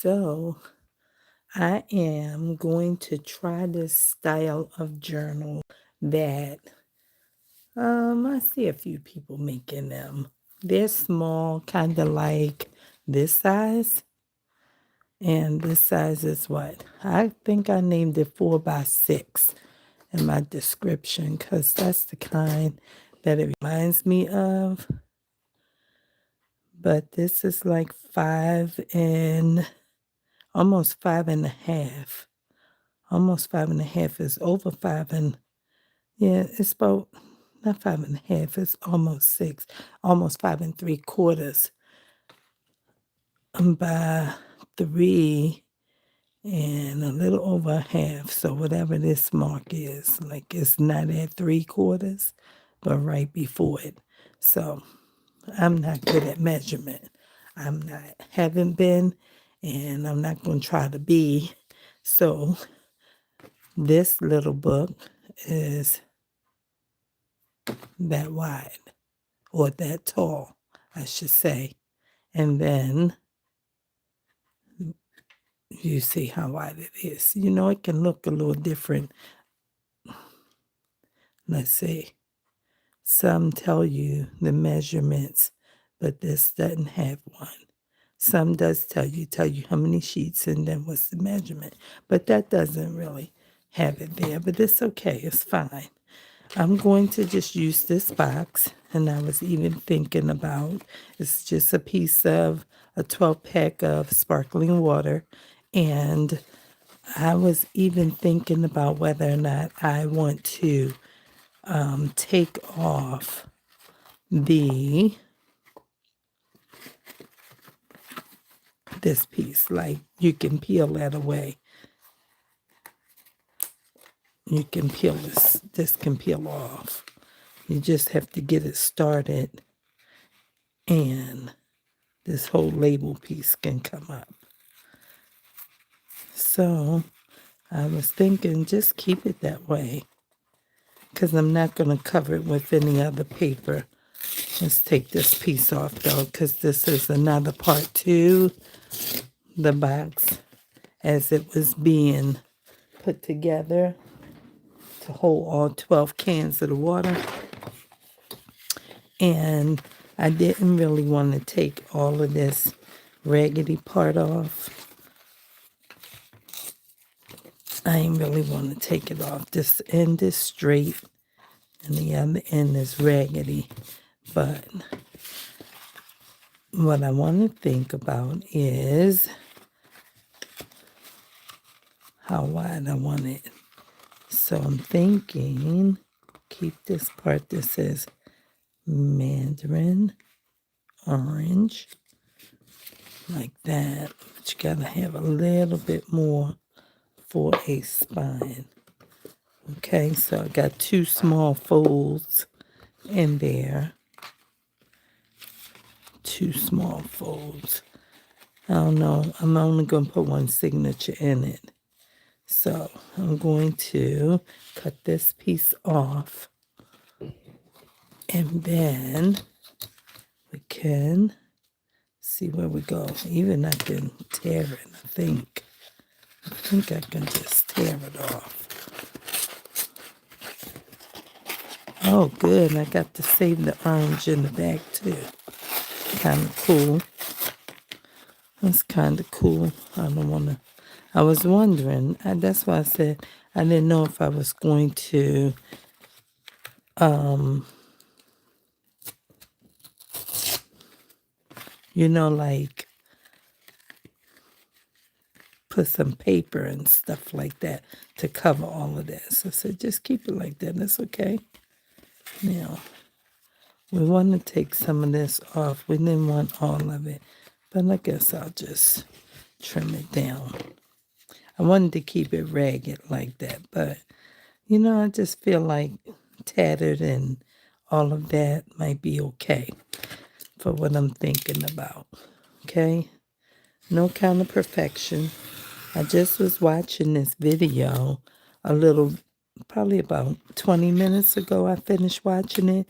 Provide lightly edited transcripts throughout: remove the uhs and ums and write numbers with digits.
So I am going to try this style of journal that I see a few people making them. They're small, kind of like this size. And this size is what? I think I named it 4 by 6 in my description because that's the kind that it reminds me of. But this is like 5 and almost 5.5. Almost 5.5 is over 5 and yeah, it's about not 5.5, it's almost 6, almost 5 3/4 by 3 and a little over a half. So whatever this mark is, like it's not at 3/4, but right before it. So I'm not good at measurement. I'm not, haven't been, and I'm not going to try to be. So this little book is that wide or that tall, I should say. And then you see how wide it is. You know, it can look a little different. Let's see. Some tell you the measurements, but this doesn't have one. Some does tell you how many sheets and then what's the measurement. But that doesn't really have it there. But it's okay. It's fine. I'm going to just use this box. And I was even thinking about, it's just a piece of a 12-pack of sparkling water. And I was even thinking about whether or not I want to take off this piece. Like you can peel that away. You can peel this can peel off. You just have to get it started and this whole label piece can come up. So I was thinking just keep it that way because I'm not going to cover it with any other paper. Let's take this piece off though because this is another part to the box as it was being put together to hold all 12 cans of the water. And I didn't really want to take all of this raggedy part off. I ain't really want to take it off. This end is straight and the other end is raggedy. But what I want to think about is how wide I want it. So I'm thinking, keep this part that says Mandarin orange, like that. But you gotta have a little bit more for a spine. Okay, so I got 2 small folds in there. 2 small folds. I don't know, I'm only gonna put one signature in it. So I'm going to cut this piece off and then we can see where we go. Even I can tear it, I think. I think I can just tear it off. Oh, good. I got to save the orange in the back, too. Kind of cool. That's kind of cool. I don't want to... I was wondering. That's why I said I didn't know if I was going to... like... put some paper and stuff like that to cover all of this. I said, just keep it like that. That's okay. We want to take some of this off. We didn't want all of it. But I guess I'll just trim it down. I wanted to keep it ragged like that. But, I just feel like tattered and all of that might be okay for what I'm thinking about. Okay? No kind of perfection. I just was watching this video probably about 20 minutes ago. I finished watching it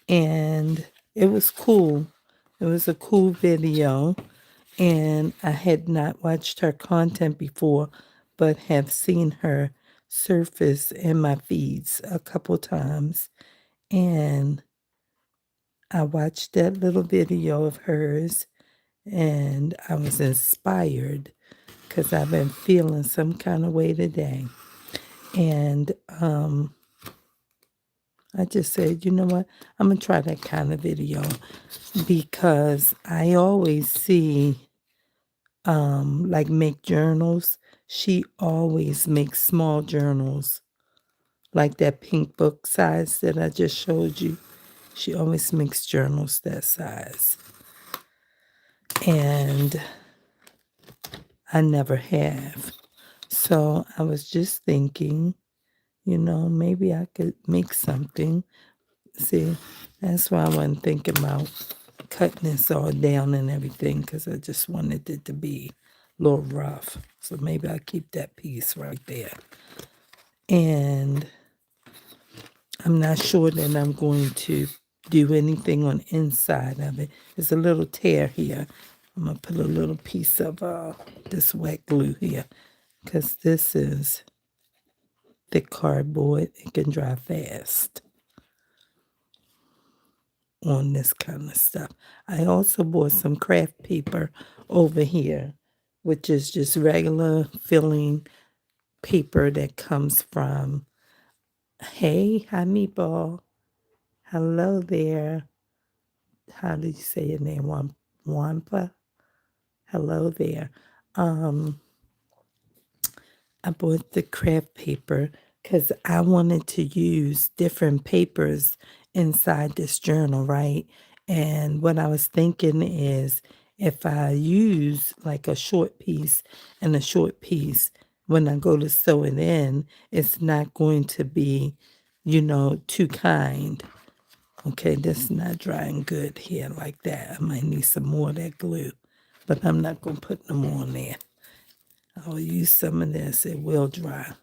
and it was cool. It was a cool video and I had not watched her content before, but have seen her surface in my feeds a couple times. And I watched that little video of hers, and I was inspired because I've been feeling some kind of way today. And I just said, you know what? I'm going to try that kind of video because I always see, like, make journals. She always makes small journals, like that pink book size that I just showed you. She always makes journals that size. And I never have. So I was just thinking, maybe I could make something. See, that's why I wasn't thinking about cutting this all down and everything, because I just wanted it to be a little rough. So maybe I'll keep that piece right there. And I'm not sure that I'm going to do anything on the inside of it. There's a little tear here. I'm going to put a little piece of this wet glue here, because this is thick cardboard. It can dry fast on this kind of stuff. I also bought some craft paper over here, which is just regular filling paper that comes from, hey, hi Meatball. Hello there. How did you say your name? Wampa? Hello there. I bought the craft paper because I wanted to use different papers inside this journal, right? And what I was thinking is if I use like a short piece and a short piece, when I go to sew it in, it's not going to be, too kind. Okay, this is not drying good here like that. I might need some more of that glue, but I'm not going to put no more on there. I'll use some of this. It will dry.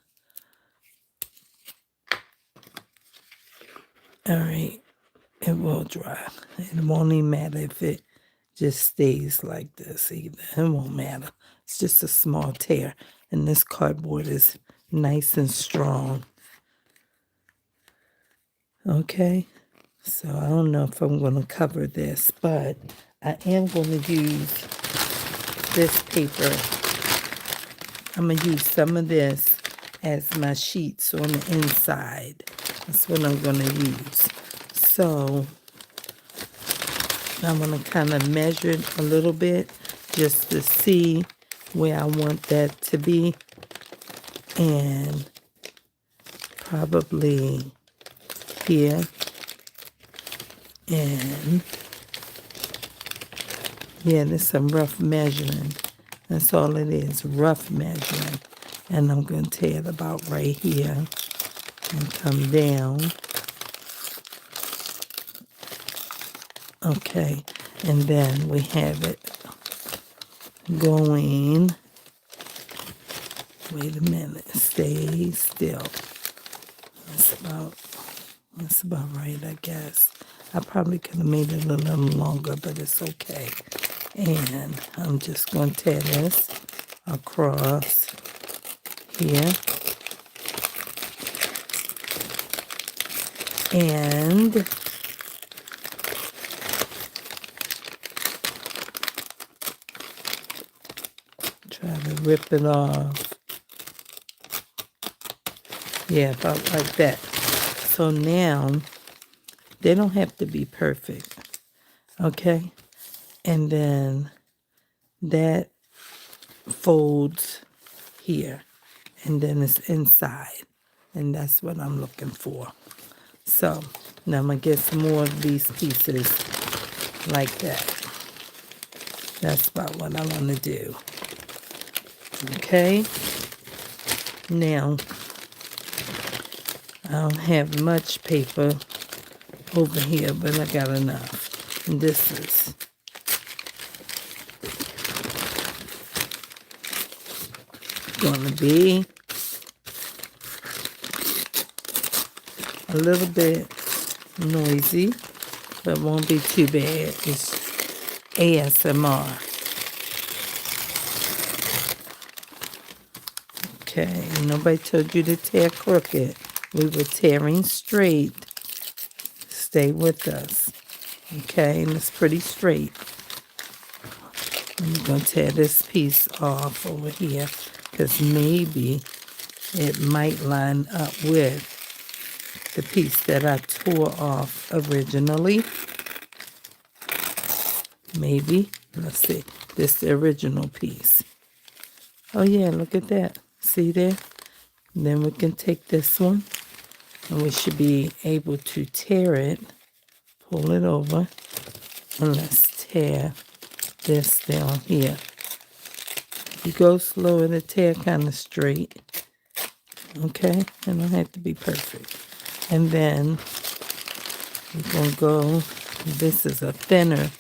All right. It will dry. It won't even matter if it just stays like this either. It won't matter. It's just a small tear. And this cardboard is nice and strong. Okay. So I don't know if I'm going to cover this, but I am going to use this paper. I'm going to use some of this as my sheets on the inside. That's what I'm going to use. So I'm going to kind of measure it a little bit just to see where I want that to be. And probably here. And yeah, there's some rough measuring. That's all it is, rough measuring. And I'm going to tear it about right here and come down. Okay, and then we have it going. Wait a minute, stay still. That's about right, I guess. I probably could have made it a little longer, but it's okay. And I'm just going to tear this across here. And try to rip it off. Yeah, about like that. So now, they don't have to be perfect. Okay? And then that folds here. And then it's inside. And that's what I'm looking for. So now I'm going to get some more of these pieces like that. That's about what I want to do. Okay? Now, I don't have much paper over here, but I got enough. And this is going to be a little bit noisy, but won't be too bad. It's ASMR. Okay, nobody told you to tear crooked. We were tearing straight. Stay with us. Okay, and it's pretty straight. I'm going to tear this piece off over here because maybe it might line up with the piece that I tore off originally. Maybe. Let's see. This is the original piece. Oh yeah, look at that. See there? And then we can take this one and we should be able to tear it. Pull it over. And let's tear this down here. You go slow, it'll tear kind of straight. Okay? It don't have to be perfect. And then we're going to go, this is a thinner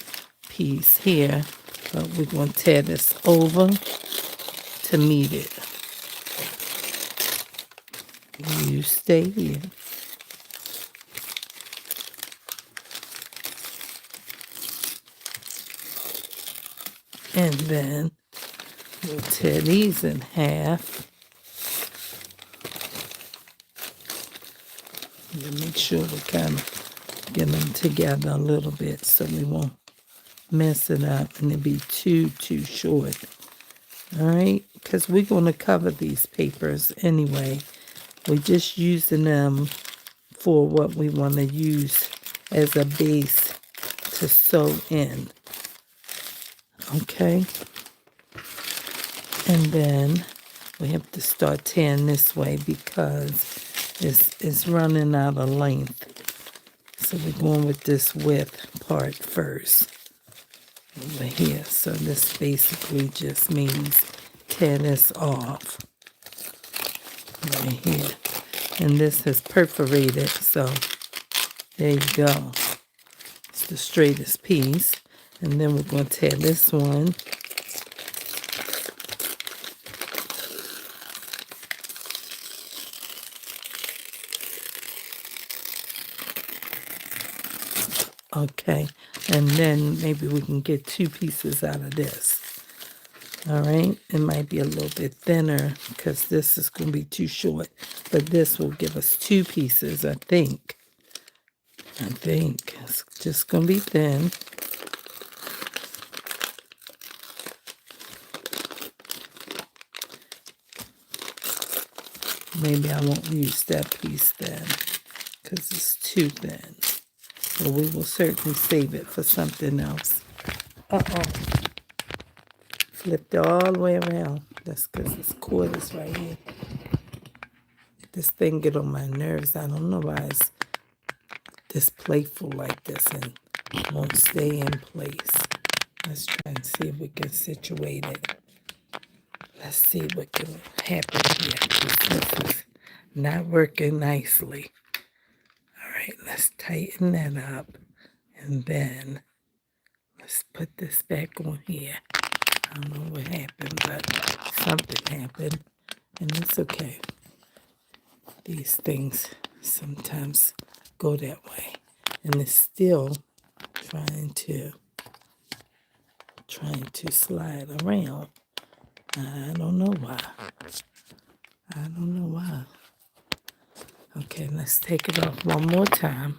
piece here, but we're going to tear this over to meet it. You stay here. And then we'll tear these in half. And make sure we kind of get them together a little bit so we won't mess it up and it'll be too short. All right, because we're going to cover these papers anyway. We're just using them for what we want to use as a base to sew in. Okay. And then we have to start tearing this way because it's running out of length. So we're going with this width part first over here. So this basically just means tear this off right here. And this is perforated, so there you go. It's the straightest piece. And then we're going to tear this one. Okay, and then maybe we can get two pieces out of this. All right, it might be a little bit thinner because this is going to be too short, but this will give us two pieces, I think. It's just going to be thin. Maybe I won't use that piece then because it's too thin. But we will certainly save it for something else. Uh-oh. Flipped it all the way around. That's because this cord is right here. This thing get on my nerves. I don't know why it's this playful like this and won't stay in place. Let's try and see if we can situate it. Let's see what can happen here. This is not working nicely. All right, let's tighten that up. And then let's put this back on here. I don't know what happened, but something happened. And it's okay. These things sometimes go that way. And it's still trying to slide around. I don't know why. Okay, let's take it off one more time.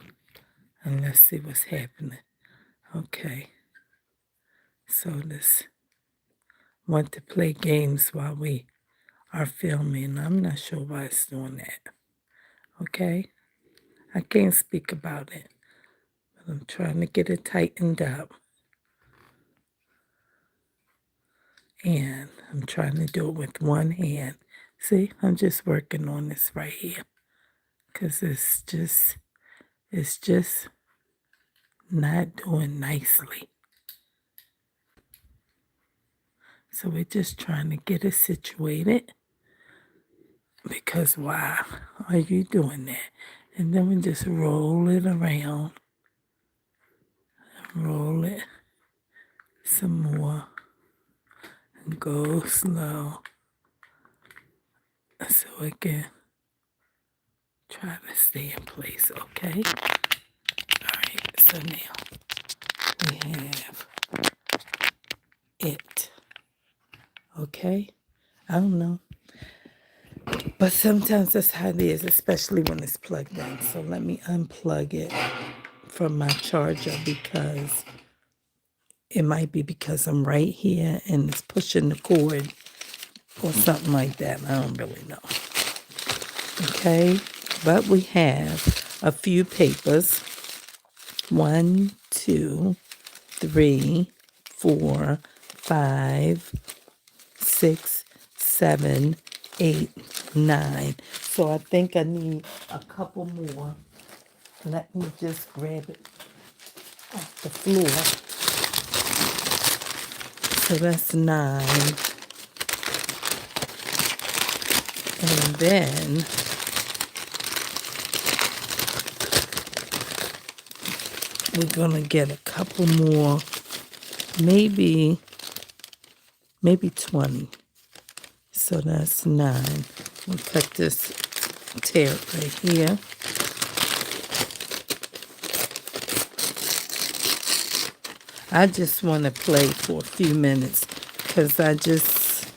And let's see what's happening. Okay. So this want to play games while we are filming. I'm not sure why it's doing that. Okay? I can't speak about it. But I'm trying to get it tightened up. And I'm trying to do it with one hand. See, I'm just working on this right here. Because it's just not doing nicely. So we're just trying to get it situated. Because why are you doing that? And then we just roll it around. Roll it some more. And go slow. So it can try to stay in place, okay? Alright, so now we have it. Okay? I don't know. But sometimes that's how it is, especially when it's plugged in. So let me unplug it from my charger because it might be because I'm right here and it's pushing the cord or something like that. I don't really know. Okay, but we have a few papers. 1, 2, 3, 4, 5, 6, 7, 8, 9. So I think I need a couple more. Let me just grab it off the floor. So that's 9. And then we're going to get a couple more, maybe 20. So that's 9. We'll cut this, tear it right here. I just want to play for a few minutes because I just,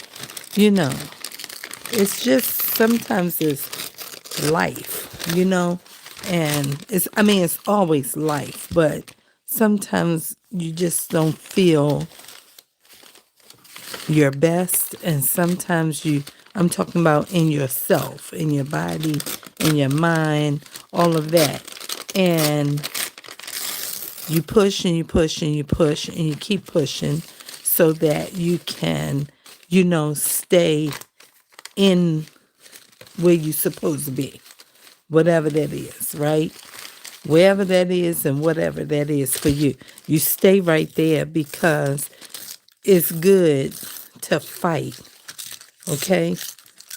it's just sometimes it's life, and it's always life, but sometimes you just don't feel your best, and sometimes I'm talking about in yourself, in your body, in your mind, all of that, and you push and you push and you push and you keep pushing so that you can, stay in where you're supposed to be, whatever that is, right? Wherever that is and whatever that is for you. You stay right there because it's good to fight, okay?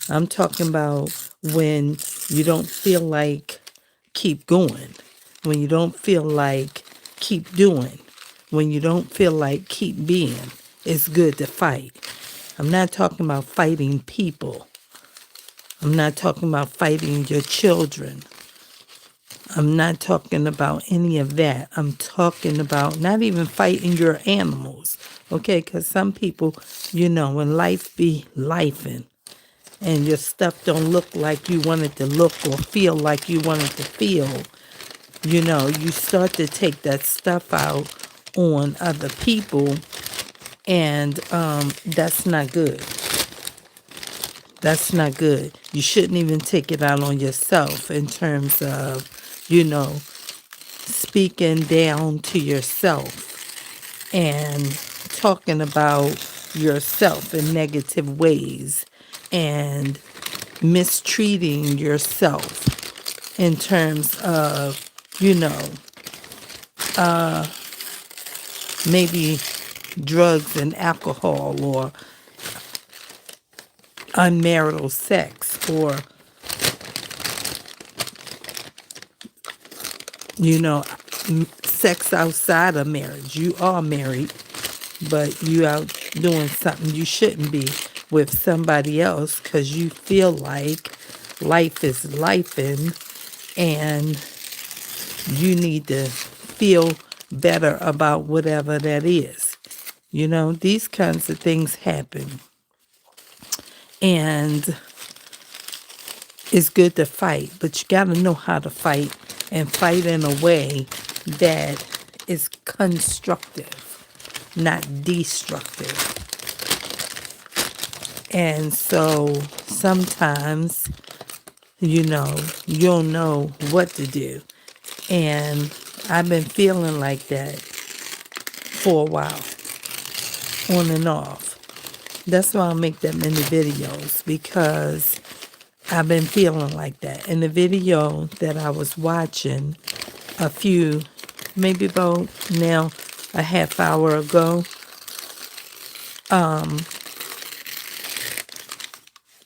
I'm talking about when you don't feel like keep going, when you don't feel like keep doing, when you don't feel like keep being. It's good to fight. I'm not talking about fighting people. I'm not talking about fighting your children. I'm not talking about any of that. I'm talking about not even fighting your animals, okay? Because some people, when life be lifing and your stuff don't look like you want it to look or feel like you want it to feel, you start to take that stuff out on other people, and that's not good. That's not good. You shouldn't even take it out on yourself in terms of, speaking down to yourself and talking about yourself in negative ways and mistreating yourself in terms of, maybe drugs and alcohol or unmarital sex or, sex outside of marriage. You are married, but you out doing something you shouldn't be with somebody else because you feel like life is lifing and you need to feel better about whatever that is. These kinds of things happen. And it's good to fight, but you got to know how to fight and fight in a way that is constructive, not destructive. And so sometimes, you don't know what to do. And I've been feeling like that for a while, on and off. That's why I make that many videos, because I've been feeling like that. In the video that I was watching maybe about now a half hour ago,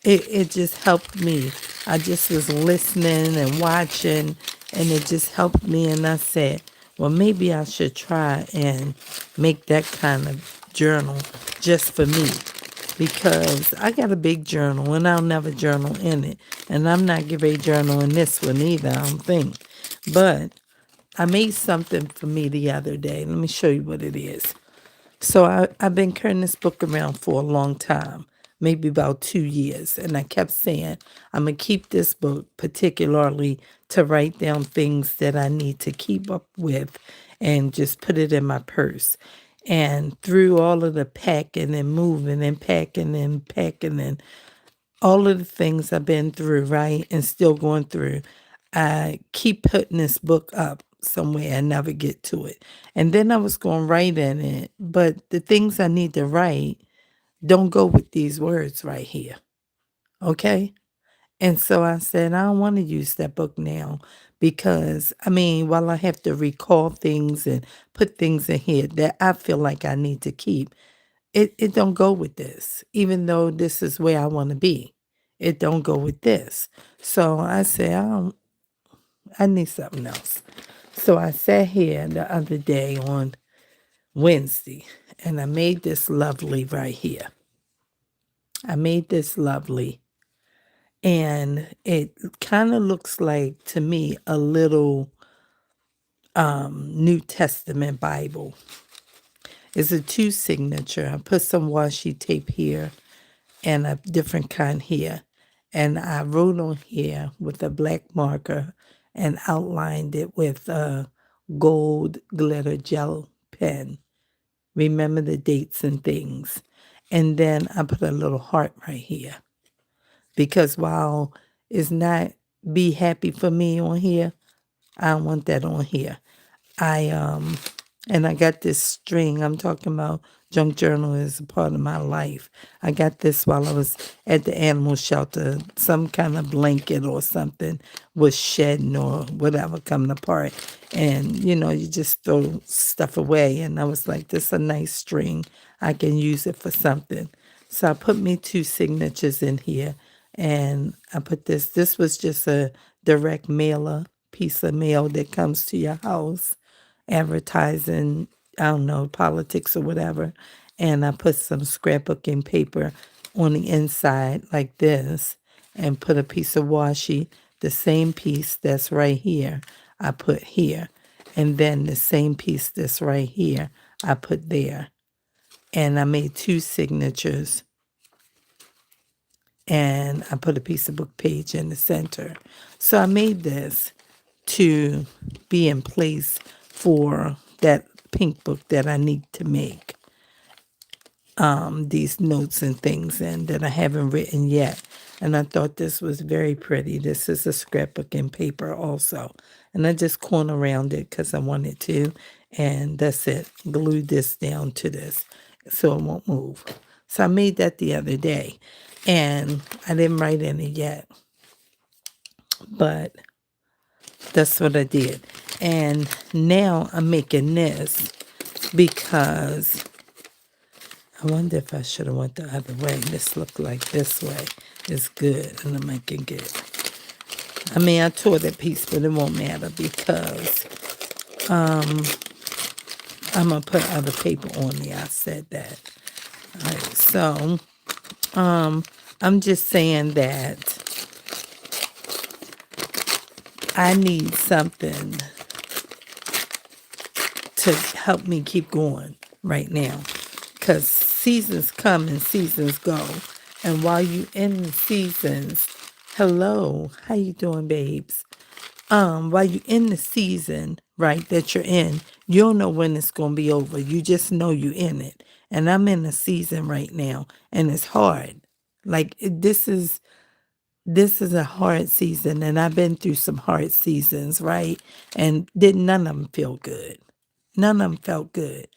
it just helped me. I just was listening and watching, and it just helped me. And I said, well, maybe I should try and make that kind of journal just for me, because I got a big journal and I'll never journal in it. And I'm not getting ready to journal in this one either, I don't think. But I made something for me the other day. Let me show you what it is. So I've been carrying this book around for a long time. maybe about 2 years. And I kept saying, I'm going to keep this book particularly to write down things that I need to keep up with and just put it in my purse. And through all of the packing and moving and packing and all of the things I've been through, right, and still going through, I keep putting this book up somewhere and never get to it. And then I was going to write in it, but the things I need to write don't go with these words right here. Okay? And so I said, I don't want to use that book now because, I mean, while I have to recall things and put things in here that I feel like I need to keep, it don't go with this, even though this is where I want to be. It don't go with this. So I said, I need something else. So I sat here the other day on Wednesday and I made this lovely right here. I made this lovely. And it kind of looks like, to me, a little New Testament Bible. It's a 2 signature. I put some washi tape here and a different kind here. And I wrote on here with a black marker and outlined it with a gold glitter gel pen. Remember the dates and things. And then I put a little heart right here. Because while it's not be happy for me on here, I don't want that on here. And I got this string. I'm talking about junk journal is a part of my life. I got this while I was at the animal shelter. Some kind of blanket or something was shedding or whatever coming apart. And, you just throw stuff away. And I was like, this is a nice string. I can use it for something. So I put me 2 signatures in here. And I put this. This was just a direct mailer, piece of mail that comes to your house, advertising, I don't know, politics or whatever. And I put some scrapbooking paper on the inside like this and put a piece of washi, the same piece that's right here, I put here. And then the same piece that's right here, I put there. And I made 2 signatures. And I put a piece of book page in the center. So I made this to be in place for that pink book that I need to make these notes and things in that I haven't written yet. And I thought this was very pretty. This is a scrapbook and paper also. And I just corner around it because I wanted to. And that's it. Glued this down to this so it won't move. So I made that the other day. And I didn't write in it yet. But that's what I did. And now I'm making this because I wonder if I should have went the other way. This looked like this way is good. And I'm making it. I mean, I tore that piece, but it won't matter because I'm going to put other paper on there. I said that. All right, so I'm just saying that I need something to help me keep going right now. Because seasons come and seasons go. And while you in the seasons, hello, how you doing, babes? While you in the season, right, that you're in, you don't know when it's going to be over. You just know you in it. And I'm in a season right now, and it's hard. Like, this is a hard season, and I've been through some hard seasons, right? And none of them feel good. None of them felt good.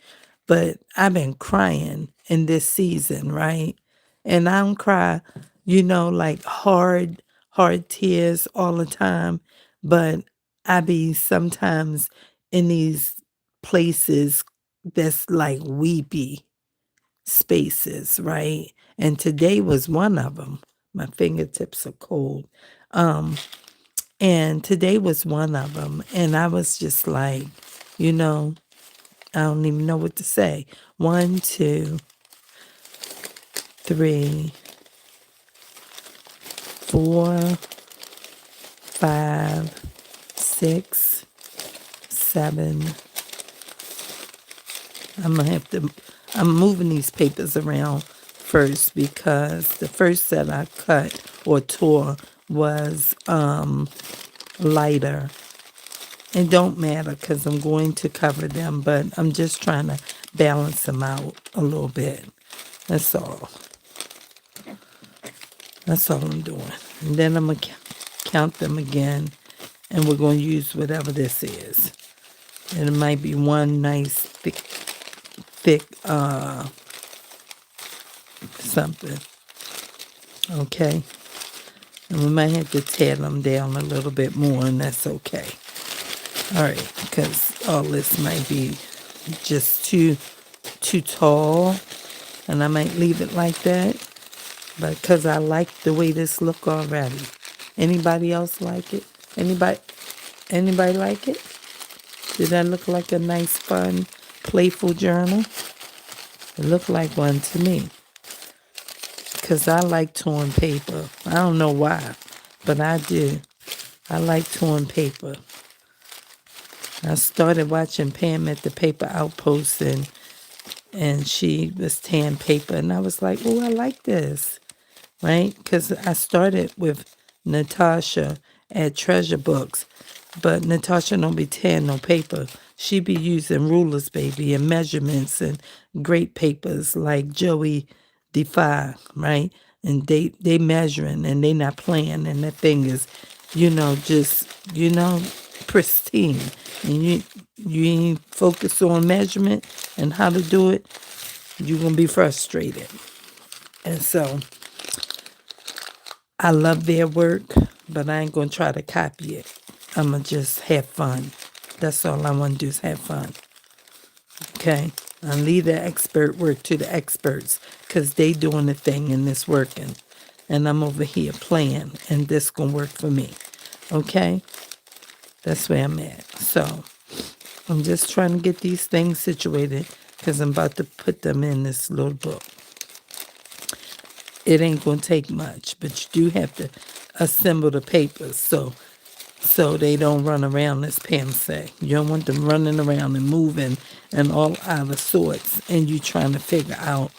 But I've been crying in this season, right? And I don't cry, like hard tears all the time. But I be sometimes in these places that's like weepy spaces, right? And today was one of them. My fingertips are cold. And today was one of them. And I was just like, I don't even know what to say. 1, 2, 3, 4, 5, 6, 7. I'm moving these papers around first because the first set I cut or tore was lighter. It don't matter because I'm going to cover them, but I'm just trying to balance them out a little bit. That's all. That's all I'm doing. And then I'm going to count them again, and we're going to use whatever this is. And it might be one nice thick something. Okay? And we might have to tear them down a little bit more, and that's okay. All right, because all this might be just too tall, and I might leave it like that. But because I like the way this look already. Anybody else like it? Anybody like it? Did that look like a nice, fun, playful journal? It looked like one to me. Because I like torn paper. I don't know why, but I do. I like torn paper. I started watching Pam at the Paper Outpost, and she was tearing paper, and I was like, oh, I like this, right? Because I started with Natasha at Treasure Books, but Natasha don't be tearing no paper. She be using rulers, baby, and measurements and great papers like Joey Defy, right? And they measuring, and they not playing, and that thing is, just, pristine. And you ain't focus on measurement and how to do it, you're going to be frustrated. And so I love their work, but I ain't going to try to copy it. I'm going to just have fun. That's all I want to do is have fun. Okay? I leave the expert work to the experts because they doing the thing and it's working. And I'm over here playing, and this going to work for me. Okay? That's where I'm at. So I'm just trying to get these things situated because I'm about to put them in this little book. It ain't going to take much, but you do have to assemble the papers so they don't run around, as Pam say. You don't want them running around and moving and all out of sorts, and you trying to figure out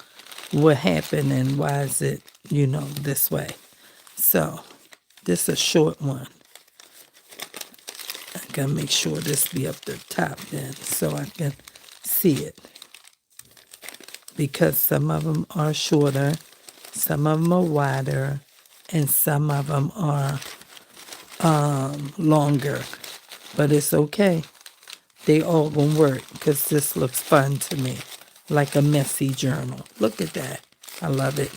what happened and why is it, this way. So this is a short one. I gotta make sure this be up the top then so I can see it. Because some of them are shorter, some of them are wider, and some of them are longer. But it's okay. They all gonna work because this looks fun to me. Like a messy journal. Look at that. I love it.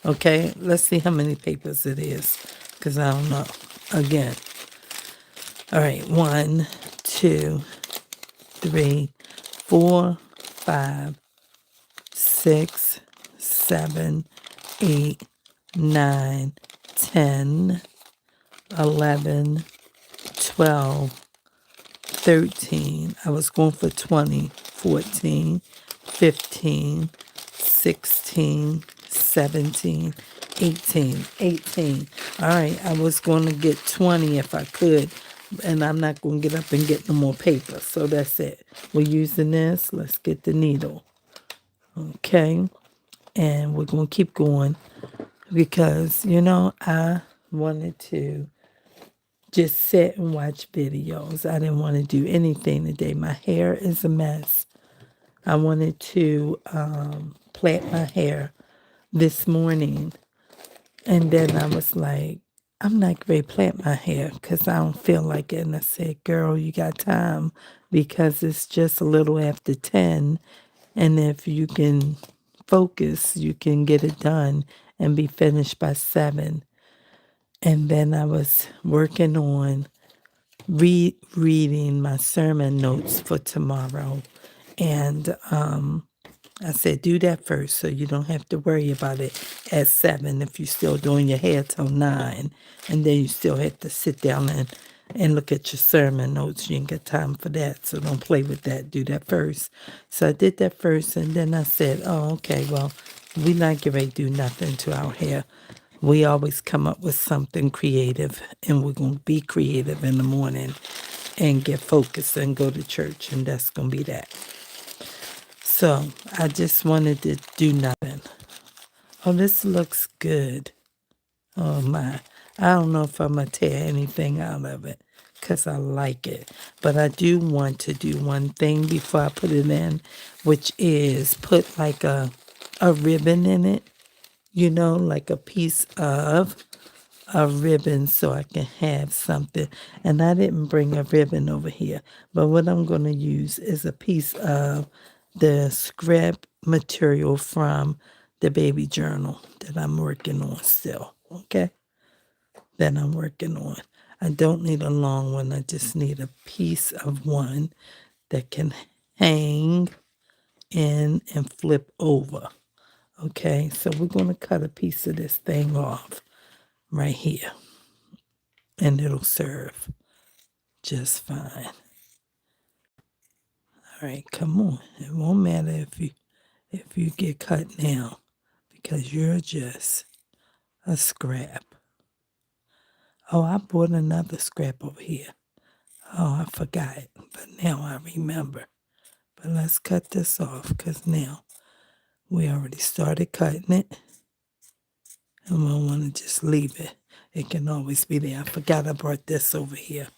Okay, let's see how many papers it is because I don't know. Again. All right, 1, 2, 3, 4, 5, 6, 7, 8, 9, 10, 11, 12, 13. I was going for 20, 14, 15, 16, 17, 18. All right, I was going to get 20 if I could, and I'm not going to get up and get no more paper. So that's it. We're using this. Let's get the needle. Okay. And we're going to keep going because, I wanted to just sit and watch videos. I didn't want to do anything today. My hair is a mess. I wanted to plait my hair this morning. And then I was like, I'm not going to plait my hair because I don't feel like it. And I said, girl, you got time because it's just a little after 10. And if you can focus, you can get it done and be finished by 7. And then I was working on reading my sermon notes for tomorrow. And I said, do that first so you don't have to worry about it at 7 if you're still doing your hair till 9. And then you still have to sit down and look at your sermon notes. You ain't got time for that, so don't play with that. Do that first. So I did that first, and then I said, oh, okay, well, we not getting ready to do nothing to our hair. We always come up with something creative, and we're going to be creative in the morning and get focused and go to church, and that's going to be that. So I just wanted to do nothing. Oh, this looks good. Oh my. I don't know if I'm going to tear anything out of it because I like it. But I do want to do one thing before I put it in, which is put like a ribbon in it, like a piece of a ribbon so I can have something. And I didn't bring a ribbon over here. But what I'm going to use is a piece of the scrap material from the baby journal that I'm working on still. Okay? That I'm working on. I don't need a long one. I just need a piece of one that can hang in and flip over. Okay? So we're going to cut a piece of this thing off right here. And it'll serve just fine. All right, come on. It won't matter if you get cut now because you're just a scrap. Oh, I bought another scrap over here. Oh, I forgot, but now I remember. But let's cut this off because now we already started cutting it. And we don't want to just leave it. It can always be there. I forgot I brought this over here.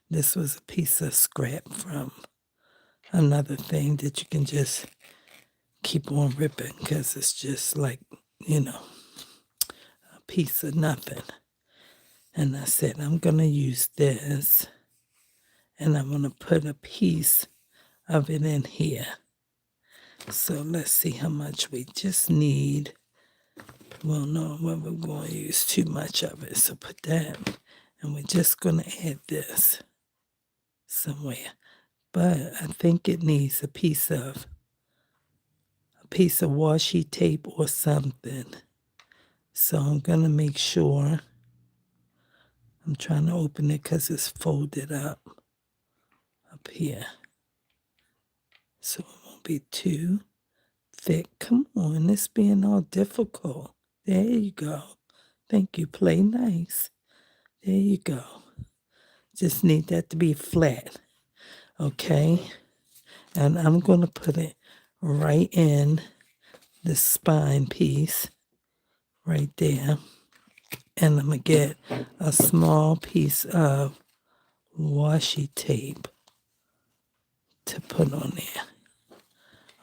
This was a piece of scrap from another thing that you can just keep on ripping because it's just like, a piece of nothing. And I said, I'm going to use this and I'm going to put a piece of it in here. So let's see how much we just need. Well, no, we're going to use too much of it. So put that. And we're just going to add this somewhere. But I think it needs a piece of washi tape or something. So I'm going to make sure. I'm trying to open it because it's folded up here. So it won't be too thick. Come on, it's being all difficult. There you go. Thank you. Play nice. There you go. Just need that to be flat. Okay? And I'm going to put it right in the spine piece right there. And I'm going to get a small piece of washi tape to put on there.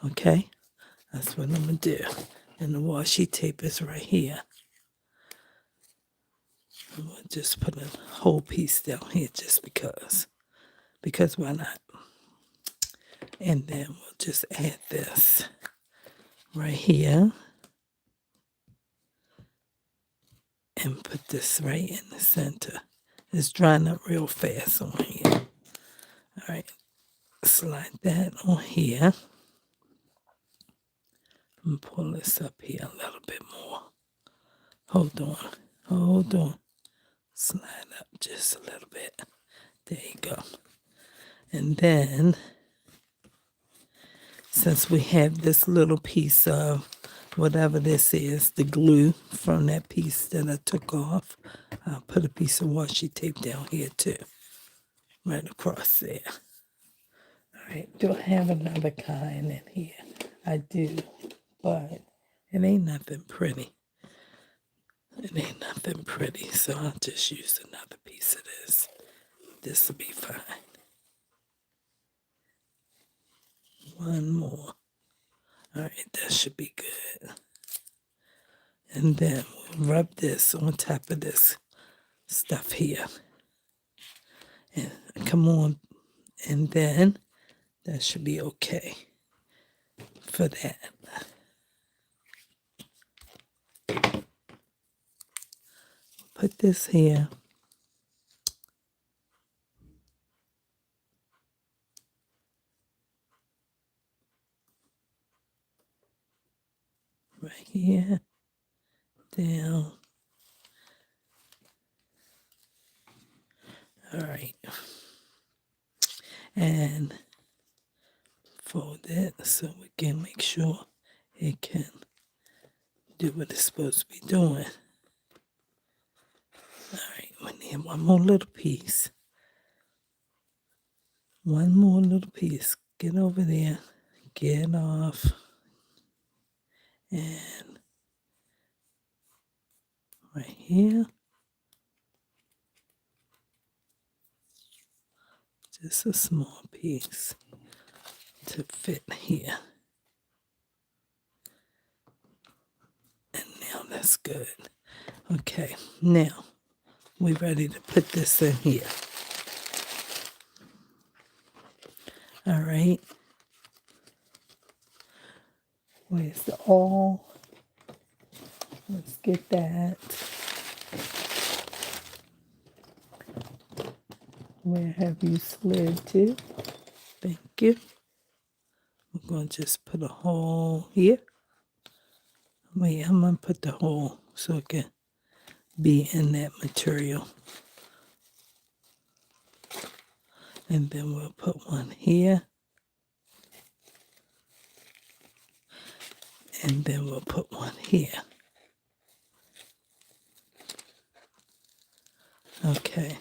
Okay? That's what I'm going to do. And the washi tape is right here. I'm going to just put a whole piece down here just because. Because why not? And then we'll just add this right here. And put this right in the center. It's drying up real fast on here. All right. Slide that on here. And pull this up here a little bit more. Hold on. Slide up just a little bit. There you go. And then, since we have this little piece of whatever this is, the glue from that piece that I took off, I'll put a piece of washi tape down here too. Right across there. All right, do I have another kind in here? I do, but it ain't nothing pretty. So I'll just use another piece of this. This will be fine. One more. All right, that should be good. And then we'll rub this on top of this stuff here. And come on. And then that should be okay for that. Put this here. Right here. Down. All right. And fold it so we can make sure it can do what it's supposed to be doing. All right, we need one more little piece. One more little piece. Get over there. Get off. And right here. Just a small piece to fit here. And now that's good. Okay, now we're ready to put this in here. All right. Where's the awl? Let's get that. Where have you slid to? Thank you. We're going to just put a hole here. Wait, I'm going to put the hole so it can be in that material. And then we'll put one here. And then we'll put one here. Okay.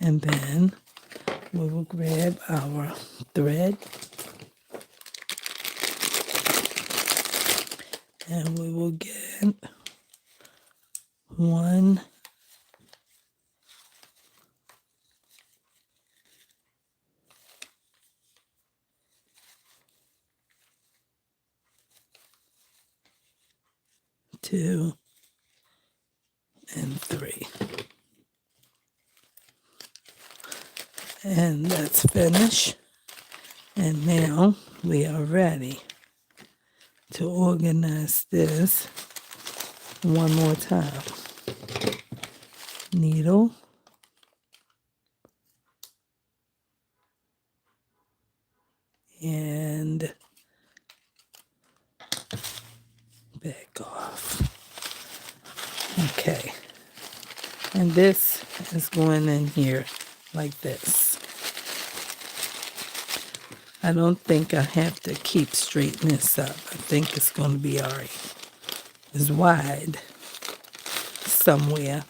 And then we will grab our thread. And we will get 1, 2, and 3. And that's finished. And now we are ready to organize this one more time. Needle. And back off. Okay. And this is going in here like this. I don't think I have to keep straightening this up. I think it's going to be all right. It's wide somewhere,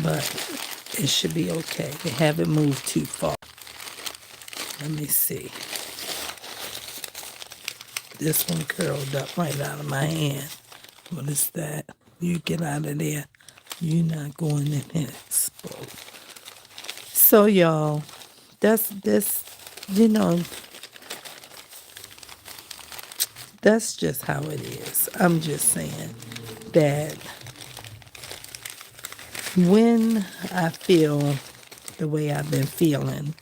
but it should be okay. They haven't moved too far. Let me see. This one curled up right out of my hand. What is that? You get out of there. You're not going in here. Explode. So, y'all, that's this, that's just how it is. I'm just saying that when I feel the way I've been feeling,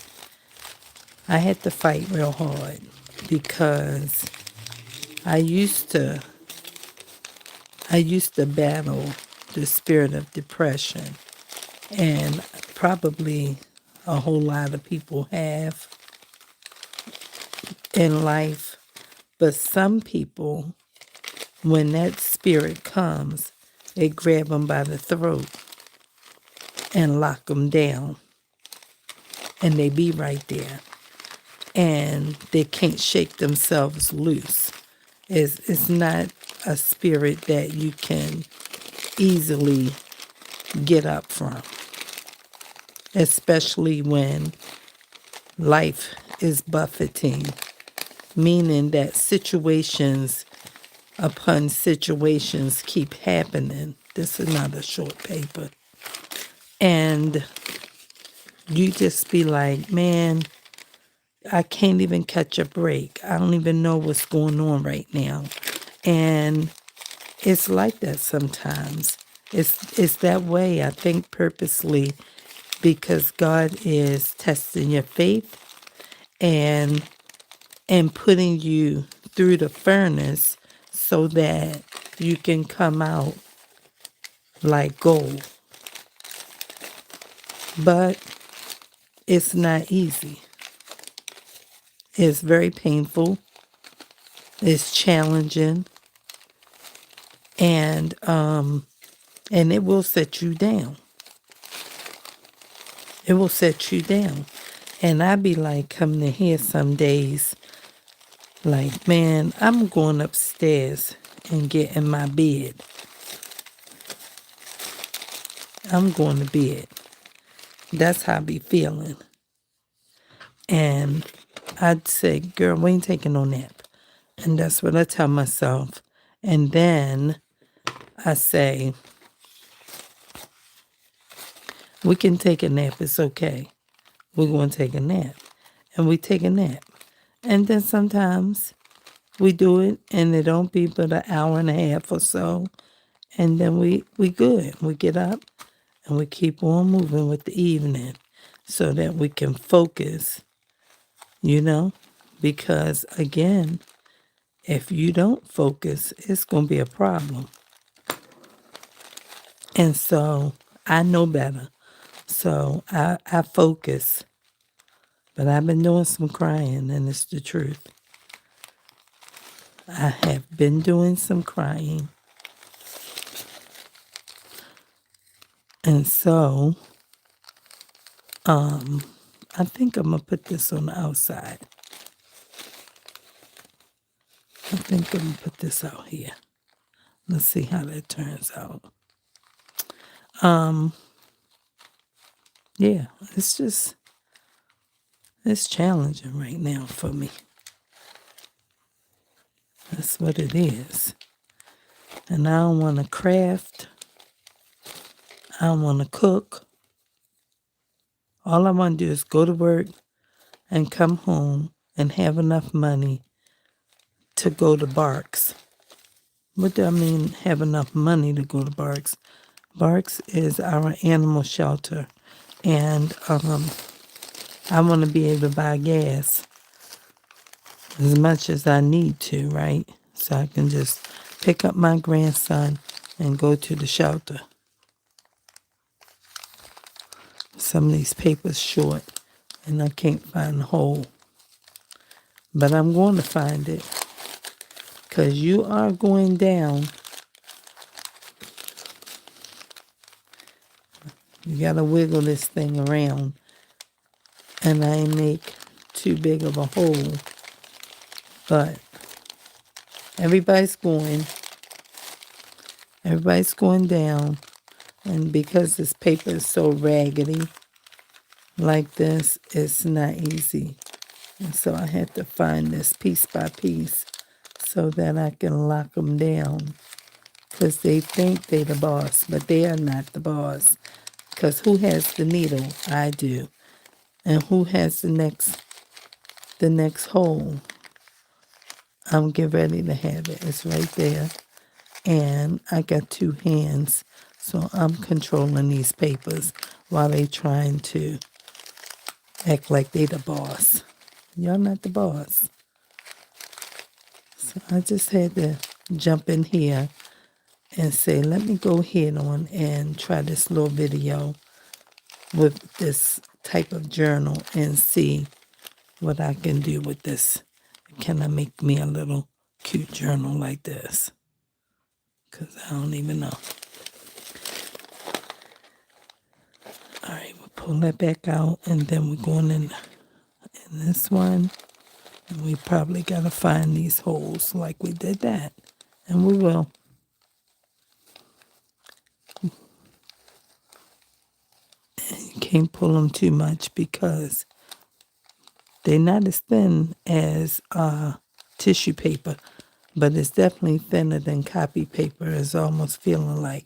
I had to fight real hard because I used to battle the spirit of depression, and probably a whole lot of people have in life. But some people, when that spirit comes, they grab them by the throat and lock them down, and they be right there, and they can't shake themselves loose. It's not a spirit that you can easily get up from, especially when life is buffeting, meaning that situations upon situations keep happening. This is not a short paper. And you just be like, man, I can't even catch a break. I don't even know what's going on right now. And it's like that sometimes. It's that way, I think, purposely, because God is testing your faith and putting you through the furnace so that you can come out like gold. But it's not easy. It's very painful. It's challenging. And it will set you down. It will set you down. And I be like coming in here some days like, man, I'm going upstairs and get in my bed. I'm going to bed. That's how I be feeling. And I'd say, girl, we ain't taking no nap. And that's what I tell myself. And then I say, we can take a nap. It's okay. We're going to take a nap. And we take a nap. And then sometimes we do it and it don't be but an hour and a half or so. And then we good. We get up and we keep on moving with the evening so that we can focus, because again, if you don't focus, it's going to be a problem. And so I know better. So I focus. But I've been doing some crying, and it's the truth. I have been doing some crying. And so, I think I'm going to put this on the outside. I think I'm going to put this out here. Let's see how that turns out. Yeah, it's challenging right now for me. That's what it is. And I don't want to craft. I don't want to cook. All I want to do is go to work and come home and have enough money to go to Barks. What do I mean have enough money to go to Barks? Barks is our animal shelter. And I want to be able to buy gas as much as I need to, right? So I can just pick up my grandson and go to the shelter. Some of these papers short and I can't find the hole. But I'm going to find it because you are going down. You got to wiggle this thing around. And I make too big of a hole. But everybody's going down. And because this paper is so raggedy like this, it's not easy. And so I had to find this piece by piece so that I can lock them down. Because they think they're the boss, but they are not the boss. Because who has the needle? I do. And who has the next hole? I'm getting ready to have it. It's right there. And I got two hands. So I'm controlling these papers while they trying to act like they the boss. Y'all not the boss. So I just had to jump in here and say, let me go ahead on and try this little video with this type of journal and see what I can do with this. Can I make me a little cute journal like this? Because I don't even know. All right, we'll pull that back out, and then we're going in this one. And we probably got to find these holes like we did that. And we will. And you can't pull them too much because they're not as thin as tissue paper, but it's definitely thinner than copy paper. It's almost feeling like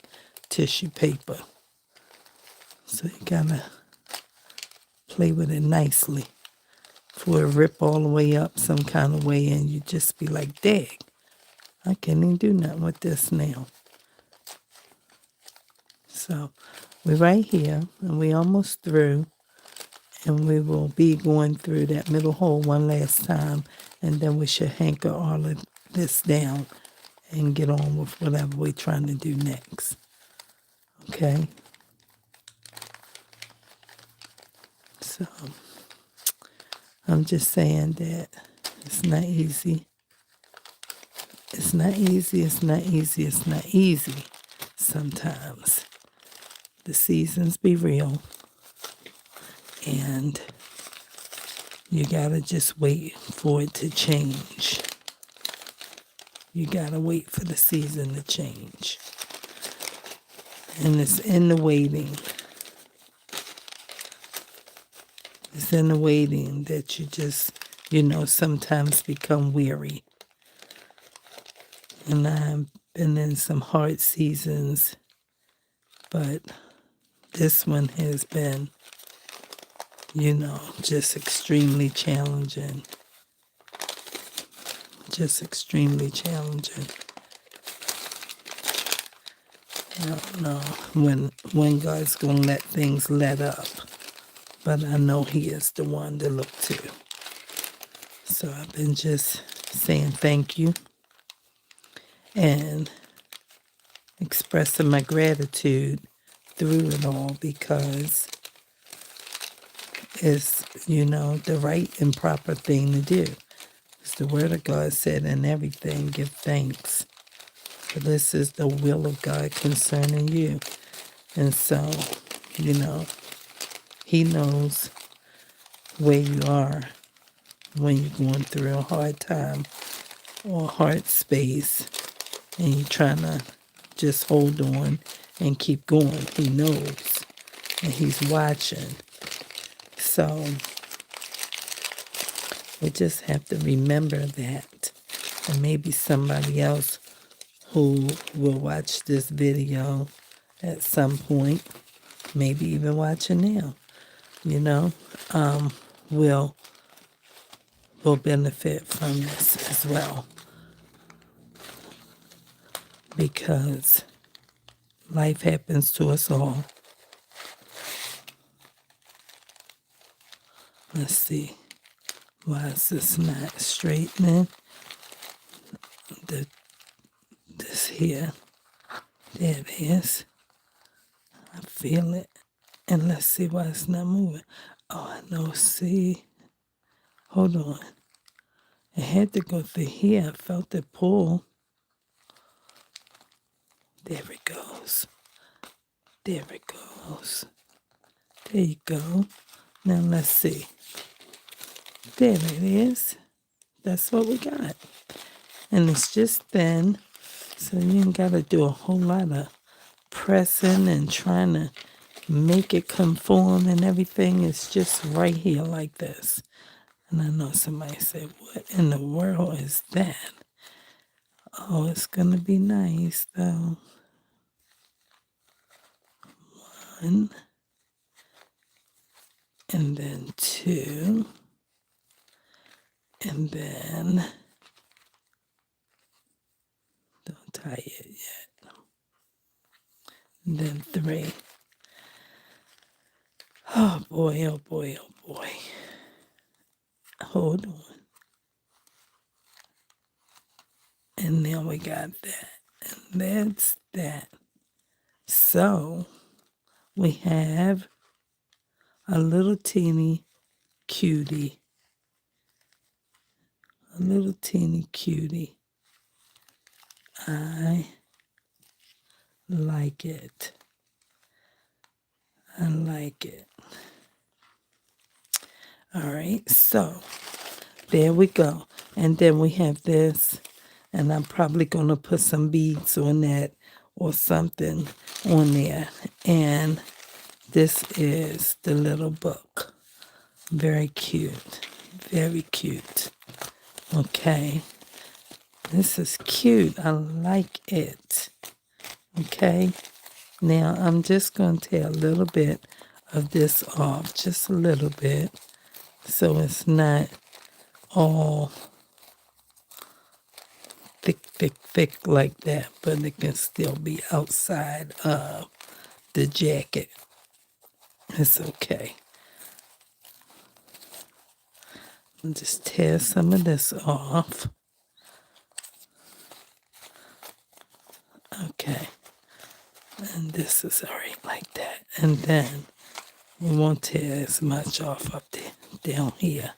tissue paper. So you gotta play with it nicely for it rip all the way up some kind of way and you just be like, dang, I can't even do nothing with this now. So we're right here and we almost through. And we will be going through that middle hole one last time. And then we should hanker all of this down and get on with whatever we're trying to do next. Okay? So, I'm just saying that it's not easy. It's not easy, it's not easy, it's not easy sometimes. The seasons be real. And you gotta just wait for it to change. You gotta wait for the season to change. And it's in the waiting. It's in the waiting that you just, sometimes become weary. And I've been in some hard seasons, but this one has been, just extremely challenging. Just extremely challenging. I don't know when God's going to let things let up, but I know He is the one to look to. So I've been just saying thank you and expressing my gratitude through it all, because it's, the right and proper thing to do. As the Word of God said, in everything, give thanks. For this is the will of God concerning you. And so, He knows where you are when you're going through a hard time or a hard space and you're trying to just hold on and keep going. He knows, and He's watching. So we just have to remember that. And maybe somebody else who will watch this video at some point, maybe even watch it now, will benefit from this as well. Because life happens to us all. Let's see. Why is this not straightening? This here. There it is. I feel it. And let's see why it's not moving. Oh, I know. See. Hold on. It had to go through here. I felt it pull. There it goes. There it goes. There you go. Now let's see. There it is. That's what we got. And it's just thin, so you ain't got to do a whole lot of pressing and trying to make it conform and everything. It's just right here like this. And I know somebody said, what in the world is that? Oh, it's going to be nice, though. 1, and then 2, and then, don't tie it yet, and then 3. Oh boy, oh boy, oh boy. Hold on. And now we got that, and that's that. So we have a little teeny cutie. A little teeny cutie. I like it. I like it. All right, so there we go. And then we have this, and I'm probably going to put some beads on that or something on there. And this is the little book. Very cute. Very cute. Okay. This is cute. I like it. Okay. Now, I'm just going to tear a little bit of this off. Just a little bit. So it's not all thick like that. But it can still be outside of the jacket. It's okay. I'll just tear some of this off. Okay. And this is all right like that. And then we won't tear as much off up there, down here,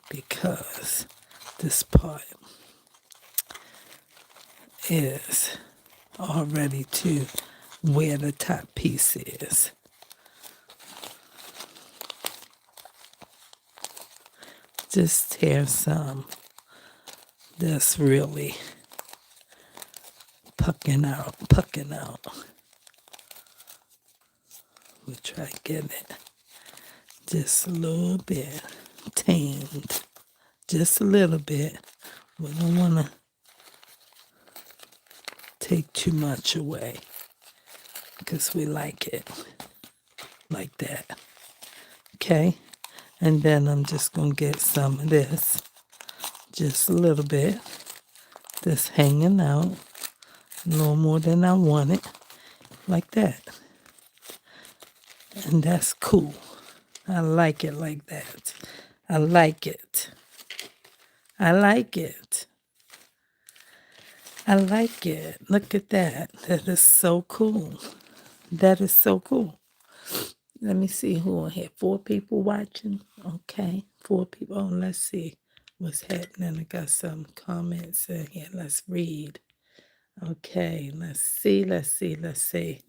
because this part is all ready to where the top piece is. Just tear some that's really pucking out. We'll try to get it just a little bit tamed. Just a little bit. We don't want to take too much away because we like it like that. Okay? And then I'm just going to get some of this, just a little bit, this hanging out, no more than I wanted, like that. And that's cool. I like it like that. I like it. I like it. I like it. Look at that. That is so cool. That is so cool. Let me see who on here. 4 people watching. Okay. 4 people. Oh, let's see what's happening. I got some comments in here. Let's read. Okay. Let's see. Let's see. Let's see.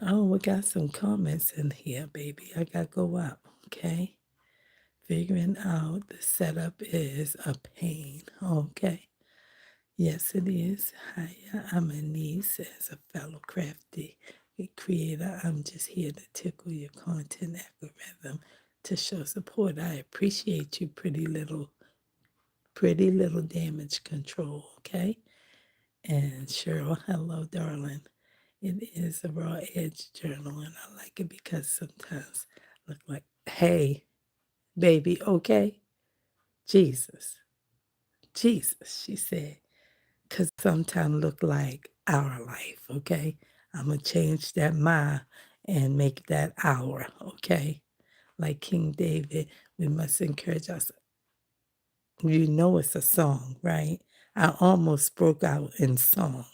Oh, we got some comments in here, baby. I got to go up. Okay. Figuring out the setup is a pain. Okay. Yes, it is. Hiya, I'm a niece as a fellow crafty creator. I'm just here to tickle your content algorithm to show support. I appreciate you, pretty little damage control, okay? And Cheryl, hello, darling. It is a raw edge journal, and I like it because sometimes look like, hey, baby, okay? Jesus, she said. Because sometimes look like our life, okay? I'm going to change that my and make that our, okay? Like King David, we must encourage us. You know it's a song, right? I almost broke out in song.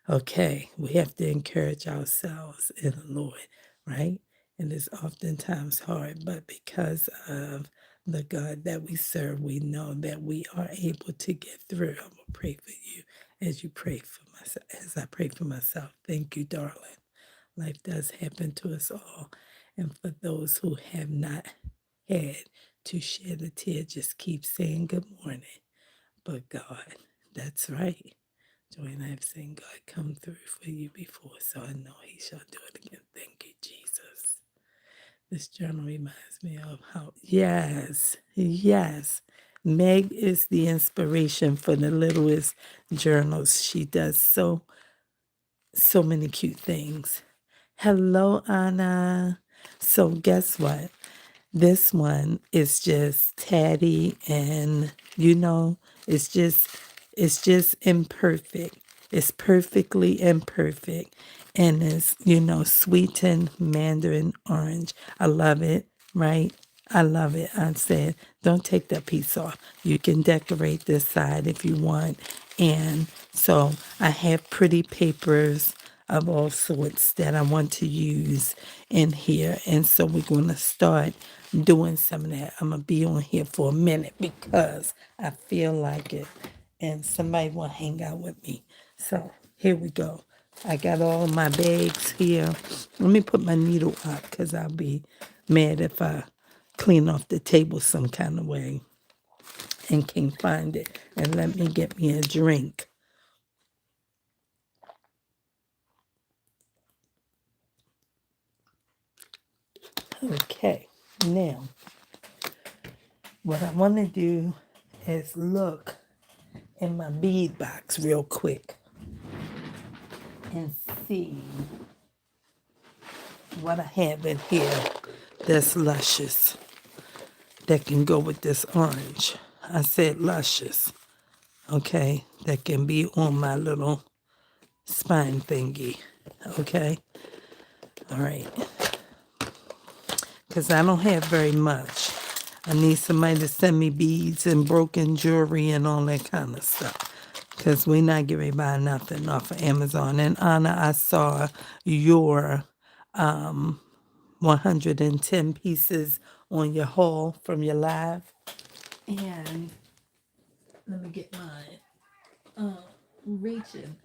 Okay, we have to encourage ourselves in the Lord, right? And it's oftentimes hard, but because of the God that we serve, we know that we are able to get through. I'm gonna pray for you as you pray for myself, as I pray for myself. Thank you, darling. Life does happen to us all. And for those who have not had to shed a tear, just keep saying good morning. But God, that's right. Joanne, I've seen God come through for you before, so I know He shall do it again. Thank you, Jesus. This journal reminds me of how, yes, Meg is the inspiration for the littlest journals. She does so many cute things. Hello, Anna. So guess what? This one is just tatty and it's just imperfect. It's perfectly imperfect. And it's, sweetened mandarin orange. I love it, right? I love it. I said, don't take that piece off. You can decorate this side if you want. And so I have pretty papers of all sorts that I want to use in here. And so we're going to start doing some of that. I'm going to be on here for a minute because I feel like it. And somebody will hang out with me. So here we go. I got all my bags here. Let me put my needle up because I'll be mad if I clean off the table some kind of way and can't find it. And let me get me a drink. Okay, now what I want to do is look in my bead box real quick and see what I have in here that's luscious that can go with this orange. I said luscious, okay, that can be on my little spine thingy, okay? All right, because I don't have very much. I need somebody to send me beads and broken jewelry and all that kind of stuff. Because we're not getting ready to buy nothing off of Amazon. And Anna, I saw your 110 pieces on your haul from your live. And let me get mine. I'm reaching.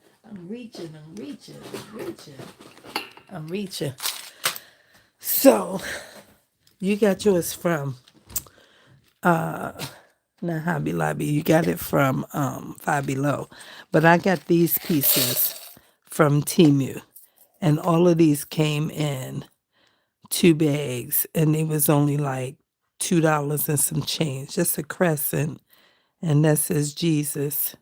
So, you got yours from not Hobby Lobby. You got it from Five Below. But I got these pieces from Temu. And all of these came in 2 bags. And it was only like $2 and some change. Just a crescent. And that says Jesus.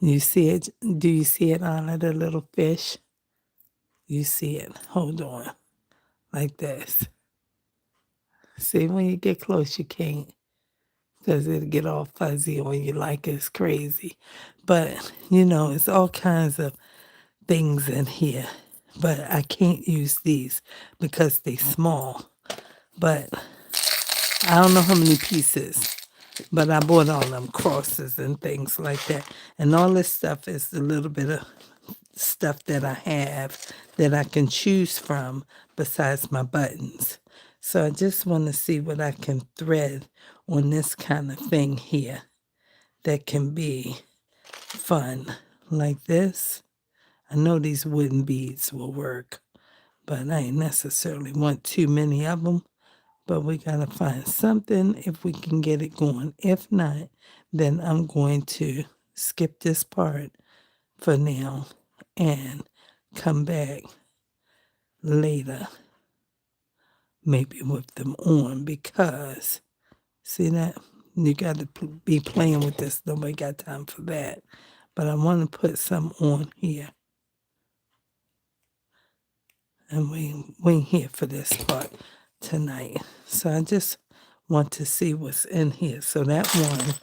You see it? Do you see it, Anna, the little fish? You see it. Hold on. Like this. See, when you get close, you can't because it'll get all fuzzy on you like it's crazy. But, it's all kinds of things in here. But I can't use these because they small. But I don't know how many pieces. But I bought all them crosses and things like that. And all this stuff is a little bit of stuff that I have that I can choose from besides my buttons. So I just want to see what I can thread on this kind of thing here that can be fun. Like this. I know these wooden beads will work, but I ain't necessarily want too many of them. But we got to find something if we can get it going. If not, then I'm going to skip this part for now and come back later, maybe with them on, because, see that? You got to be playing with this. Nobody got time for that. But I want to put some on here. And we ain't here for this part tonight. So I just want to see what's in here. So that one,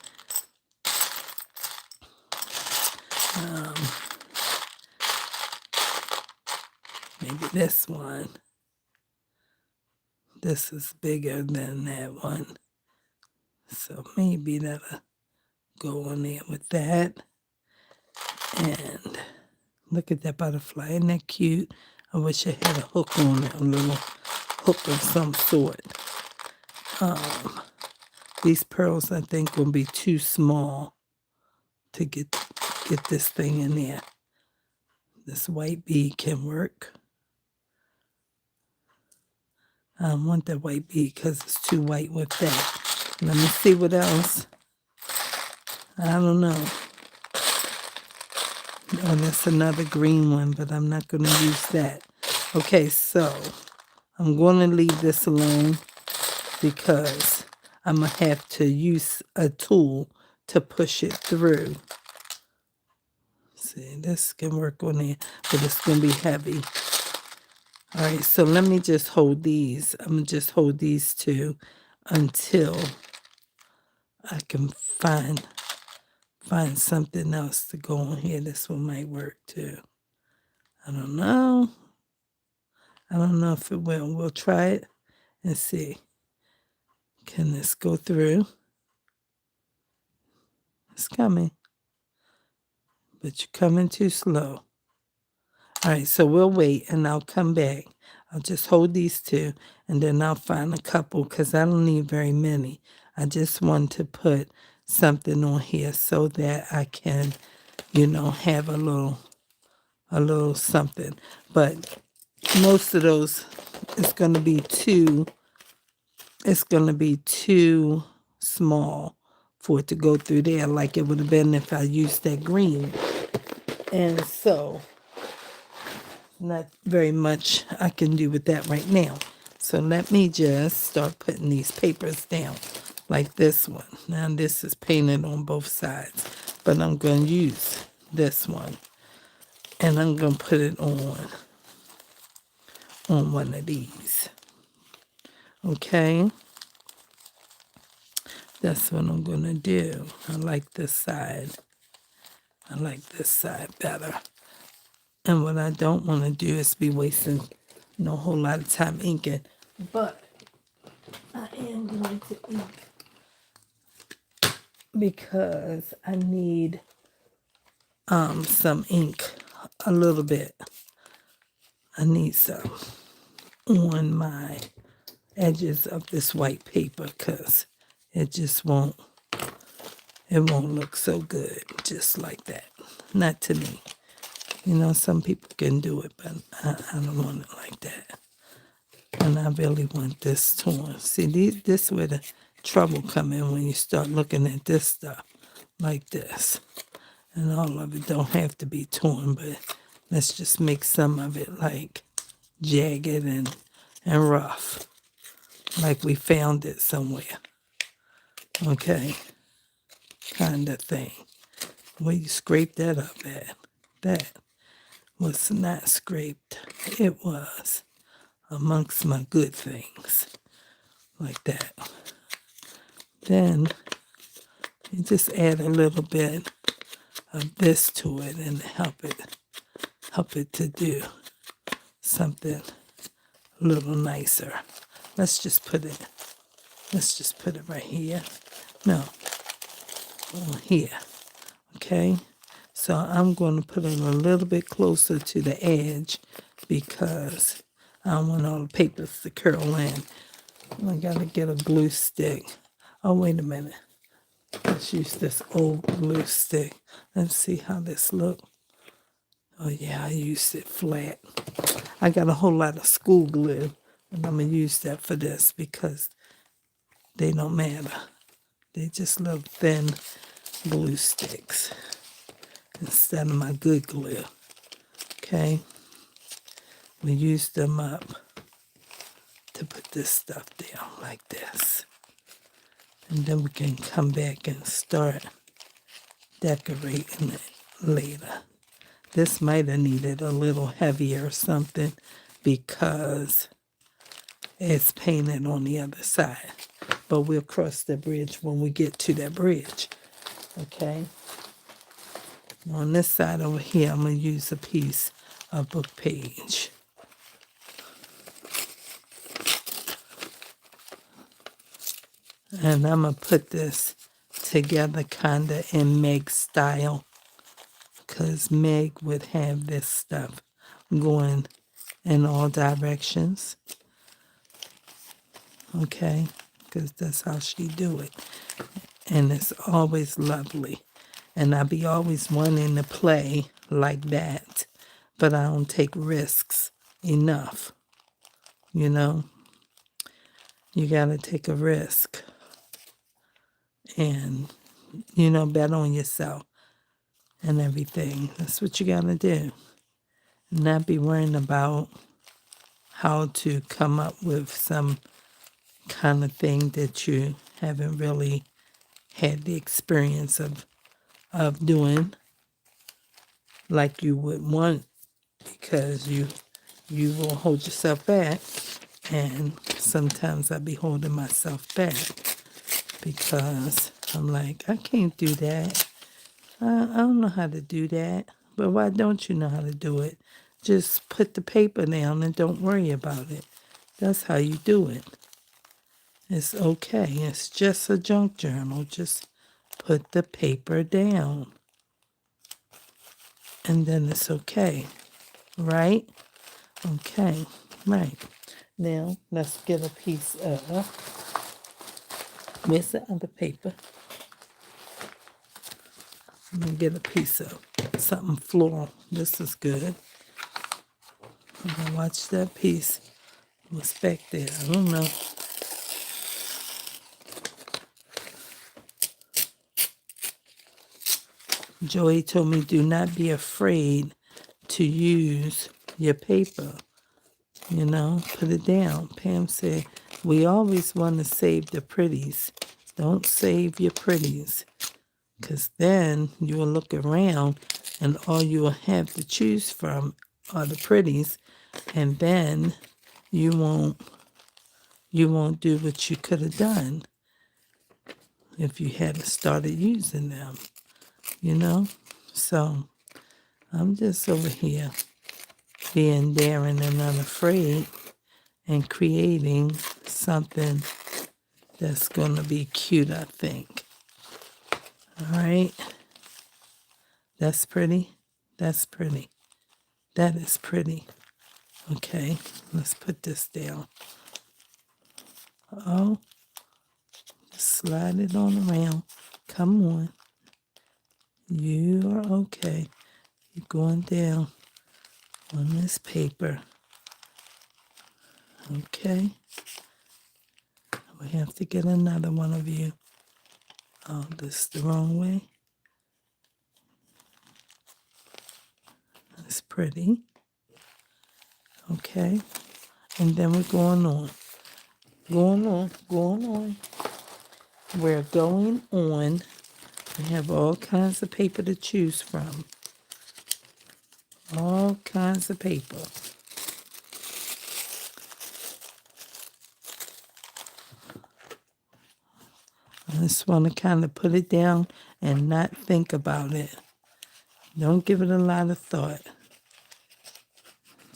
maybe this one. This is bigger than that one. So maybe that'll go on there with that. And look at that butterfly. Isn't that cute? I wish I had a hook on it, a little hook of some sort. These pearls, I think, will be too small to get this thing in there. This white bead can work. I don't want that white bead because it's too white with that. Let me see what else. I don't know. Oh, that's another green one, but I'm not going to use that. Okay, so I'm going to leave this alone because I'm going to have to use a tool to push it through. See, this can work on there, but it's going to be heavy. All right, so let me just hold these. I'm going to just hold these two until I can find something else to go on here. This one might work too. I don't know. I don't know if it will. We'll try it and see. Can this go through? It's coming. But you're coming too slow. All right, so we'll wait and I'll come back. I'll just hold these two and then I'll find a couple because I don't need very many. I just want to put something on here so that I can, have a little something. But most of those, it's going to be too small for it to go through there like it would have been if I used that green. And so not very much I can do with that right now. So let me just start putting these papers down like this one. Now this is painted on both sides, but I'm going to use this one and I'm going to put it on one of these. Okay. That's what I'm going to do. I like this side. I like this side better. And what I don't want to do is be wasting a whole lot of time inking. But I am going to ink because I need some ink a little bit. I need some on my edges of this white paper because it just won't look so good just like that. Not to me. Some people can do it, but I don't want it like that. And I really want this torn. See, this is where the trouble come in when you start looking at this stuff like this. And all of it don't have to be torn, but let's just make some of it like jagged and rough. Like we found it somewhere. Okay? Kind of thing. Where you scrape that up at? That was not scraped. It was amongst my good things. Like that. Then you just add a little bit of this to it and help it to do something a little nicer. Let's just put it right here. No, here. Okay? So I'm going to put it a little bit closer to the edge because I don't want all the papers to curl in. I gotta get a glue stick. Oh, wait a minute. Let's use this old glue stick. Let's see how this look. Oh yeah, I used it flat. I got a whole lot of school glue, and I'm gonna use that for this because they don't matter. They just little thin glue sticks instead of my good glue. Okay, we use them up to put this stuff down like this. And then we can come back and start decorating it later. This might have needed a little heavier or something because it's painted on the other side. But we'll cross the bridge when we get to that bridge. Okay? On this side over here, I'm going to use a piece of book page. And I'm going to put this together kind of in Meg style. Because Meg would have this stuff going in all directions. Okay? Because that's how she do it. And it's always lovely. And I be always wanting to play like that. But I don't take risks enough. You know? You got to take a risk. And, bet on yourself and everything. That's what you got to do. Not be worrying about how to come up with some kind of thing that you haven't really had the experience of doing like you would want, because you will hold yourself back. And sometimes I be holding myself back because I'm like, I can't do that. I don't know how to do that. But why don't you know how to do it? Just put the paper down and don't worry about it. That's how you do it. It's okay. It's just a junk journal. Just put the paper down. And then it's okay. Right? Okay. Right. Now, let's get a piece of... Where's the other paper? I'm going to get a piece of something floral. This is good. I'm going to watch that piece. What's back there? I don't know. Joey told me, do not be afraid to use your paper. Put it down. Pam said, we always want to save the pretties. Don't save your pretties. Because then you will look around and all you will have to choose from are the pretties. And then you won't do what you could have done if you hadn't started using them. So I'm just over here being daring and unafraid and creating something that's going to be cute, I think. All right. That's pretty. That's pretty. That is pretty. Okay, let's put this down. Oh, just slide it on around. Come on. You are okay. You're going down on this paper. Okay. We have to get another one of you. Oh, this is the wrong way. That's pretty. Okay. And then we're going on. Going on. We're going on We have all kinds of paper to choose from. All kinds of paper. I just want to kind of put it down and not think about it. Don't give it a lot of thought.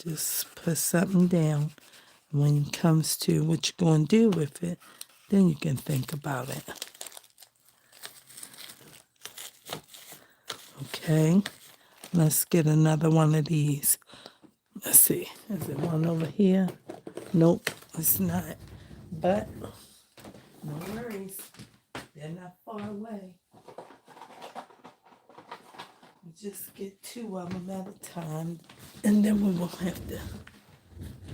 Just put something down. When it comes to what you're going to do with it, then you can think about it. Okay, let's get another one of these. Let's see, is there one over here? Nope, it's not. But no worries, they're not far away. We just get 2 of them at a time, and then we won't have to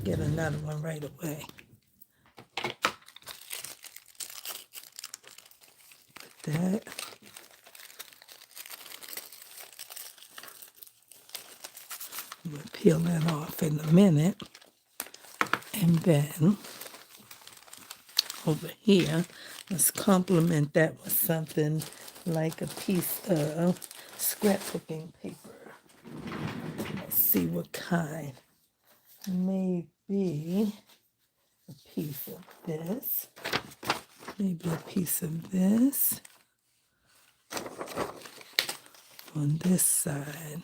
get another one right away. Put that. We'll peel that off in a minute. And then over here, let's complement that with something like a piece of scrapbooking paper. Let's see what kind. Maybe a piece of this. Maybe a piece of this on this side.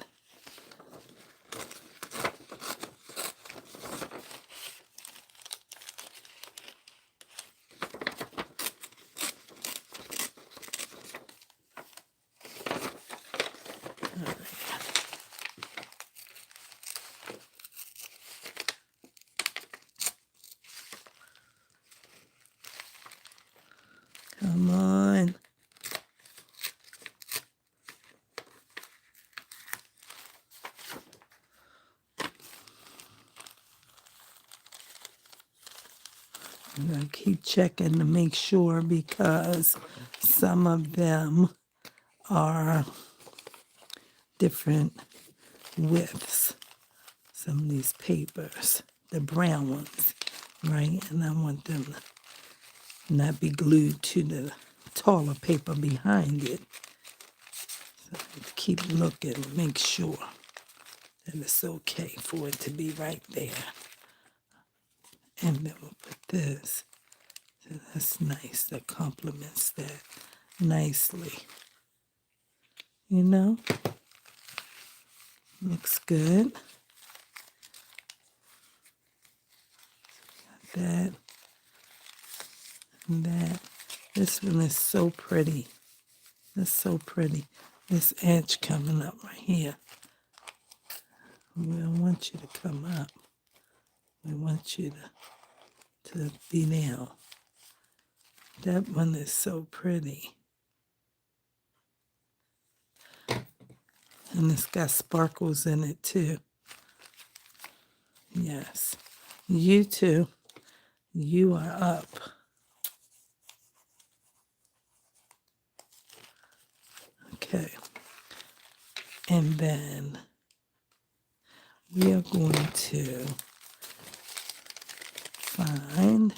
Come on. I'm going to keep checking to make sure because some of them are different widths. Some of these papers, the brown ones, right? And I want them to not be glued to the taller paper behind it. So keep looking, make sure that it's okay for it to be right there. And then we'll put this. So that's nice. That complements that nicely. You know? Looks good. Got that. And that. This one is so pretty. That's so pretty. This edge coming up right here. We don't want you to come up. We want you to be down. That one is so pretty. And it's got sparkles in it too. Yes. You too. You are up. Okay. And then we are going to find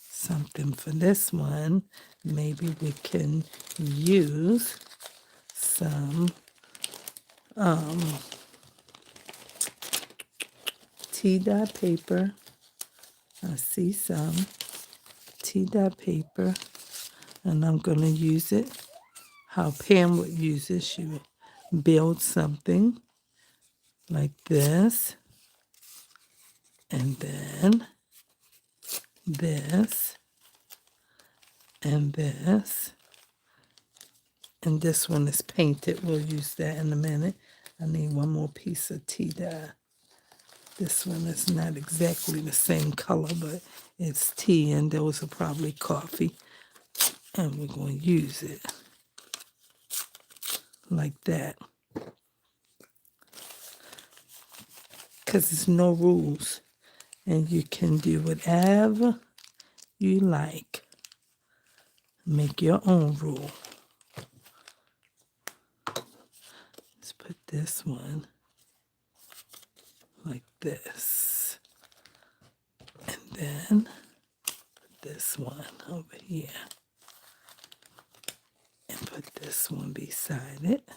something for this one. Maybe we can use some tea-dye paper. I see some tea-dye paper, and I'm going to use it how Pam would use it. She would build something like this, and then this, and this, and this one is painted. We'll use that in a minute. I need one more piece of tea dye. This one is not exactly the same color, but it's tea, and those are probably coffee. And we're going to use it like that. Because there's no rules, and you can do whatever you like. Make your own rule. Let's put this one like this. And then put this one over here. And put put this one beside it.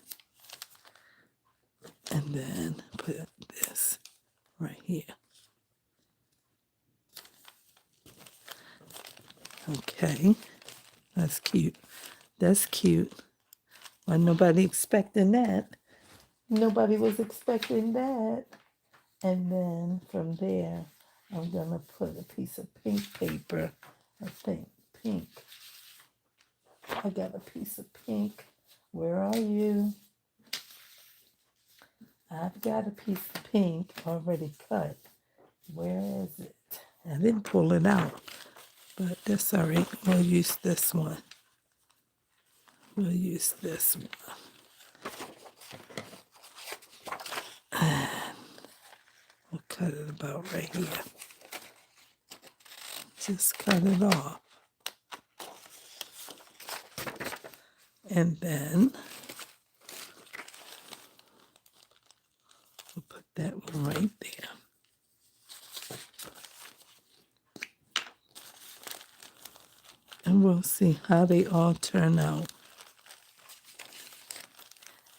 And then put this right here. Okay, that's cute. That's cute. Wasn't nobody expecting that. Nobody was expecting that. And then from there, I'm going to put a piece of pink paper. I think pink. I got a piece of pink. Where are you? I've got a piece of pink already cut. Where is it? I didn't pull it out, but that's all right. We'll use this one. We'll use this one. We'll cut it about right here. Just cut it off. And then we'll put that one right there. And we'll see how they all turn out.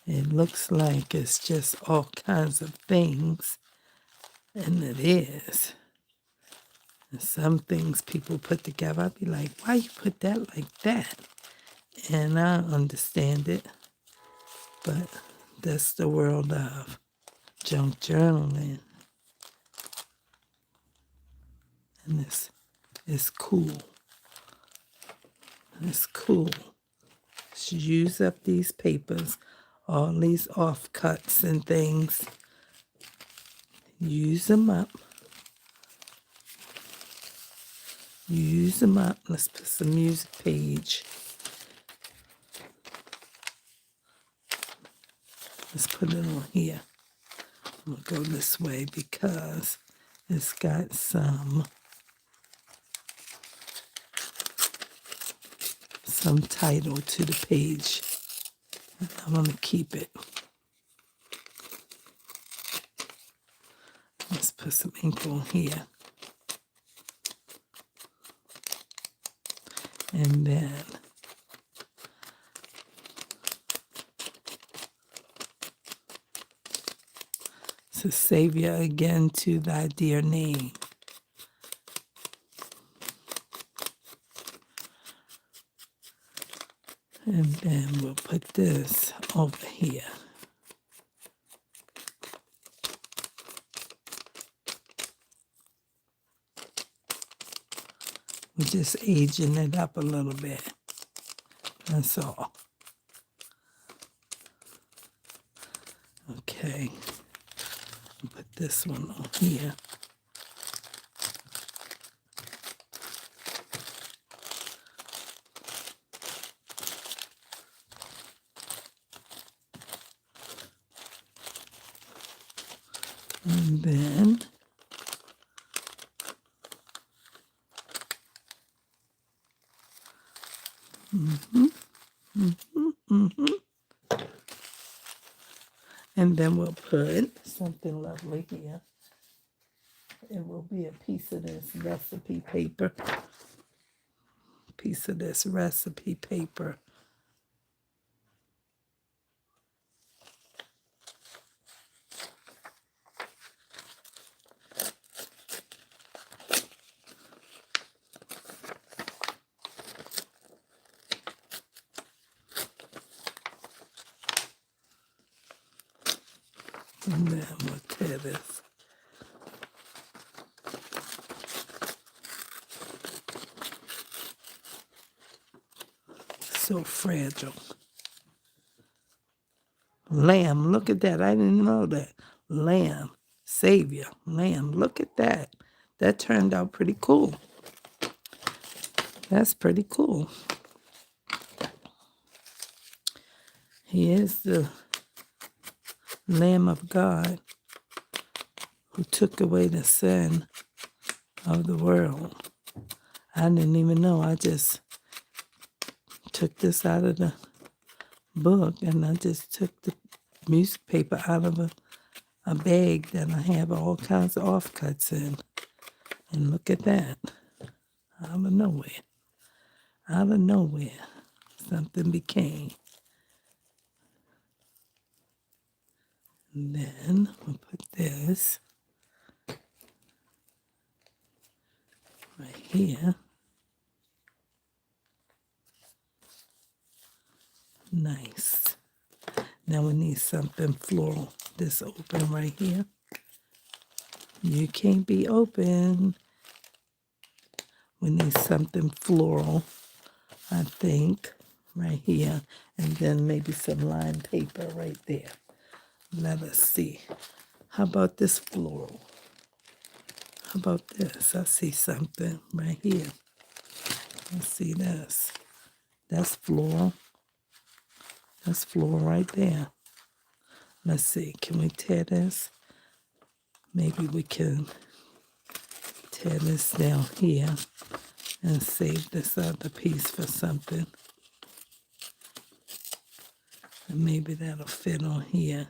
It looks like it's just all kinds of things, and it is. And some things people put together, I'd be like, why you put that like that? And I understand it, but that's the world of junk journaling. And this is cool. It's cool. Just use up these papers, all these offcuts and things. Use them up. Use them up. Let's put some music page. Let's put it on here. I'm going to go this way because it's got some title to the page. I'm going to keep it. Let's put some ink on here. And then to Savior again to thy dear name. And then we'll put this over here. We're just aging it up a little bit. That's all. Okay. Put this one on here. And then and then we'll put something lovely here. It will be a piece of this recipe paper. Piece of this recipe paper. And then we'll tear this. So fragile. Lamb, look at that. I didn't know that. Lamb, Savior, Lamb, look at that. That turned out pretty cool. That's pretty cool. He is the Lamb of God who took away the sin of the world. I didn't even know. I just took this out of the book and I just took the music paper out of a bag that I have all kinds of offcuts in. And look at that. Out of nowhere. Out of nowhere. Something became. And then we'll put this right here. Nice. Now we need something floral. This open right here. You can't be open. We need something floral, I think, right here. And then maybe some lined paper right there. Let us see. How about this floral? How about this? I see something right here. Let's see this. That's floral. That's floral right there. Let's see. Can we tear this? Maybe we can tear this down here and save this other piece for something. And maybe that'll fit on here.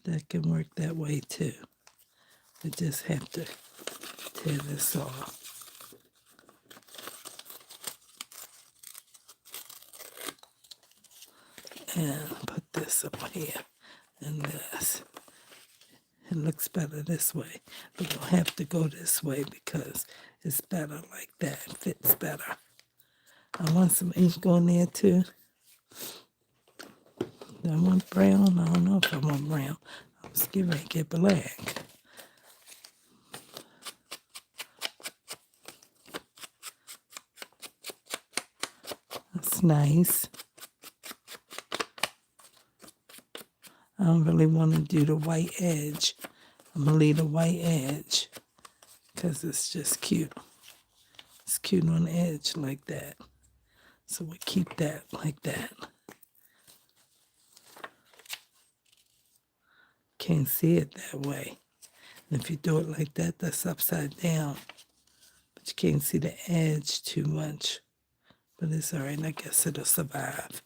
That can work that way too. We just have to tear this off. And put this up here and this. It looks better this way, but we'll have to go this way because it's better like that. It fits better. I want some ink on there too. Do I want brown? I don't know if I want brown. I was getting ready to get black. That's nice. I don't really want to do the white edge. I'm going to leave the white edge because it's just cute. It's cute on the edge like that. So we keep that like that. Can't see it that way. And if you do it like that, that's upside down. But you can't see the edge too much. But it's all right. I guess it'll survive.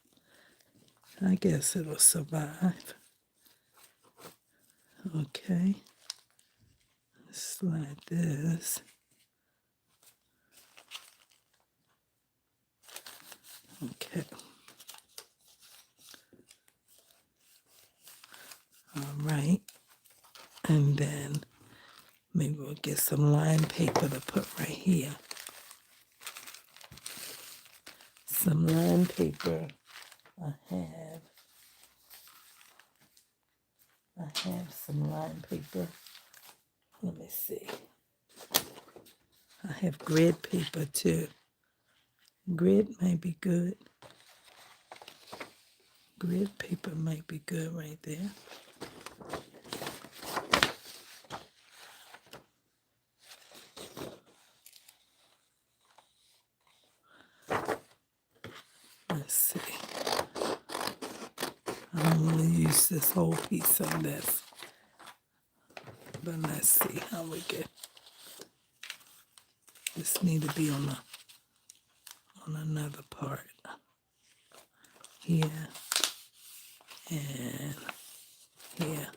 I guess it'll survive. Okay. Slide this. Okay. All right. And then maybe we'll get some lined paper to put right here. Some lined paper. I have some lined paper. Let me see. I have grid paper too. Grid might be good. Grid paper might be good right there. Let's see. I don't want to use this whole piece of this. But let's see how we get. This need to be on another part. Here and here.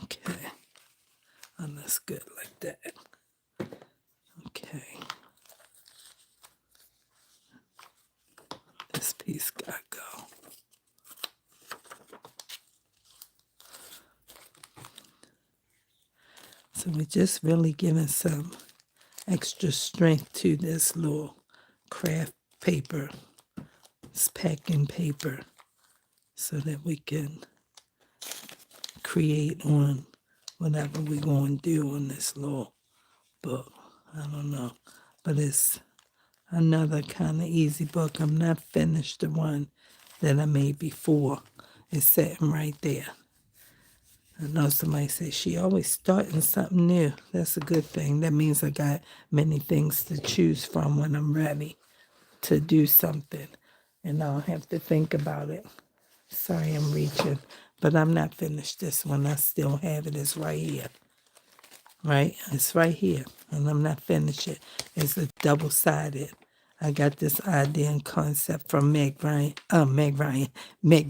Okay. And that's good like that. Okay. This piece gotta go. So we're just really giving some extra strength to this little craft paper. It's packing paper so that we can create on whatever we're going to do on this little book. I don't know. But it's another kind of easy book. I'm not finished the one that I made before. It's sitting right there. I know somebody says she always starting something new. That's a good thing. That means I got many things to choose from when I'm ready to do something. And I don't have to think about it. Sorry I'm reaching. But I'm not finished this one. I still have it. It's right here. right? It's right here, and I'm not finished yet. It's a double-sided. I got this idea and concept from Meg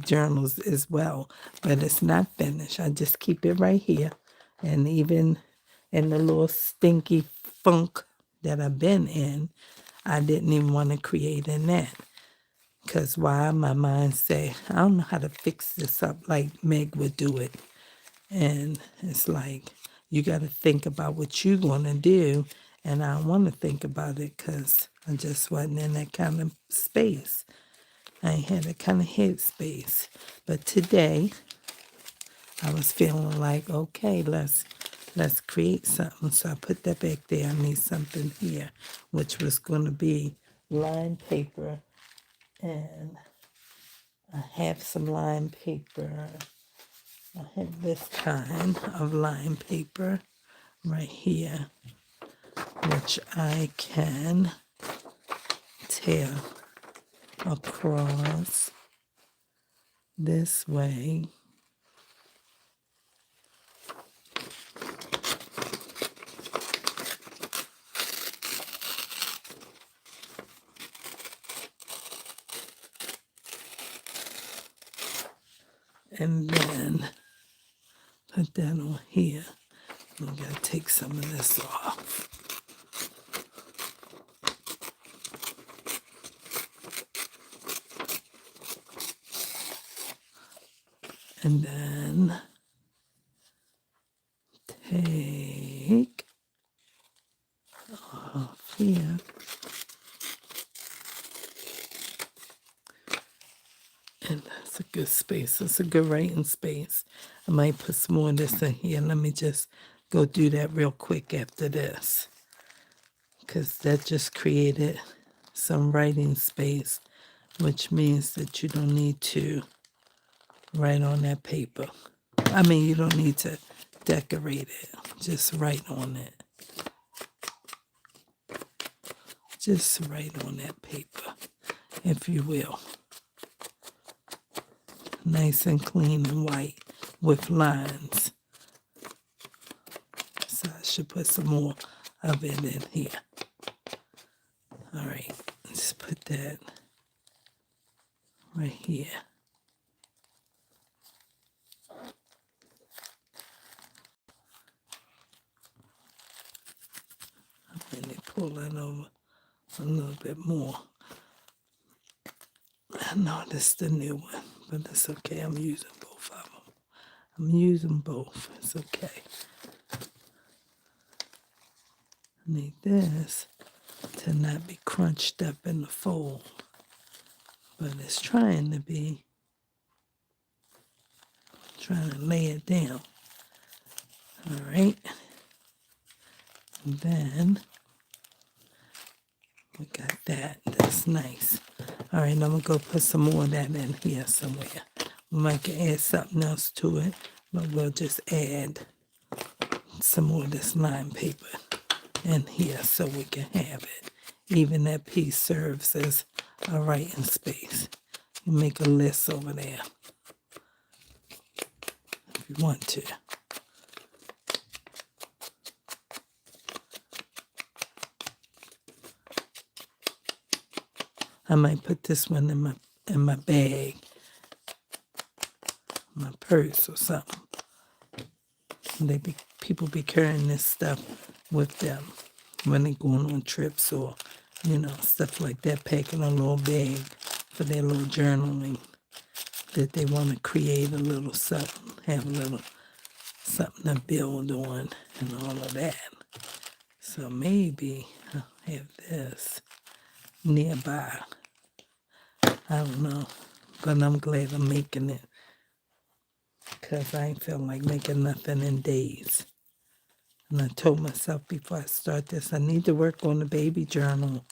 Journals as well, but it's not finished. I just keep it right here, and even in the little stinky funk that I've been in, I didn't even want to create in that. Because why? My mind say, I don't know how to fix this up like Meg would do it. And it's like, you got to think about what you're going to do. And I don't want to think about it because I just wasn't in that kind of space. I ain't had that kind of head space. But today, I was feeling like, okay, let's create something. So I put that back there. I need something here, which was going to be lined paper. And I have some lined paper. I have this kind of lined paper right here, which I can tear across this way. And then put that on here. I'm going to take some of this off. And then take off here. And that's a good space. That's a good writing space. I might put some more of this in here. Let me just go do that real quick after this. Because that just created some writing space, which means that you don't need to write on that paper. I mean, you don't need to decorate it. Just write on it. Just write on that paper, if you will. Nice and clean and white with lines. So I should put some more of it in here. All right, let's put that right here. Let me pull that over a little bit more. I know this is the new one, but it's okay. I'm using both of them. I'm using both. It's okay. I need this to not be crunched up in the fold, but it's trying to be. Trying to lay it down. All right. And then we got that. That's nice. All right, I'm going to go put some more of that in here somewhere. We might add something else to it, but we'll just add some more of this lime paper in here so we can have it. Even that piece serves as a writing space. You make a list over there if you want to. I might put this one in my bag, my purse or something. People be carrying this stuff with them when they going on trips or, stuff like that, packing a little bag for their little journaling that they want to create a little something, have a little something to build on and all of that. So maybe I'll have this nearby. I don't know, but I'm glad I'm making it because I ain't feel like making nothing in days. And I told myself before I start this, I need to work on the baby journal.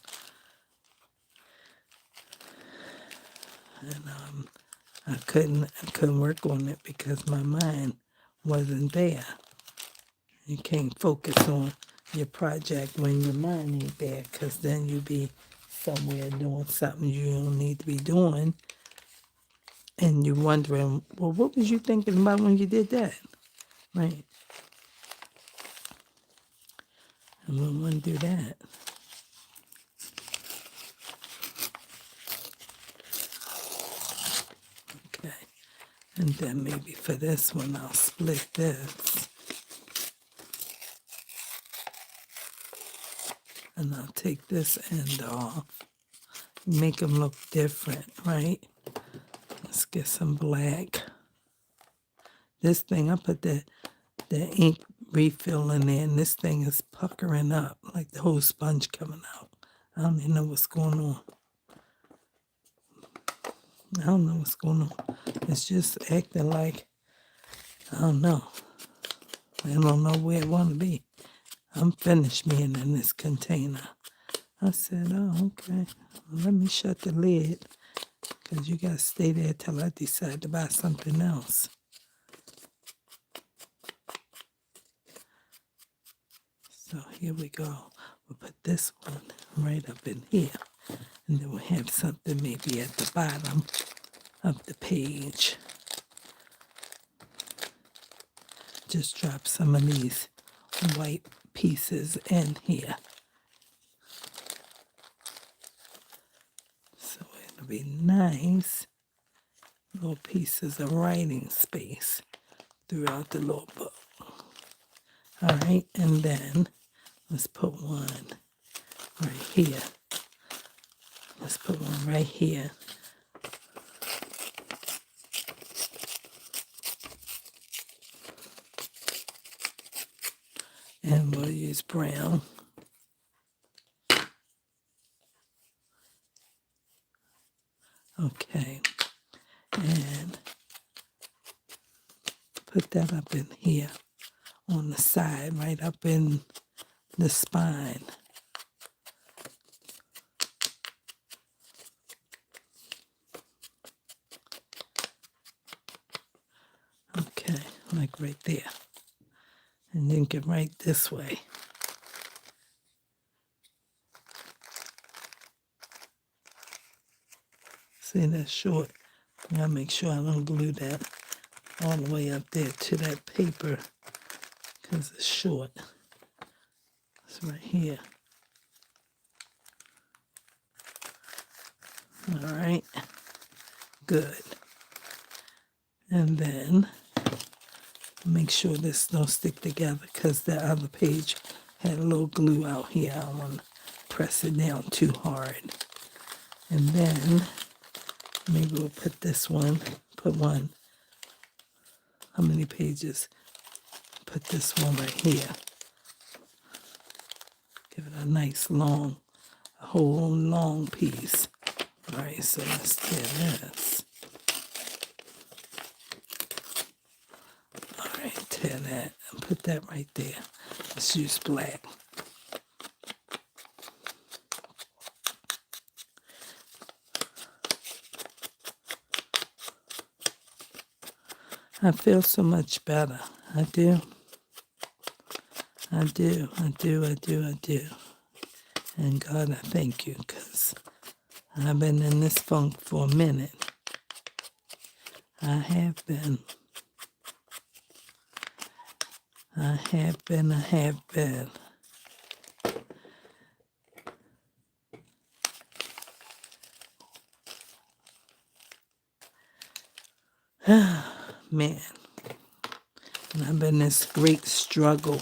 And I couldn't work on it because my mind wasn't there. You can't focus on your project when your mind ain't there, because then you be somewhere doing something you don't need to be doing. And you're wondering, well, what was you thinking about when you did that? Right? And we want to do that. Okay. And then maybe for this one, I'll split this. And I'll take this end off. Make them look different, right? Let's get some black. This thing, I put the ink refill in there, and this thing is puckering up, like the whole sponge coming out. I don't even know what's going on. I don't know what's going on. It's just acting like, I don't know. I don't know where it want to be. I'm finished being in this container. I said, oh, okay. Well, let me shut the lid, because you got to stay there till I decide to buy something else. So here we go. We'll put this one right up in here. And then we'll have something maybe at the bottom of the page. Just drop some of these white pieces in here. So it'll be nice little pieces of writing space throughout the little book. All right, and then let's put one right here. Let's put one right here. And we'll use brown. Okay. And put that up in here on the side, right up in the spine. Okay, like right there. And then get right this way. See, that's short. I gotta make sure I don't glue that all the way up there to that paper, because it's short. It's right here. All right, good. And then make sure this don't stick together, because the other page had a little glue out here. I don't want to press it down too hard. And then maybe we'll put this one, put one. How many pages? Put this one right here. Give it a nice long, a whole long piece. All right, so let's tear this. All right, tear that and put that right there. Let's use black. I feel so much better. I do. I do. And God, I thank you, because I've been in this funk for a minute. I have been. Man. And I've been in this great struggle.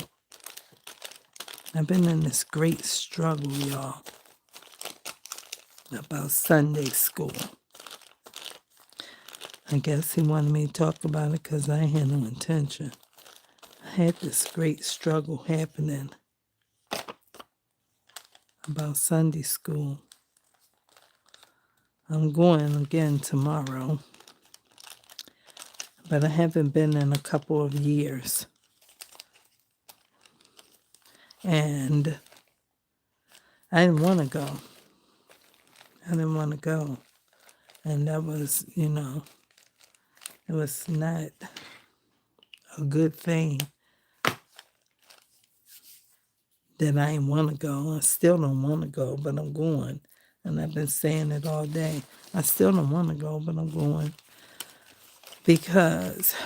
Y'all, about Sunday school. I guess he wanted me to talk about it because I had no intention. I had this great struggle happening about Sunday school. I'm going again tomorrow, but I haven't been in a couple of years. And I didn't want to go. And that was, it was not a good thing that I didn't want to go. I still don't want to go, but I'm going. And I've been saying it all day. I still don't want to go, but I'm going. Because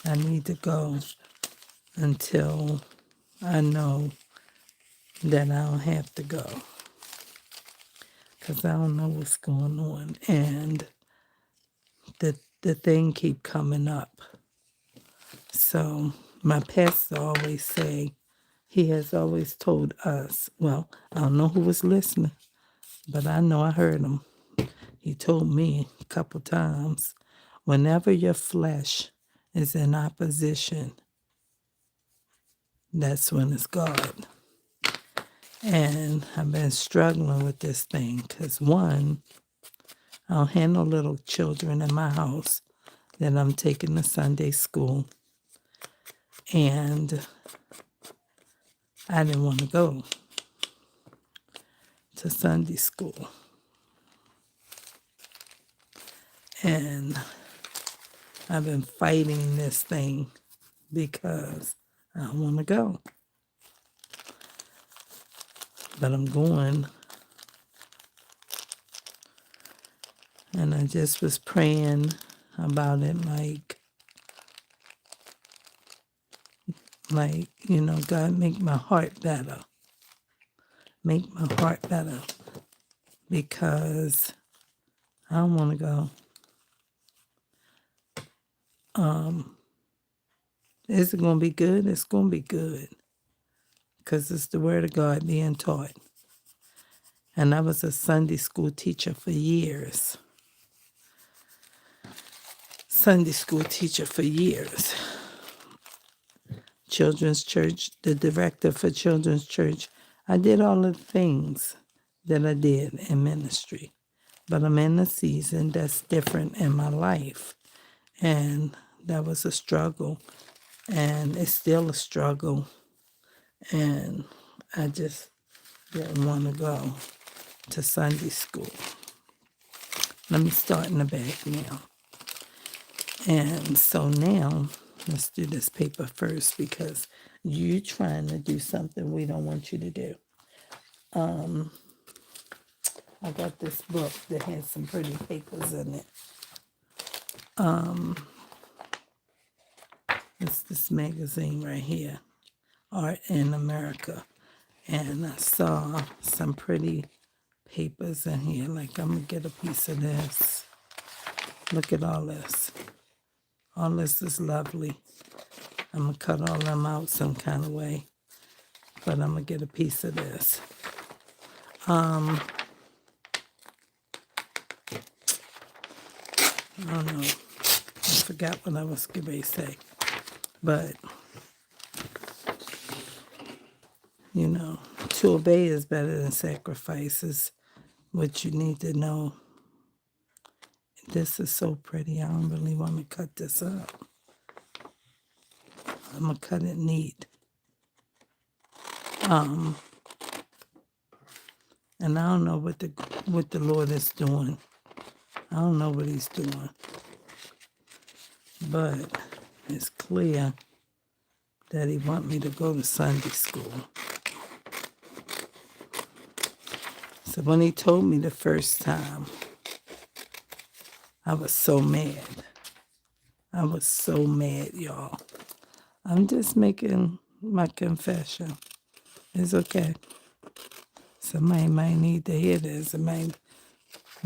I need to go until I know that I don't have to go. Because I don't know what's going on. And the thing keep coming up. So my pastor always say, he has always told us, well, I don't know who was listening, but I know I heard him. He told me a couple times, whenever your flesh is in opposition, that's when it's God. And I've been struggling with this thing because, one, I don't have no little children in my house that I'm taking to Sunday school. And I didn't want to go to Sunday school. And I've been fighting this thing because I don't want to go. But I'm going. And I just was praying about it God, make my heart better. Make my heart better. Because I don't want to go. Is it going to be good? It's going to be good. Because it's the word of God being taught. And I was a Sunday school teacher for years. Children's church, the director for children's church. I did all the things that I did in ministry. But I'm in a season that's different in my life. And that was a struggle. And it's still a struggle. And I just didn't want to go to Sunday school. Let me start in the back now. And so now, let's do this paper first because you're trying to do something we don't want you to do. I got this book that has some pretty papers in it. It's this magazine right here, Art in America. And I saw some pretty papers in here. Like, I'm going to get a piece of this. Look at all this. All this is lovely. I'm going to cut all them out some kind of way. But I'm going to get a piece of this. I don't know. I forgot what I was going to say. But, to obey is better than sacrifice is what you need to know. This is so pretty. I don't really want to cut this up. I'm going to cut it neat. And I don't know what the Lord is doing. I don't know what he's doing. But it's clear that he wants me to go to Sunday school. So when he told me the first time, I was so mad. I was so mad, y'all. I'm just making my confession. It's okay. Somebody might need to hear this. It might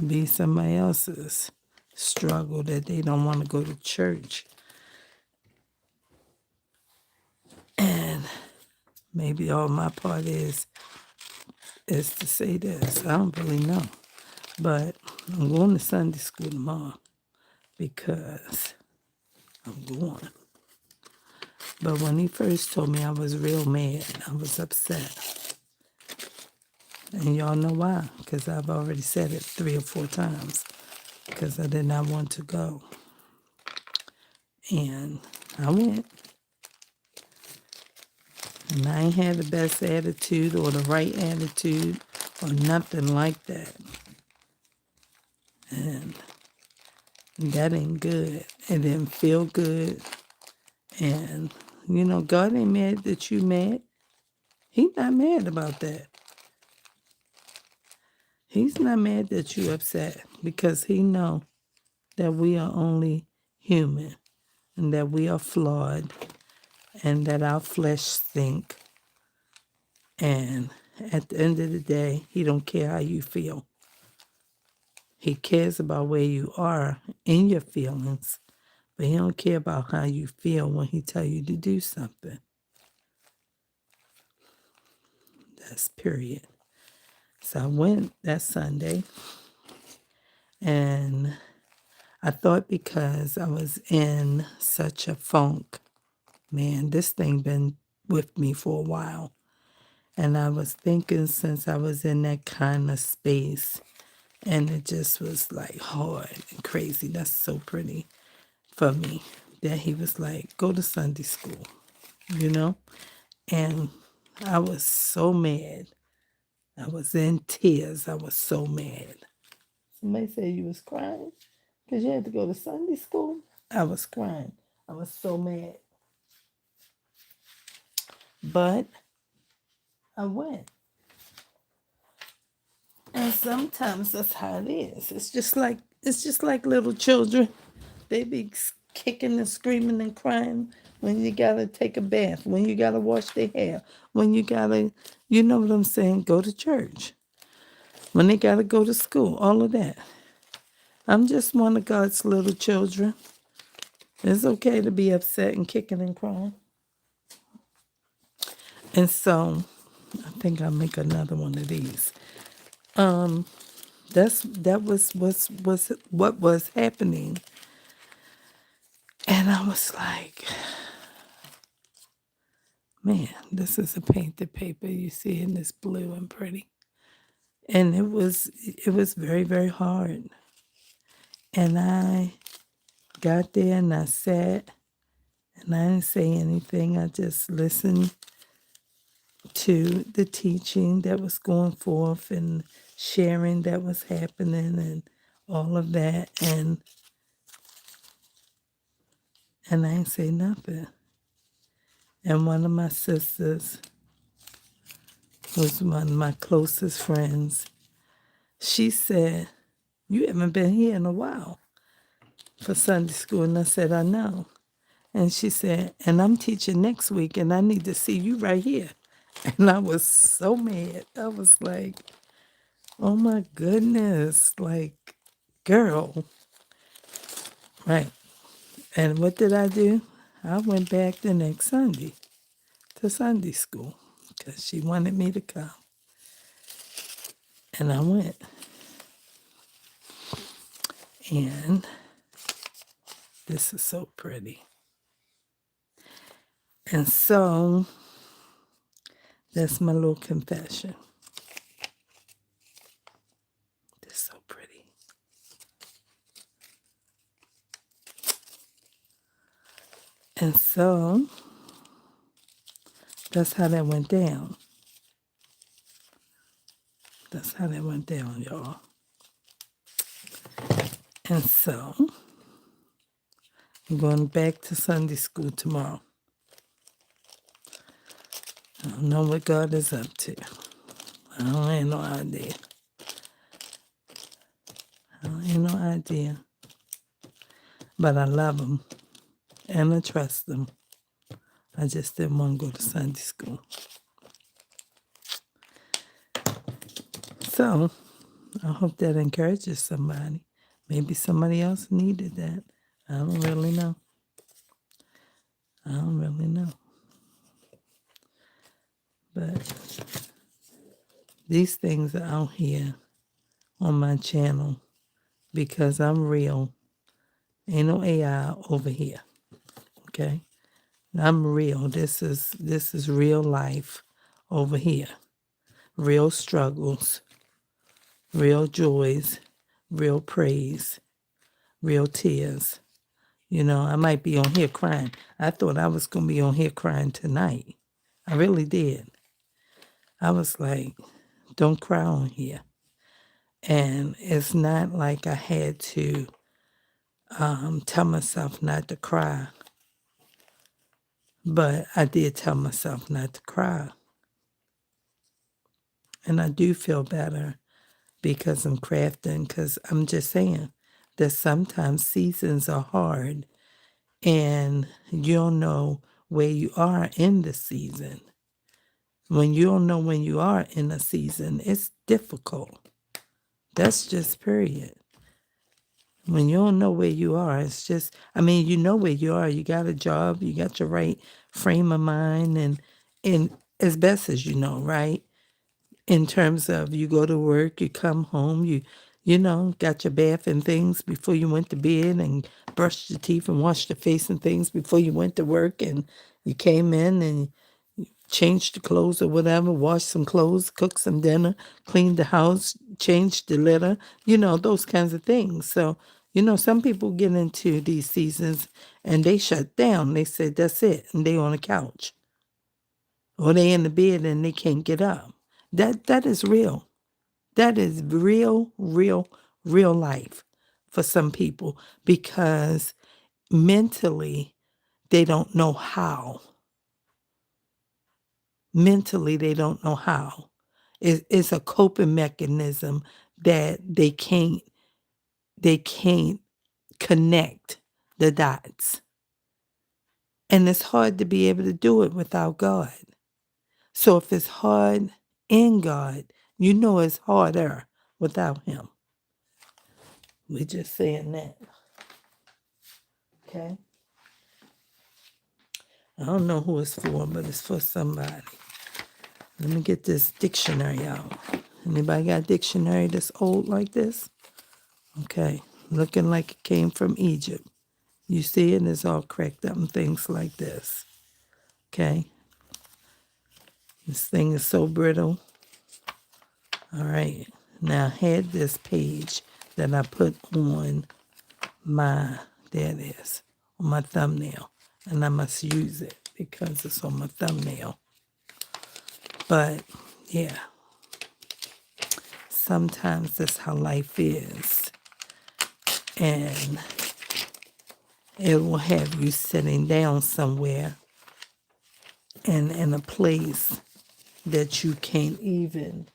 be somebody else's struggle that they don't want to go to church. And maybe all my part is to say this. I don't really know. But I'm going to Sunday school tomorrow because I'm going. But when he first told me, I was real mad. I was upset. And y'all know why? Because I've already said it 3 or 4 times. Because I did not want to go. And I went. And I ain't had the best attitude or the right attitude or nothing like that. And that ain't good. It didn't feel good. And, God ain't mad that you mad. He's not mad about that. He's not mad that you upset because he know that we are only human. and that we are flawed and that our flesh stink. And at the end of the day, he don't care how you feel. He cares about where you are in your feelings, but he don't care about how you feel when he tell you to do something. That's period. So I went that Sunday, and I thought because I was in such a funk, man, this thing been with me for a while. And I was thinking since I was in that kind of space, and it just was like hard and crazy. That's so pretty for me that he was like, go to Sunday school, you know? And I was so mad. I was in tears. I was so mad. Somebody said you was crying because you had to go to Sunday school. I was crying. I was so mad. But I went. And sometimes that's how it is. It's just like little children. They be kicking and screaming and crying when you gotta take a bath, when you gotta wash their hair, when you gotta, you know what I'm saying, go to church, when they gotta go to school, all of that. I'm just one of God's little children. It's okay to be upset and kicking and crying. And so I think I'll make another one of these. That was what was happening. And I was like, man, this is a painted paper. You see, and it's blue and pretty. And it was very, very hard. And I got there and I sat and I didn't say anything. I just listened to the teaching that was going forth and sharing that was happening and all of that. And I didn't say nothing. And one of my sisters was one of my closest friends. She said, you haven't been here in a while for Sunday school. And I said, I know. And she said, and I'm teaching next week and I need to see you right here. And I was so mad. I was like, oh my goodness, like, girl. Right. And what did I do? I went back the next Sunday to Sunday school because she wanted me to come. And I went. And this is so pretty. And so that's my little confession. It's so pretty. And so that's how that went down. That's how that went down, y'all. And so I'm going back to Sunday school tomorrow. I don't know what God is up to. I don't have no idea. I don't have no idea. But I love him and I trust him. I just didn't want to go to Sunday school. So I hope that encourages somebody. Maybe somebody else needed that. I don't really know. But these things are out here on my channel because I'm real. Ain't no AI over here. Okay? I'm real. This is real life over here. Real struggles, real joys, real praise, real tears. You know, I might be on here crying. I thought I was going to be on here crying tonight. I really did. I was like, don't cry on here. And it's not like I had to tell myself not to cry. But I did tell myself not to cry. And I do feel better because I'm crafting, because I'm just saying that sometimes seasons are hard and you don't know where you are in the season. When you don't know when you are in a season, it's difficult. That's just period. When you don't know where you are, it's just, you know where you are. You got a job, you got your right frame of mind, and as best as you know, right? In terms of you go to work, you come home, you got your bath and things before you went to bed, and brushed your teeth and washed your face and things before you went to work, and you came in and changed the clothes or whatever, washed some clothes, cooked some dinner, cleaned the house, changed the litter, those kinds of things. So, some people get into these seasons and they shut down. They say that's it, and they on the couch. Or they in the bed and they can't get up. That is real. That is real life for some people, because mentally they don't know how. Mentally they don't know how. It's a coping mechanism that they can't connect the dots. And it's hard to be able to do it without God. So if it's hard in God, you know it's harder without Him. We're just saying that. Okay? I don't know who it's for, but it's for somebody. Let me get this dictionary out. Anybody got a dictionary that's old like this? Okay. Looking like it came from Egypt. You see it, and it's all cracked up and things like this. Okay? This thing is so brittle. All right. Now, I had this page that I put on there it is, on my thumbnail. And I must use it because it's on my thumbnail. But, yeah. Sometimes that's how life is. And it will have you sitting down somewhere and in a place that you can't even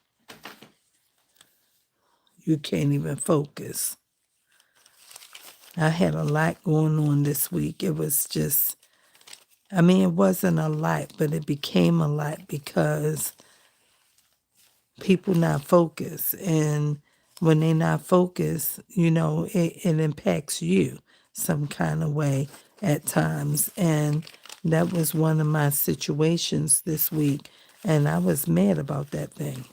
focus. I had a lot going on this week. It was just, it wasn't a lot, but it became a lot because people not focused. And when they not focused, it impacts you some kind of way at times. And that was one of my situations this week. And I was mad about that thing.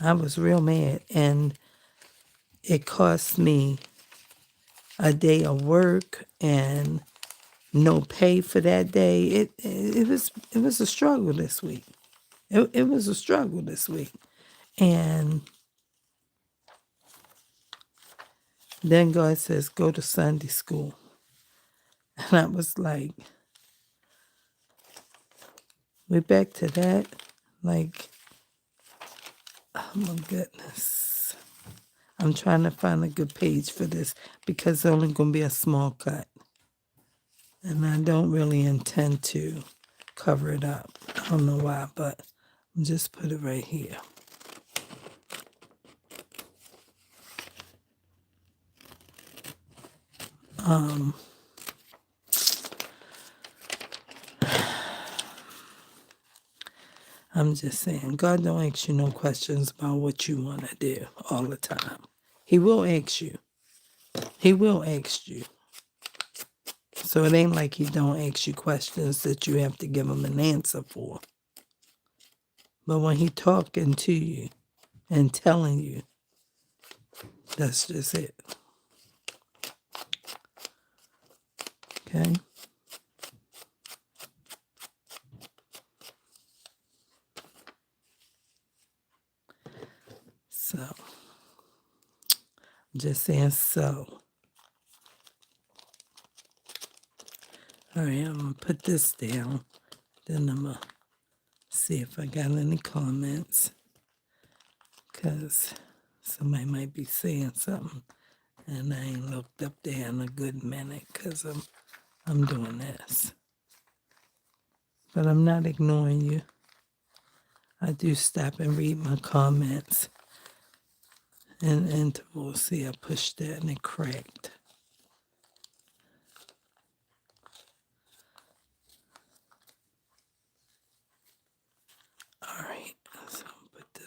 I was real mad. And it cost me a day of work and no pay for that day. It was a struggle this week. It was a struggle this week. And then God says, go to Sunday school. And I was like, we're back to that? Like, oh my goodness. I'm trying to find a good page for this because it's only going to be a small cut. And I don't really intend to cover it up. I don't know why, but I'll just put it right here. I'm just saying, God don't ask you no questions about what you want to do all the time. He will ask you. He will ask you. So it ain't like He don't ask you questions that you have to give Him an answer for. But when He talking to you and telling you, that's just it. Okay? So, I'm just saying so. All right, I'm going to put this down. Then I'm going to see if I got any comments. Because somebody might be saying something. And I ain't looked up there in a good minute because I'm doing this. But I'm not ignoring you. I do stop and read my comments. In intervals, see, I pushed that and it cracked.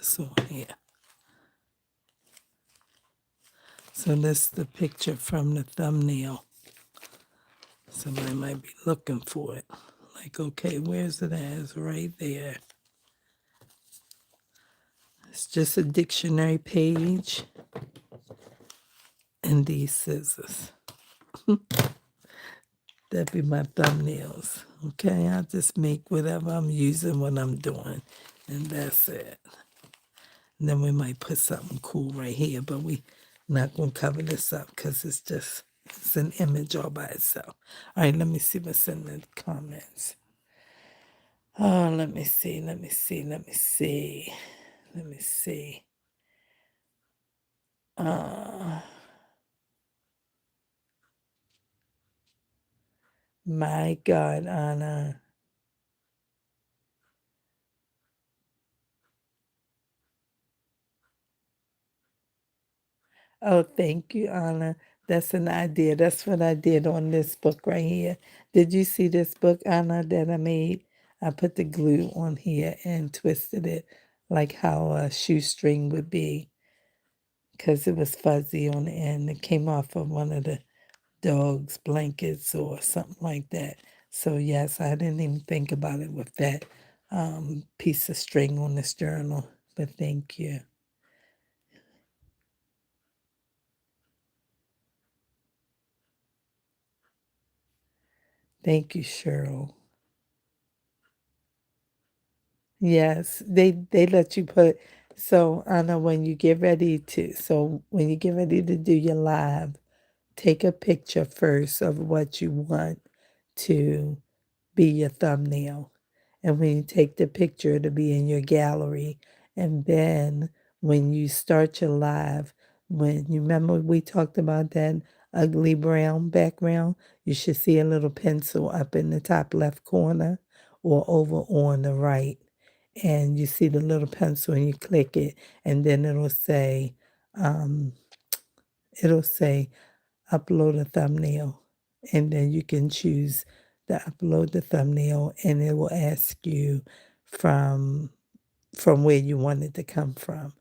this on here. So this is the picture from the thumbnail. Somebody might be looking for it. Like, okay, where's it at? It's right there. It's just a dictionary page and these scissors. That'd be my thumbnails. Okay, I just make whatever I'm using when I'm doing. And that's it. And then we might put something cool right here, but we not going to cover this up because it's an image all by itself. All right, let me see what's in the comments. Oh, let me see. My God, Anna. Oh, thank you, Anna. That's an idea. That's what I did on this book right here. Did you see this book, Anna, that I made? I put the glue on here and twisted it like how a shoestring would be because it was fuzzy on the end. It came off of one of the dog's blankets or something like that. So, yes, I didn't even think about it with that piece of string on this journal, but thank you. Thank you, Cheryl. Yes, they let you put so Anna, when you get ready to do your live, take a picture first of what you want to be your thumbnail. And when you take the picture, it'll be in your gallery. And then when you start your live, when you remember we talked about that ugly brown background, you should see a little pencil up in the top left corner or over on the right. And you see the little pencil and you click it, and then um, it'll say upload a thumbnail, and then you can choose to upload the thumbnail, and it will ask you from where you want it to come from.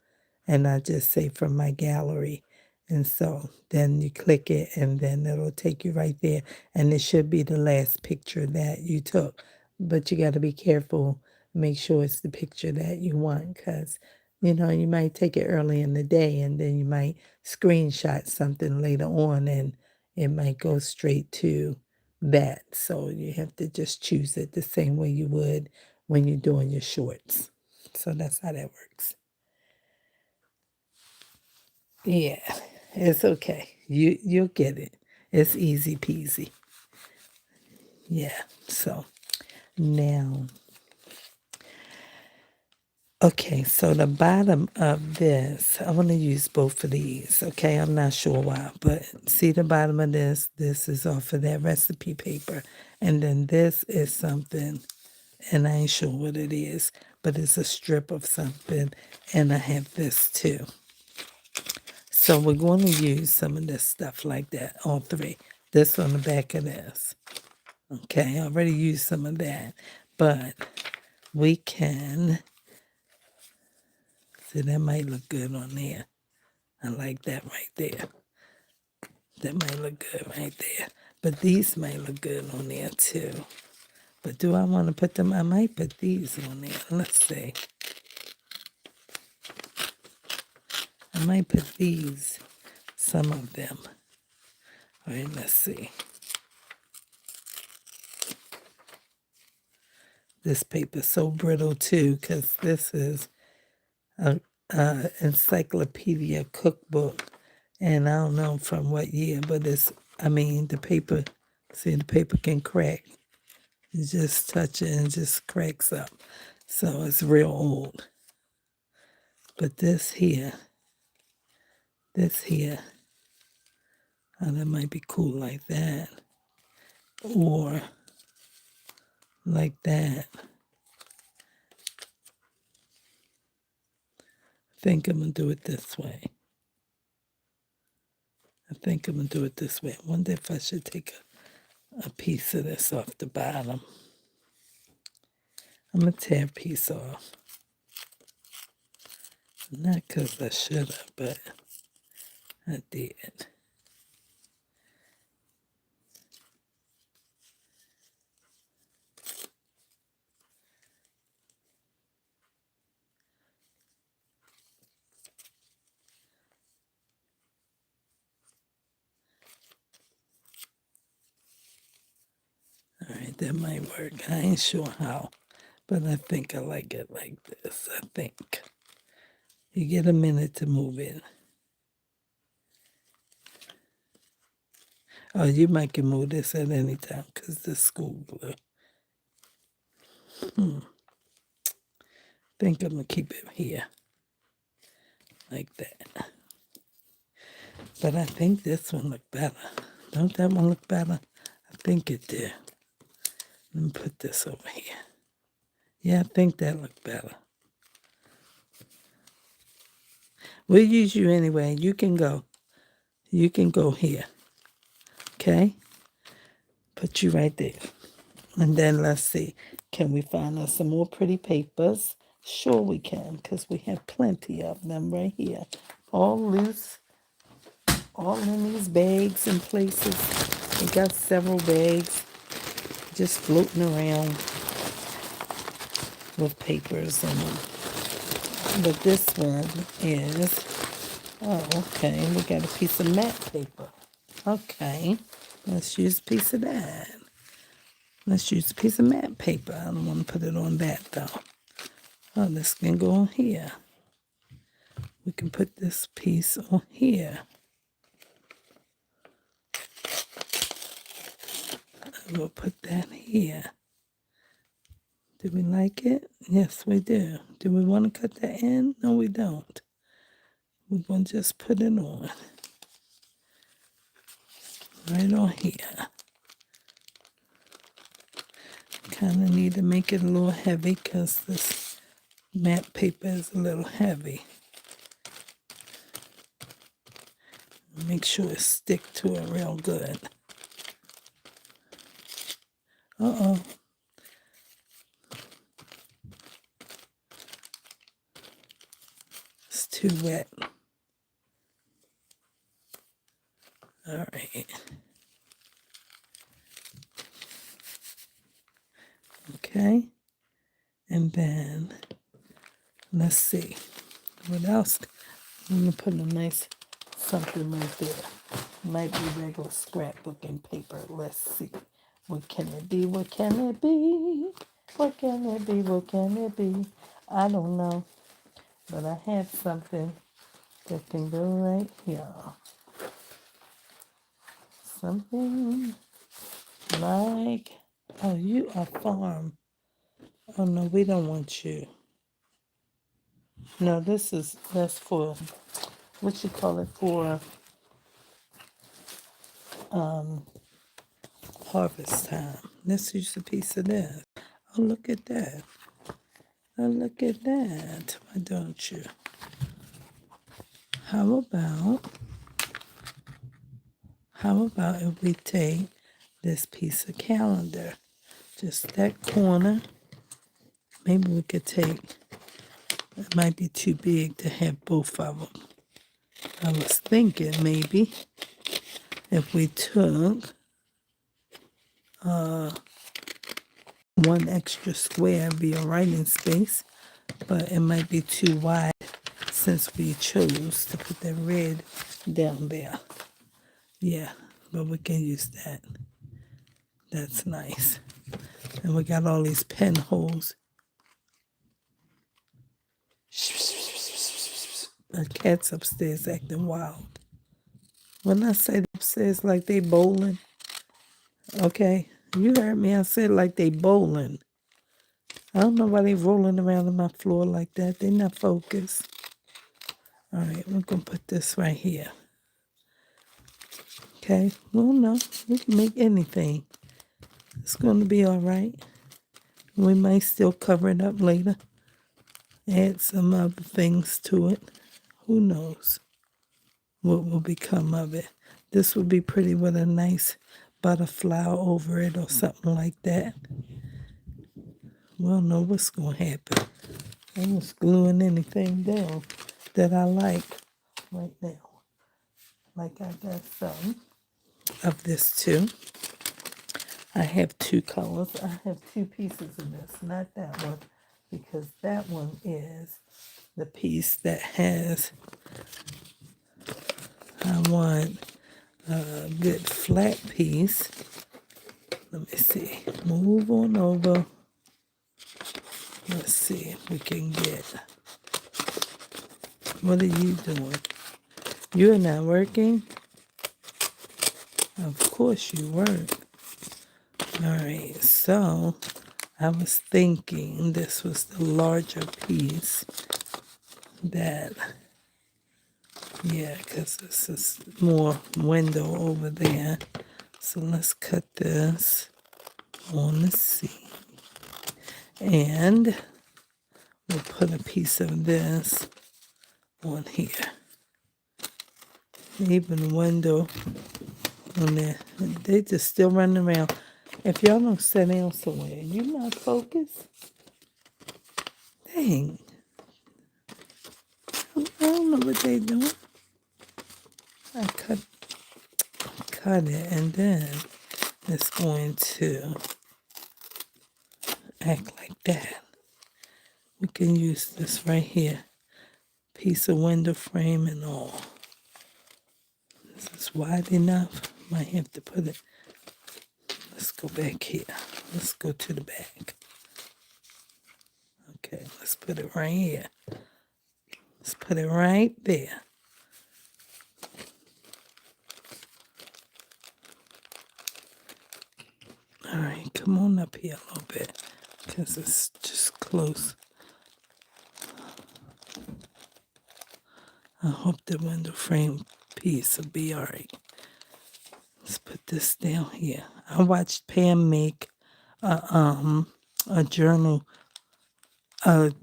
And I just say from my gallery. And so then you click it and then it'll take you right there. And it should be the last picture that you took. But you got to be careful, make sure it's the picture that you want because, you might take it early in the day and then you might screenshot something later on and it might go straight to that. So you have to just choose it the same way you would when you're doing your shorts. So that's how that works. Yeah, it's okay. You'll get it. It's easy peasy. Yeah. So now, okay. So the bottom of this, I want to use both of these. Okay, I'm not sure why, but see the bottom of this. This is off of that recipe paper, and then this is something, and I ain't sure what it is, but it's a strip of something, and I have this too. So we're going to use some of this stuff like that, all three. This on the back of this. Okay, I already used some of that. But we can, see that might look good on there. I like that right there. That might look good right there. But these might look good on there too. But do I want to put them? I might put these on there. Let's see. I might put these, some of them. All right, let's see. This paper's so brittle too, because this is a encyclopedia cookbook, and I don't know from what year, but the paper, see, the paper can crack. You just touch it and it just cracks up. So it's real old. But this here, oh, that might be cool like that. Or like that. I think I'm going to do it this way. I wonder if I should take a piece of this off the bottom. I'm going to tear a piece off. Not because I should have, but I did. All right, that might work. I ain't sure how, but I think I like it like this. I think. You get a minute to move it. Oh, you might can move this at any time because this school glue. Think I'm gonna keep it here like that. But I think this one look better. Don't that one look better? I think it did. Let me put this over here. Yeah, I think that looked better. We'll use you anyway. You can go. You can go here. Okay? Put you right there. And then let's see. Can we find us some more pretty papers? Sure we can, because we have plenty of them right here. All loose, all in these bags and places. We got several bags just floating around with papers in them. But this one is, oh, okay, we got a piece of matte paper. Okay, let's use a piece of that. Let's use a piece of matte paper. I don't want to put it on that though. Oh, this can go on here. We can put this piece on here. We'll put that here. Do we like it? Yes, we do. Do we want to cut that in? No, we don't. We're going to just put it on. Right on here. Kind of need to make it a little heavy because this matte paper is a little heavy. Make sure it stick to it real good. Uh-oh. It's too wet. All right. Okay. And then, let's see. What else? I'm going to put a nice something right there. Might be regular scrapbooking paper. Let's see. What can it be? What can it be? What can it be? What can it be? I don't know. But I have something that can go right here. Something like, oh, you are farm. Oh, no, we don't want you. No, that's for, what you call it, for harvest time. Let's use a piece of this. Oh, look at that. Oh, look at that. Why don't you? How about if we take this piece of calendar, just that corner, maybe we could take, it might be too big to have both of them. I was thinking maybe if we took one extra square, it'd be a writing space, but it might be too wide since we chose to put that red down there. Yeah, but we can use that. That's nice. And we got all these pen holes. The cat's upstairs acting wild. When I say upstairs like they bowling, okay, you heard me. I said like they bowling. I don't know why they rolling around on my floor like that. They not focused. All right, we're going to put this right here. Okay, well, no, we can make anything. It's going to be all right. We might still cover it up later. Add some other things to it. Who knows what will become of it. This would be pretty with a nice butterfly over it or something like that. We'll know what's going to happen. I was gluing anything down. that I like right now. Like I got some of this too. I have two colors. I have two pieces of this, not that one, because that one is the piece that has, I want a good flat piece. Let me see. Move on over. Let's see if we can get. What are you doing? You're not working? Of course you work. All right, so I was thinking this was the larger piece that, yeah, because this is more window over there. So let's cut this on the seam. And we'll put a piece of this on here. Even window on there. They just still running around. If y'all don't sit down somewhere, you not focused? Dang. I don't know what they doing. I cut it and then it's going to act like that. We can use this right here. Piece of window frame and all. This is wide enough. Might have to put it. Let's go back here. Let's go to the back. Okay, let's put it right here. Let's put it right there. All right, come on up here a little bit because it's just close. I hope the window frame piece will be all right. Let's put this down here. I watched Pam make a journal.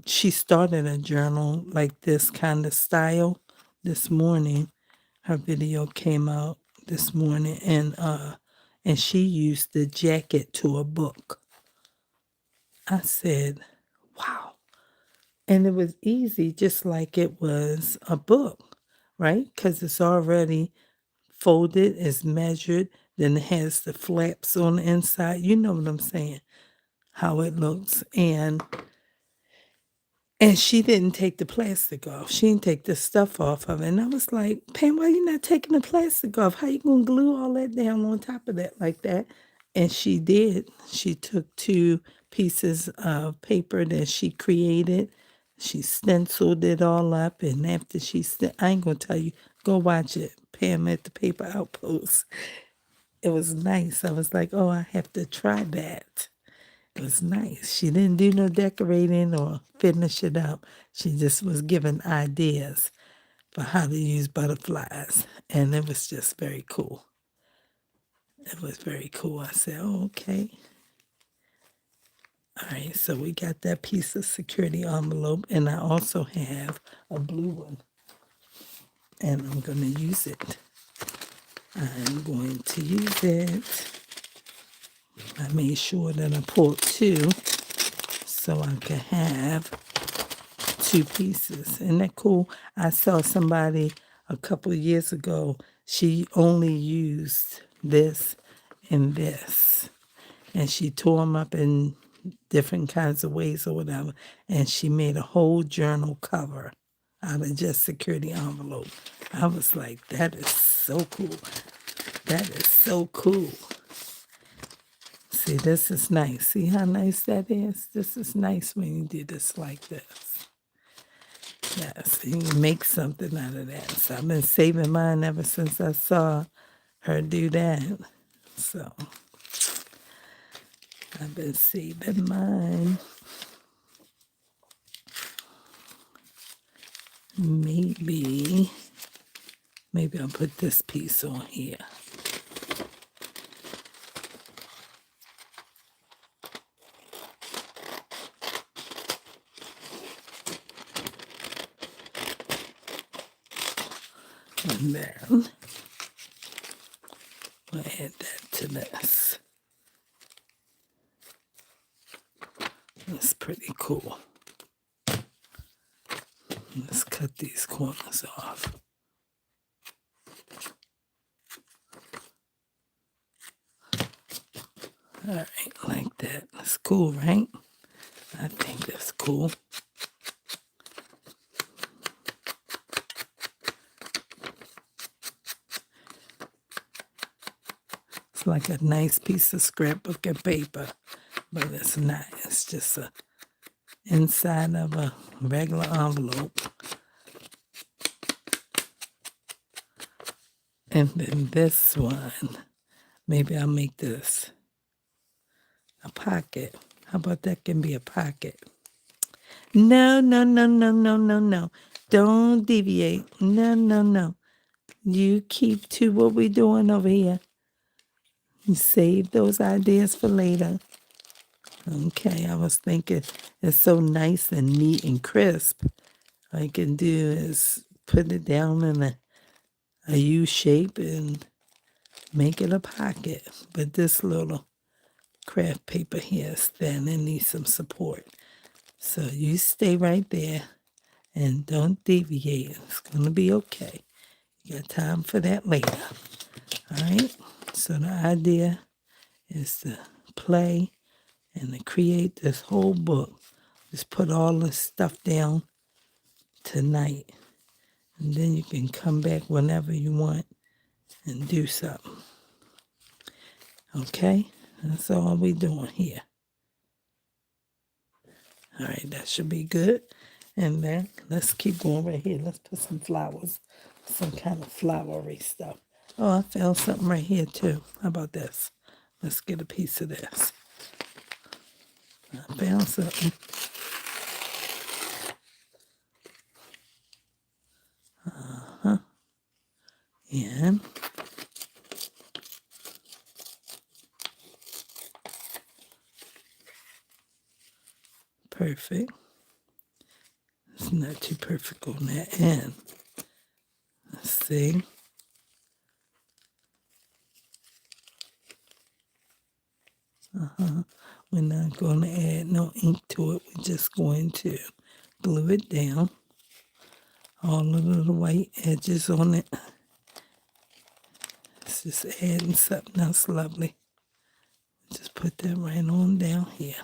She started a journal like this kind of style this morning. Her video came out this morning, and she used the jacket to a book. I said, wow. And it was easy, just like it was a book, right? Because it's already folded, it's measured, then it has the flaps on the inside. You know what I'm saying, how it looks. And she didn't take the plastic off. She didn't take the stuff off of it. And I was like, Pam, why you not taking the plastic off? How you going to glue all that down on top of that like that? And she did. She took two pieces of paper that she created. She stenciled it all up. And after I ain't going to tell you, go watch it. Pam at the Paper Outpost. It was nice. I was like, oh, I have to try that. It was nice. She didn't do no decorating or finish it up. She just was given ideas for how to use butterflies. And it was just very cool. It was very cool. I said, oh, okay. All right, so we got that piece of security envelope. And I also have a blue one. And I'm going to use it. I'm going to use it. I made sure that I pulled two so I could have two pieces. Isn't that cool? I saw somebody a couple of years ago, she only used this and this. And she tore them up in different kinds of ways or whatever. And she made a whole journal cover out of just security envelope. I was like, that is so cool. That is so cool. See, this is nice. See how nice that is? This is nice when you do this like this. Yes, you can make something out of that. So I've been saving mine ever since I saw her do that. So I've been saving mine. Maybe I'll put this piece on here. And then we'll add that to this. That's pretty cool. Let's cut these corners off. All right, like that. That's cool, right? I think that's cool. It's like a nice piece of scrapbook and paper, but it's not. It's just a inside of a regular envelope. And then this one, maybe I'll make this a pocket. How about that can be a pocket? No, no, no, no, no, no, no. Don't deviate. No, no, no. You keep to what we're doing over here. You save those ideas for later. Okay, I was thinking it's so nice and neat and crisp. All I can do is put it down in a U shape and make it a pocket. But this little craft paper here is thin and needs some support. So you stay right there and don't deviate. It's going to be okay. You got time for that later. All right? So the idea is to play and to create this whole book. Just put all this stuff down tonight. And then you can come back whenever you want and do something. Okay? That's all we're doing here. All right, that should be good. And then let's keep going right here. Let's put some flowers, some kind of flowery stuff. Oh, I found something right here too. How about this? Let's get a piece of this. I found something. And perfect. It's not too perfect on that end. Let's see. We're not going to add no ink to it. We're just going to glue it down. All the little white edges on it. It's just adding something else lovely. Just put that right on down here.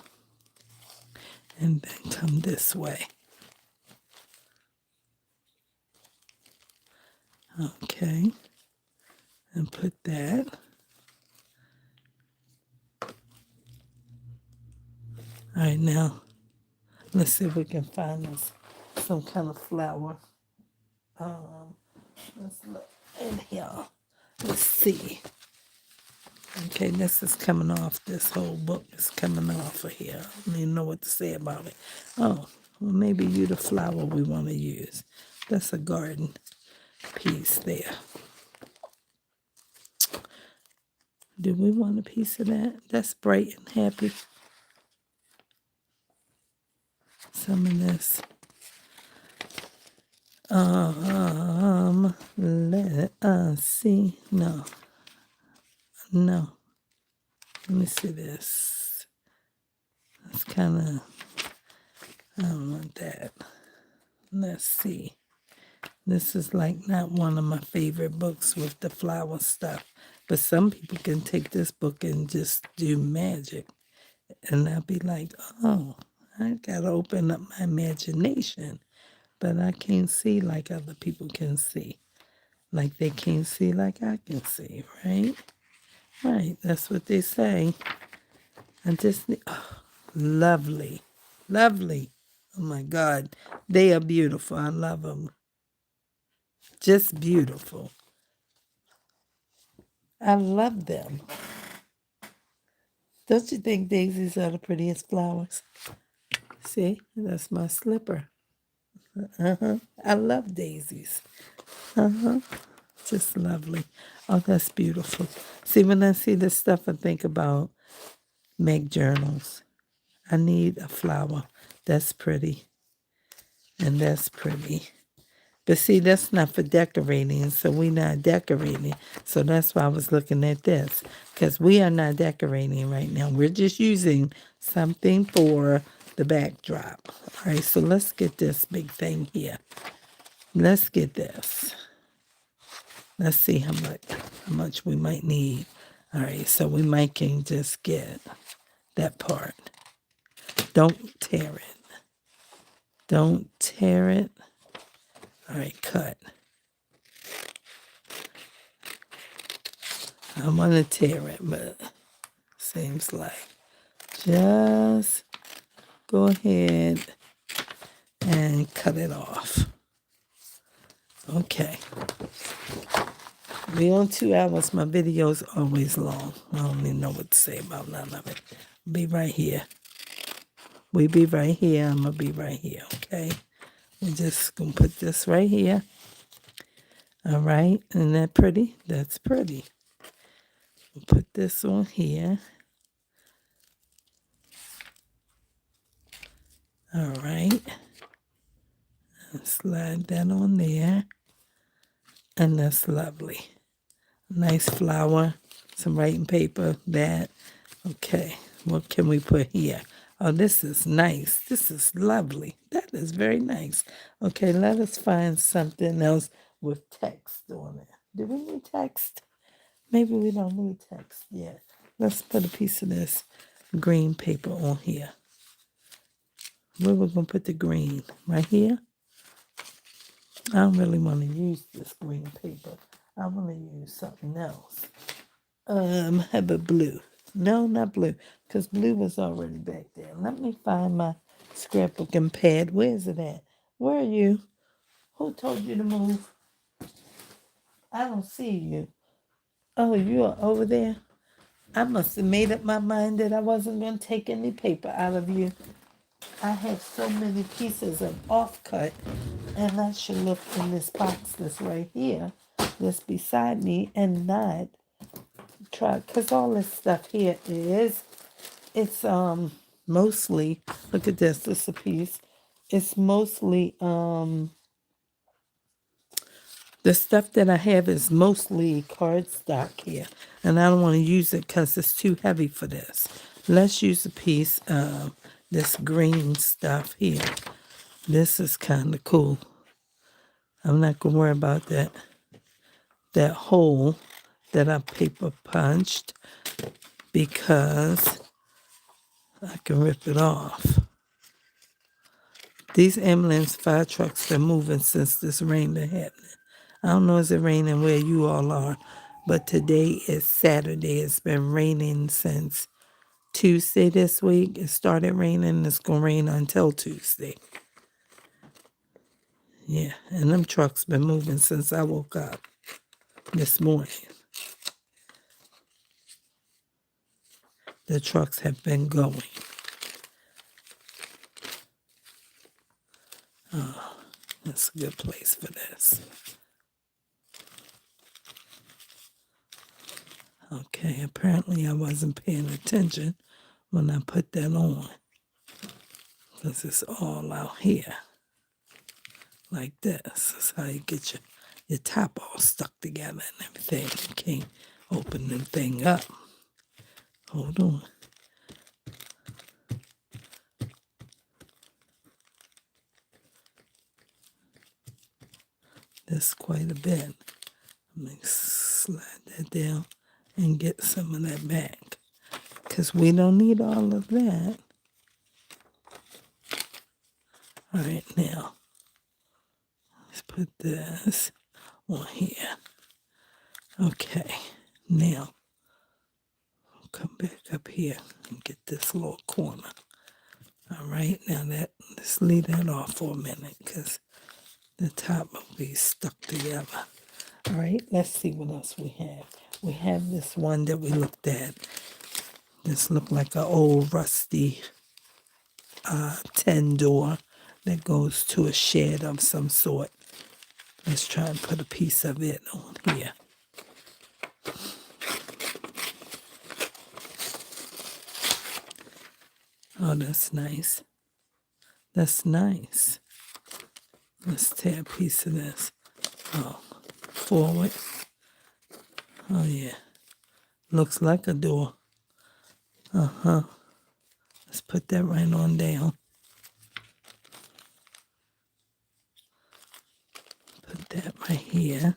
And then come this way. Okay. And put that. All right, now, let's see if we can find us some kind of flower. Let's look in here. Let's see. Okay, this is coming off. This whole book is coming off of here. I don't even know what to say about it. Oh, well, maybe you the flower we want to use. That's a garden piece there. Do we want a piece of that? That's bright and happy. Some of this. Let us see. No. Let me see this. It's kind of, I don't want that. Let's see. This is like not one of my favorite books with the flower stuff. But some people can take this book and just do magic. And I'll be like, oh, I got to open up my imagination. But I can't see like other people can see. Like they can't see like I can see, right? Right, that's what they say. And just, lovely, lovely. Oh my God, they are beautiful. I love them. Just beautiful. I love them. Don't you think daisies are the prettiest flowers? See, that's my slipper. I love daisies. Just lovely. Oh, that's beautiful. See, when I see this stuff, I think about make journals. I need a flower. That's pretty. And that's pretty. But see, that's not for decorating, so we're not decorating. So that's why I was looking at this. Because we are not decorating right now. We're just using something for the backdrop. All right, so let's get this big thing here. Let's get this. Let's see how much we might need. All right, so we might can just get that part. Don't tear it. Don't tear it. All right, cut. I want to tear it, but seems like just go ahead and cut it off. Okay. We on 2 hours. My video's always long. I don't even know what to say about none of it. Be right here. We be right here. I'm going to be right here, okay? We're just going to put this right here. All right. Isn't that pretty? That's pretty. We'll put this on here. All right. And slide that on there. And that's lovely. Nice flower. Some writing paper. That. Okay. What can we put here? Oh, this is nice. This is lovely. That is very nice. Okay, let us find something else with text on it. Do we need text? Maybe we don't need text yet. Let's put a piece of this green paper on here. Where we're going to put the green? Right here? I don't really want to use this green paper. I want to use something else. How about blue? No, not blue, because blue was already back there. Let me find my scrapbooking pad. Where is it at? Where are you? Who told you to move? I don't see you. Oh, you are over there? I must have made up my mind that I wasn't going to take any paper out of you. I have so many pieces of offcut, and I should look in this box that's right here, that's beside me, and not try, because all this stuff here it's mostly, look at this is a piece. It's mostly the stuff that I have is mostly cardstock here, and I don't want to use it because it's too heavy for this. Let's use a piece of this green stuff here. This is kind of cool. I'm not gonna worry about that hole that I paper punched because I can rip it off. These ambulance fire trucks been moving since this rain been happening. I don't know if it's raining where you all are, but today is Saturday. It's been raining since Tuesday this week. It started raining. It's going to rain until Tuesday. Yeah, and them trucks been moving since I woke up this morning. The trucks have been going. Oh, that's a good place for this. Okay, apparently I wasn't paying attention when I put that on. Because it's all out here. Like this. That's how you get your top all stuck together and everything. You can't open the thing up. Hold on. That's quite a bit. Let me slide that down and get some of that back. Because we don't need all of that. All right, now. Let's put this on here. Okay, now. I'll come back up here and get this little corner. All right, now let's leave that off for a minute because the top will be stuck together. All right, let's see what else we have. We have this one that we looked at. This looked like an old rusty tin door that goes to a shed of some sort. Let's try and put a piece of it on here. Oh, that's nice. That's nice. Let's tear a piece of this. Oh, forward. Oh, yeah. Looks like a door. Uh-huh. Let's put that right on down. here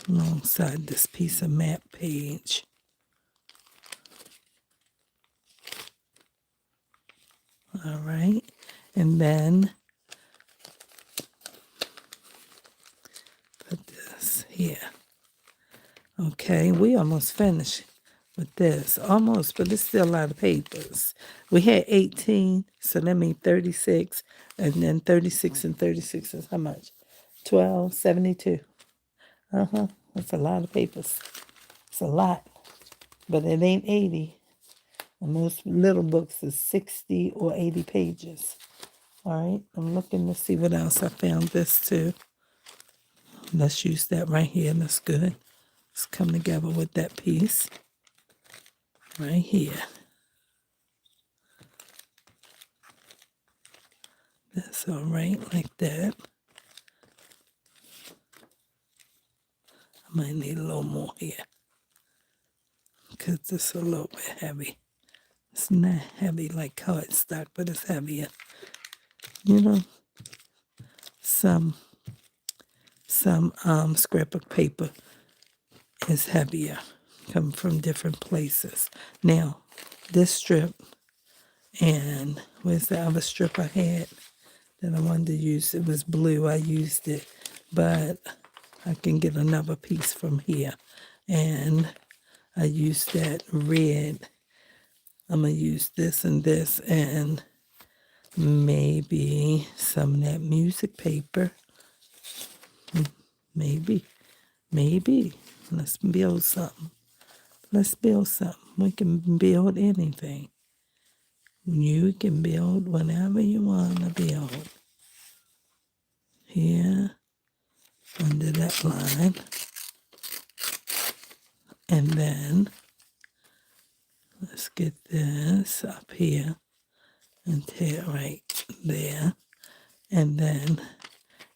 alongside this piece of map page. All right, and then put this here. Okay, we almost finished with this. Almost, but it's still a lot of papers. We had 18, so that means 36. And then 36 and 36 is how much? 12, 72. That's a lot of papers. It's a lot, but it ain't 80. And most little books is 60 or 80 pages. All right, I'm looking to see what else I found this too. Let's use that right here. That's good. Let's come together with that piece right here. That's all right, like that. I might need a little more here because it's a little bit heavy. It's not heavy like cardstock, but it's heavier. You know, some scrapbook paper is heavier, come from different places. Now, this strip, and where's the other strip I had that I wanted to use? It was blue, I used it, but I can get another piece from here. And I used that red. I'm going to use this and maybe some of that music paper. Maybe. Let's build something. We can build anything. You can build whatever you want to build. Here, under that line. And then, let's get this up here and tear it right there. And then,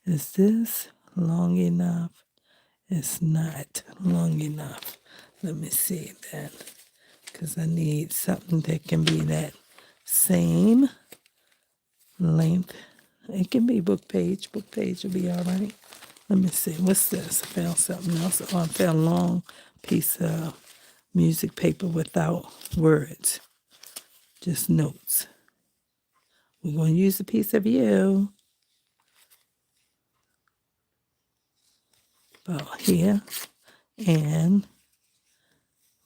is this long enough? It's not long enough. Let me see that. Because I need something that can be that same length. It can be book page. Book page will be all right. Let me see. What's this? I found something else. Oh, I found a long piece of music paper without words. Just notes. We're going to use a piece of you. About here. And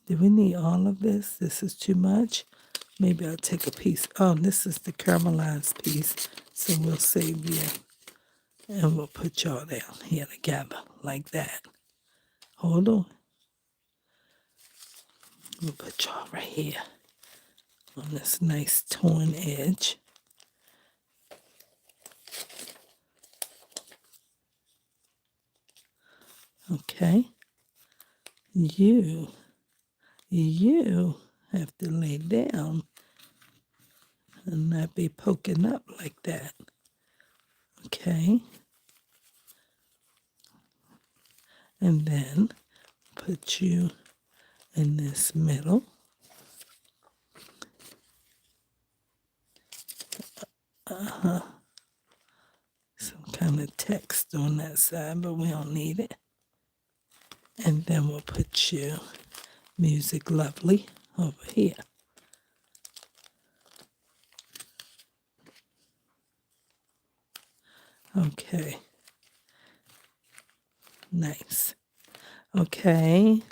do we need all of this? This is too much. Maybe I'll take a piece. Oh, this is the caramelized piece. So we'll save you. And we'll put y'all down here together like that. Hold on. We'll put y'all right here on this nice torn edge. Okay. You have to lay down and not be poking up like that. Okay. And then put you in this middle. Some kind of text on that side, but we don't need it. And then we'll put you, Music Lovely, over here. Okay. Nice. Okay.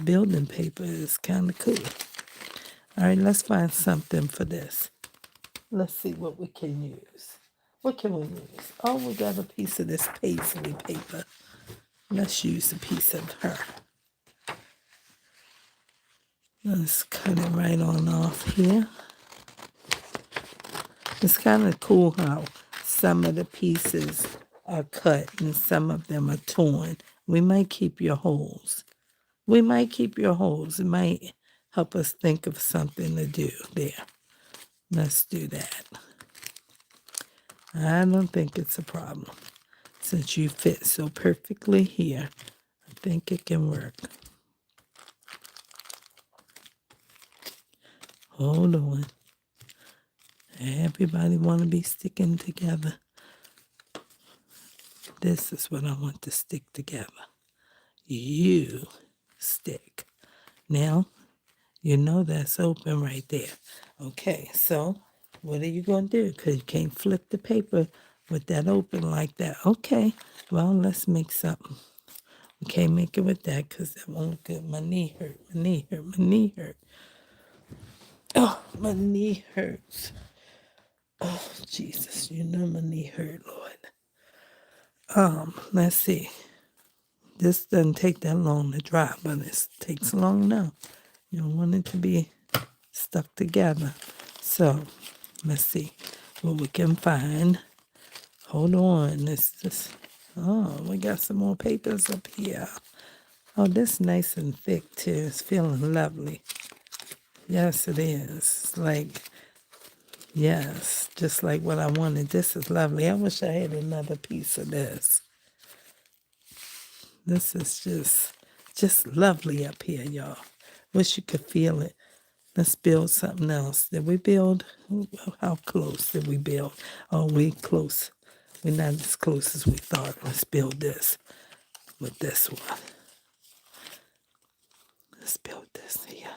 Building paper is kind of cool. All right, let's find something for this. Let's see what we can use. What can we use? Oh, we got a piece of this paisley paper. Let's use a piece of her. Let's cut it right on off here. It's kind of cool how some of the pieces are cut and some of them are torn. We might keep your holes. It might help us think of something to do there. Let's do that. I don't think it's a problem. Since you fit so perfectly here, I think it can work. Hold on. Everybody want to be sticking together. This is what I want to stick together. You stick. Now, you know that's open right there. Okay, so what are you going to do? Because you can't flip the paper with that open like that. Okay, well, let's make something. We can't make it with that because that won't look good. My knee hurt. My knee hurt. My knee hurt. Oh, my knee hurts. Oh, Jesus, you know my knee hurt, Lord. Let's see. This doesn't take that long to dry, but it takes long enough. You don't want it to be stuck together. So, let's see what we can find. Hold on. We got some more papers up here. Oh, this nice and thick, too. It's feeling lovely. Yes, it is. It's like, yes, just like what I wanted. This is lovely. I wish I had another piece of this. This is just lovely up here, y'all. Wish you could feel it. Let's build something else. Did we build? How close did we build? Oh, we close. We're not as close as we thought. Let's build this with this one. Let's build this here.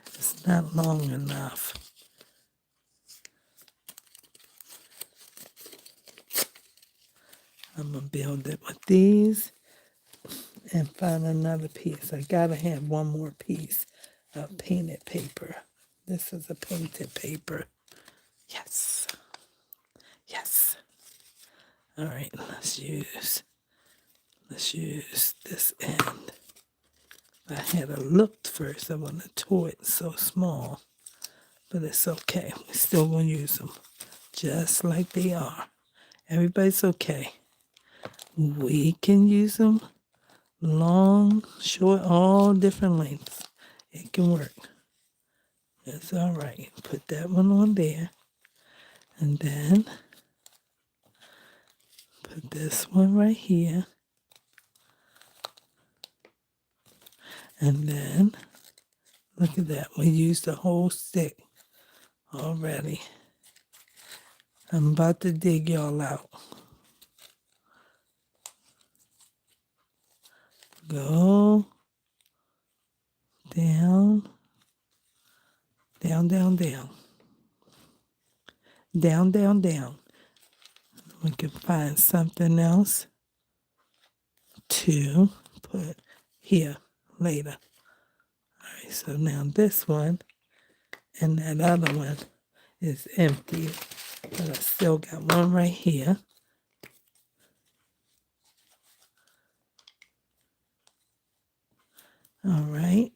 It's not long enough. I'm going to build it with these and find another piece. I got to have one more piece of painted paper. This is a painted paper. Yes. Yes. All right, let's use this end. I had to look first. I want to toy it so small, but it's okay. We're still going to use them just like they are. Everybody's okay. We can use them long, short, all different lengths. It can work. It's all right. Put that one on there. And then put this one right here. And then, look at that. We used the whole stick already. I'm about to dig y'all out. Go down, down, down, down. Down, down, down. We can find something else to put here later. All right, so now this one and that other one is empty, but I still got one right here. All right.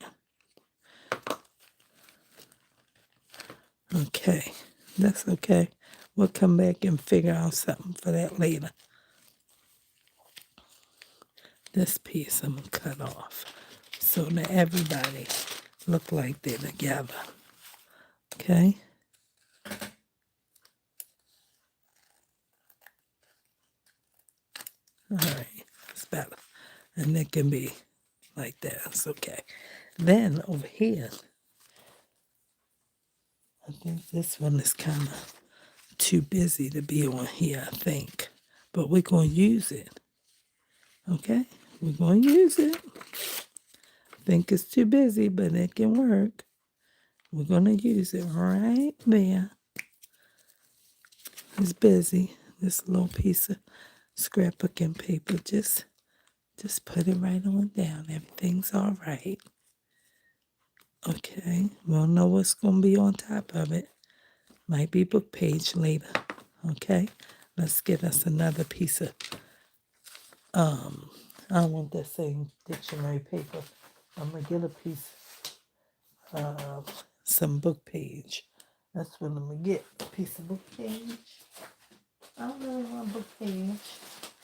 Okay, that's okay. We'll come back and figure out something for that later. This piece I'm going to cut off so that everybody look like they're together. Okay? All right, that's better. And it can be like that. It's okay. Then over here, I think this one is kind of too busy to be on here, I think. But we're going to use it. Okay? We're going to use it. I think it's too busy, but it can work. We're going to use it right there. It's busy. This little piece of scrapbooking paper, just put it right on down. Everything's all right. Okay, we'll know what's going to be on top of it. Might be book page later. Okay, let's get us another piece of, I don't want that same dictionary paper. I'm going to get a piece of some book page. That's what I'm going to get, a piece of book page. I don't really want book page.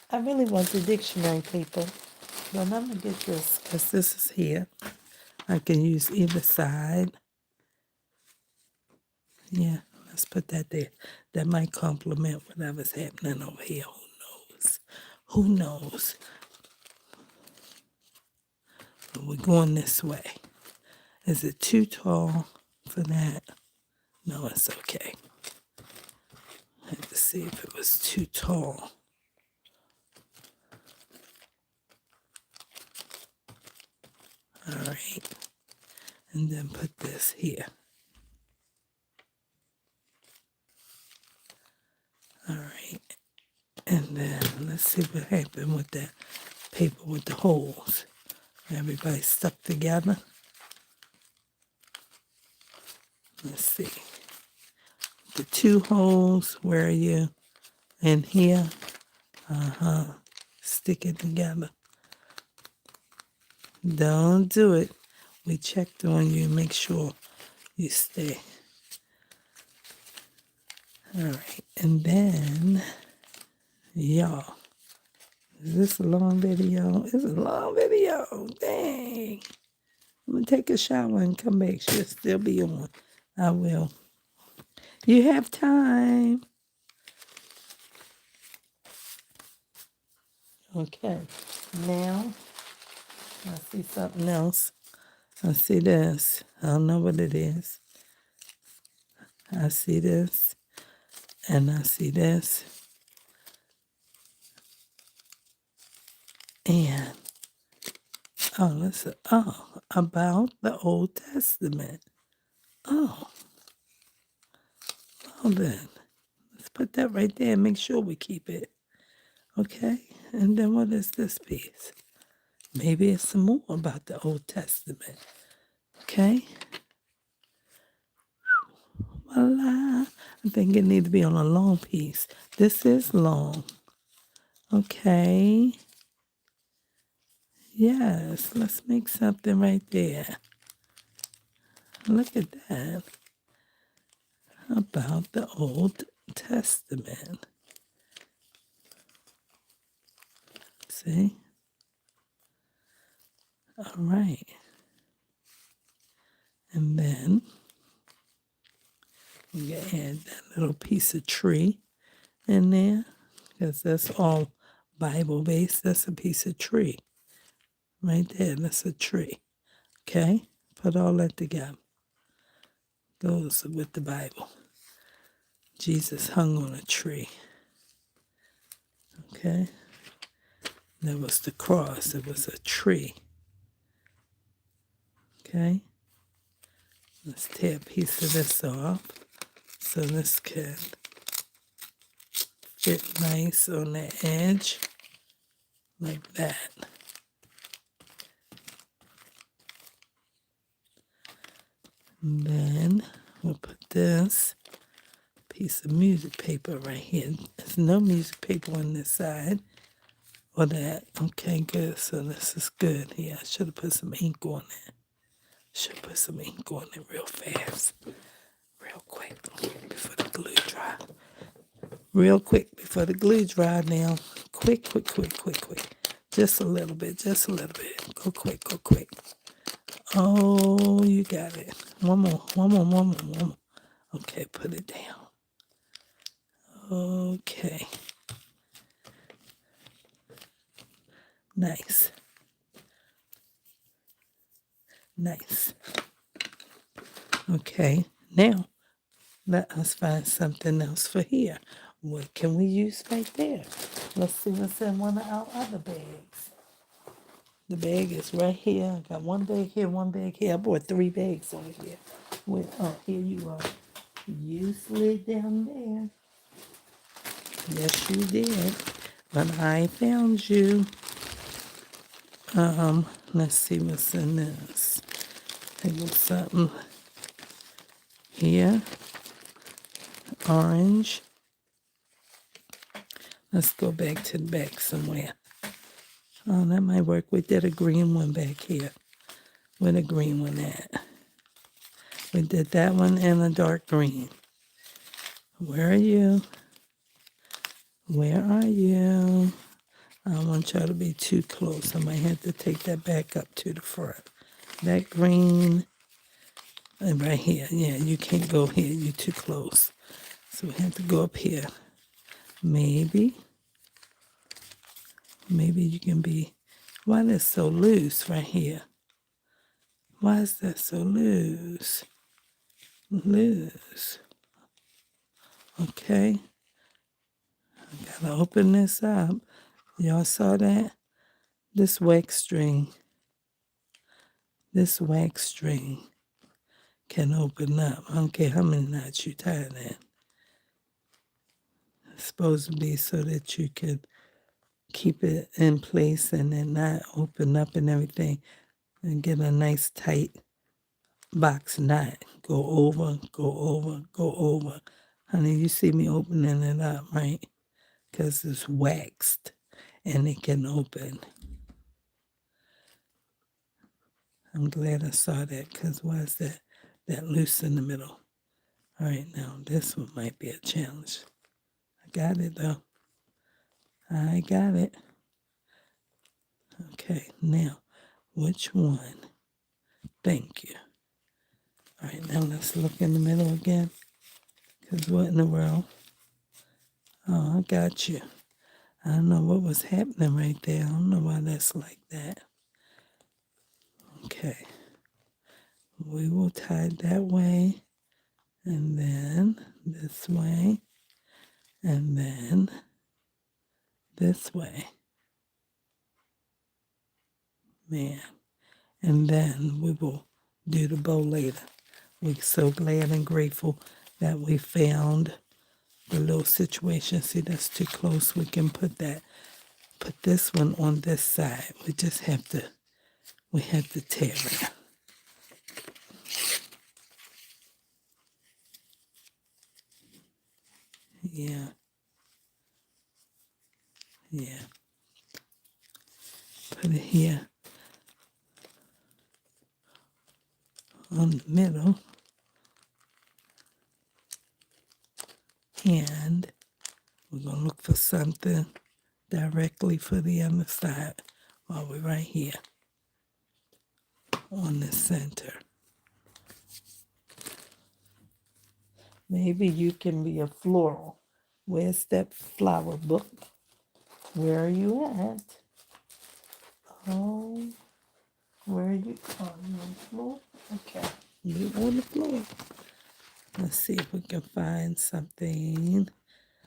I really want the dictionary paper, but I'm going to get this because this is here. I can use either side. Yeah, let's put that there. That might complement whatever's happening over here. Who knows? Who knows? But we're going this way. Is it too tall for that? No, it's okay. had to see if it was too tall. All right. And then put this here. All right. And then let's see what happened with that paper with the holes. Everybody stuck together. Let's see. The 2 holes, where are you? In here. Stick it together. Don't do it. We checked on you. Make sure you stay. All right. And then, y'all. Is this a long video? It's a long video. Dang. I'm going to take a shower and come back. She'll still be on. I will. You have time. Okay. Now, I see something else. I see this. I don't know what it is. I see this. And I see this. And, about the Old Testament. Oh, well then. Let's put that right there and make sure we keep it. Okay? And then what is this piece? Maybe it's some more about the Old Testament. Okay? Voila. I think it needs to be on a long piece. This is long. Okay. Yes, let's make something right there. Look at that. About the Old Testament. See? All right. And then we can add that little piece of tree in there, because that's all Bible based. That's a piece of tree. Right there, that's a tree. Okay? Put all that together. Goes with the Bible. Jesus hung on a tree. Okay? That was the cross. It was a tree. Okay? Let's tear a piece of this off so this can fit nice on the edge like that. And then we'll put this piece of music paper right here. There's no music paper on this side or that. Okay, good. So this is good. Yeah, I should have put some ink on it. Should put some ink on it real fast. Real quick before the glue dry. Real quick before the glue dry now. Quick. Just a little bit. Go quick. Oh, you got it. One more. Okay, put it down. Okay. Nice. Okay, now let us find something else for here. What can we use right there? Let's see what's in one of our other bags. The bag is right here. I got one bag here, one bag here. I bought 3 bags over here. Here you are. You slid down there. Yes, you did. But I found you. Let's see what's in this. There was something here. Orange. Let's go back to the back somewhere. Oh, that might work. We did a green one back here. Where the green one at? We did that one and a dark green. Where are you? Where are you? I don't want y'all to be too close. I might have to take that back up to the front. That green, and right here. Yeah, you can't go here. You're too close. So we have to go up here. Maybe you can be... Why is it so loose right here? Why is that so loose? Loose. Okay. I gotta open this up. Y'all saw that? This wax string can open up. I don't care how many knots you tie it in. It's supposed to be so that you could keep it in place and then not open up and everything and get a nice tight box knot. Go over, go over, go over. Honey, you see me opening it up, right? Because it's waxed and it can open. I'm glad I saw that because why is that loose in the middle? All right, now this one might be a challenge. I got it though. I got it. Okay, now which one? Thank you. All right, now let's look in the middle again. Because what in the world? Oh, I got you. I don't know what was happening right there. I don't know why that's like that. Okay. We will tie it that way. And then this way. And then this way. Man. And then we will do the bow later. We're so glad and grateful that we found the little situation. See, that's too close. We can put this one on this side. We have to tear it. Yeah. Yeah. Put it here on the middle. And we're going to look for something directly for the other side while we're right here on the center. Maybe you can be a floral. Where's that flower book? Where are you at? Oh, where are you? On the floor? Okay. You on the floor. Let's see if we can find something.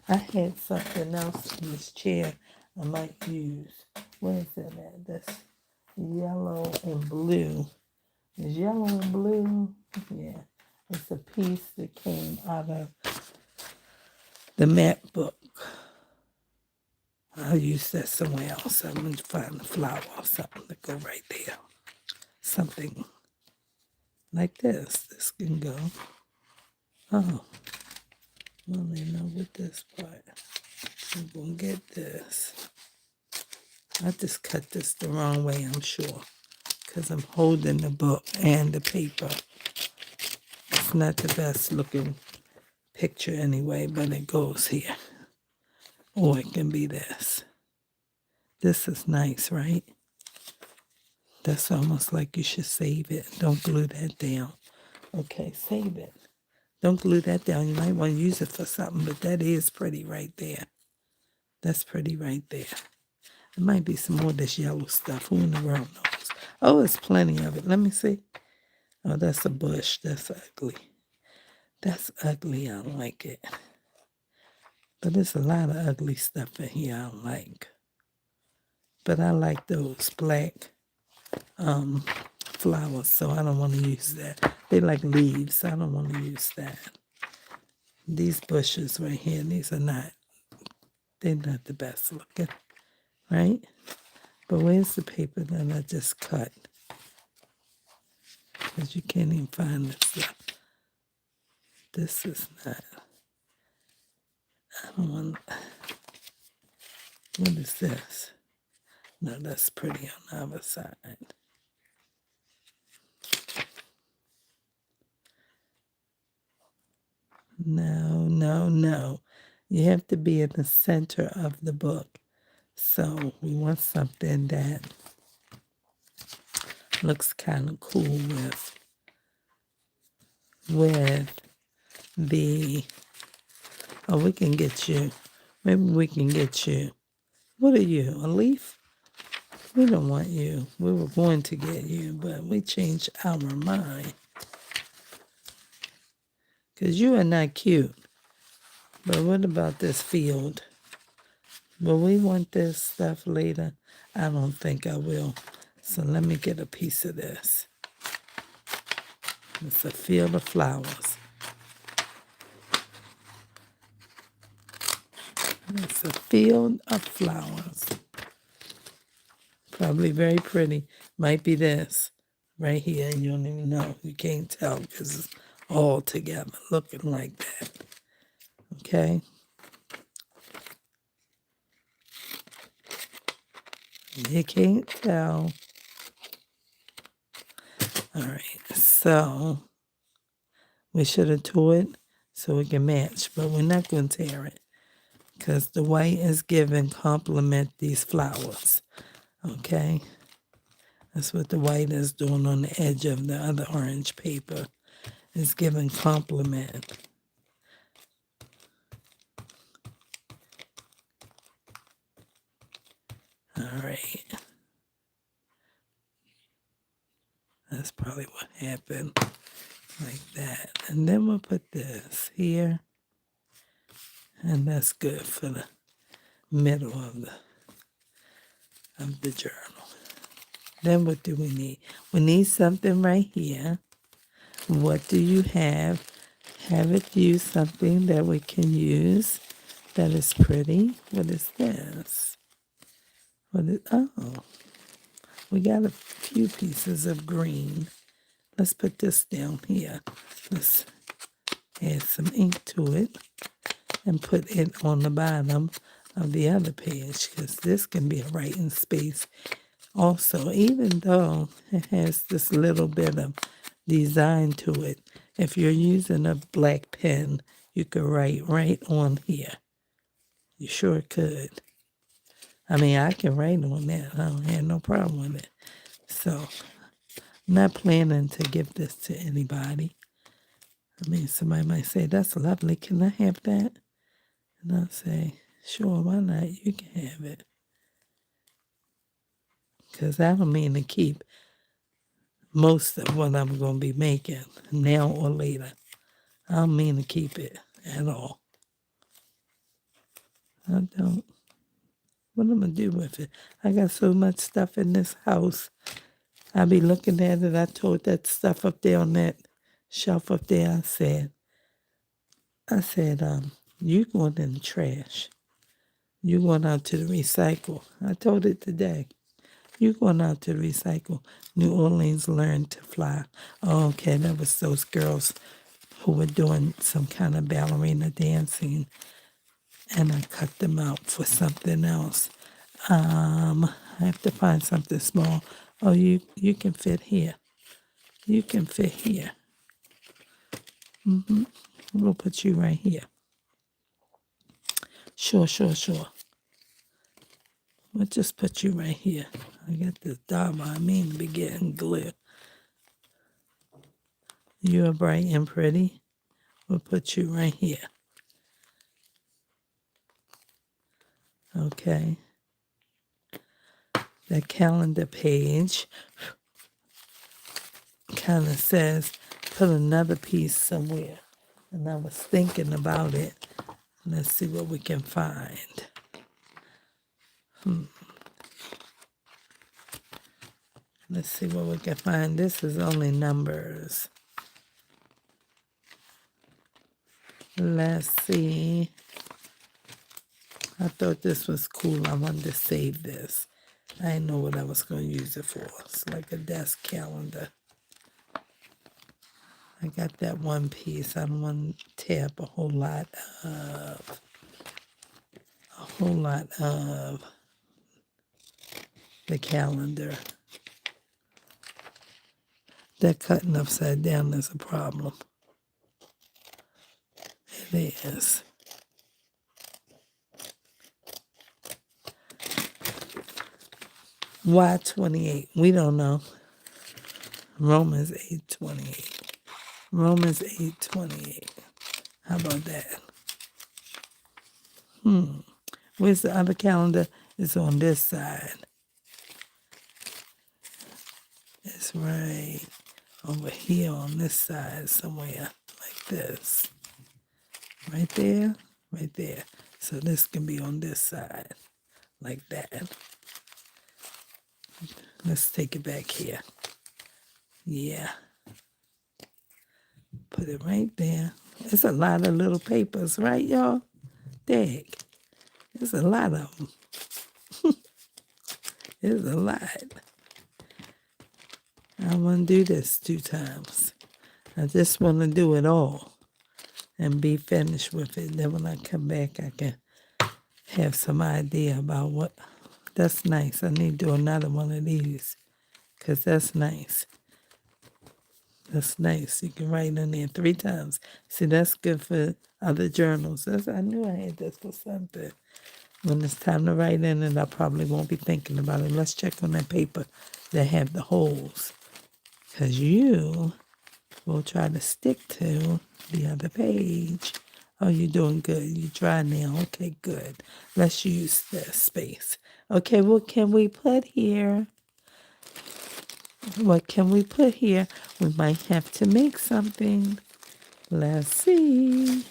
I had something else in this chair I might use. Where is it at? That's yellow and blue. Is yellow and blue? Yeah. It's a piece that came out of the map book. I'll use that somewhere else. I'm going to find a flower or something to go right there. Something like this. This can go. Oh. I don't even know what this part. I'm going to get this. I just cut this the wrong way, I'm sure. Because I'm holding the book and the paper. It's not the best looking picture anyway, but it goes here. Or it can be this. This is nice, right? That's almost like you should save it. Don't glue that down. Okay, save it. Don't glue that down. You might want to use it for something, but that is pretty right there. That's pretty right there. There might be some more of this yellow stuff. Who in the world knows? Oh, there's plenty of it. Let me see. Oh, that's a bush. That's ugly. That's ugly. I don't like it. But there's a lot of ugly stuff in here I don't like. But I like those black flowers, so I don't want to use that. They like leaves. I don't want to use that. These bushes right here, they're not the best looking, right? But where's the paper that I just cut? Because you can't even find this stuff. This is not. I don't want. What is this? No, that's pretty on the other side. No. You have to be in the center of the book. So we want something that looks kind of cool with the, oh, we can get you, maybe we can get you, what are you, a leaf? We don't want you. We were going to get you, but we changed our mind. Because you are not cute. But what about this field? Will we want this stuff later? I don't think I will. So let me get a piece of this. It's a field of flowers. It's a field of flowers. Probably very pretty. Might be this right here. You don't even know. You can't tell because it's all together looking like that. Okay? You can't tell. All right. So we should have tore it so it can match, but we're not going to tear it because the white is given complement these flowers. Okay? That's what the white is doing on the edge of the other orange paper. It's giving complement. All right. That's probably what happened. Like that. And then we'll put this here. And that's good for the middle of the journal. Then what do we need? We need something right here. What do you have? Have it use something that we can use that is pretty. What is this? Oh, we got a few pieces of green. Let's put this down here. Let's add some ink to it and put it on the bottom of the other page because this can be a writing space also, even though it has this little bit of design to it. If you're using a black pen, you could write right on here. You sure could. I mean, I can write on that. I don't have no problem with it. So, I'm not planning to give this to anybody. I mean, somebody might say, that's lovely. Can I have that? And I'll say, sure, why not? You can have it. Because I don't mean to keep most of what I'm going to be making now or later. I don't mean to keep it at all. I don't. What am I going to do with it? I got so much stuff in this house. I be looking at it. I told that stuff up there on that shelf up there. I said, you going in the trash. You going out to the recycle. I told it today. You going out to the recycle. New Orleans learned to fly. Oh, okay, that was those girls who were doing some kind of ballerina dancing, and I cut them out for something else. I have to find something small. Oh, you can fit here. You can fit here. We'll put you right here. Sure. We'll just put you right here. I got this dog. I mean to be getting glue. You are bright and pretty. We'll put you right here. Okay. That calendar page kind of says put another piece somewhere. And I was thinking about it. Let's see what we can find. Let's see what we can find. This is only numbers. Let's see. I thought this was cool. I wanted to save this. I didn't know what I was going to use it for. It's like a desk calendar. I got that one piece. I don't want to tear up a whole lot of the calendar. That cutting upside down is a problem. It is. Why 28? We don't know. Romans 8:28. Romans 8:28. How about that? Where's the other calendar? It's on this side. It's right over here on this side somewhere like this. Right there, right there. So this can be on this side. like that. Let's take it back here. Yeah. Put it right there. It's a lot of little papers, right, y'all? Dag. There's a lot of them. There's a lot. I want to do this 2 times. I just want to do it all and be finished with it. Then when I come back, I can have some idea about what. That's nice. I need to do another one of these because that's nice. That's nice. You can write in there 3 times. See, that's good for other journals. I knew I had this for something. When it's time to write in it, I probably won't be thinking about it. Let's check on that paper that have the holes. Because you will try to stick to the other page. Oh, you're doing good. You're dry now. Okay, good. Let's use this space. Okay, what can we put here? What can we put here? We might have to make something. Let's see.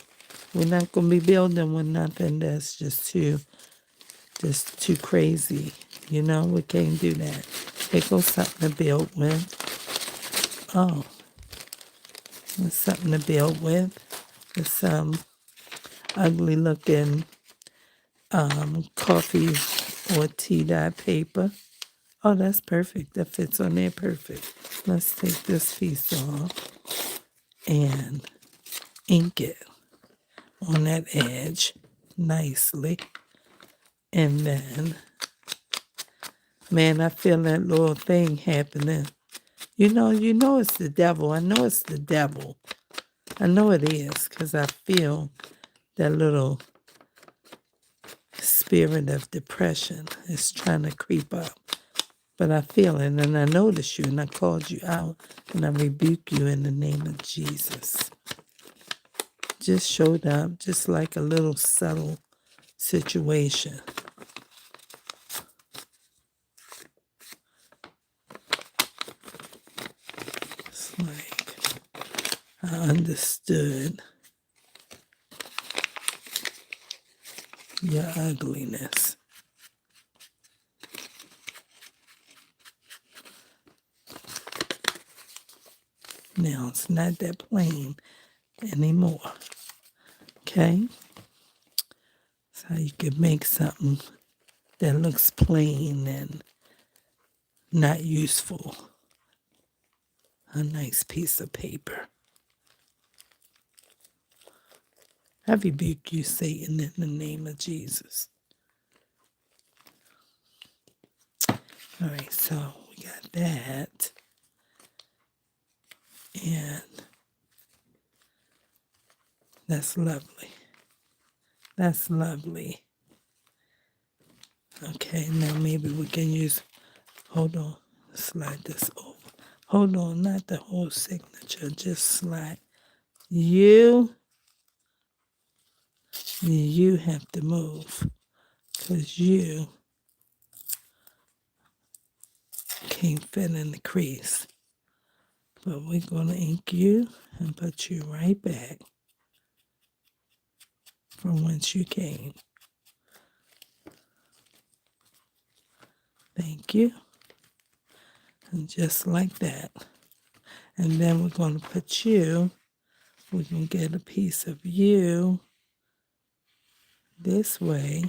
We're not going to be building with nothing that's just too crazy. You know, we can't do that. Here goes something to build with. Oh, there's something to build with. There's some ugly looking coffee or tea dye paper. Oh, that's perfect. That fits on there perfect. Let's take this piece off and ink it on that edge nicely. And then, man, I feel that little thing happening. You know it's the devil. I know it's the devil. I know it is because I feel that little spirit of depression is trying to creep up. But I feel it, and I notice you, and I called you out, and I rebuke you in the name of Jesus. Just showed up, just like a little subtle situation. It's like I understood your ugliness. Now it's not that plain anymore. Okay? So you could make something that looks plain and not useful. A nice piece of paper. I rebuke you, Satan, in the name of Jesus. All right, so we got that. And that's lovely. That's lovely. Okay, now maybe we can use, hold on, slide this over. Hold on, not the whole signature, just slide. You have to move because you can't fit in the crease. But we're going to ink you and put you right back from whence you came. Thank you. And just like that. And then we're going to put you, we can get a piece of you this way.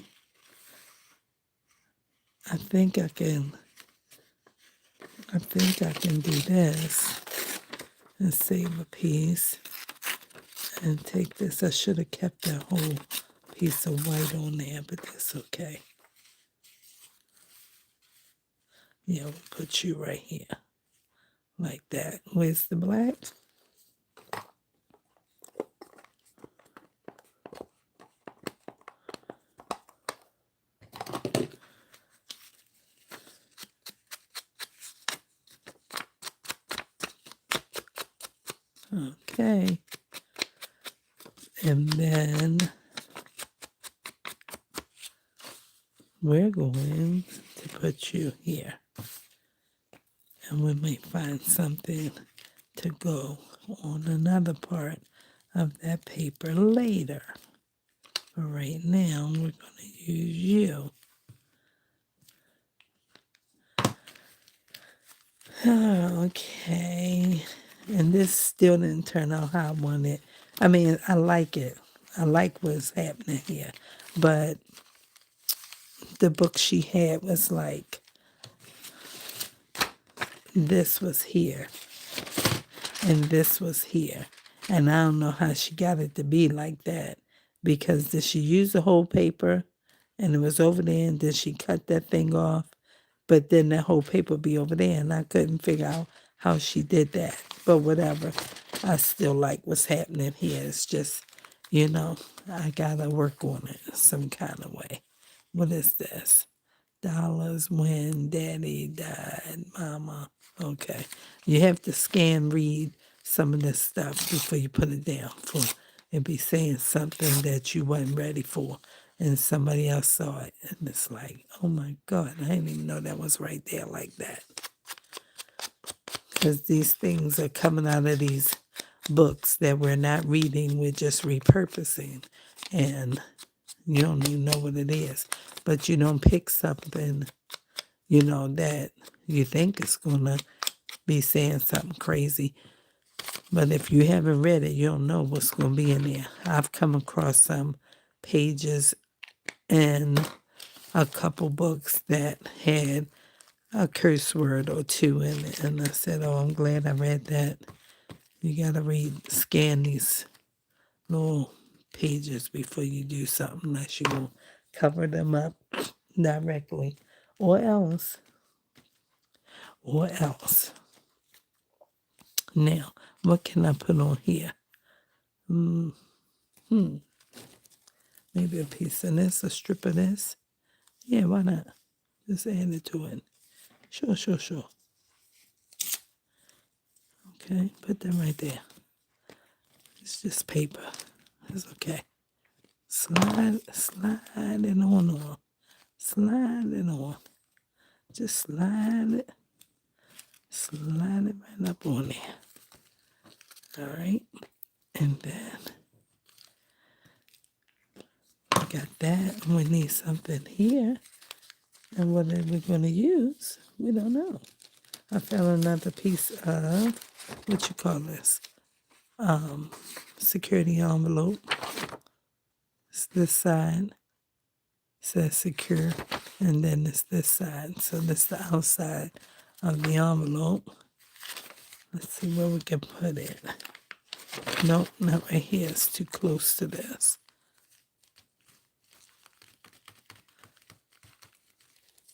I think I can do this and save a piece and take this. I should have kept that whole piece of white on there, but that's okay. Yeah, we'll put you right here. Like that. Where's the black? Okay. And then we're going to put you here. And we may find something to go on another part of that paper later. But right now, we're going to use you. Okay. And this still didn't turn out how I wanted. I mean, I like it. I like what's happening here. But the book she had was like, this was here and this was here. And I don't know how she got it to be like that. Because did she use the whole paper and it was over there and then she cut that thing off? But then that whole paper be over there and I couldn't figure out how she did that. But whatever. I still like what's happening here. It's just, I gotta work on it some kind of way. What is this? Dollars when daddy died, mama. Okay. You have to read some of this stuff before you put it down for it be saying something that you wasn't ready for and somebody else saw it and it's like, oh my God, I didn't even know that was right there like that. Because these things are coming out of these books that we're not reading, we're just repurposing. And you don't even know what it is. But you don't pick something, that you think is going to be saying something crazy. But if you haven't read it, you don't know what's going to be in there. I've come across some pages in a couple books that had a curse word or two in it. And I said, oh, I'm glad I read that. You got to scan these little pages before you do something unless you will cover them up directly. Or else. Now, what can I put on here? Maybe a piece of this, a strip of this. Yeah, why not? Just add it to it. Sure. Okay, put that right there. It's just paper. It's okay. Slide it on. Slide it on. Just slide it right up on there. All right, and then we got that. We need something here. And what are we going to use? We don't know. I found another piece of, what you call this? Security envelope. It's this side. It says secure. And then it's this side. So this is the outside of the envelope. Let's see where we can put it. Nope, not right here. It's too close to this.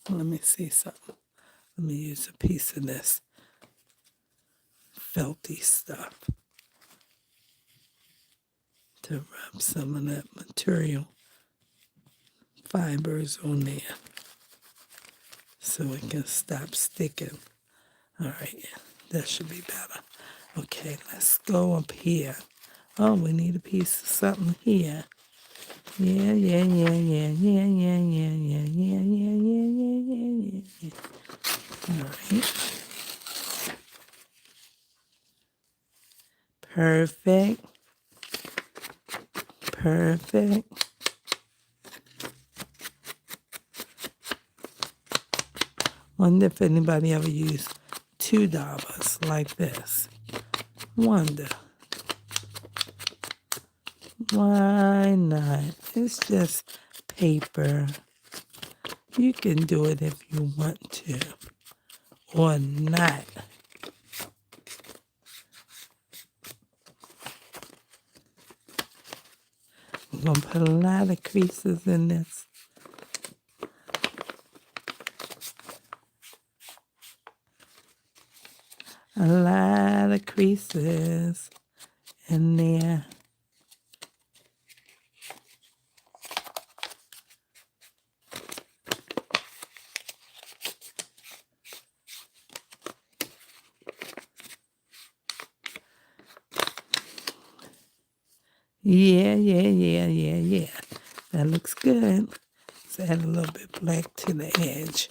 Let me see something. Let me use a piece of this felty stuff to rub some of that material fibers on there so it can stop sticking. All right, that should be better. Okay, let's go up here. Oh, we need a piece of something here. Yeah. All right. Perfect. Wonder if anybody ever used $2 like this. Wonder. Why not? It's just paper. You can do it if you want to. Or not. I'm going to put a lot of creases in this. A lot of creases in there. Yeah. That looks good. Let's add a little bit black to the edge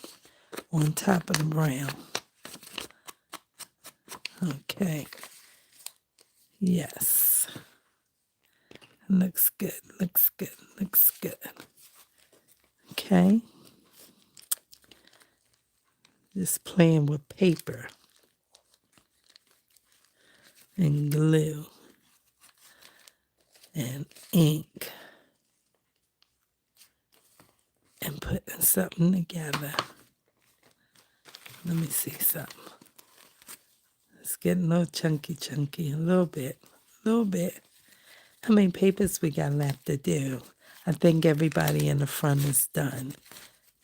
on top of the brown. Okay. Yes. Looks good. Okay. Just playing with paper. and glue and ink and putting something together. Let me see something. It's getting a little chunky, a little bit. How many papers we got left to do? I think everybody in the front is done.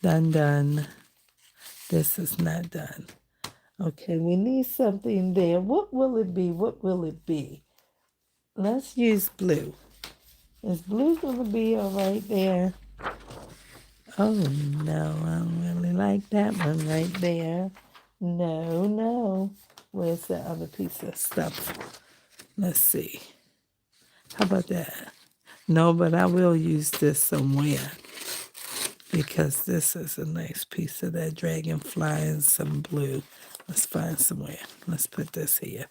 Done. This is not done. Okay, we need something there. What will it be? Let's use blue. Is blue going to be all right there? Oh, no, I don't really like that one right there. No. Where's the other piece of stuff? Let's see. How about that? No, but I will use this somewhere because this is a nice piece of that dragonfly and some blue. Let's find somewhere. Let's put this here.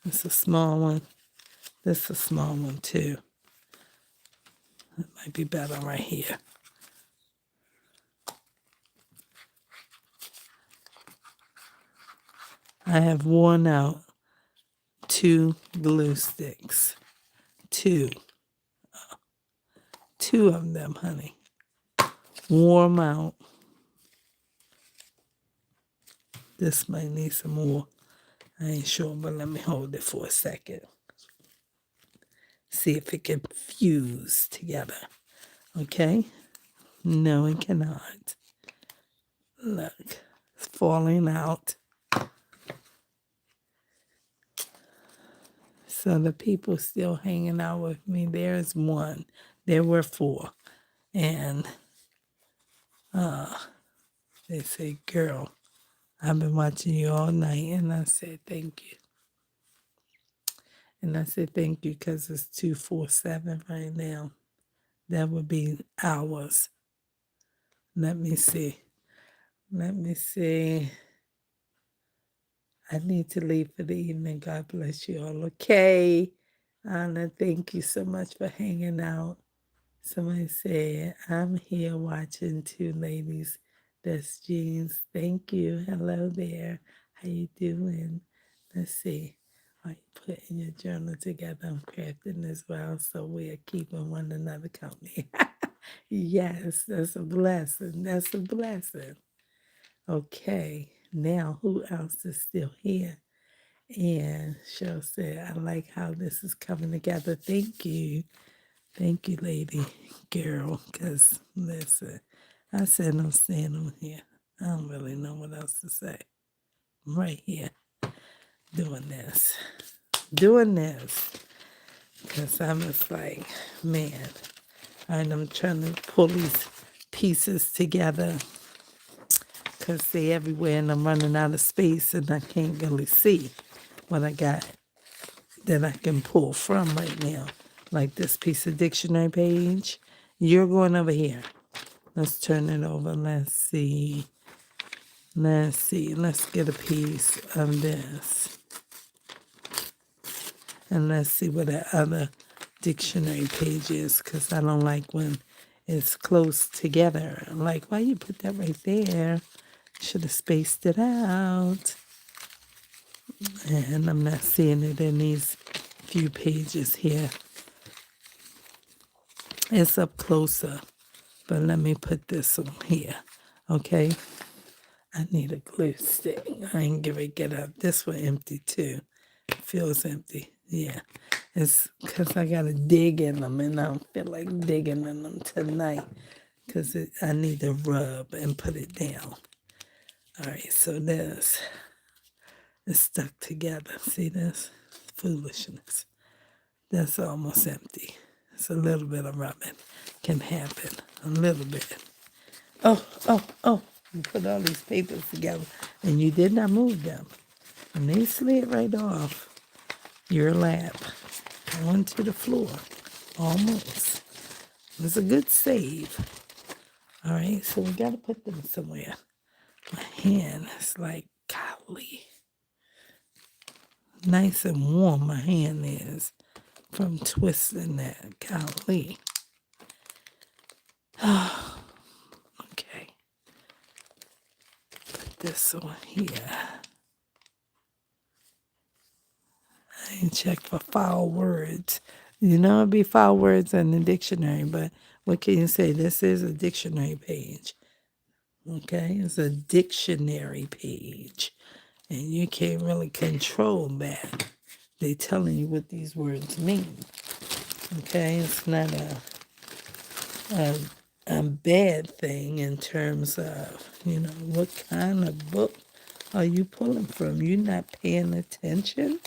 It's a small one. This is a small one too. It might be better right here. I have worn out 2 glue sticks. 2 of them, honey. Warm out. This might need some more. I ain't sure, but let me hold it for a second. See if it can fuse together. Okay? No, it cannot. Look, it's falling out. So the people still hanging out with me. There's one. There were 4. And they say, girl, I've been watching you all night. And I said, thank you. And I said, thank you because it's 2:47 right now. That would be hours. Let me see. I need to leave for the evening. God bless you all. Okay. Anna, thank you so much for hanging out. Somebody said, I'm here watching 2 ladies. That's Jeans. Thank you. Hello there. How you doing? Let's see. Are you putting your journal together? I'm crafting as well, so we're keeping one another company. Yes, that's a blessing. Okay, now who else is still here? And Cheryl said, I like how this is coming together. Thank you. Thank you, lady girl, because listen, I said I'm staying on here. I don't really know what else to say. I'm right here doing this. Because I'm just like, man, and I'm trying to pull these pieces together because they're everywhere and I'm running out of space and I can't really see what I got that I can pull from right now. Like this piece of dictionary page. You're going over here. Let's turn it over. Let's see. Let's get a piece of this. And let's see what that other dictionary page is, because I don't like when it's close together. I'm like, why you put that right there? Should have spaced it out. And I'm not seeing it in these few pages here. It's up closer, but let me put this on here, okay? I need a glue stick. I ain't gonna get up. This one empty too. It feels empty. Yeah. It's because I gotta dig in them and I don't feel like digging in them tonight because I need to rub and put it down. All right, so this is stuck together. See this? Foolishness. That's almost empty. It's a little bit of rubbing can happen. A little bit. Oh. You put all these papers together and you did not move them. And they slid right off your lap onto the floor. Almost. It was a good save. All right, so we got to put them somewhere. My hand is like, golly. Nice and warm my hand is from twisting that. Golly. Okay. Put this this on here. I ain't check for foul words. You know, it'd be foul words in the dictionary, but what can you say? This is a dictionary page. Okay, it's a dictionary page. And you can't really control that. They telling you what these words mean. Okay, it's not a bad thing in terms of, what kind of book are you pulling from? You're not paying attention?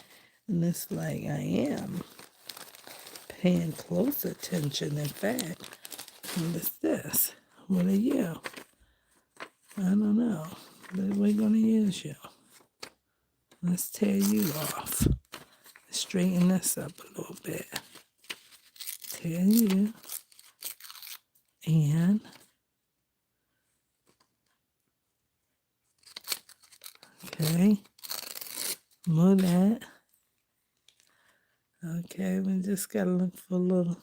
And it's like, I am paying close attention. In fact, what is this? What are you? I don't know. But we're going to use you. Let's tear you off. Straighten this up a little bit. Tear you. And okay. Move that. Okay, we just gotta look for a little.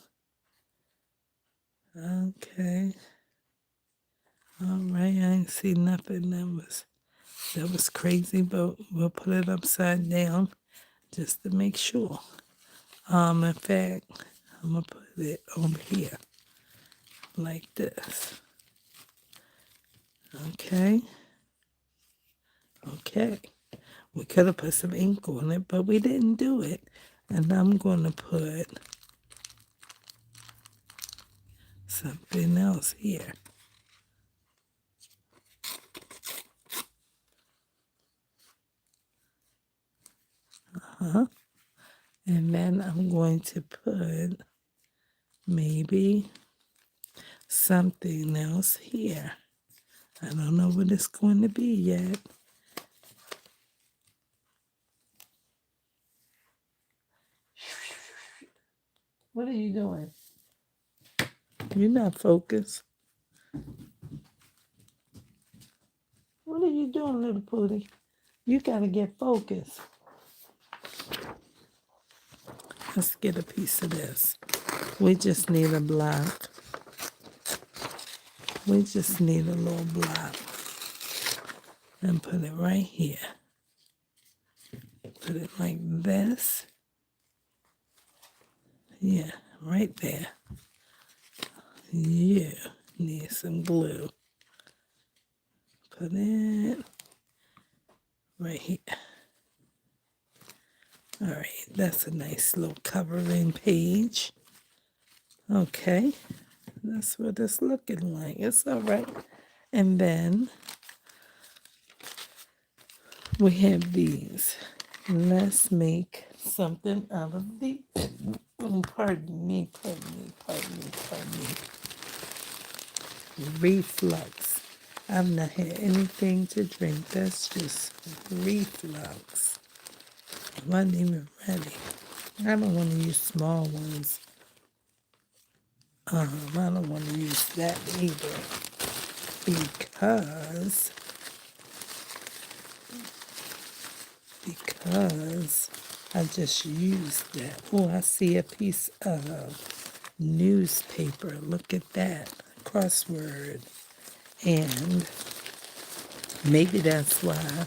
Okay. All right, I ain't see nothing that was crazy, but we'll put it upside down just to make sure. In fact, I'm gonna put it over here like this. Okay. Okay. We could have put some ink on it, but we didn't do it. And I'm gonna put something else here. And then I'm going to put maybe something else here. I don't know what it's going to be yet. What are you doing? You're not focused. What are you doing, little pootie? You gotta get focused. Let's get a piece of this. We just need a block. We just need a little block. And put it right here. Put it like this. Yeah, right there. You need some glue. Put it right here. All right, that's a nice little covering page. Okay, that's what it's looking like. It's all right. And then we have these. Let's make something out of these. Pardon me. Reflux. I've not had anything to drink. That's just reflux. I wasn't even ready. I don't want to use small ones. I don't want to use that either because I just used that. Oh, I see a piece of newspaper. Look at that. Crossword. And maybe that's why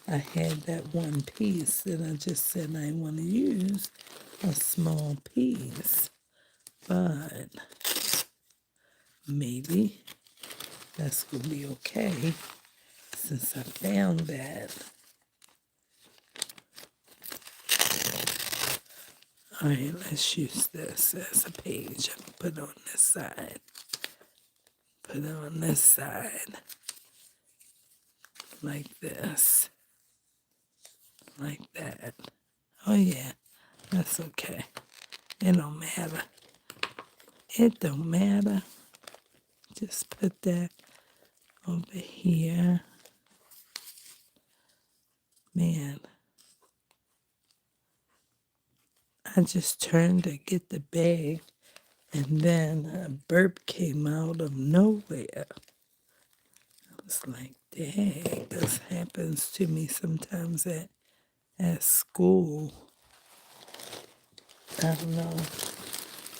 I had that one piece that I just said I want to use a small piece. But maybe that's going to be okay since I found that. All right, let's use this as a page. Put it on this side. Put it on this side. Like this. Like that. Oh, yeah. That's okay. It don't matter. It don't matter. Just put that over here. Man. I just turned to get the bag, and then a burp came out of nowhere. I was like, dang, this happens to me sometimes at school. I don't know.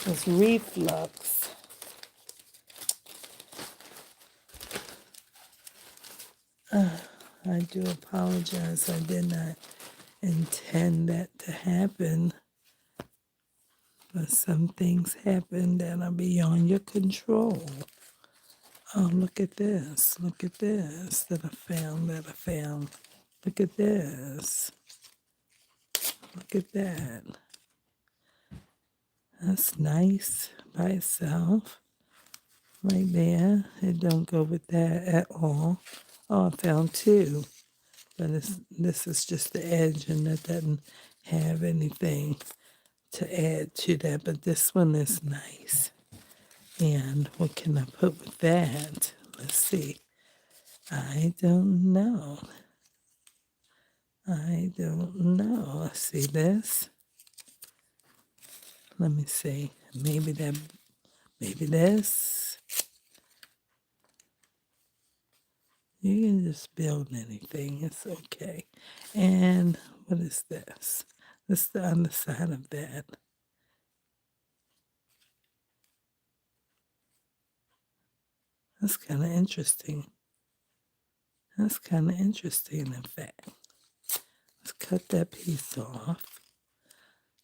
It's reflux. I do apologize. I did not intend that to happen. But some things happen that are beyond your control. Oh, look at this. Look at this that I found. Look at this. Look at that. That's nice by itself. Right there. It don't go with that at all. Oh, I found two. But this is just the edge and it doesn't have anything to add to that. But this one is nice. And what can I put with that? Let's see. I don't know. Let's see this. Let me see. Maybe this. You can just build anything. It's okay. And what is this? This is the underside of that. That's kind of interesting. In fact. Let's cut that piece off.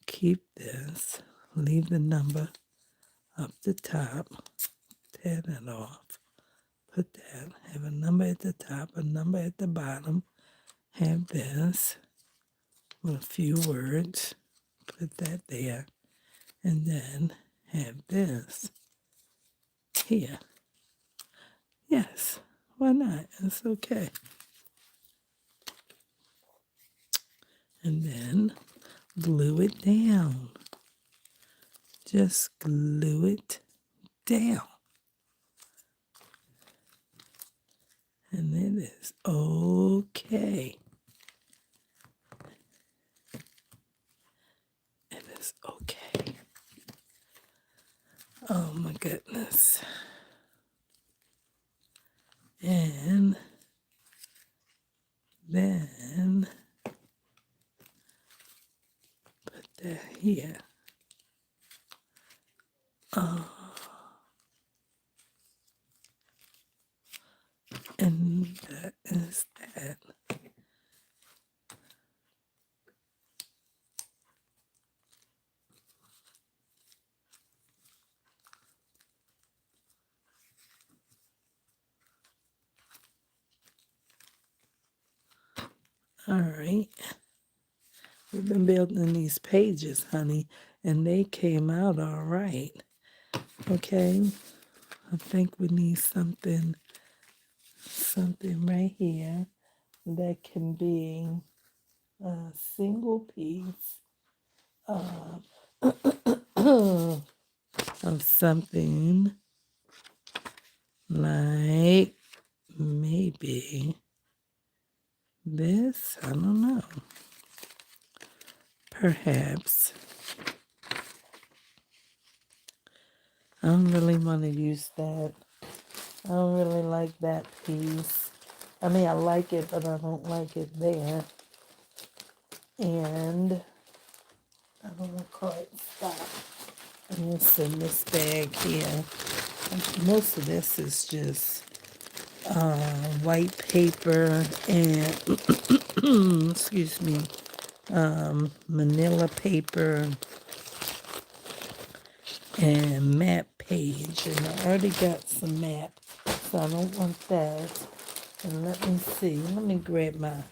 Keep this. Leave the number up the top. Tear that off. Put that. Have a number at the top, a number at the bottom. Have this with a few words. Put that there. And then have this here. Yes. Why not? It's okay. And then glue it down. Just glue it down. And it is okay. It is okay. Oh my goodness. And then put that here. And that is that. All right. We've been building these pages, honey, and they came out all right. Okay. I think we need something right here that can be a single piece of something like maybe this. I don't know. Perhaps. I don't really want to use that. I don't really like that piece. I mean, I like it, but I don't like it there. And I don't want to call it stop. And what's in this bag here? Most of this is just white paper and, excuse me, manila paper and map page. And I already got some map, so I don't want that. And let me see. Let me grab my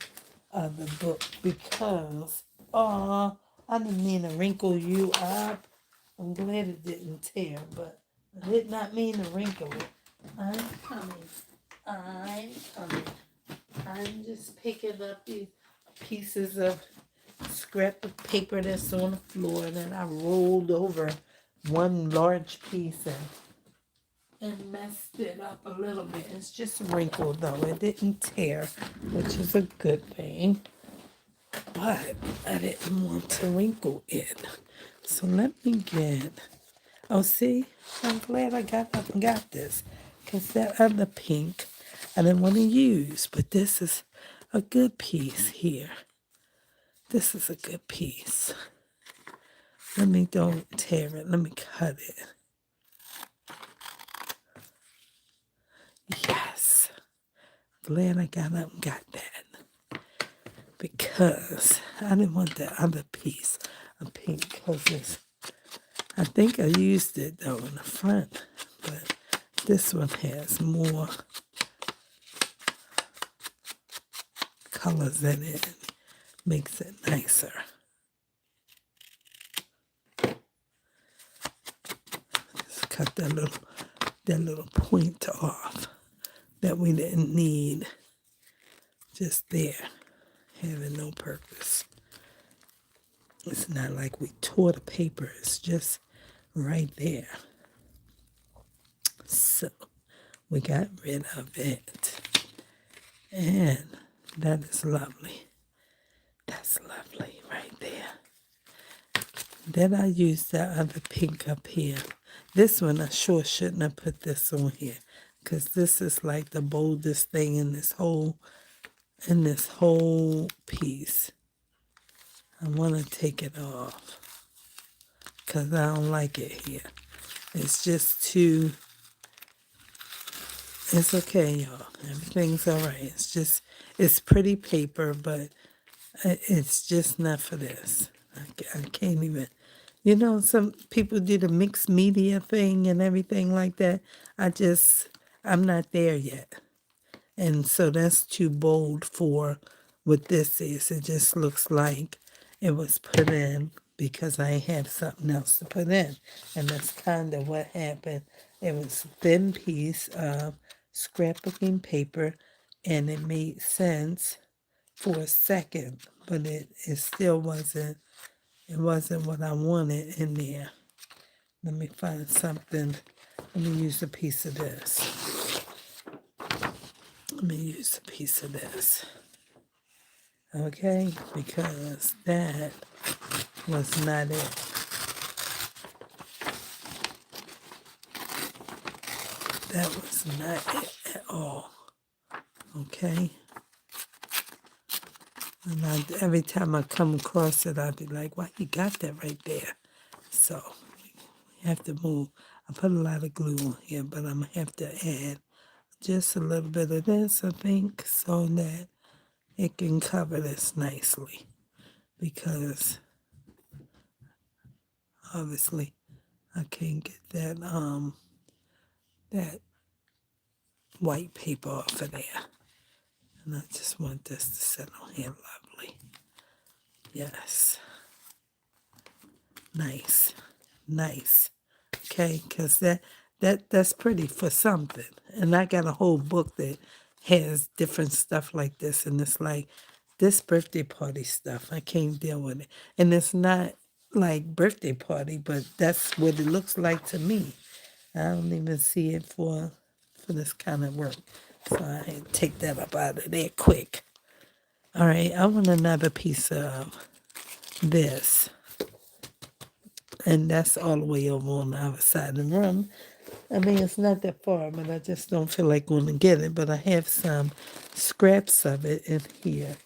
other book because, I didn't mean to wrinkle you up. I'm glad it didn't tear, but I did not mean to wrinkle it. I'm coming. I'm just picking up these pieces of scrap of paper that's on the floor that I rolled over one large piece and messed it up a little bit. It's just wrinkled though. It didn't tear, which is a good thing. But I didn't want to wrinkle it. So let me get... Oh, see? I'm glad I got up and got this. Because that other pink I didn't want to use. But this is a good piece here. This is a good piece. Let me don't tear it. Let me cut it. Yes. Glad I got up and got that. because I didn't want the other piece of pink because I think I used it though in the front, but this one has more colors in it and makes it nicer. Just cut that little point off that we didn't need. Just there, having no purpose. It's not like we tore the paper, it's just right there. So we got rid of it. And that is lovely. That's lovely right there. Then I used that other pink up here. This one I sure shouldn't have put this on here because this is like the boldest thing in this whole piece. I want to take it off because I don't like it here. It's just too... It's okay, y'all. Everything's all right. It's pretty paper, but it's just not for this. I can't even... You know, some people do the mixed media thing and everything like that. I'm not there yet. And so that's too bold for what this is. It just looks like it was put in because I have something else to put in. And that's kind of what happened. It was a thin piece of scrapbooking paper, and it made sense for a second, but it still wasn't what I wanted in there. Let me find something. Let me use a piece of this. Okay, because that was not it. That was not it at all. Okay? And every time I come across it, I'd be like, why you got that right there? So we have to move. I put a lot of glue on here, but I'm going to have to add just a little bit of this, I think, so that it can cover this nicely. Because obviously I can't get that white paper off of there. And I just want this to sit on here lovely. Yes. Nice. Okay, because that's pretty for something. And I got a whole book that has different stuff like this. And it's like this birthday party stuff. I can't deal with it. And it's not like birthday party, but that's what it looks like to me. I don't even see it for this kind of work. So I had to take that up out of there quick. All right, I want another piece of this. And that's all the way over on the other side of the room. I mean, it's not that far, but I just don't feel like going to get it. But I have some scraps of it in here.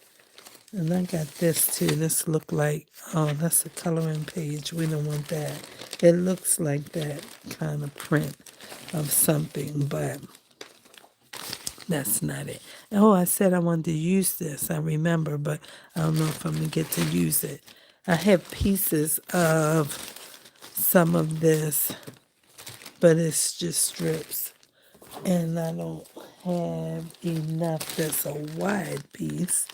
And I got this too. This look like, oh, that's a coloring page. We don't want that. It looks like that kind of print of something, but that's not it. Oh, I said I wanted to use this. I remember, but I don't know if I'm going to get to use it. I have pieces of some of this, but it's just strips. And I don't have enough that's a wide piece.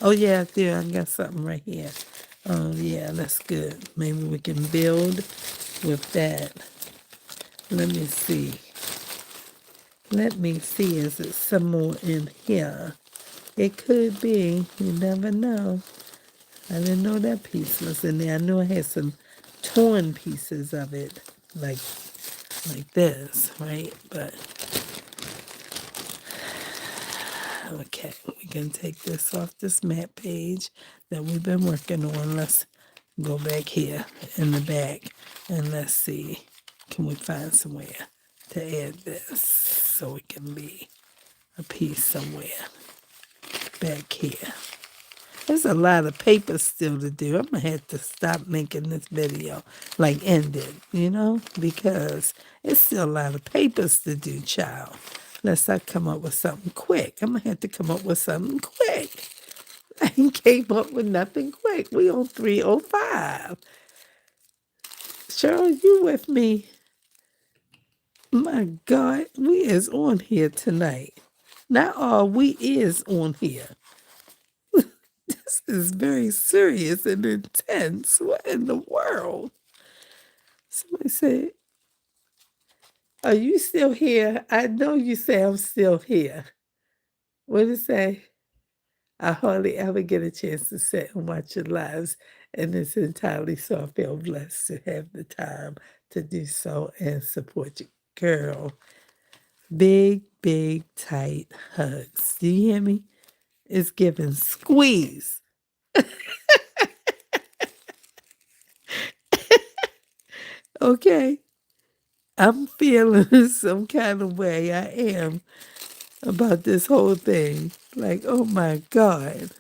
Oh, yeah, there, I got something right here. Oh, yeah, that's good. Maybe we can build with that. Let me see. Is it somewhere in here? It could be. You never know. I didn't know that piece was in there. I knew I had some torn pieces of it, like this, right? But, okay, we can take this off this map page that we've been working on. Let's go back here in the back and let's see, can we find somewhere to add this so it can be a piece somewhere back here. There's a lot of paper still to do. I'm going to have to stop making this video, end it, because it's still a lot of papers to do, child. Unless I come up with something quick. I'm going to have to come up with something quick. I ain't came up with nothing quick. We on 3:05. Cheryl, you with me? My God, we is on here tonight. Not all, we is on here. This is very serious and intense. What in the world? Somebody said, are you still here? I know you say I'm still here. What did it say? I hardly ever get a chance to sit and watch your lives, and it's entirely so I feel blessed to have the time to do so and support you. Girl, big, big, tight hugs. Do you hear me? It's giving squeeze. Okay? I'm feeling some kind of way. I am about this whole thing. Like, oh my God.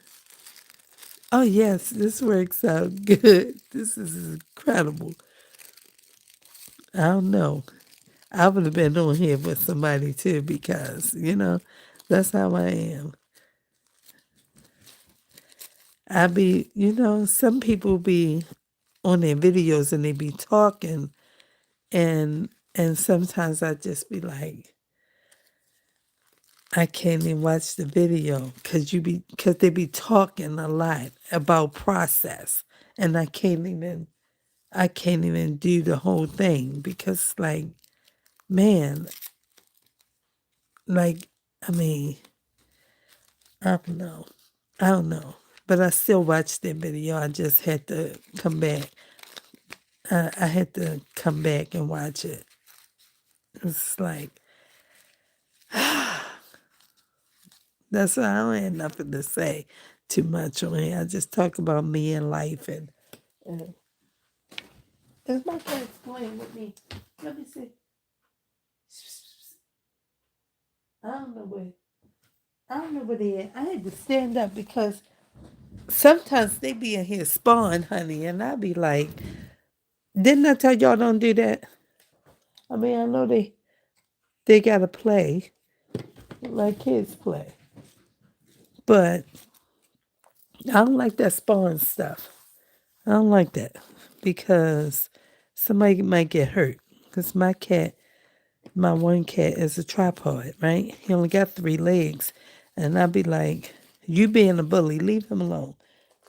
Oh, yes, this works out good. This is incredible. I don't know. I would have been on here with somebody too because, that's how I am. Some people be on their videos and they be talking and sometimes I just be like, I can't even watch the video because they be talking a lot about process and I can't even do the whole thing because man, I mean, I don't know. I don't know. But I still watched the video. I just had to come back. I had to come back and watch it. It's like, that's why I don't have nothing to say too much on here. I just talk about me and life. And is my cat playing with me? Let me see. I don't know where they at. I had to stand up because sometimes they be in here spawn, honey, and I be like, didn't I tell y'all don't do that? I mean, I know they gotta play like kids play, but I don't like that spawn stuff. I don't like that because somebody might get hurt. Because my one cat is a tripod, right? He only got 3 legs, and I be like, you being a bully, leave him alone.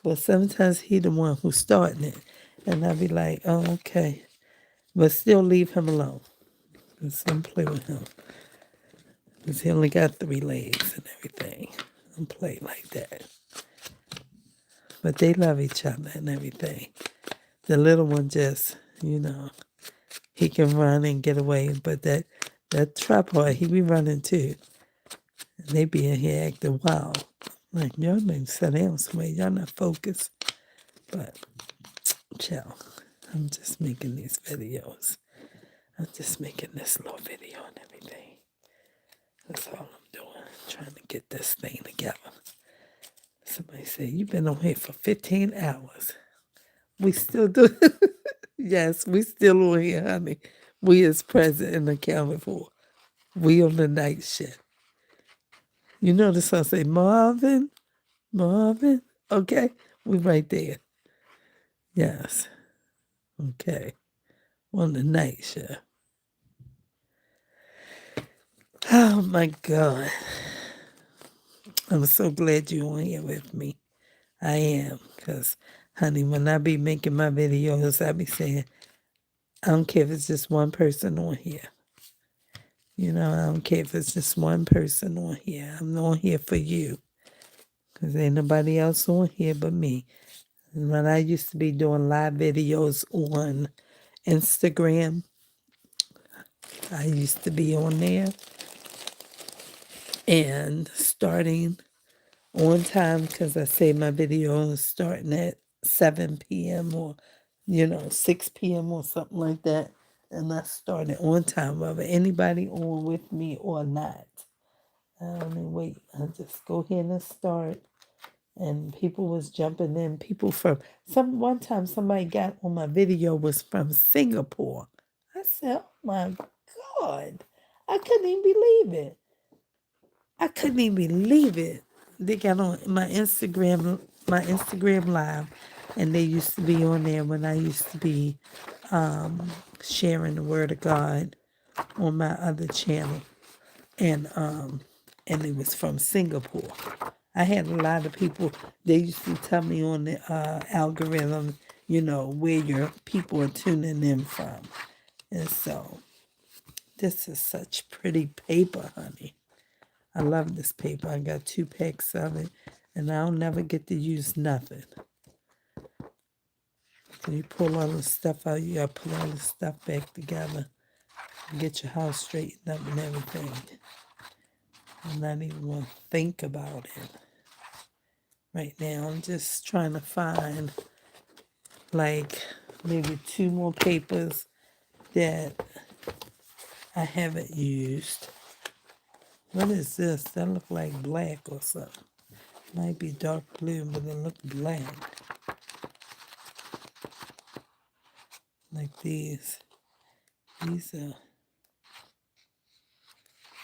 But sometimes he the one who's starting it. And I be like, oh, okay. But still leave him alone. Just don't play with him. Because he only got 3 legs and everything. Don't play like that. But they love each other and everything. The little one just, he can run and get away. But that tripod, he be running too. And they be in here acting wild. Like, y'all need to sit down somewhere. Y'all not focused. But, chill. I'm just making these videos. I'm just making this little video and everything. That's all I'm doing. Trying to get this thing together. Somebody said, you've been on here for 15 hours. We still do. Yes, we still on here, honey. We is present and accounted for. We on the night shift. You notice I say, Marvin? Okay, we right there. Yes. Okay. On the night shift. Oh my God. I'm so glad you're on here with me. I am. Because, honey, when I be making my videos, I be saying, I don't care if it's just one person on here. I don't care if it's just one person on here. I'm on here for you. Because ain't nobody else on here but me. And when I used to be doing live videos on Instagram, I used to be on there and starting on time because I say my video is starting at 7 p.m. or, 6 p.m. or something like that. And I started on time, whether anybody on with me or not. I don't even wait. I just go ahead and start. And people was jumping in. People from one time somebody got on my video was from Singapore. I said, oh my God. I couldn't even believe it. I couldn't even believe it. They got on my Instagram live, and they used to be on there when I used to be sharing the word of God on my other channel, and it was from Singapore. I had a lot of people. They used to tell me on the algorithm, where your people are tuning in from, and so this is such pretty paper, honey. I love this paper. I got 2 packs of it, and I'll never get to use nothing. When you pull all the stuff out, you gotta put all the stuff back together and get your house straightened up and everything. I'm not even want to think about it right now. I'm just trying to find like maybe 2 more papers that I haven't used. What is this? That look like black or something. Might be dark blue, but it look black. Like these.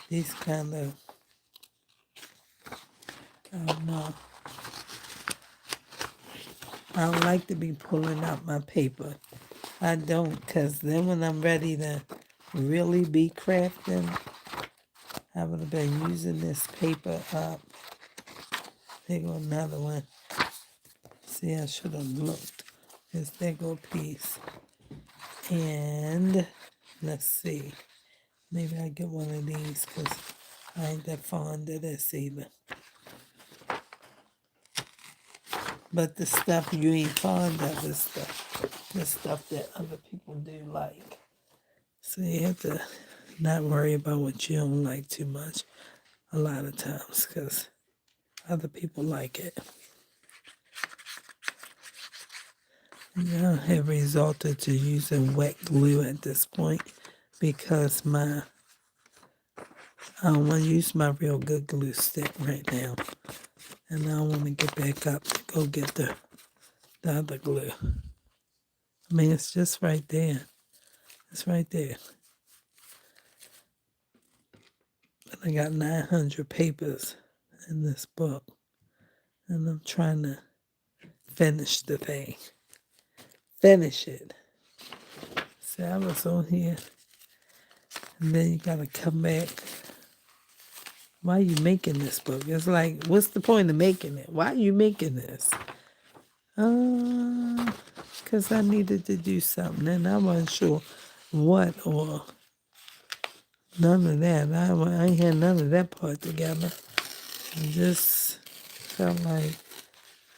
These kind of, I don't know. I don't like to be pulling out my paper. I don't, because then when I'm ready to really be crafting, I would have been using this paper up. There go another one. See, I should have looked. There go a piece. And let's see. Maybe I get one of these because I ain't that fond of this either. But the stuff you ain't fond of is the stuff that other people do like. So you have to not worry about what you don't like too much a lot of times because other people like it. And I have resorted to using wet glue at this point because I don't want to use my real good glue stick right now. And I don't want to get back up to go get the other glue. I mean, it's just right there. It's right there. But I got 900 papers in this book. And I'm trying to finish the thing. Finish it. See, I was on here. And then you got to come back. Why are you making this book? It's like, what's the point of making it? Why are you making this? Because I needed to do something. And I wasn't sure what or none of that. I ain't had none of that part together. I just felt like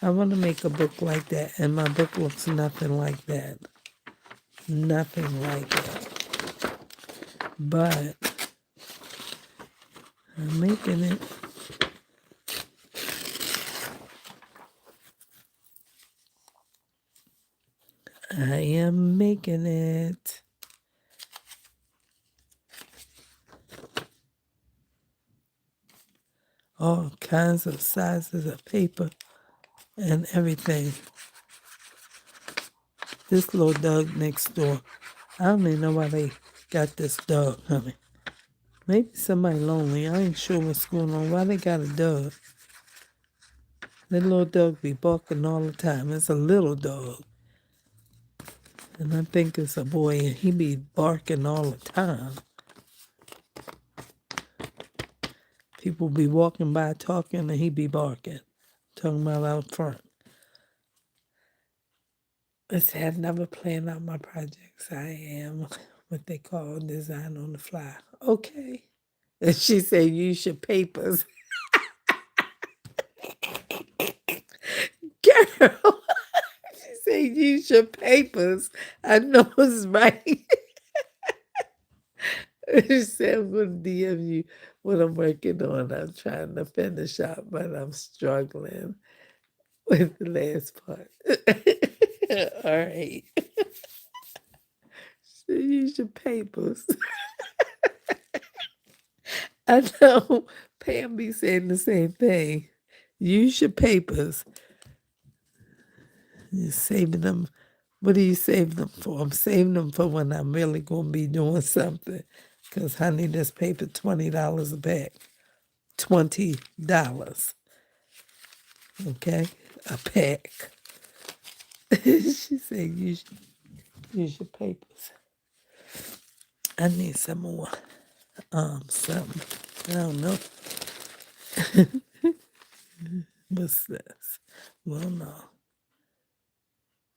I want to make a book like that. And my book looks nothing like that. Nothing like it. But I'm making it. I am making it. All kinds of sizes of paper and everything. This little dog next door, I don't even know why they got this dog coming. Maybe somebody lonely. I ain't sure what's going on. Why they got a dog? That little dog be barking all the time. It's a little dog. And I think it's a boy, and he be barking all the time. People be walking by talking, and he be barking. Talking about out front. I said, I've never planned out my projects. I am what they call design on the fly. Okay. And she said, use your papers. Girl, she said, use your papers. I know it's right. She said, I'm going to DM you what I'm working on. I'm trying to finish up, but I'm struggling with the last part. All right. So use your papers. I know Pam be saying the same thing. Use your papers. You're saving them. What are you saving them for? I'm saving them for when I'm really going to be doing something. Because, honey, this paper $20 a bag. $20. Okay? A pack. She said, use your papers. I need some more. Something. I don't know. What's this? Well, no.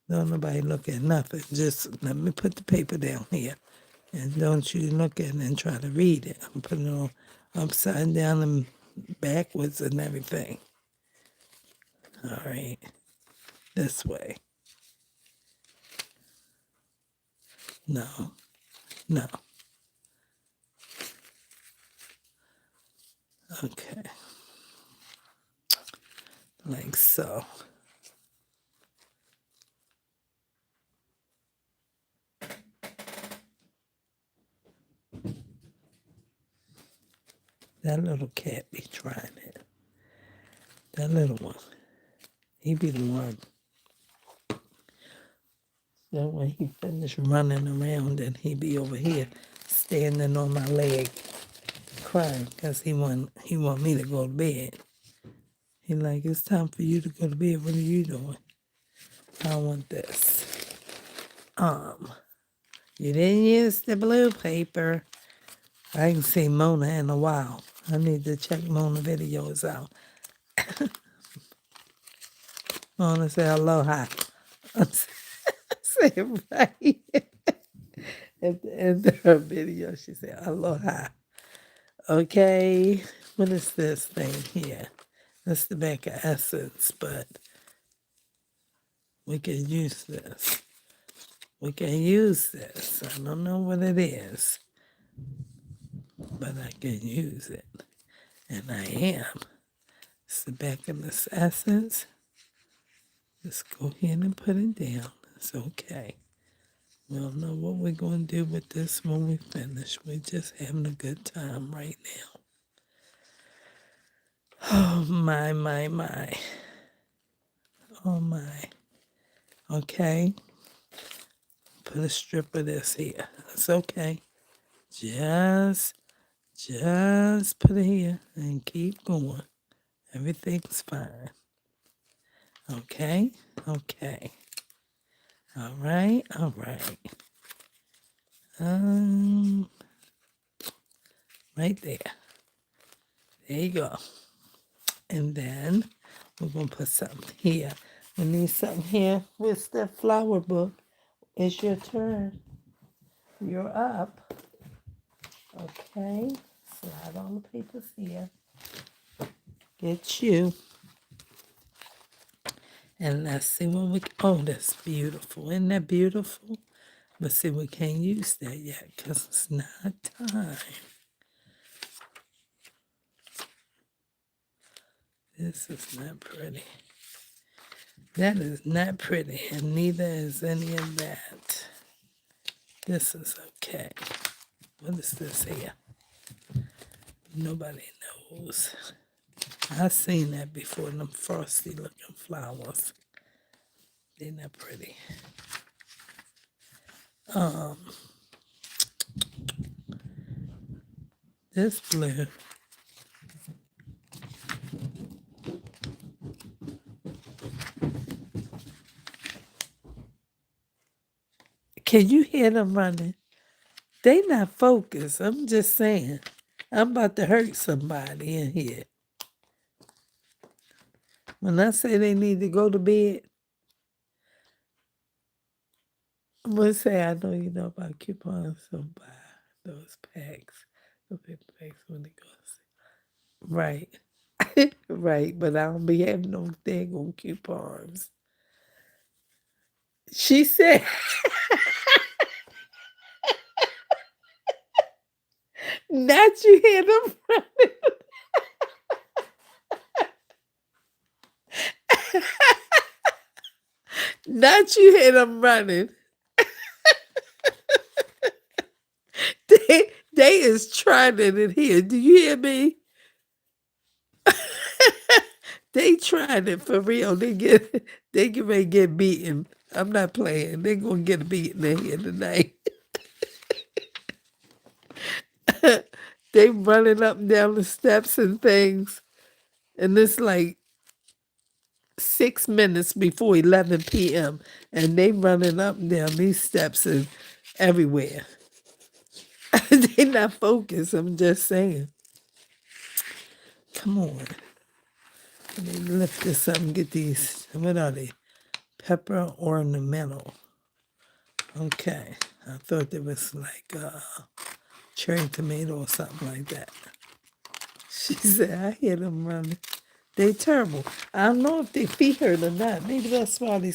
Don't nobody look at nothing. Just let me put the paper down here. And don't you look at it and try to read it. I'm putting it on upside down and backwards and everything. All right. This way. No. No. Okay. Like so. That little cat be trying it. That little one. He be the one. So when he finished running around and he be over here standing on my leg crying because he want me to go to bed. He like, it's time for you to go to bed. What are you doing? I want this. You didn't use the blue paper. I ain't seen Mona in a while. I need to check Mona videos out. Mona say aloha. Say it right. At the end of her video, she said aloha. Okay, what is this thing here? That's the back of Essence, but we can use this. We can use this. I don't know what it is, but I can use it. And I am. It's the back of this Essence. Just go ahead and put it down. It's okay. We don't know what we're going to do with this when we finish. We're just having a good time right now. Oh, my. Oh, my. Okay. Put a strip of this here. It's okay. Just put it here and keep going. Everything's fine. Okay? Okay. All right. Right there. There you go. And then we're going to put something here. We need something here. Where's the flower book? It's your turn. You're up. Okay. Slide on the papers here. Get you. And let's see what we... Oh, that's beautiful. Isn't that beautiful? But see, we can't use that yet because it's not time. This is not pretty. That is not pretty, and neither is any of that. This is okay. What is this here? Nobody knows. I've seen that before, them frosty looking flowers. They're not pretty. This blue. Can you hear them running? They not focused. I'm just saying. I'm about to hurt somebody in here. When I say they need to go to bed, I'm going to say I know you know about coupons, so buy those packs. The paper packs when they go to sleep. Right. Right, but I don't be having no thing on coupons. She said, not you hear them running. Not you hear them running. They is trying it in here. Do you hear me? They tried it for real. They get ready to get beaten. I'm not playing. They gonna get a beating in here tonight. They running up and down the steps and things. And it's like 6 minutes before 11 p.m. And they running up and down these steps and everywhere. They not focused. I'm just saying. Come on. Let me lift this up and get these. What are they? Pepper ornamental. Okay. I thought there was like cherry tomato or something like that. She said, I hear them running. They terrible. I don't know if they feed her or not. Maybe that's why they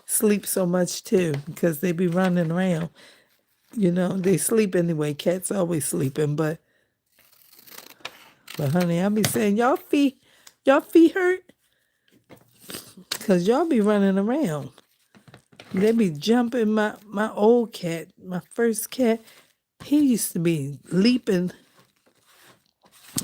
sleep so much too, because they be running around. You know, they sleep anyway. Cats always sleeping, but honey, I be saying, y'all feet hurt? Because y'all be running around. They be jumping. My old cat, my first cat, he used to be leaping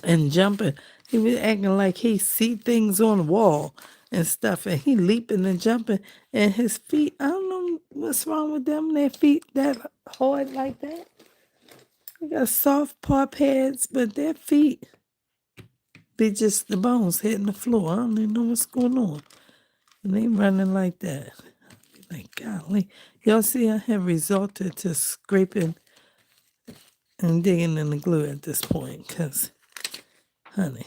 and jumping. He was acting like he see things on the wall and stuff, and he leaping and jumping, and his feet, I don't know what's wrong with them, their feet that hard like that. They got soft paw pads, but their feet be just the bones hitting the floor. I don't even know what's going on. And they running like that. Like, golly. Y'all see, I have resorted to scraping and digging in the glue at this point, because, honey,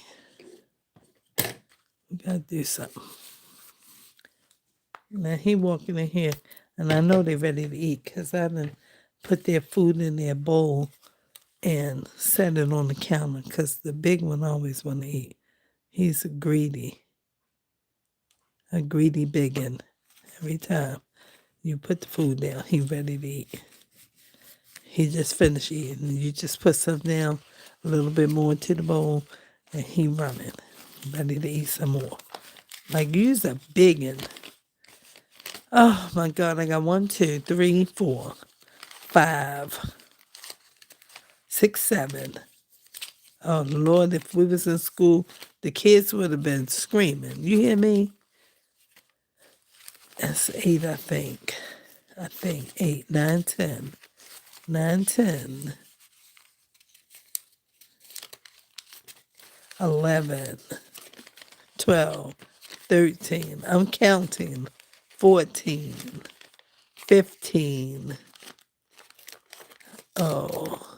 we got to do something. Now, he walking in here, and I know they're ready to eat, because I done put their food in their bowl and set it on the counter, because the big one always want to eat. He's a greedy biggin. Every time you put the food down, he ready to eat. He just finished eating. You just put some down, a little bit more into the bowl, and he running, ready to eat some more. Like, you's a biggin. Oh my God, I got 1, 2, 3, 4, 5, 6, 7. Oh Lord, if we was in school, the kids would have been screaming. You hear me? That's 8, I think. 8, 9, 10. 9, 10. 11, 12, 13. I'm counting. 14, 15. Oh,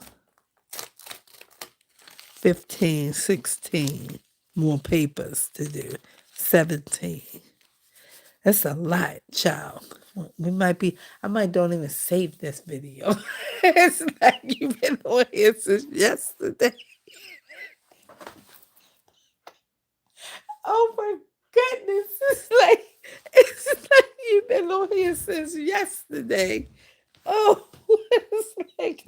15, 16. More papers to do. 17. That's a lot, child. I might don't even save this video. It's like you've been on here since yesterday. Oh my goodness. It's like you've been on here since yesterday. Oh, it's like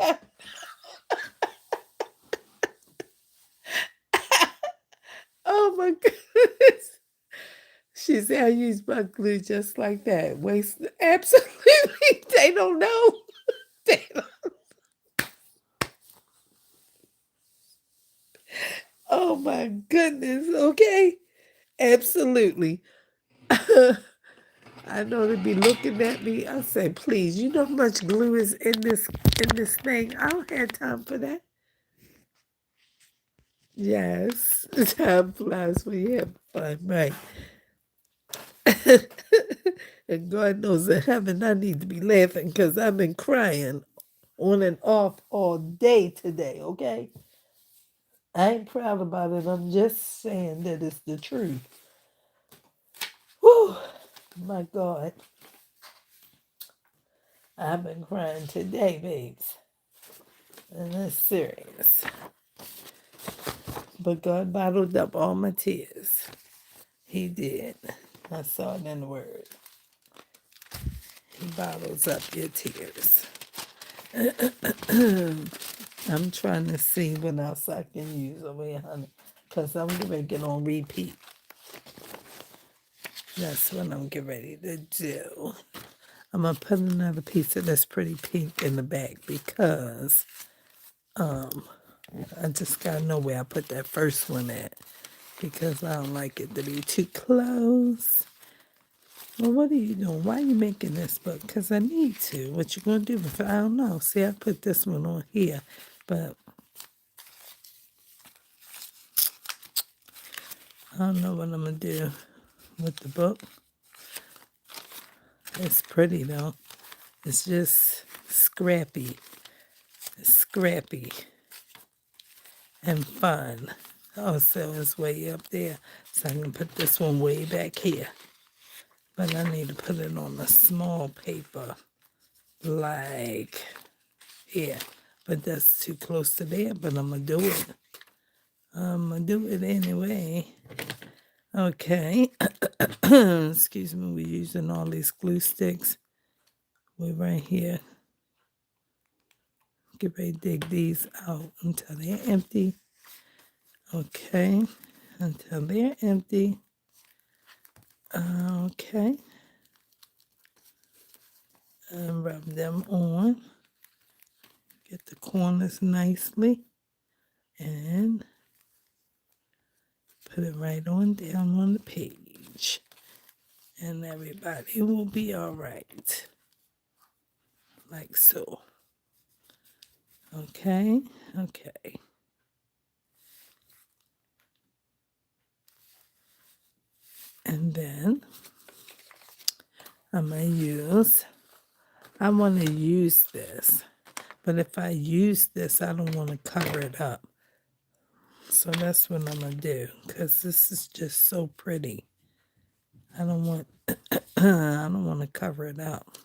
oh my goodness. She said I use my glue just like that. Waste absolutely. They don't know. They don't. Oh my goodness. Okay. Absolutely. I know they be looking at me. I say, please, you know how much glue is in this thing? I don't have time for that. Yes. Time flies when you have fun, right? And God knows in heaven I need to be laughing because I've been crying on and off all day today, okay? I ain't proud about it. I'm just saying that it's the truth. Whew, my God. I've been crying today, babes. And it's serious. But God bottled up all my tears. He did. I saw it in the Word. He bottles up your tears. I'm trying to see what else I can use over here, honey. Because I'm getting ready to get on repeat. That's what I'm getting ready to do. I'm going to put another piece of this pretty pink in the bag because I just got to know where I put that first one at because I don't like it to be too close. Well, what are you doing? Why are you making this book? Because I need to. What you going to do? I don't know. See, I put this one on here, but I don't know what I'm going to do with the book. It's pretty though. It's just scrappy. It's scrappy and fun. Also, it's way up there. So I'm going to put this one way back here. But I need to put it on a small paper. Like here. But that's too close to there. But I'm going to do it. I'm going to do it anyway. Okay. Excuse me. We're using all these glue sticks. We're right here. Get ready to dig these out until they're empty. Okay, until they're empty. Okay. And rub them on. Get the corners nicely. And put it right on down on the page. And everybody will be all right. Like so. Okay, okay. And then I'm going to use, I want to use this. But if I use this, I don't want to cover it up. So that's what I'm going to do. Because this is just so pretty. I don't want, I don't want to cover it up.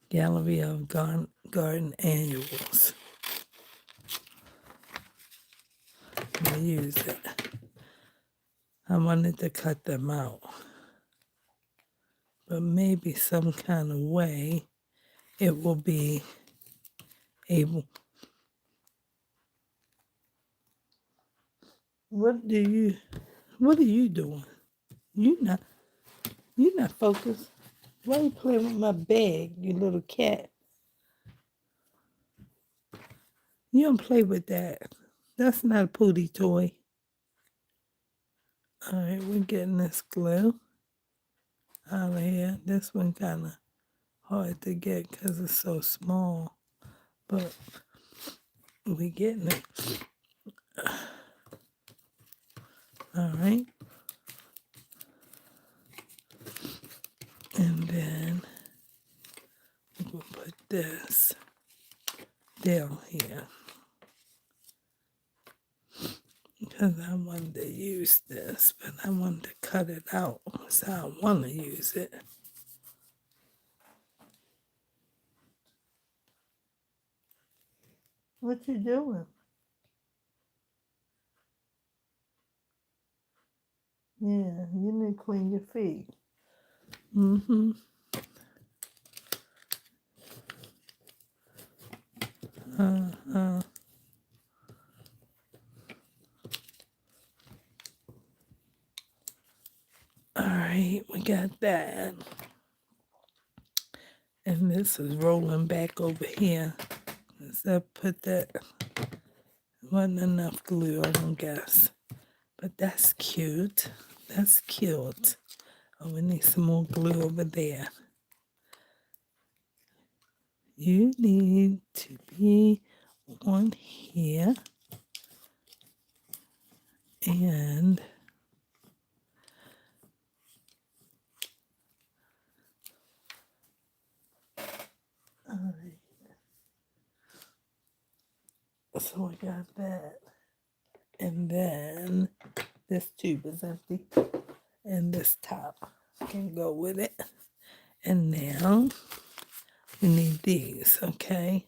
Gallery of Garden Annuals. I'm going to use it. I wanted to cut them out. But maybe some kind of way it will be able. What are you doing? You're not focused. Why are you playing with my bag, you little cat? You don't play with that. That's not a pooty toy. All right, we're getting this glue out of here. This one kind of hard to get because it's so small, but we're getting it. All right. And then we'll put this down here. Because I wanted to use this, but I wanted to cut it out. So I want to use it. What you doing? Yeah, you need to clean your feet. Mm-hmm. All right, we got that. And this is rolling back over here. So put that, wasn't enough glue, I don't guess. But that's cute. That's cute. Oh, we need some more glue over there. You need to be on here. And all right. So I got that. And then this tube is empty. And this top can go with it. And now we need these, okay?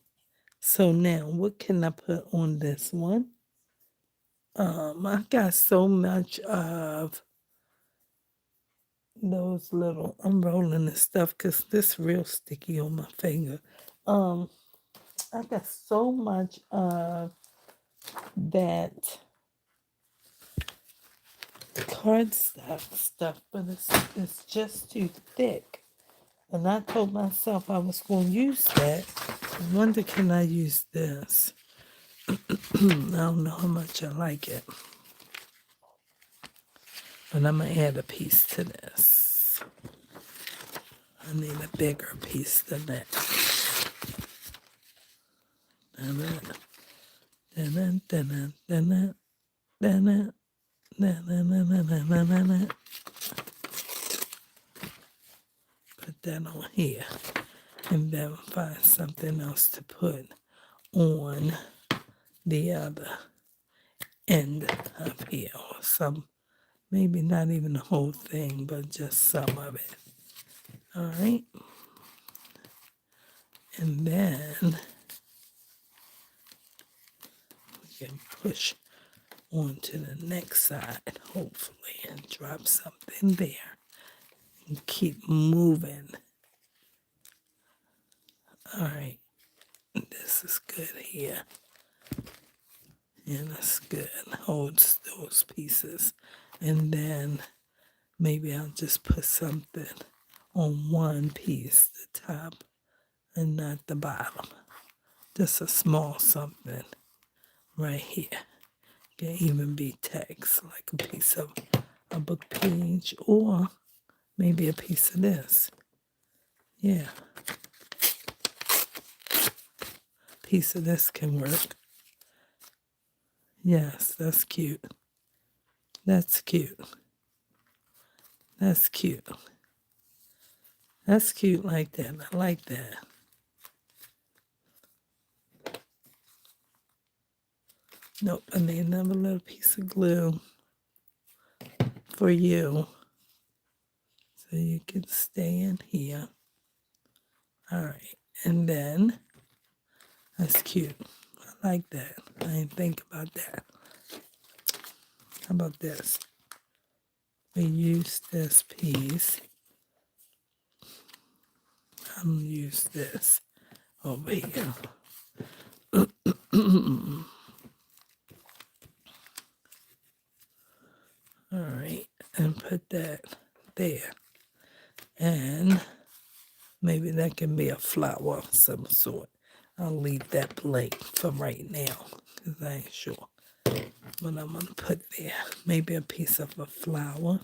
So now what can I put on this one? I got so much of those little, I'm rolling this stuff because this real sticky on my finger. I got so much of that cardstock stuff, but it's just too thick. And I told myself I was going to use that. I wonder, can I use this? I don't know how much I like it. But I'm going to add a piece to this. I need a bigger piece than that. Dun-dun, dun-dun, dun-dun, dun-dun. Then put that on here. And then find something else to put on the other end of here. Or some, maybe not even the whole thing, but just some of it. All right. And then we can push onto the next side, hopefully, and drop something there. And keep moving. All right. This is good here. And that's good. Holds those pieces. And then maybe I'll just put something on one piece, the top, and not the bottom. Just a small something right here. Can even be text, like a piece of a book page, or maybe a piece of this. Yeah. Piece of this can work. Yes, that's cute. That's cute. That's cute. That's cute like that. I like that. Nope, I need another little piece of glue for you. So you can stay in here. All right. And then, that's cute. I like that. I didn't think about that. How about this? We use this piece. I'm going to use this over here. All right. And put that there. And maybe that can be a flower of some sort. I'll leave that blank for right now because I ain't sure. But I'm going to put there maybe a piece of a flower.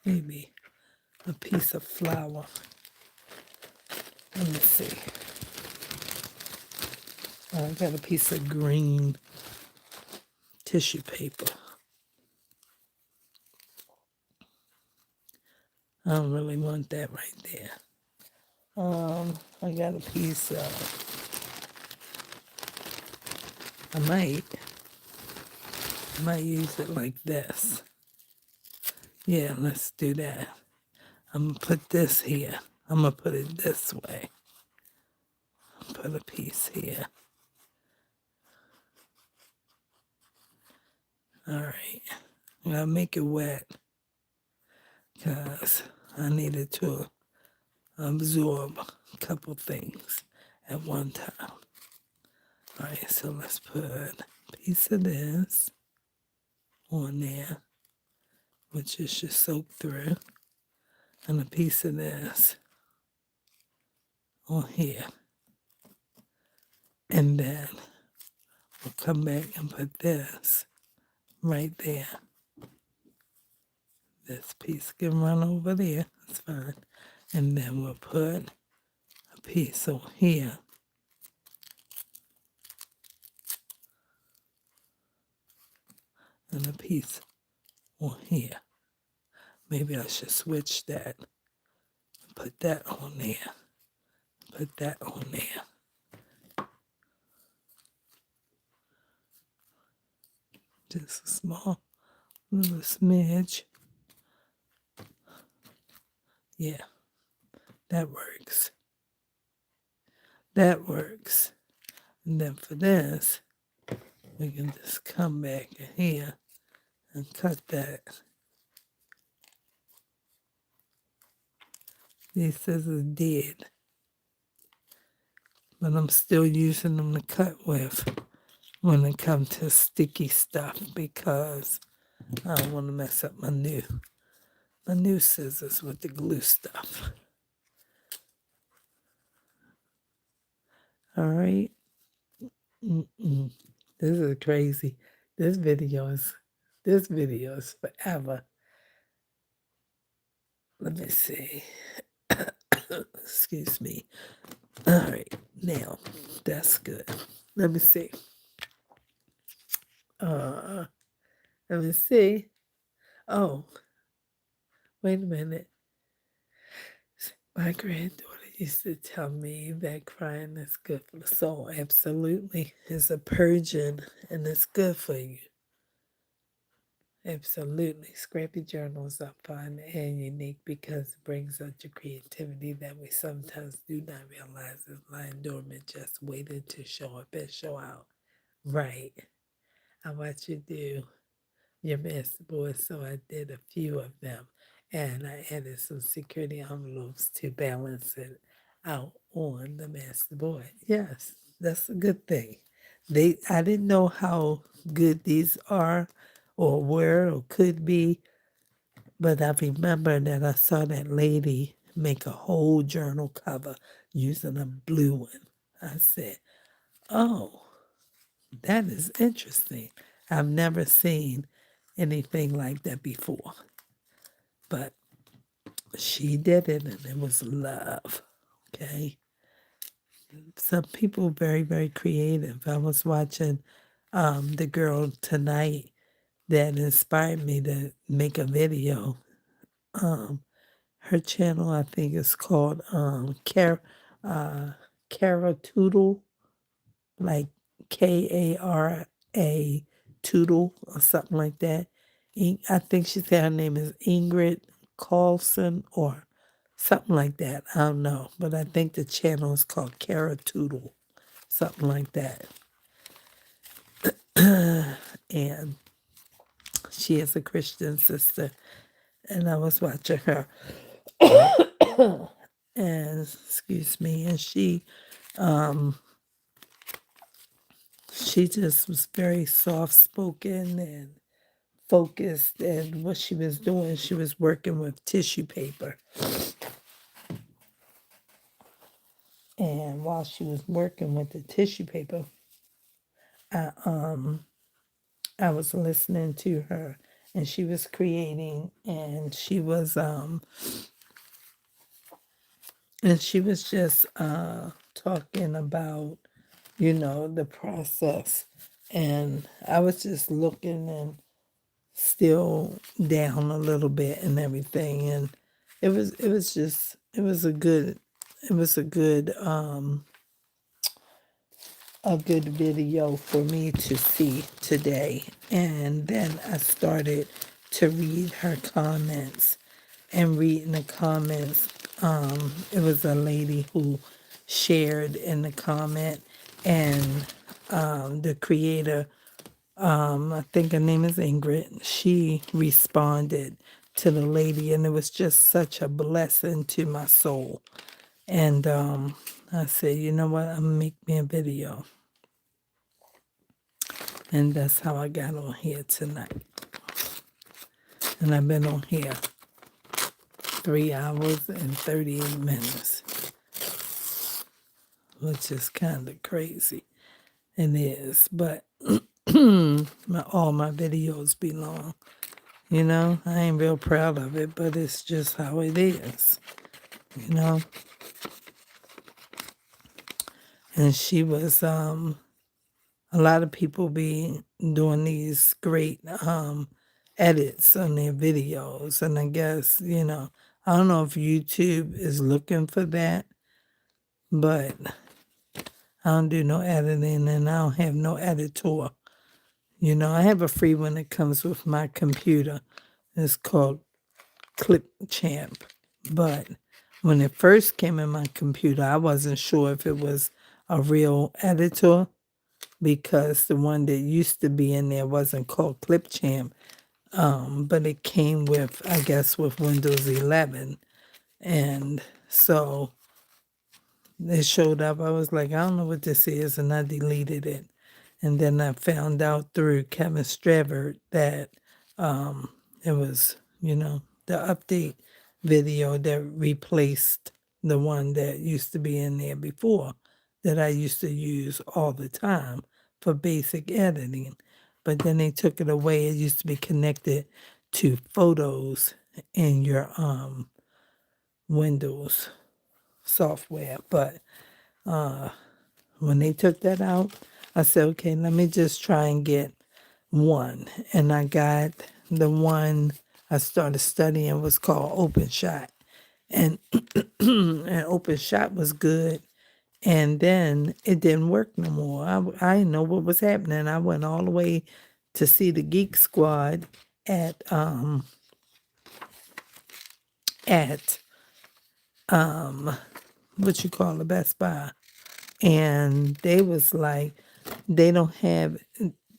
Maybe a piece of flower. Let me see. I got a piece of green tissue paper. I don't really want that right there. I got a piece of, I might use it like this. Yeah, let's do that. I'm gonna put this here. I'm gonna put it this way. Put a piece here. All right. I'm gonna make it wet because I needed to absorb a couple things at one time. All right, so let's put a piece of this on there, which it should soak through, and a piece of this on here. And then we'll come back and put this right there. This piece can run over there, that's fine. And then we'll put a piece on here. And a piece on here. Maybe I should switch that. Put that on there. Put that on there. Just a small little smidge. Yeah, that works. That works. And then for this, we can just come back in here and cut that. These scissors dead, but I'm still using them to cut with when it comes to sticky stuff because I don't want to mess up my new scissors with the glue stuff. All right. This is crazy. This video is forever. Let me see. Excuse me. All right, now that's good. Let me see. Uh, let me see. Oh, wait a minute. My granddaughter used to tell me that crying is good for the soul. Absolutely. It's a purging and it's good for you. Absolutely. Scrappy journals are fun and unique because it brings out your creativity that we sometimes do not realize is lying dormant, just waiting to show up and show out. Right. I watch you do your masterboard, so I did a few of them. And I added some security envelopes to balance it out on the masterboard. Yes, that's a good thing. I didn't know how good these are or were or could be, but I remember that I saw that lady make a whole journal cover using a blue one. I said, oh, that is interesting. I've never seen anything like that before. But she did it and it was love. Okay. Some people very, very creative. I was watching the girl tonight that inspired me to make a video. Her channel, I think, is called Cara Toodle, like Kara Toodle or something like that. I think she said her name is Ingrid Carlson or something like that. I don't know, but I think the channel is called Cara Toodle, something like that. And she is a Christian sister, and I was watching her, and excuse me, and she just was very soft spoken and focused, and what she was doing, she was working with tissue paper. And while she was working with the tissue paper, I was listening to her, and she was creating, and she was just talking about, the process. And I was just looking and still down a little bit and everything. And it was a good, it was a good video for me to see today. And then I started to read her comments. And reading the comments, it was a lady who shared in the comment, and the creator, I think her name is Ingrid, she responded to the lady, and it was just such a blessing to my soul. And I said, you know what, I'm gonna make me a video. And that's how I got on here tonight. And I've been on here 3 hours and 38 minutes, which is kind of crazy. It is, but all my videos be long. I ain't real proud of it, but it's just how it is, you know. And she was, a lot of people be doing these great edits on their videos. And I guess, I don't know if YouTube is looking for that, but I don't do no editing and I don't have no editor. I have a free one that comes with my computer. It's called Clipchamp. But when it first came in my computer, I wasn't sure if it was a real editor because the one that used to be in there wasn't called Clipchamp. But it came with, I guess, with Windows 11. And so it showed up. I was like, I don't know what this is, and I deleted it. And then I found out through Kevin Stravert that it was, the update video that replaced the one that used to be in there before that I used to use all the time for basic editing. But then they took it away. It used to be connected to photos in your Windows software. But when they took that out, I said, okay, let me just try and get one, and I got the one I started studying was called OpenShot, and and OpenShot was good. And then it didn't work no more. I didn't know what was happening. I went all the way to see the Geek Squad at at what you call the Best Buy, and they was like, they don't have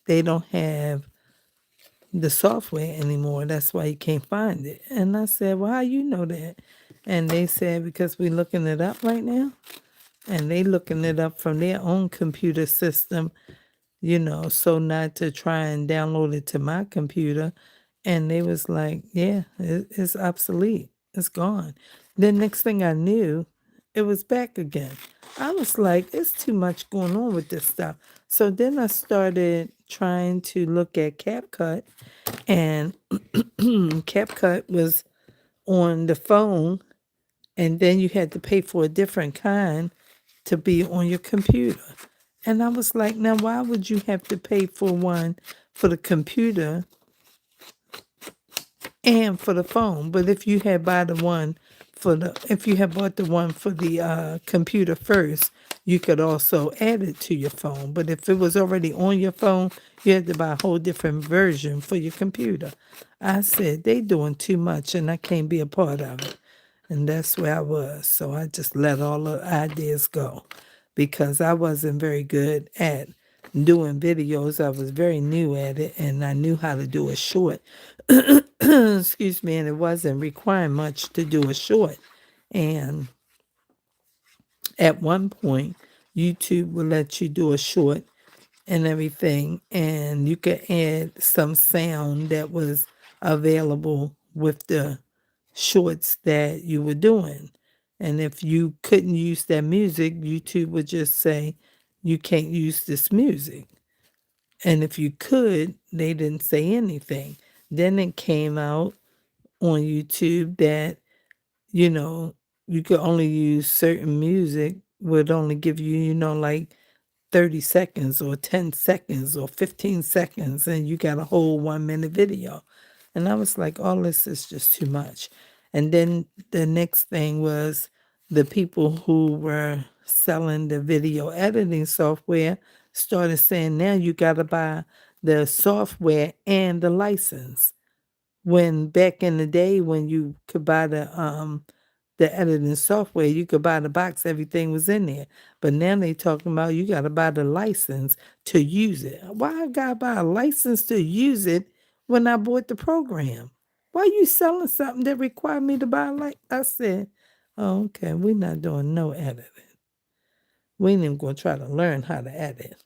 they don't have the software anymore. That's why you can't find it. And I said, well, how you know that? And they said, because we're looking it up right now. And they looking it up from their own computer system, so not to try and download it to my computer. And they was like, yeah, it's obsolete. It's gone. Then next thing I knew, it was back again. I was like, it's too much going on with this stuff. So then I started trying to look at CapCut, and CapCut was on the phone, and then you had to pay for a different kind to be on your computer. And I was like, now why would you have to pay for one for the computer and for the phone? But if you had bought the one if you had bought the one for the computer first, you could also add it to your phone. But if it was already on your phone, you had to buy a whole different version for your computer. I said, they doing too much and I can't be a part of it. And that's where I was. So I just let all the ideas go because I wasn't very good at doing videos. I was very new at it, and I knew how to do a short. Excuse me, and it wasn't requiring much to do a short. And at one point, YouTube would let you do a short and everything, and you could add some sound that was available with the shorts that you were doing. And if you couldn't use that music, YouTube would just say, you can't use this music. And if you could, they didn't say anything. Then it came out on YouTube that, you could only use certain music, would only give you, like 30 seconds or 10 seconds or 15 seconds, and you got a whole 1 minute video. And I was like, all this is just too much. And then the next thing was the people who were selling the video editing software started saying, now you got to buy the software and the license. When back in the day when you could buy the editing software, you could buy the box, everything was in there. But now they talking about you got to buy the license to use it. Why I got to buy a license to use it when I bought the program? Why you selling something that required me to buy I said, oh, okay, we're not doing no editing. We ain't even going to try to learn how to edit.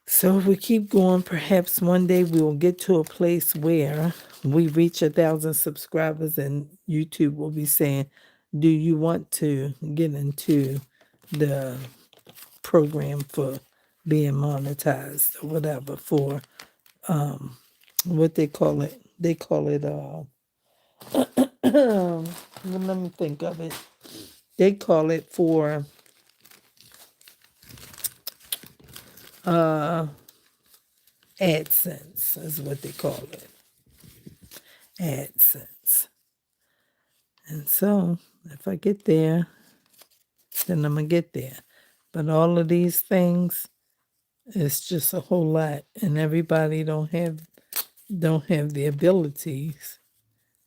So if we keep going, perhaps one day we will get to a place where we reach 1,000 subscribers and YouTube will be saying, do you want to get into the program for being monetized or whatever for what they call it? They call it, let me think of it. They call it for AdSense is what they call it. AdSense. And so if I get there, then I'm going to get there. But all of these things, it's just a whole lot. And everybody don't have the abilities,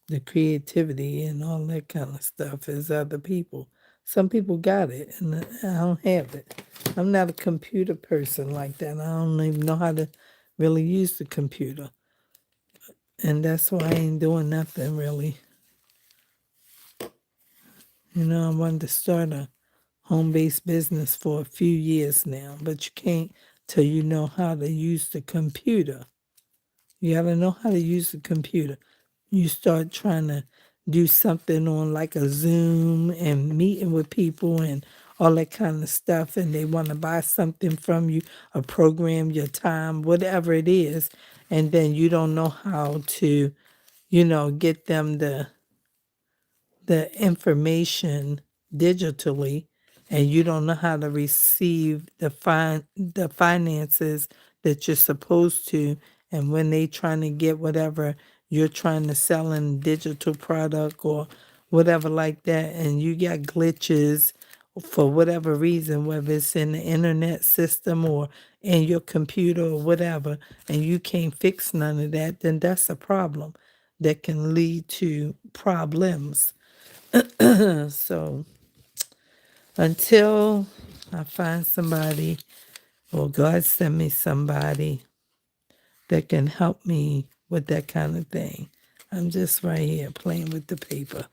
the creativity and all that kind of stuff as other people. Some people got it and I don't have it. I'm not a computer person like that. I don't even know how to really use the computer. And that's why I ain't doing nothing really. I wanted to start a home-based business for a few years now, but you can't till you know how to use the computer. You got to know how to use the computer. You start trying to do something on like a Zoom and meeting with people and all that kind of stuff, and they want to buy something from you, a program, your time, whatever it is, and then you don't know how to, get them the information digitally, and you don't know how to receive the finances that you're supposed to, and when they trying to get whatever you're trying to sell in digital product or whatever like that, and you got glitches for whatever reason, whether it's in the internet system or in your computer or whatever, and you can't fix none of that, then that's a problem that can lead to problems. So until I find somebody or God send me somebody that can help me with that kind of thing, I'm just right here playing with the paper.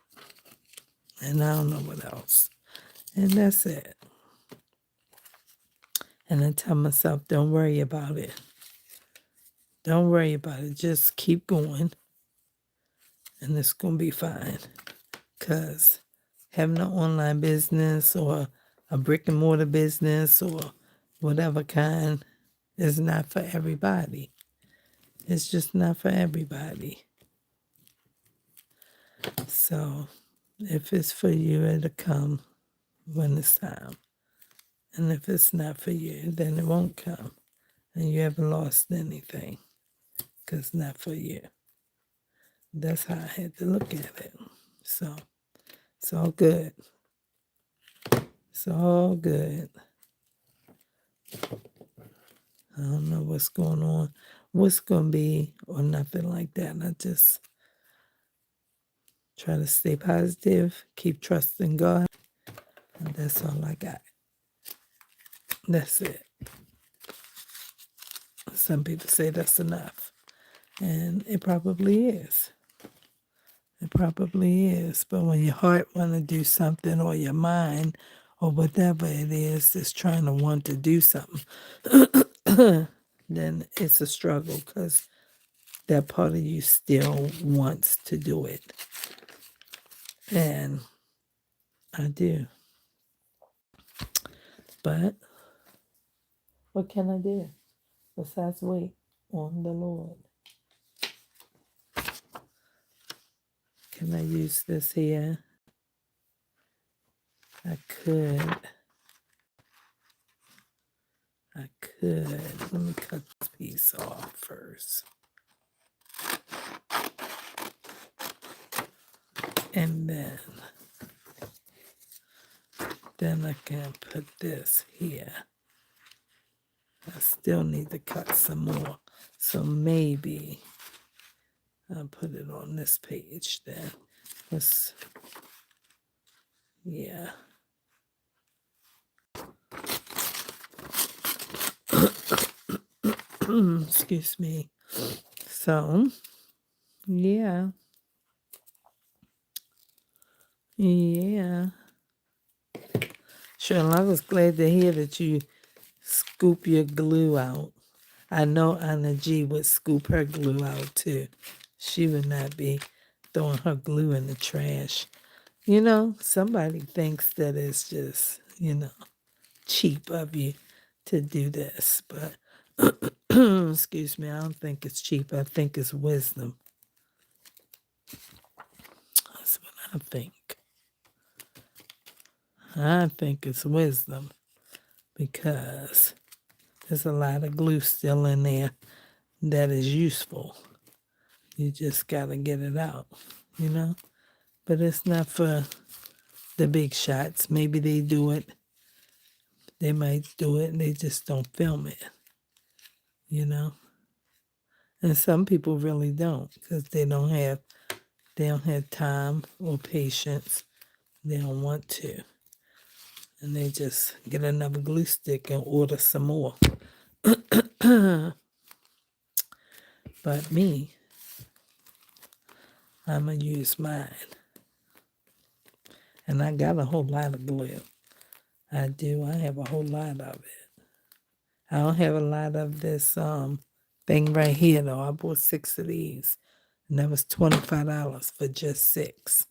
And I don't know what else. And that's it. And I tell myself, don't worry about it. Don't worry about it. Just keep going. And it's going to be fine. Because having an online business or a brick and mortar business or whatever kind is not for everybody. It's just not for everybody. So if it's for you, it'll come when it's time. And if it's not for you, then it won't come. And you haven't lost anything because it's not for you. That's how I had to look at it. So it's all good. It's all good. I don't know what's going on, what's going to be, or nothing like that. And I just try to stay positive, keep trusting God. And that's all I got. That's it. Some people say that's enough. And it probably is. It probably is. But when your heart want to do something, or your mind, or whatever it is trying to want to do something, then it's a struggle because that part of you still wants to do it. And I do. But what can I do besides wait on the Lord? Can I use this here? I could. Let me cut this piece off first. And then I can put this here. I still need to cut some more. So maybe I'll put it on this page then. Yeah. Excuse me. So, yeah. Yeah. Cheryl, I was glad to hear that you scoop your glue out. I know Anna G would scoop her glue out too. She would not be throwing her glue in the trash. You know, somebody thinks that it's just, cheap of you to do this. But, excuse me, I don't think it's cheap. I think it's wisdom. That's what I think. I think it's wisdom because there's a lot of glue still in there that is useful. You just got to get it out, But it's not for the big shots. Maybe they do it. They might do it and they just don't film it, And some people really don't because they don't have time or patience. They don't want to. And they just get another glue stick and order some more. But me, I'm going to use mine. And I got a whole lot of glue. I do. I have a whole lot of it. I don't have a lot of this thing right here, though. I bought 6 of these. And that was $25 for just 6.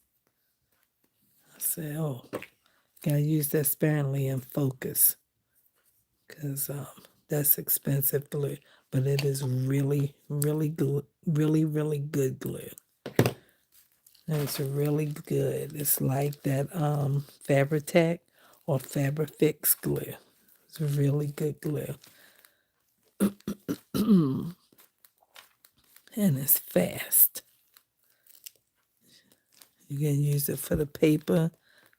I said, oh, gotta use that sparingly and focus. Because that's expensive glue. But it is really, really good. Really, really good glue. It's really good. It's like that Fabri-Tac or Fabri-Fix glue. It's really good glue. and it's fast. You can use it for the paper,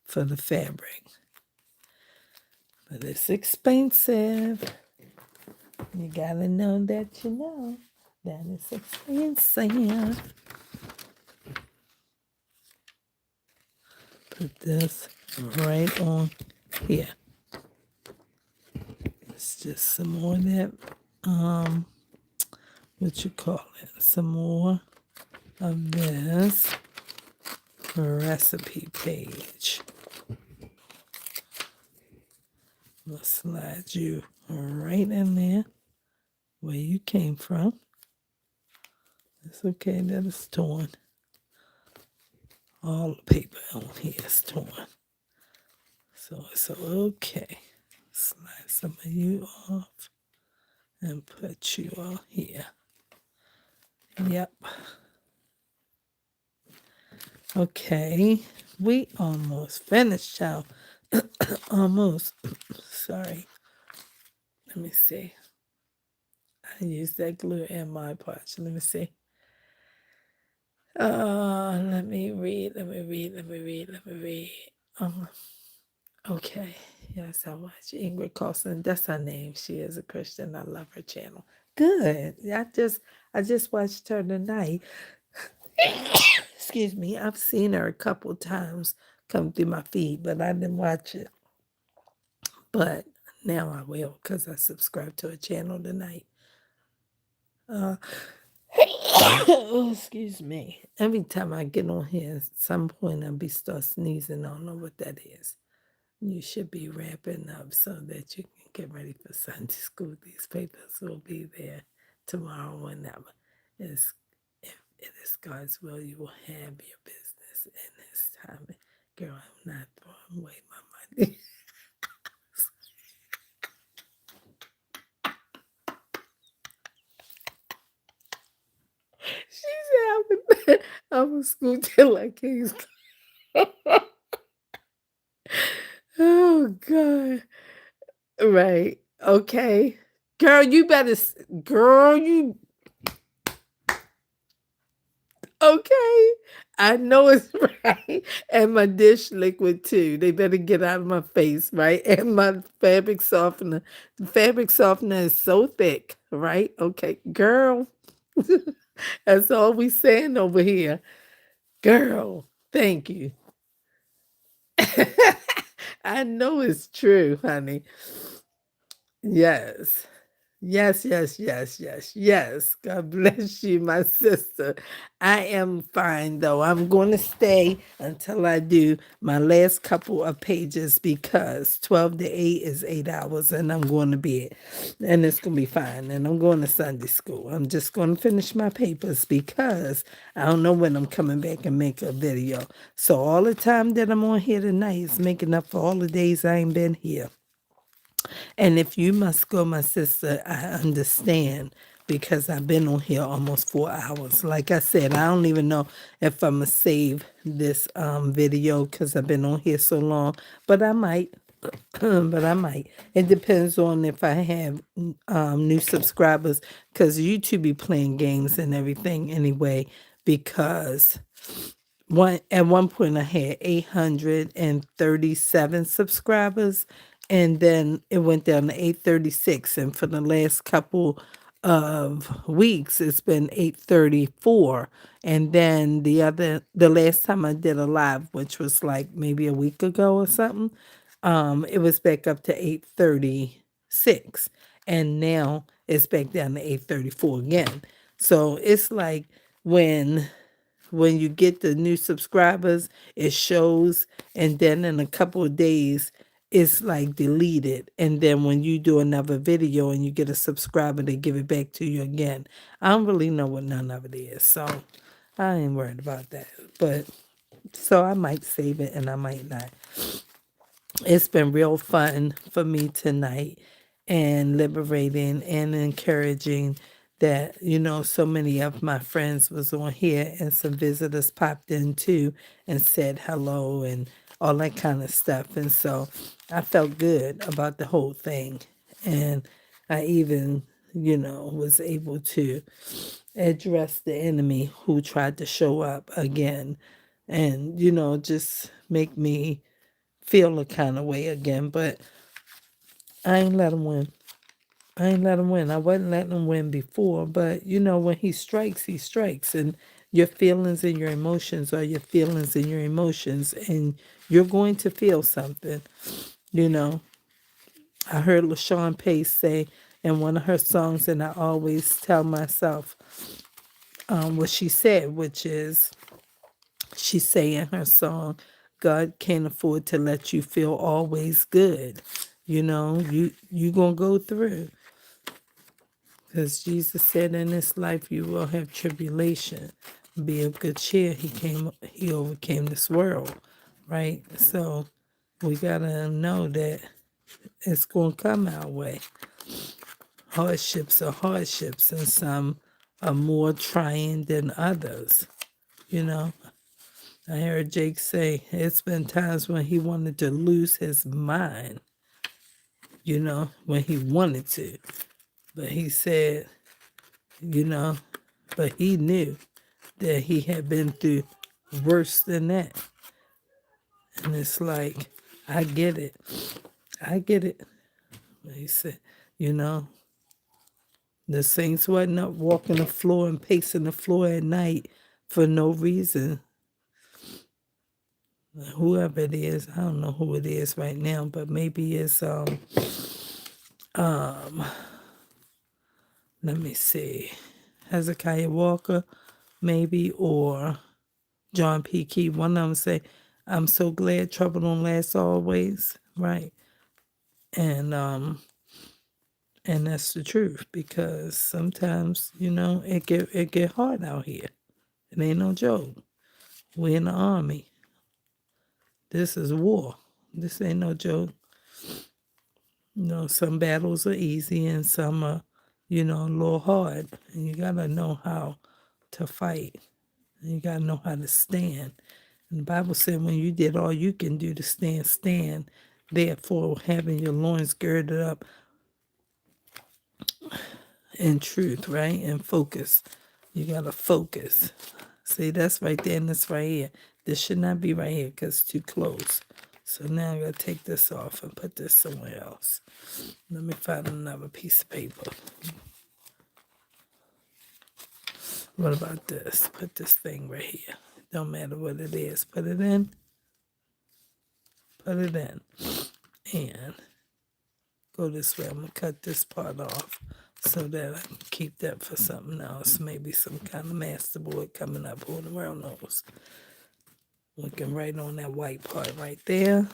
for the fabric. But it's expensive. You gotta know that you know that it's expensive. Put this right on here. It's just some more of that, what you call it? Some more of this recipe page. We'll slide you right in there where you came from. It's okay that it's torn. All the paper on here is torn. So it's okay. Slide some of you off and put you all here. Yep. Okay. We almost finished, y'all. Almost. Sorry. Let me see. I used that glue in my pouch. Let me see. Let me read. Okay. Yes, I watch Ingrid Carlson. That's her name. She is a Christian. I love her channel. Good. I just watched her tonight. Excuse me. I've seen her a couple times come through my feed, but I didn't watch it. But now I will because I subscribed to her channel tonight. Oh, excuse me. Every time I get on here, at some point I'll be start sneezing. I don't know what that is. You should be wrapping up so that you can get ready for Sunday school. These papers will be there tomorrow, whenever. If it is God's will, you will have your business in His time. Girl, I'm not throwing away my money. She said, I'm a school till I can't. Oh, God. Right. Okay. Girl, you better, girl, you, okay. I know it's right. And my dish liquid too. They better get out of my face, right? And my fabric softener. The fabric softener is so thick, right? Okay. Girl. That's all we saying over here. Girl, thank you. I know it's true, honey. Yes. Yes. God bless you, my sister. I am fine, though. I'm going to stay until I do my last couple of pages because 12 to 8 is 8 hours and I'm going to bed. And it's going to be fine. And I'm going to Sunday school. I'm just going to finish my papers because I don't know when I'm coming back and make a video. So all the time that I'm on here tonight is making up for all the days I ain't been here. And if you must go, my sister, I understand because I've been on here almost 4 hours. Like I said, I don't even know if I'm going to save this video because I've been on here so long, but I might. But I might. It depends on if I have new subscribers because YouTube be playing games and everything anyway because at one point I had 837 subscribers and then it went down to 836 and for the last couple of weeks it's been 834 and then the last time I did a live, which was like maybe a week ago or something, it was back up to 836 and now it's back down to 834 again. So it's like when you get the new subscribers, it shows, and then in a couple of days, it's like deleted. And then when you do another video and you get a subscriber, they give it back to you again. I don't really know what none of it is, so I ain't worried about that. But so I might save it and I might not. It's been real fun for me tonight and liberating and encouraging that, so many of my friends was on here and some visitors popped in too and said hello and all that kind of stuff. And so I felt good about the whole thing. And I even was able to address the enemy who tried to show up again and, just make me feel a kind of way again. But I ain't let him win. I ain't let him win. I wasn't letting him win before, but when he strikes, he strikes. And your feelings and your emotions are your feelings and your emotions. And you're going to feel something, you know. I heard LaShawn Pace say in one of her songs, and I always tell myself what she said, which is she say in her song, God can't afford to let you feel always good. You gonna go through. Because Jesus said in this life you will have tribulation. Be of good cheer. He overcame this world, right? So we gotta know that it's gonna come our way. Hardships are hardships, and some are more trying than others. I heard Jake say it's been times when he wanted to lose his mind, when he wanted to. But he said, but he knew that he had been through worse than that. And it's like, I get it. I get it. But he said, you know, the saints wasn't up walking the floor and pacing the floor at night for no reason. Whoever it is, I don't know who it is right now, but maybe it's let me see, Hezekiah Walker, maybe, or John P. Key. One of them say, I'm so glad trouble don't last always, right? And that's the truth, because sometimes, it get hard out here. It ain't no joke. We in the army. This is war. This ain't no joke. Some battles are easy and some are, a little hard. And you gotta know how to fight. And you gotta know how to stand. And the Bible said when you did all you can do to stand. Therefore, having your loins girded up in truth, right? And focus. You gotta focus. See, that's right there and that's right here. This should not be right here because it's too close. So now I'm going to take this off and put this somewhere else. Let me find another piece of paper. What about this? Put this thing right here. Don't matter what it is. Put it in. Put it in. And go this way. I'm going to cut this part off so that I can keep that for something else. Maybe some kind of masterboard coming up. Who in the world knows? We can write on that white part right there.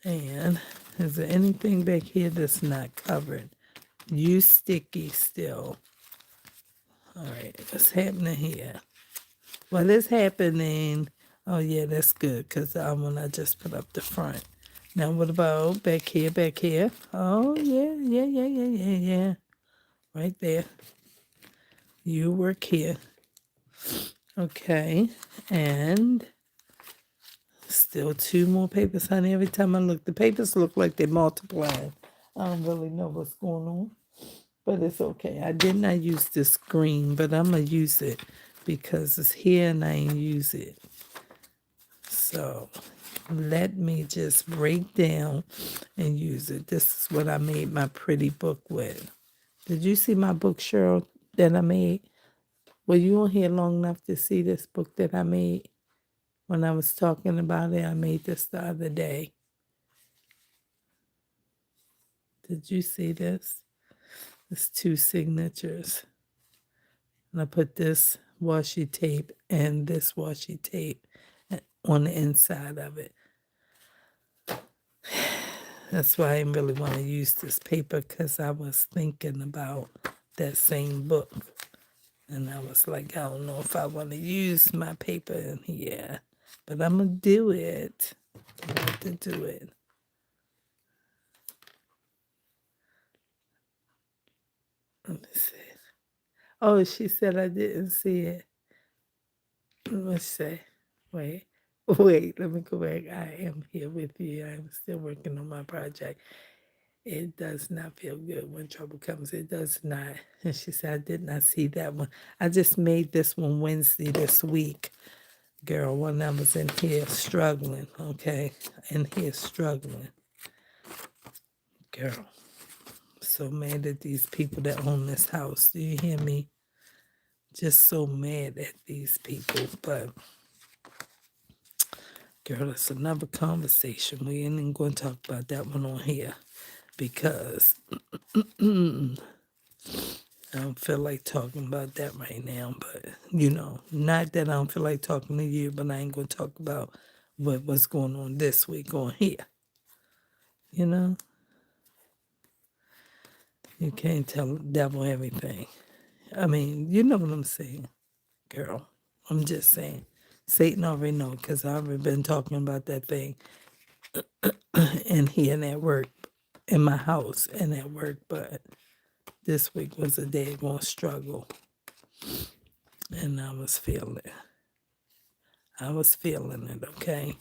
And is there anything back here that's not covered? You sticky still. All right, what's happening here? What is happening? Oh, yeah, that's good, because the one I just put up the front. Now, what about back here, back here? Oh, yeah. Right there. You work here. Okay, and still 2 more papers, honey. Every time I look, the papers look like they're multiplying. I don't really know what's going on, but it's okay. I did not use this green, but I'm going to use it because it's here and I ain't use it. So let me just break down and use it. This is what I made my pretty book with. Did you see my book, Cheryl, that I made? Were you on here long enough to see this book that I made? When I was talking about it, I made this the other day. Did you see this? It's 2 signatures. And I put this washi tape and this washi tape on the inside of it. That's why I didn't really want to use this paper, because I was thinking about that same book. And I was like, I don't know if I want to use my paper in here. But I'm going to do it. I have to do it. Let me see. Oh, she said I didn't see it. Let's see. Wait, let me go back. I am here with you. I'm still working on my project. It does not feel good when trouble comes. It does not. And she said, I did not see that one. I just made this one Wednesday this week. Girl, when I was in here struggling, okay? In here struggling. Girl, so mad at these people that own this house. Do you hear me? Just so mad at these people. But, girl, it's another conversation. We ain't even going to talk about that one on here. Because I don't feel like talking about that right now. But, not that I don't feel like talking to you, but I ain't going to talk about what's going on this week on here. You know? You can't tell the devil everything. I mean, you know what I'm saying, girl. I'm just saying. Satan already know because I've already been talking about that thing in here and at work, in my house and at work. But this week was a day going to struggle. And I was feeling it. Okay?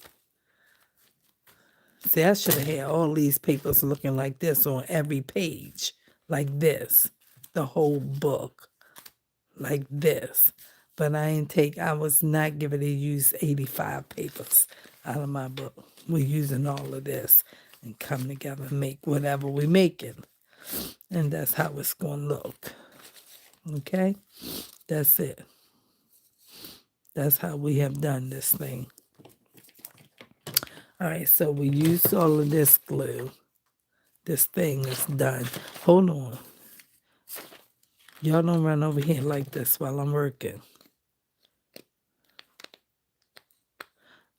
See, I should have had all these papers looking like this on every page. Like this. The whole book. Like this. But I was not given to use 85 papers out of my book. We're using all of this and come together and make whatever we're making. And that's how it's going to look. Okay? That's it. That's how we have done this thing. All right, so we used all of this glue. This thing is done. Hold on. Y'all don't run over here like this while I'm working.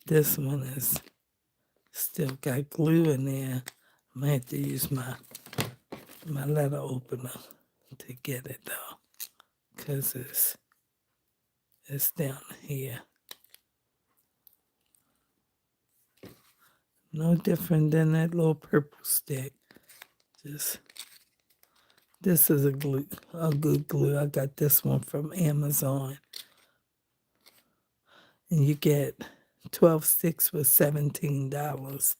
This one is still got glue in there. I might have to use my letter opener to get it though, because it's down here. No different than that little purple stick. Just this is a good glue. I got this one from Amazon. And you get 12 sticks for $17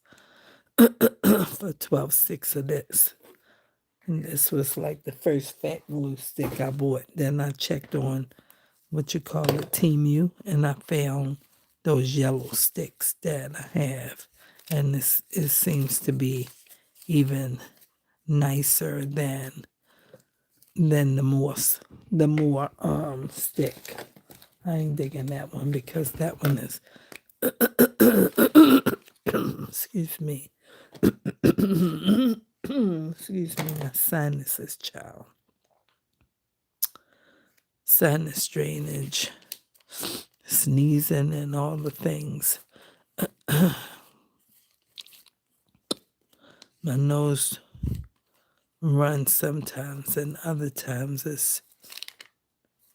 for 12 sticks of this. And this was like the first fat glue stick I bought. Then I checked on Temu, and I found those yellow sticks that I have. And it seems to be even nicer than the more stick. I ain't digging that one because that one is excuse me. Excuse me, my sinuses, child. Sinus drainage, sneezing, and all the things. My nose runs sometimes, and other times it's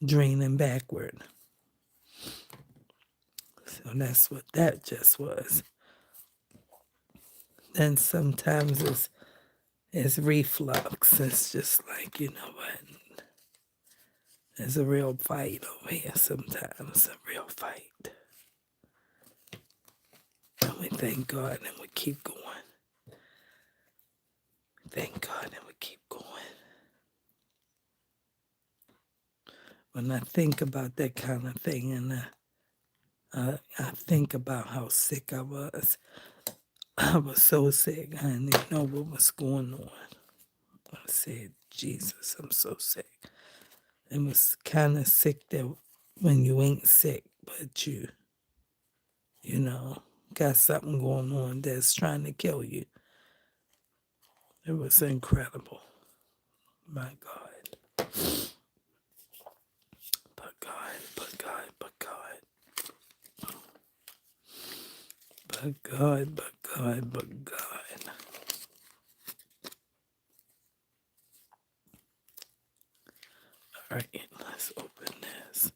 draining backward. So that's what that just was. Then sometimes it's reflux. It's just like, you know what? There's a real fight over here sometimes, a real fight. And we thank God and we keep going. Thank God and we keep going. When I think about that kind of thing and I think about how sick I was so sick. I didn't even know what was going on. I said, Jesus, I'm so sick. It was kind of sick that when you ain't sick, but you got something going on that's trying to kill you. It was incredible. My God. But God, but God, but God. But God, but God, but God. All right, let's open this.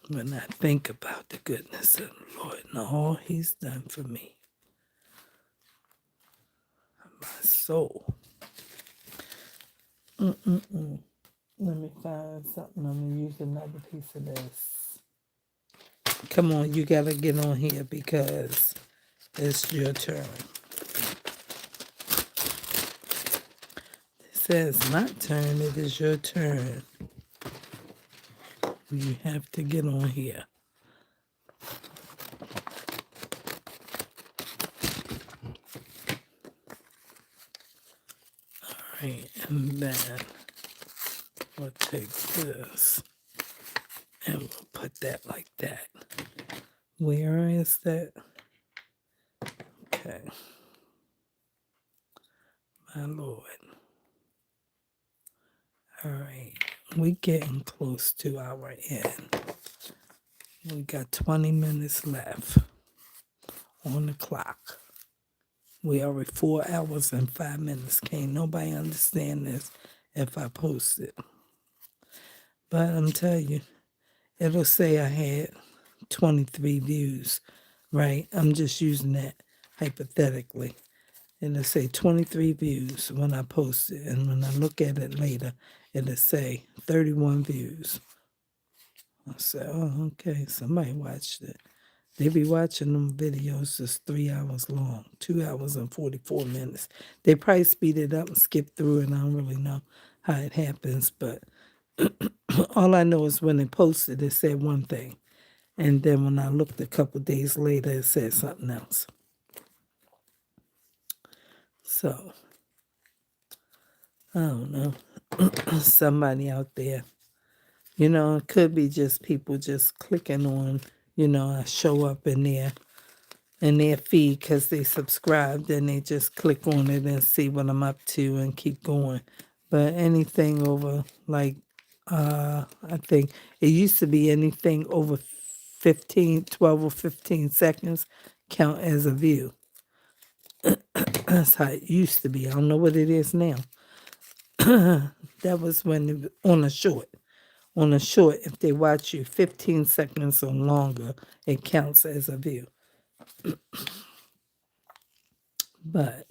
When I think about the goodness of the Lord and all He's done for me, my soul. Let me find something. I'm going to use another piece of this. Come on, you gotta get on here because it's your turn. It says my turn, it is your turn. You have to get on here. Right, and then we'll take this and we'll put that like that. Where is that? Okay. My Lord. All right. We're getting close to our end. We got 20 minutes left on the clock. We are at 4 hours and 5 minutes. Can't nobody understand this if I post it. But I'm telling you, it'll say I had 23 views, right? I'm just using that hypothetically. It'll say 23 views when I post it. And when I look at it later, it'll say 31 views. I said, oh, okay, somebody watched it. They be watching them videos that's 3 hours long, 2 hours and 44 minutes. They probably speed it up and skip through it. I don't really know how it happens, but all I know is when they posted, it said one thing. And then when I looked a couple days later, it said something else. So, I don't know. Somebody out there. You know, it could be just people just clicking on, I show up in their feed because they subscribed and they just click on it and see what I'm up to and keep going. But anything over I think it used to be anything over 12 or 15 seconds count as a view. That's how it used to be. I don't know what it is now. That was when it was on a short. On a short, if they watch you 15 seconds or longer, it counts as a view. But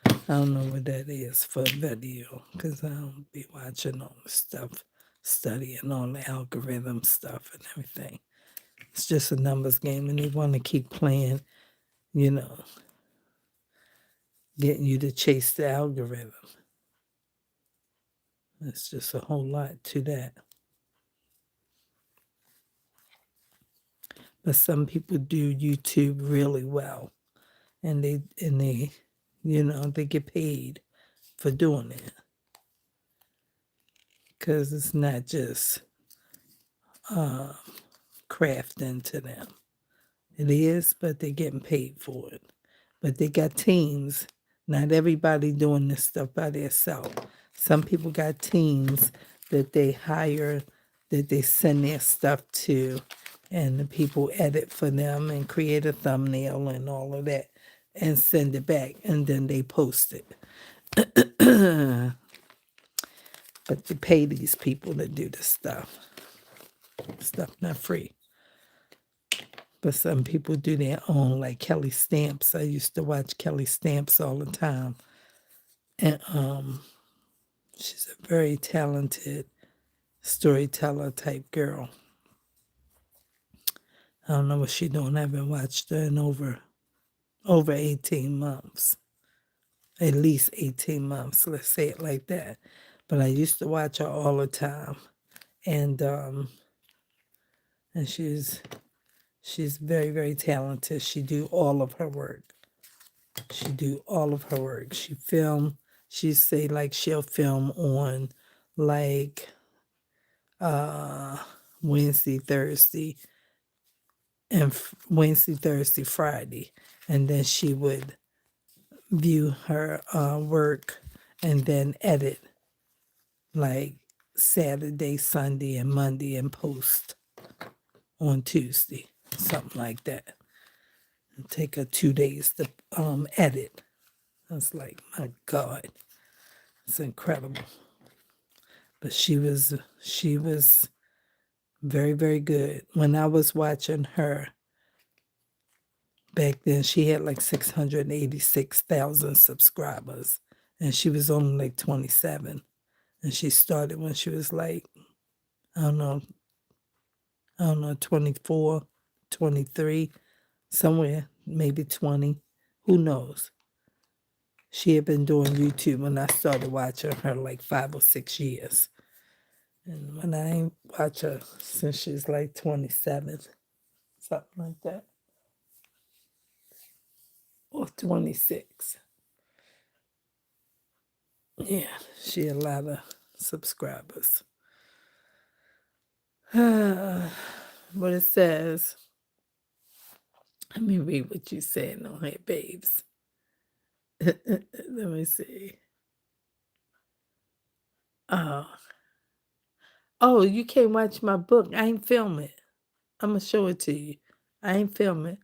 I don't know what that is for video because I don't be watching all the stuff, studying all the algorithm stuff and everything. It's just a numbers game and they want to keep playing, getting you to chase the algorithm. It's just a whole lot to that. But some people do YouTube really well and they they get paid for doing it. Because it's not just crafting to them. It is, but they're getting paid for it. But they got teams. Not everybody doing this stuff by themselves. Some people got teams that they hire, that they send their stuff to, and the people edit for them and create a thumbnail and all of that and send it back, and then they post it. But they pay these people to do this stuff. Stuff not free. But some people do their own, like Kelly Stamps. I used to watch Kelly Stamps all the time. And she's a very talented storyteller type girl. I don't know what she's doing. I haven't watched her in over 18 months. At least 18 months, let's say it like that. But I used to watch her all the time. And she's very, very talented. She do all of her work. She say like she'll film on like Wednesday, Thursday, Friday. And then she would view her work and then edit like Saturday, Sunday, and Monday and post on Tuesday, something like that. And take her 2 days to edit. I was like, my God, it's incredible. But she was very, very good. When I was watching her back then, she had like 686,000 subscribers, and she was only like 27. And she started when she was like, I don't know, 24, 23, somewhere, maybe 20. Who knows? She had been doing YouTube when I started watching her like 5 or 6 years. And when I ain't watch her since she's like 27, something like that, or 26. Yeah, she had a lot of subscribers. But it says, let me read what you said on here, babes. Let me see. Oh, you can't watch my book. I ain't film it. I'm gonna show it to you. I ain't film it.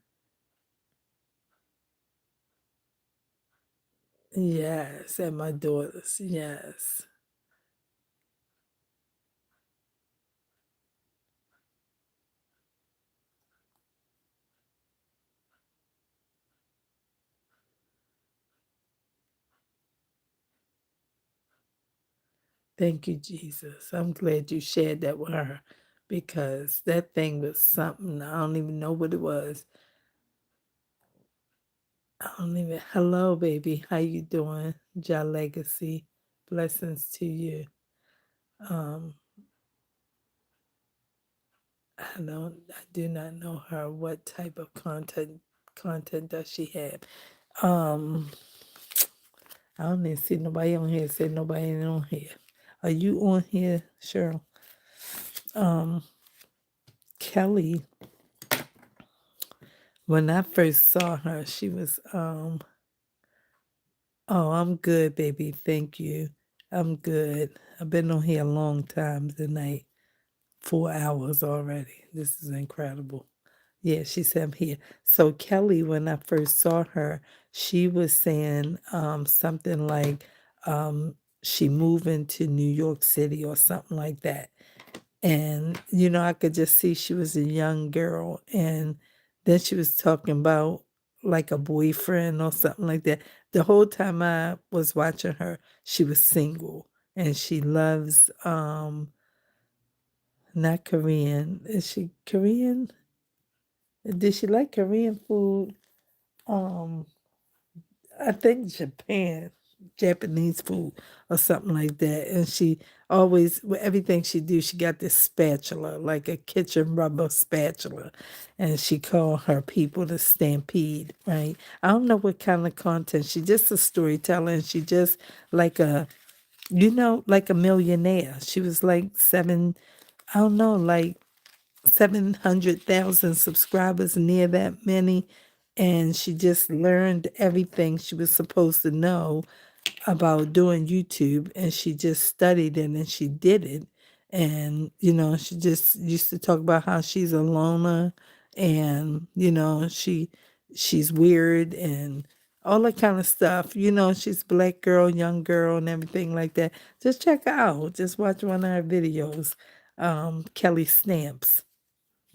Yes, at my daughter's. Yes. Thank you, Jesus. I'm glad you shared that with her because that thing was something. I don't even know what it was. I don't even. Hello, baby. How you doing? Ja Legacy. Blessings to you. Um, I do not know her. What type of content does she have? Um, I don't even see nobody on here. Say nobody ain't on here. Are you on here, Cheryl? Kelly, when I first saw her, she was oh, I'm good, baby. Thank you. I'm good. I've been on here a long time tonight. 4 hours already. This is incredible. Yeah, she said I'm here. So Kelly, when I first saw her, she was saying something like she moving to New York City or something like that. And, I could just see she was a young girl. And then she was talking about like a boyfriend or something like that. The whole time I was watching her, she was single and she loves not Korean. Is she Korean? Did she like Korean food? Um, I think Japanese food or something like that. And she always, with everything she do, she got this spatula, like a kitchen rubber spatula. And she called her people the Stampede, right? I don't know what kind of content. She just a storyteller and she just like like a millionaire. She was like I don't know, like 700,000 subscribers, near that many. And she just learned everything she was supposed to know about doing YouTube. And she just studied it and she did it. And, she just used to talk about how she's a loner and, she's weird and all that kind of stuff. She's a black girl, young girl, and everything like that. Just check her out. Just watch one of her videos. Kelly Stamps,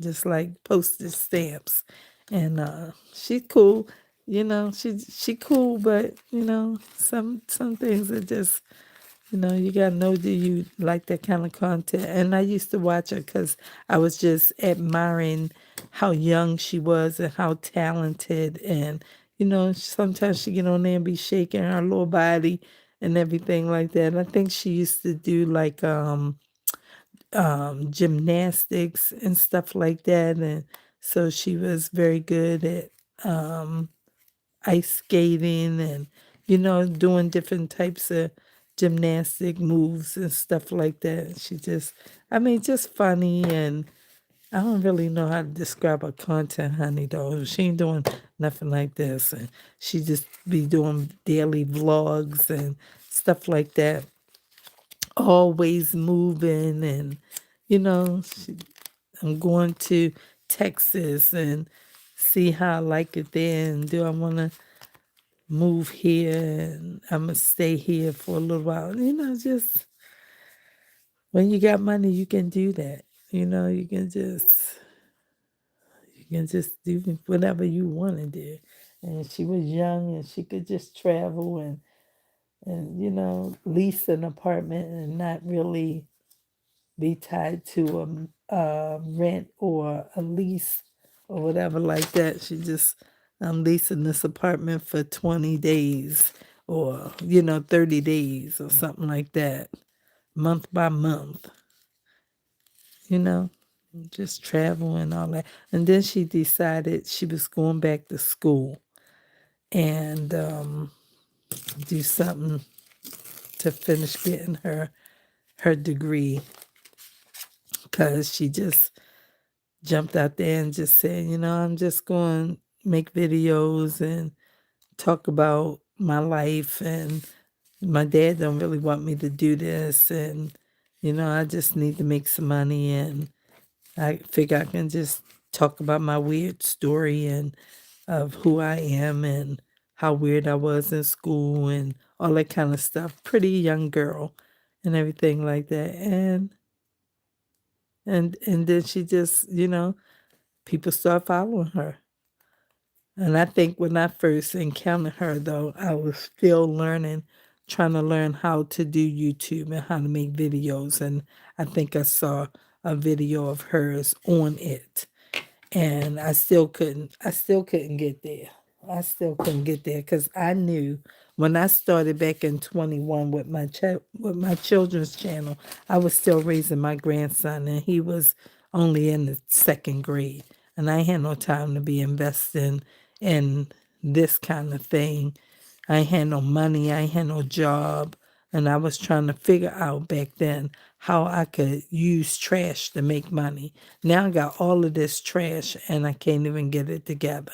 just like postage stamps. And she's cool. She cool, but some things are just, you gotta know, do you like that kind of content? And I used to watch her because I was just admiring how young she was and how talented. And sometimes she get on there and be shaking her little body and everything like that. And I think she used to do like gymnastics and stuff like that. And so she was very good at ice skating and, doing different types of gymnastic moves and stuff like that. Just funny. And I don't really know how to describe her content, honey, though. She ain't doing nothing like this. And she just be doing daily vlogs and stuff like that, always moving. And I'm going to Texas and see how I like it there, and do I want to move here and I'm gonna stay here for a little while. Just when you got money you can do that. You can just do whatever you want to do. And she was young and she could just travel and lease an apartment and not really be tied to a rent or a lease or whatever like that. She just, I'm leasing this apartment for 20 days or, 30 days or something like that, month by month, you know, just travel and all that. And then she decided she was going back to school and do something to finish getting her degree, because she just jumped out there and just said, I'm just going to make videos and talk about my life, and my dad don't really want me to do this, and I just need to make some money, and I figure I can just talk about my weird story and of who I am and how weird I was in school and all that kind of stuff. Pretty young girl and everything like that. And then she just, people start following her. And I think when I first encountered her, though, I was still learning, trying to learn how to do YouTube and how to make videos. And I think I saw a video of hers on it. And I still couldn't get there. I still couldn't get there because I knew when I started back in 21 with with my children's channel, I was still raising my grandson, and he was only in the second grade. And I had no time to be investing in this kind of thing. I had no money, I had no job, and I was trying to figure out back then how I could use trash to make money. Now I got all of this trash and I can't even get it together.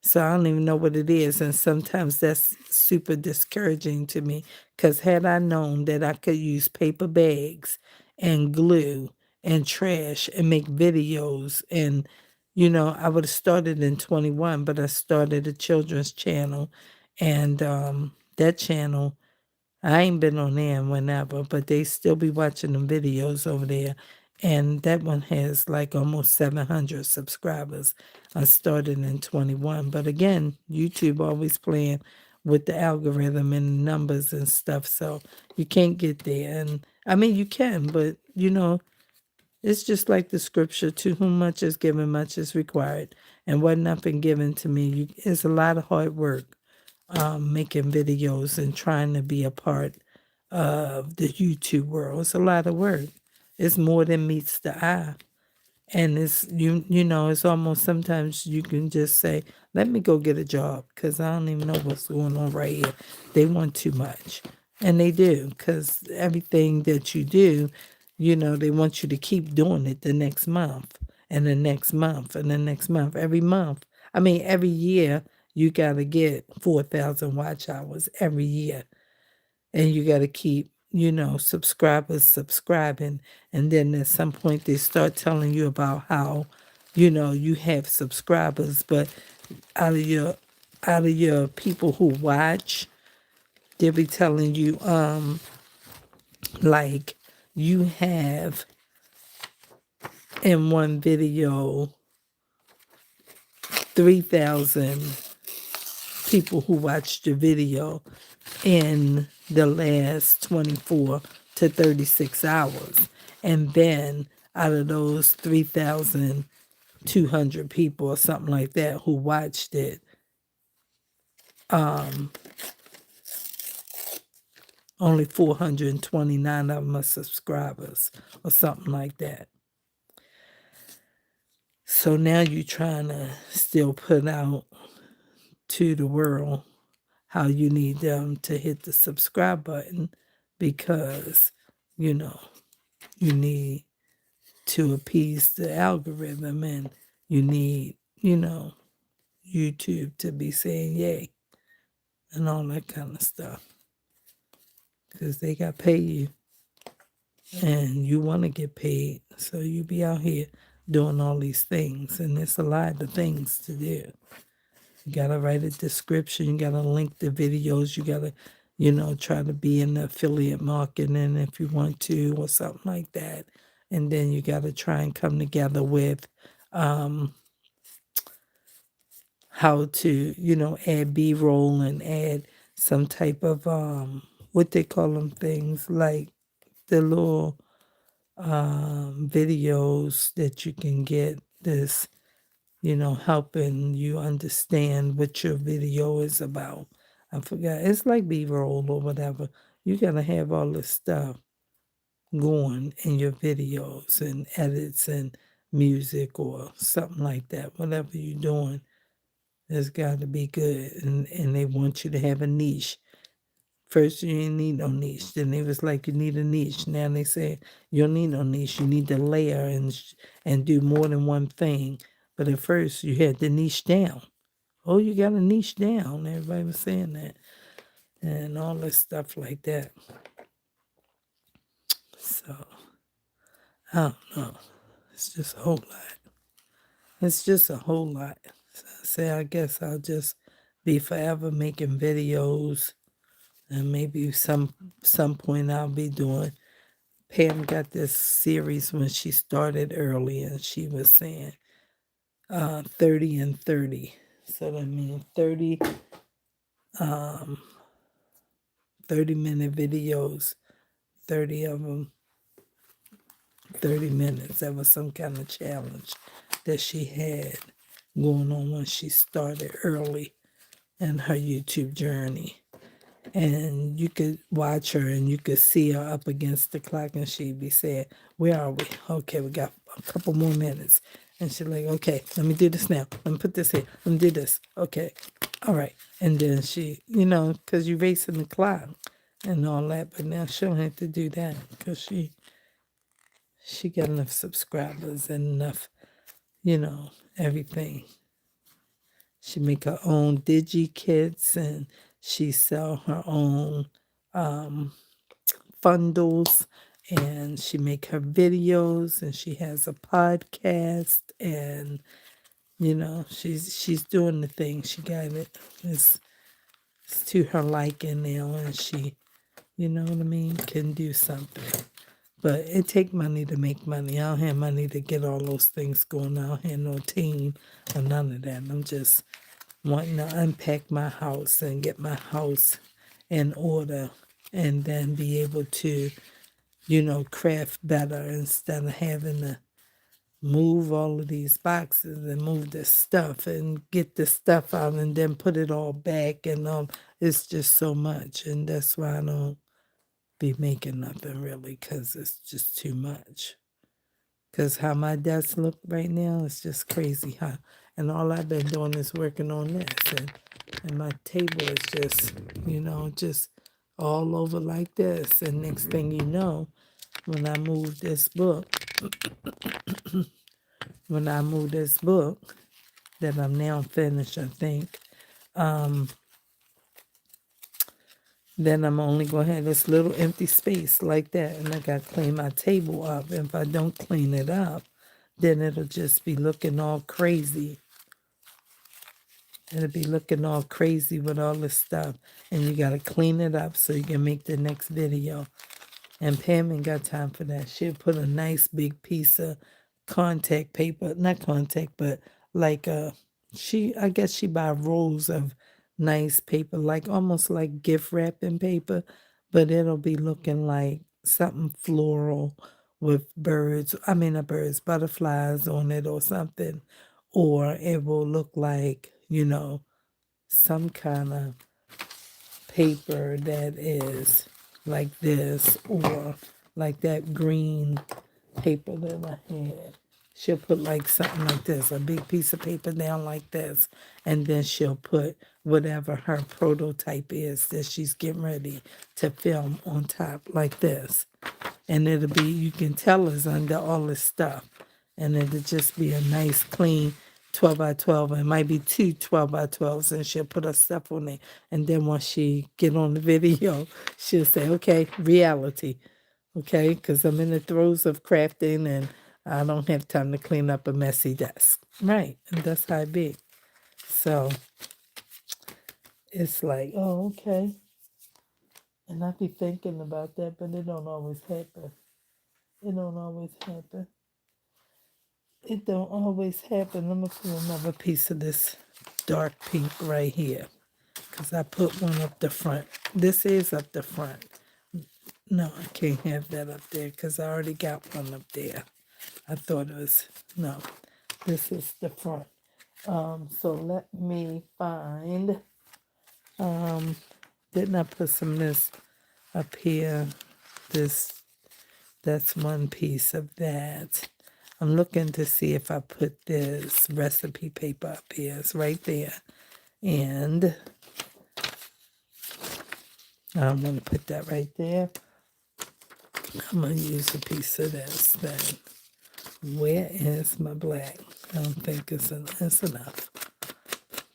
So I don't even know what it is. And sometimes that's super discouraging to me, because had I known that I could use paper bags and glue and trash and make videos, and, I would have started in 21, but I started a children's channel, and that channel, I ain't been on there in whenever, but they still be watching them videos over there. And that one has like almost 700 subscribers. I started in 21. But again, YouTube always playing with the algorithm and numbers and stuff. So you can't get there. And I mean, you can, but it's just like the scripture, to whom much is given, much is required. And what nothing given to me, it's a lot of hard work making videos and trying to be a part of the YouTube world. It's a lot of work. It's more than meets the eye. And it's it's almost sometimes you can just say, let me go get a job, because I don't even know what's going on right here. They want too much. And they do, because everything that you do, they want you to keep doing it the next month and the next month and the next month. Every month. I mean, every year you got to get 4,000 watch hours every year. And you got to keep, subscribers subscribing. And then at some point they start telling you about how, you have subscribers, but out of your people who watch, they'll be telling you, like, you have in one video 3,000 people who watched your video in the last 24 to 36 hours. And then out of those 3,200 people or something like that who watched it, only 429 of them are subscribers or something like that. So now you're trying to still put out to the world how you need them to hit the subscribe button, because, you need to appease the algorithm, and you need, YouTube to be saying yay and all that kind of stuff, because they got to pay you and you want to get paid. So you be out here doing all these things, and it's a lot of things to do. You got to write a description. You got to link the videos. You got to, try to be in the affiliate marketing if you want to, or something like that. And then you got to try and come together with how to, add B-roll and add some type of, what they call them things, like the little videos that you can get this helping you understand what your video is about. I forgot. It's like B-roll or whatever. You got to have all this stuff going in your videos and edits and music or something like that. Whatever you're doing, it's got to be good. And they want you to have a niche. First, you didn't need no niche. Then they was like, you need a niche. Now they say, you don't need no niche. You need to layer and do more than one thing. But at first, you had the niche down. Oh, you got a niche down. Everybody was saying that. And all this stuff like that. So, I don't know. It's just a whole lot. It's just a whole lot. So I say, I guess I'll just be forever making videos. And maybe some point I'll be doing. Pam got this series when she started early, and she was saying 30 and 30. So that means 30-minute videos, 30 of them, 30 minutes. That was some kind of challenge that she had going on when she started early in her YouTube journey. And you could watch her and you could see her up against the clock and she'd be saying, where are we? Okay, we got a couple more minutes. And she's like, okay, let me do this now. Let me put this here. Let me do this. Okay. All right. And then she, because you're racing the clock and all that, but now she don't have to do that because she got enough subscribers and enough, everything. She make her own digi kits and she sell her own bundles and she make her videos and she has a podcast and she's doing the thing. She got it. It's to her liking now and she, you know what I mean, can do something. But it take money to make money. I don't have money to get all those things going. I don't have no team or none of that. I'm just wanting to unpack my house and get my house in order and then be able to, craft better instead of having to move all of these boxes and move the stuff and get the stuff out and then put it all back and it's just so much. And that's why I don't be making nothing really because it's just too much. Because how my desk look right now is just crazy, huh? And all I've been doing is working on this. And my table is just, just all over like this. And next thing you know, when I move this book, that I'm now finished, I think, then I'm only going to have this little empty space like that. And I got to clean my table up. And if I don't clean it up, then it'll just be looking all crazy. It'll be looking all crazy with all this stuff. And you got to clean it up so you can make the next video. And Pam ain't got time for that. She'll put a nice big piece of contact paper. Not contact, but like I guess she buy rolls of nice paper, like almost like gift wrapping paper. But it'll be looking like something floral with butterflies on it or something. Or it will look like, some kind of paper that is like this or like that green paper that I had. She'll put like something like this, a big piece of paper down like this, and then she'll put whatever her prototype is that she's getting ready to film on top like this. And it'll be, you can tell it's under all this stuff. And it'll just be a nice, clean 12 by 12. It might be two 12 by 12s, and she'll put her stuff on it. And then once she get on the video, she'll say, okay, reality. Okay, because I'm in the throes of crafting and I don't have time to clean up a messy desk. Right, and that's how it be. So it's like, oh, okay. And I be thinking about that, but it don't always happen. It don't always happen. It don't always happen. I'm going to put another piece of this dark pink right here. Because I put one up the front. This is up the front. No, I can't have that up there because I already got one up there. I thought it was, no, this is the front. So let me find, didn't I put some of this up here? That's one piece of that. I'm looking to see if I put this recipe paper up here. It's right there. And I'm going to put that right there. I'm going to use a piece of this then. Where is my black? I don't think it's enough.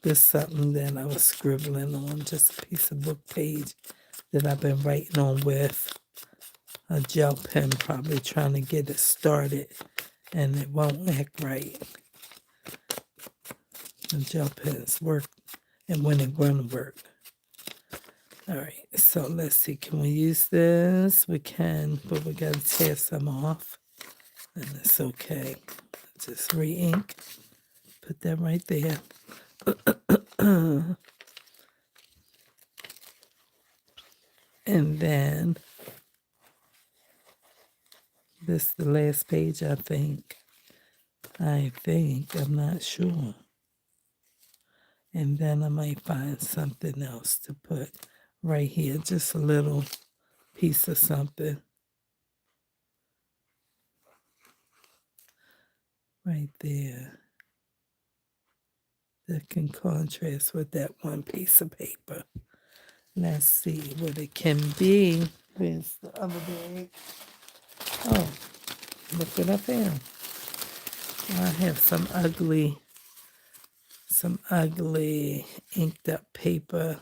This is something that I was scribbling on, just a piece of book page that I've been writing on with a gel pen, probably trying to get it started, and it won't act right. The gel pens work, and when it won't work. All right, so let's see, can we use this? We can, but we gotta tear some off, and it's okay. Just re-ink, put that right there. And then this is the last page, I think. I'm not sure. And then I might find something else to put right here, just a little piece of something. Right there. That can contrast with that one piece of paper. Let's see what it can be. Where's the other bag? Oh, look what I found. I have some ugly inked up paper.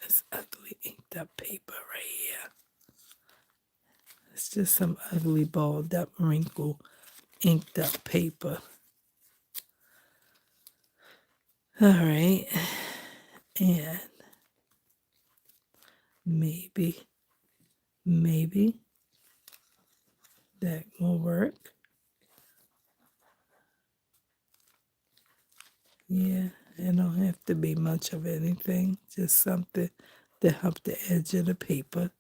It's ugly inked up paper right here. It's just some ugly balled up wrinkle inked up paper. All right. And maybe that will work. Yeah, it don't have to be much of anything, just something to help the edge of the paper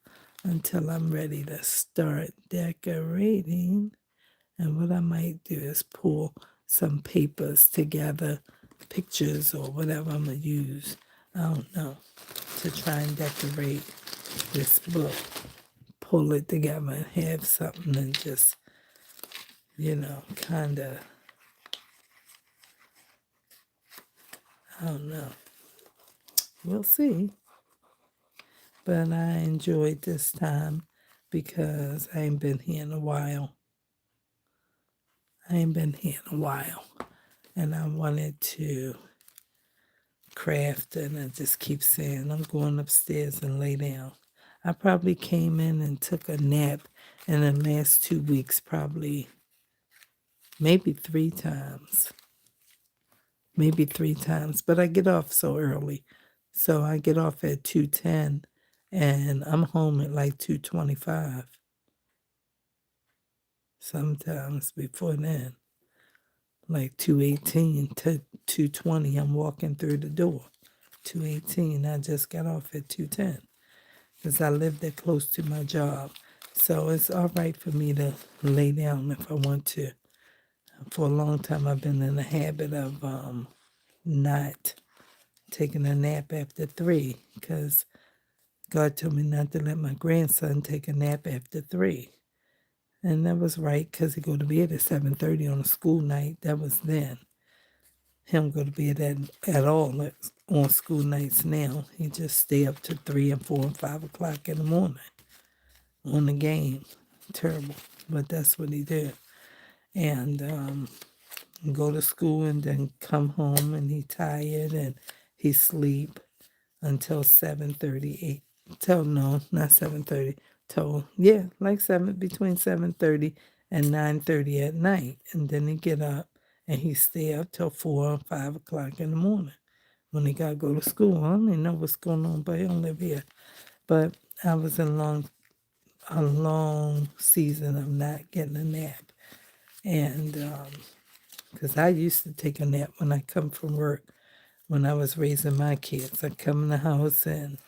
until I'm ready to start decorating. And what I might do is pull some papers together, pictures or whatever I'm going to use, I don't know, to try and decorate this book. Pull it together and have something and just, kind of, I don't know. We'll see. But I enjoyed this time because I ain't been here in a while. And I wanted to craft, and I just keep saying, I'm going upstairs and lay down. I probably came in and took a nap in the last 2 weeks, probably maybe 3 times. But I get off so early. So I get off at 2:10 and I'm home at like 2:25. Sometimes before then, like 2:18 to 2:20, I'm walking through the door. 2:18, I just got off at 2:10 because I live that close to my job. So it's all right for me to lay down if I want to. For a long time, I've been in the habit of not taking a nap after 3 because God told me not to let my grandson take a nap after 3. And that was right because he go to bed at 7:30 on a school night. That was then. He don't go to bed at all on school nights now. He just stay up to 3 and 4 and 5 o'clock in the morning on the game. Terrible, but that's what he did. And go to school and then come home and he tired and he sleep until 7:38. No, not 7:30. Like between 7:30 and 9:30 at night. And then he get up and he stay up till 4 or 5 o'clock in the morning when he got to go to school. I don't even know what's going on, but he don't live here. But I was in a long season of not getting a nap. And because I used to take a nap when I come from work when I was raising my kids. I'd come in the house and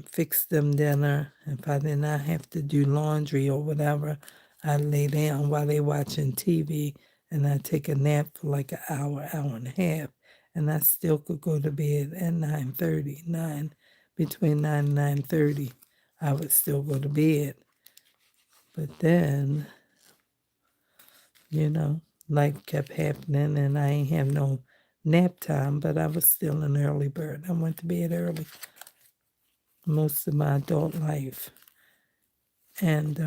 fix them dinner. If I did not have to do laundry or whatever, I'd lay down while they watching TV and I take a nap for like an hour, hour and a half, and I still could go to bed at 9:30, between 9 and 9:30, I would still go to bed. But then, life kept happening, and I ain't have no nap time, but I was still an early bird. I went to bed early most of my adult life, and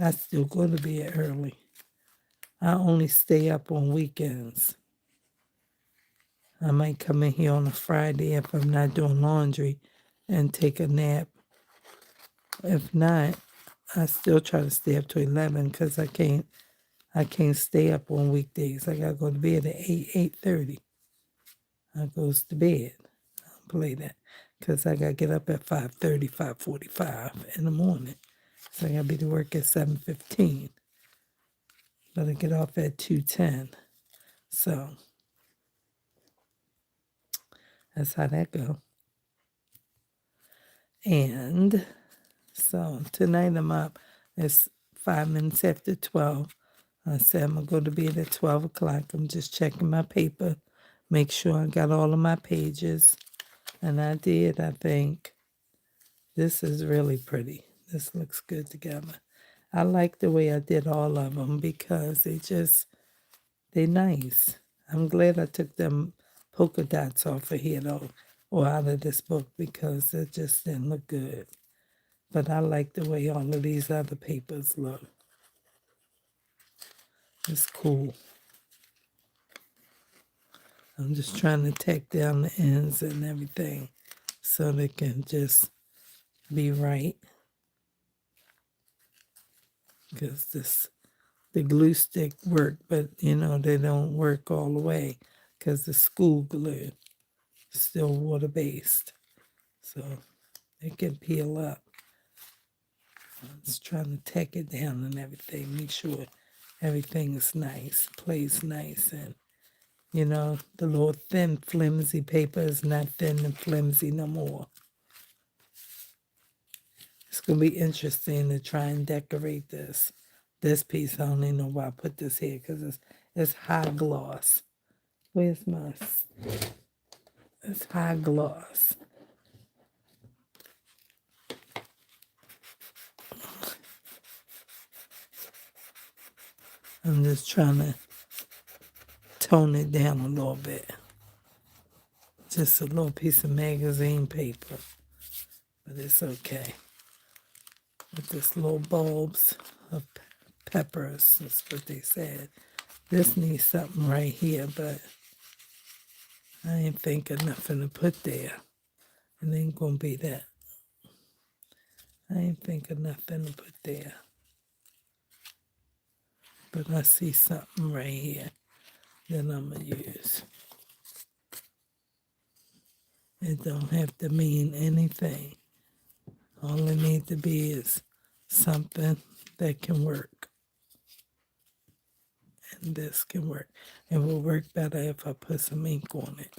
I still go to bed early. I only stay up on weekends. I might come in here on a Friday if I'm not doing laundry and take a nap. If not, I still try to stay up to 11 because I can't stay up on weekdays. I gotta go to bed at 8:30. I goes to bed. I don't play that because I gotta get up at 5:30, 5:45 in the morning. So I gotta be to work at 7:15. But I get off at 2:10. So that's how that go. And so tonight I'm up. It's 5 minutes after 12. I said I'm going to go to bed at 12 o'clock. I'm just checking my paper, make sure I got all of my pages. And I did, I think. This is really pretty. This looks good together. I like the way I did all of them because they nice. I'm glad I took them polka dots off of here though, or out of this book because it just didn't look good. But I like the way all of these other papers look. It's cool. I'm just trying to tack down the ends and everything so they can just be right. Because the glue stick work, but they don't work all the way because the school glue is still water-based. So it can peel up. I'm just trying to tack it down and everything, make sure everything is nice, plays nice, and the little thin, flimsy paper is not thin and flimsy no more. It's going to be interesting to try and decorate this piece. I don't even know why I put this here because it's high gloss. Where's my... It's high gloss. I'm just trying to tone it down a little bit. Just a little piece of magazine paper. But it's okay. With this little bulbs of peppers, that's what they said. This needs something right here, but I ain't think of nothing to put there. It ain't gonna be that. I ain't think of nothing to put there. But I see something right here that I'm gonna use. It don't have to mean anything. All it needs to be is something that can work. And this can work. It will work better if I put some ink on it.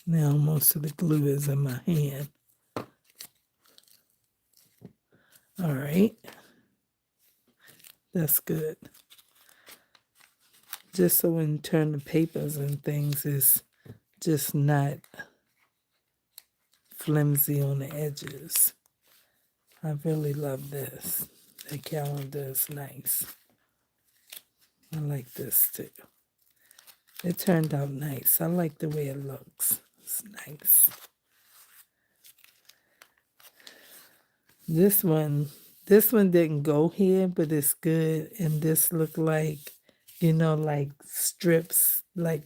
Now most of the glue is in my hand. All right. That's good. Just so when you turn the papers and things, it's just not flimsy on the edges. I really love this. The calendar is nice. I like this too. It turned out nice. I like the way it looks. It's nice. This one didn't go here, but it's good. And this looked like, like strips, like,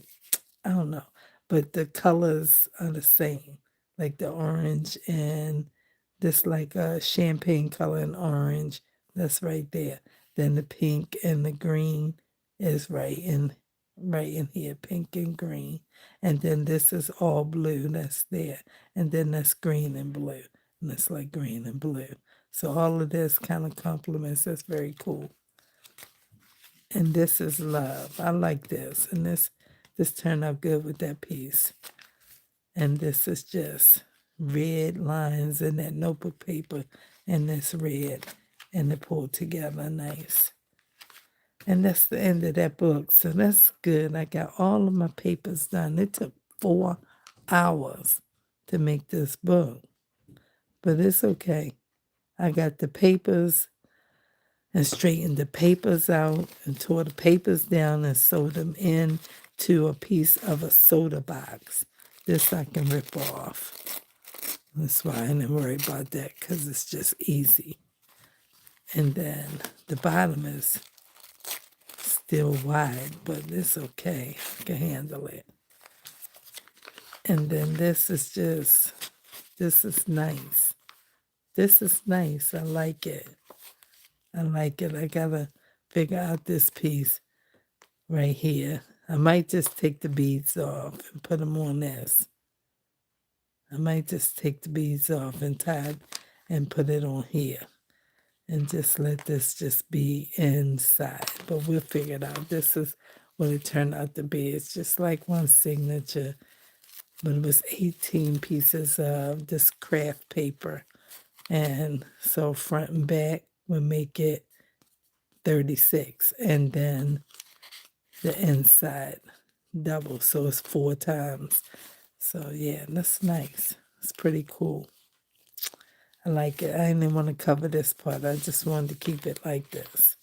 I don't know. But the colors are the same. Like the orange and this like a champagne color and orange. That's right there. Then the pink and the green is right in here, pink and green. And then this is all blue, that's there. And then that's green and blue. And it's like green and blue. So all of this kind of complements. That's very cool. And this is love. I like this. And this turned out good with that piece. And this is just red lines in that notebook paper, and it's red, and it pulled together nice. And that's the end of that book. So that's good. I got all of my papers done. It took 4 hours to make this book, but it's okay. I got the papers and straightened the papers out and tore the papers down and sewed them in to a piece of a soda box. This I can rip off. That's why I didn't worry about that, because it's just easy. And then the bottom is still wide, but it's okay. I can handle it. And then this is nice. This is nice. I like it. I like it. I gotta figure out this piece right here. I might just take the beads off and put them on this. I might just take the beads off and tie it and put it on here. And just let this just be inside. But we'll figure it out. This is what it turned out to be. It's just like one signature. But it was 18 pieces of this craft paper. And so front and back would make it 36. And then the inside double. So it's 4 times. So yeah, that's nice. It's pretty cool. I like it. I didn't want to cover this part. I just wanted to keep it like this.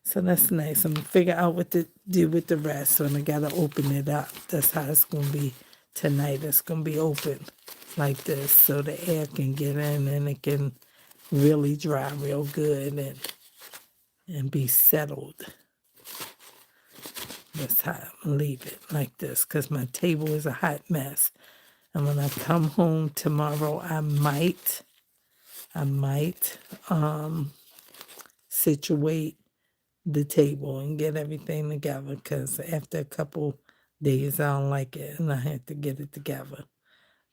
So that's nice. I'm going to figure out what to do with the rest. So I got to open it up. That's how it's going to be tonight. It's going to be open like this so the air can get in and it can really dry real good and be settled. That's how I'm going to leave it like this, because my table is a hot mess. And when I come home tomorrow, I might situate the table and get everything together, because after a couple days I don't like it and I have to get it together.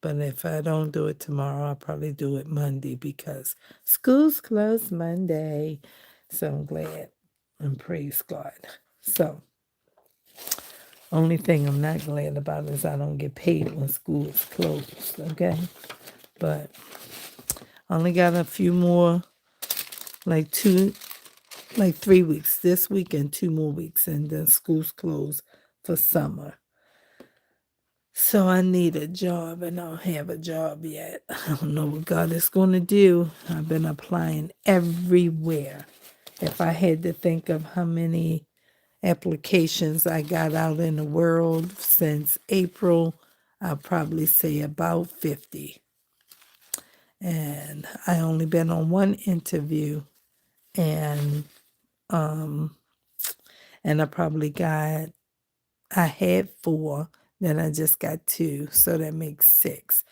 But if I don't do it tomorrow, I'll probably do it Monday, because school's closed Monday. So I'm glad and praise God. So only thing I'm not glad about is I don't get paid when school is closed, okay? But I only got a few more, like 3 weeks, this week and 2 more weeks, and then school's closed for summer. So I need a job, and I don't have a job yet. I don't know what God is going to do. I've been applying everywhere. If I had to think of how many applications I got out in the world since April, I'll probably say about 50. And I only been on one interview, and I had 4, then I just got 2, so that makes 6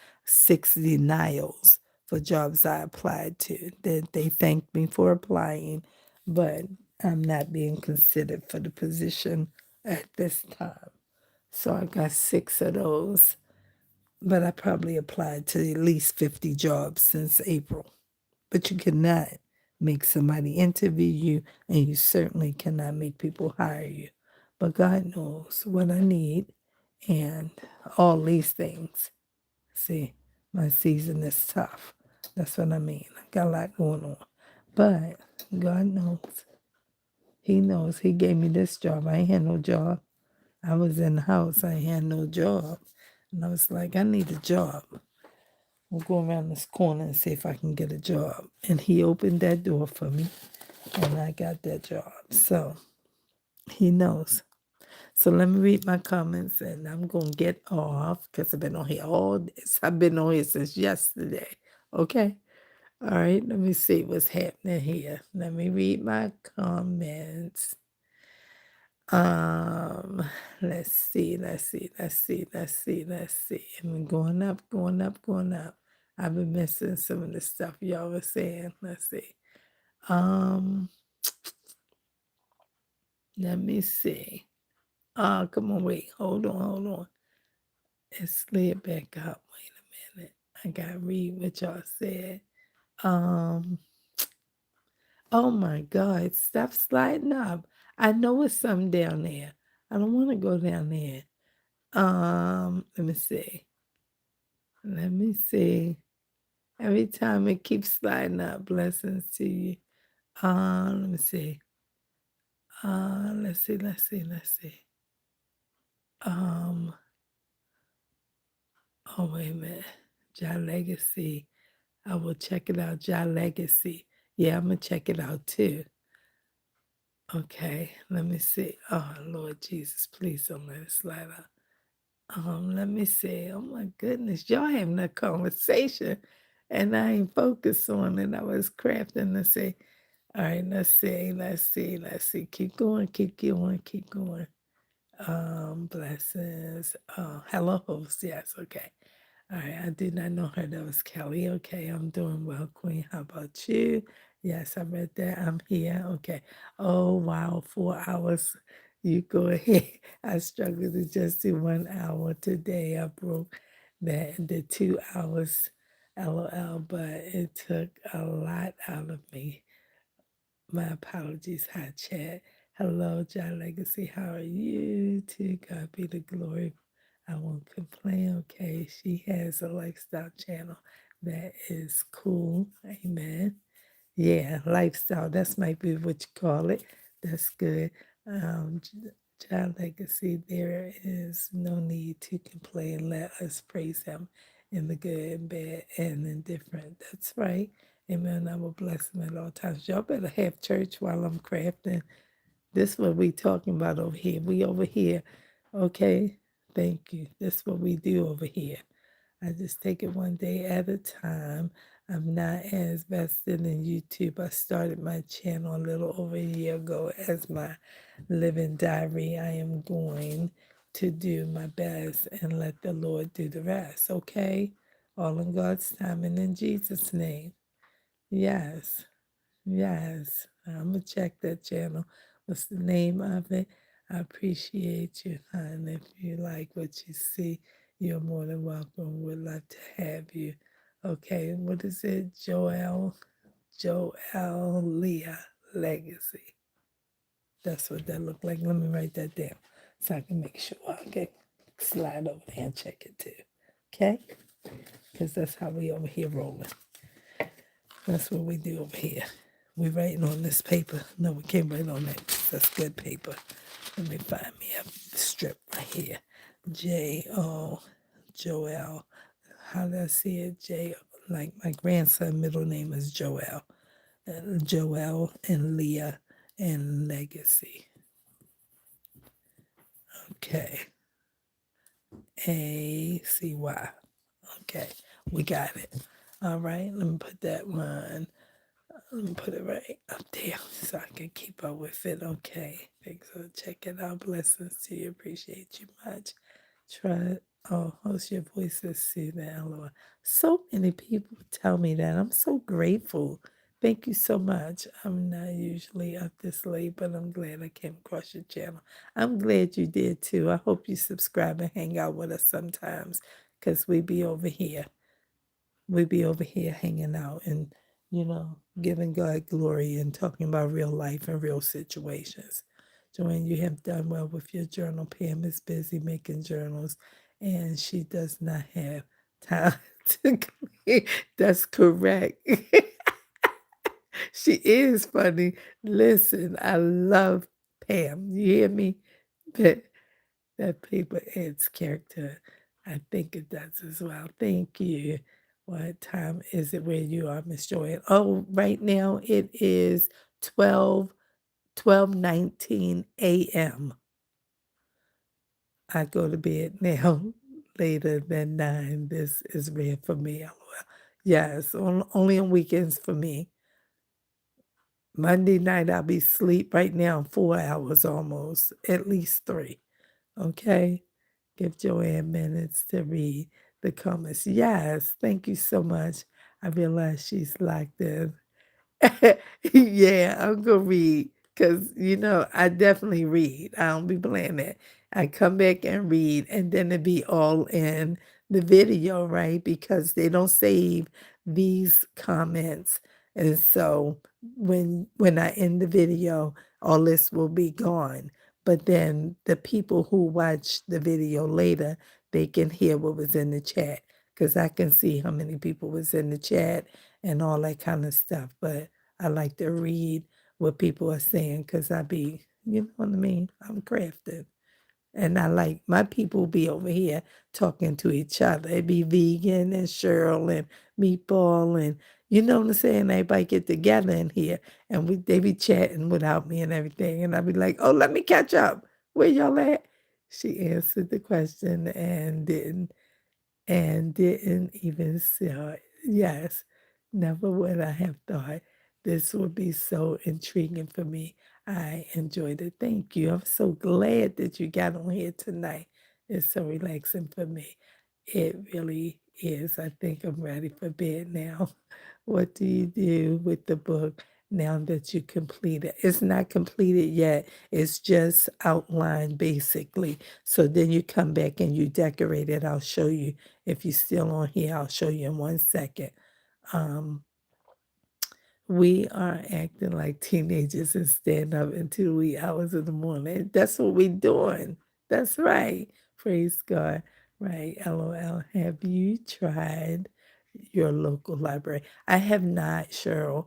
denials for jobs I applied to. They thanked me for applying, but I'm not being considered for the position at this time. So I got 6 of those, but I probably applied to at least 50 jobs since April. But you cannot make somebody interview you, and you certainly cannot make people hire you. But God knows what I need and all these things. See, my season is tough. That's what I mean. I got a lot going on. But God knows. He knows. He gave me this job. I ain't had no job. I was in the house. I ain't had no job. And I was like, I need a job. We'll go around this corner and see if I can get a job. And he opened that door for me, and I got that job. So he knows. So let me read my comments, and I'm going to get off because I've been on here all this. I've been on here since yesterday. Okay? All right, let me see what's happening here. Let me read my comments. Let's see. I'm going up. I've been missing some of the stuff y'all were saying. Let's see. Let me see. Come on, wait. Hold on. It slid back up. Wait a minute. I gotta read what y'all said. Oh my God, stop sliding up. I know it's something down there. I don't want to go down there. Let me see. Let me see. Every time it keeps sliding up. Blessings to you. Let me see. Let's see. Um, oh wait a minute. Jah Legacy. I will check it out. Jah Legacy. Yeah, I'm gonna check it out too. Okay, let me see. Oh Lord Jesus, please don't let it slide out. Let me see. Oh my goodness, y'all having a conversation and I ain't focused on it. I was crafting to say, all right, let's see. Keep going, keep going, keep going. Blessings. Hello, host. Yes, okay. All right, I did not know her. That was Kelly. Okay, I'm doing well, Queen. How about you? Yes, I read that. I'm here. Okay. Oh, wow, 4 hours. You go ahead. I struggled to just do 1 hour today. I broke the 2 hours, LOL, but it took a lot out of me. My apologies, hi chat. Hello, John Legacy. How are you? To God be the glory. I won't complain. Okay, she has a lifestyle channel that is cool. Amen. Yeah, lifestyle. That's might be what you call it. That's good. Child legacy, there is no need to complain. Let us praise him in the good and bad and indifferent. That's right. Amen. I will bless him at all times. Y'all better have church while I'm crafting. This is what we talking about over here. We over here. Okay. Thank you. This is what we do over here. I just take it one day at a time. I'm not as vested in YouTube. I started my channel a little over a year ago as my living diary. I am going to do my best and let the Lord do the rest, okay? All in God's time and in Jesus' name. Yes. Yes, I'm gonna check that channel. What's the name of it? I appreciate you, hon. If you like what you see, you're more than welcome. Would love to have you. Okay, what is it? Joel Leah Legacy. That's what that looked like. Let me write that down so I can make sure I can slide over there and check it too. Okay? Because that's how we over here rolling. That's what we do over here. We writing on this paper. No, we can't write on that. That's good paper. Let me find me a strip right here. J-O, Joel. How do I see it? Like my grandson, middle name is Joel. Joel and Leah and Legacy. Okay. A-C-Y. Okay. We got it. All right. Let me put that one. Let me put it right up there so I can keep up with it. Okay. Thanks for checking out. Blessings to you. Appreciate you much. Try. Oh, host your voices soothing. LOL. So many people tell me that. I'm so grateful. Thank you so much. I'm not usually up this late, but I'm glad I came across your channel. I'm glad you did too. I hope you subscribe and hang out with us sometimes because we be over here. We be over here hanging out and, giving God glory and talking about real life and real situations. Joanne, you have done well with your journal. Pam is busy making journals and she does not have time to clean. That's correct. She is funny. Listen, I love Pam. You hear me? But that paper adds character. I think it does as well. Thank you. What time is it where you are, Miss Joy? Oh, right now it is 12:19 a.m. I go to bed now later than 9. This is rare for me. LOL. Yes, only on weekends for me. Monday night I'll be asleep right now 4 hours almost, at least 3. Okay? Give Joanne minutes to read the comments. Yes, thank you so much. I realize she's locked in. Yeah, I'm gonna read because I definitely read. I don't be playing that. I come back and read, and then it be all in the video, right? Because they don't save these comments, and so when I end the video, all this will be gone. But then the people who watch the video later, they can hear what was in the chat because I can see how many people was in the chat and all that kind of stuff. But I like to read what people are saying because I be, you know what I mean? I'm crafting. And I like my people be over here talking to each other. It be Vegan and Cheryl and Meatball and you know what I'm saying? Everybody get together in here and they be chatting without me and everything. And I be like, oh, let me catch up. Where y'all at? She answered the question and didn't even see her. Yes, never would I have thought this would be so intriguing for me. I enjoyed it. Thank you. I'm so glad that you got on here tonight. It's so relaxing for me. It really is. I think I'm ready for bed now. What do you do with the book now that you complete it? It's not completed yet. It's just outlined basically. So then you come back and you decorate it. I'll show you if you're still on here. I'll show you in 1 second. Um, we are acting like teenagers and stand up until wee hours in the morning. That's what we're doing. That's right. Praise God. Right. LOL. Have you tried your local library? I have not, Cheryl.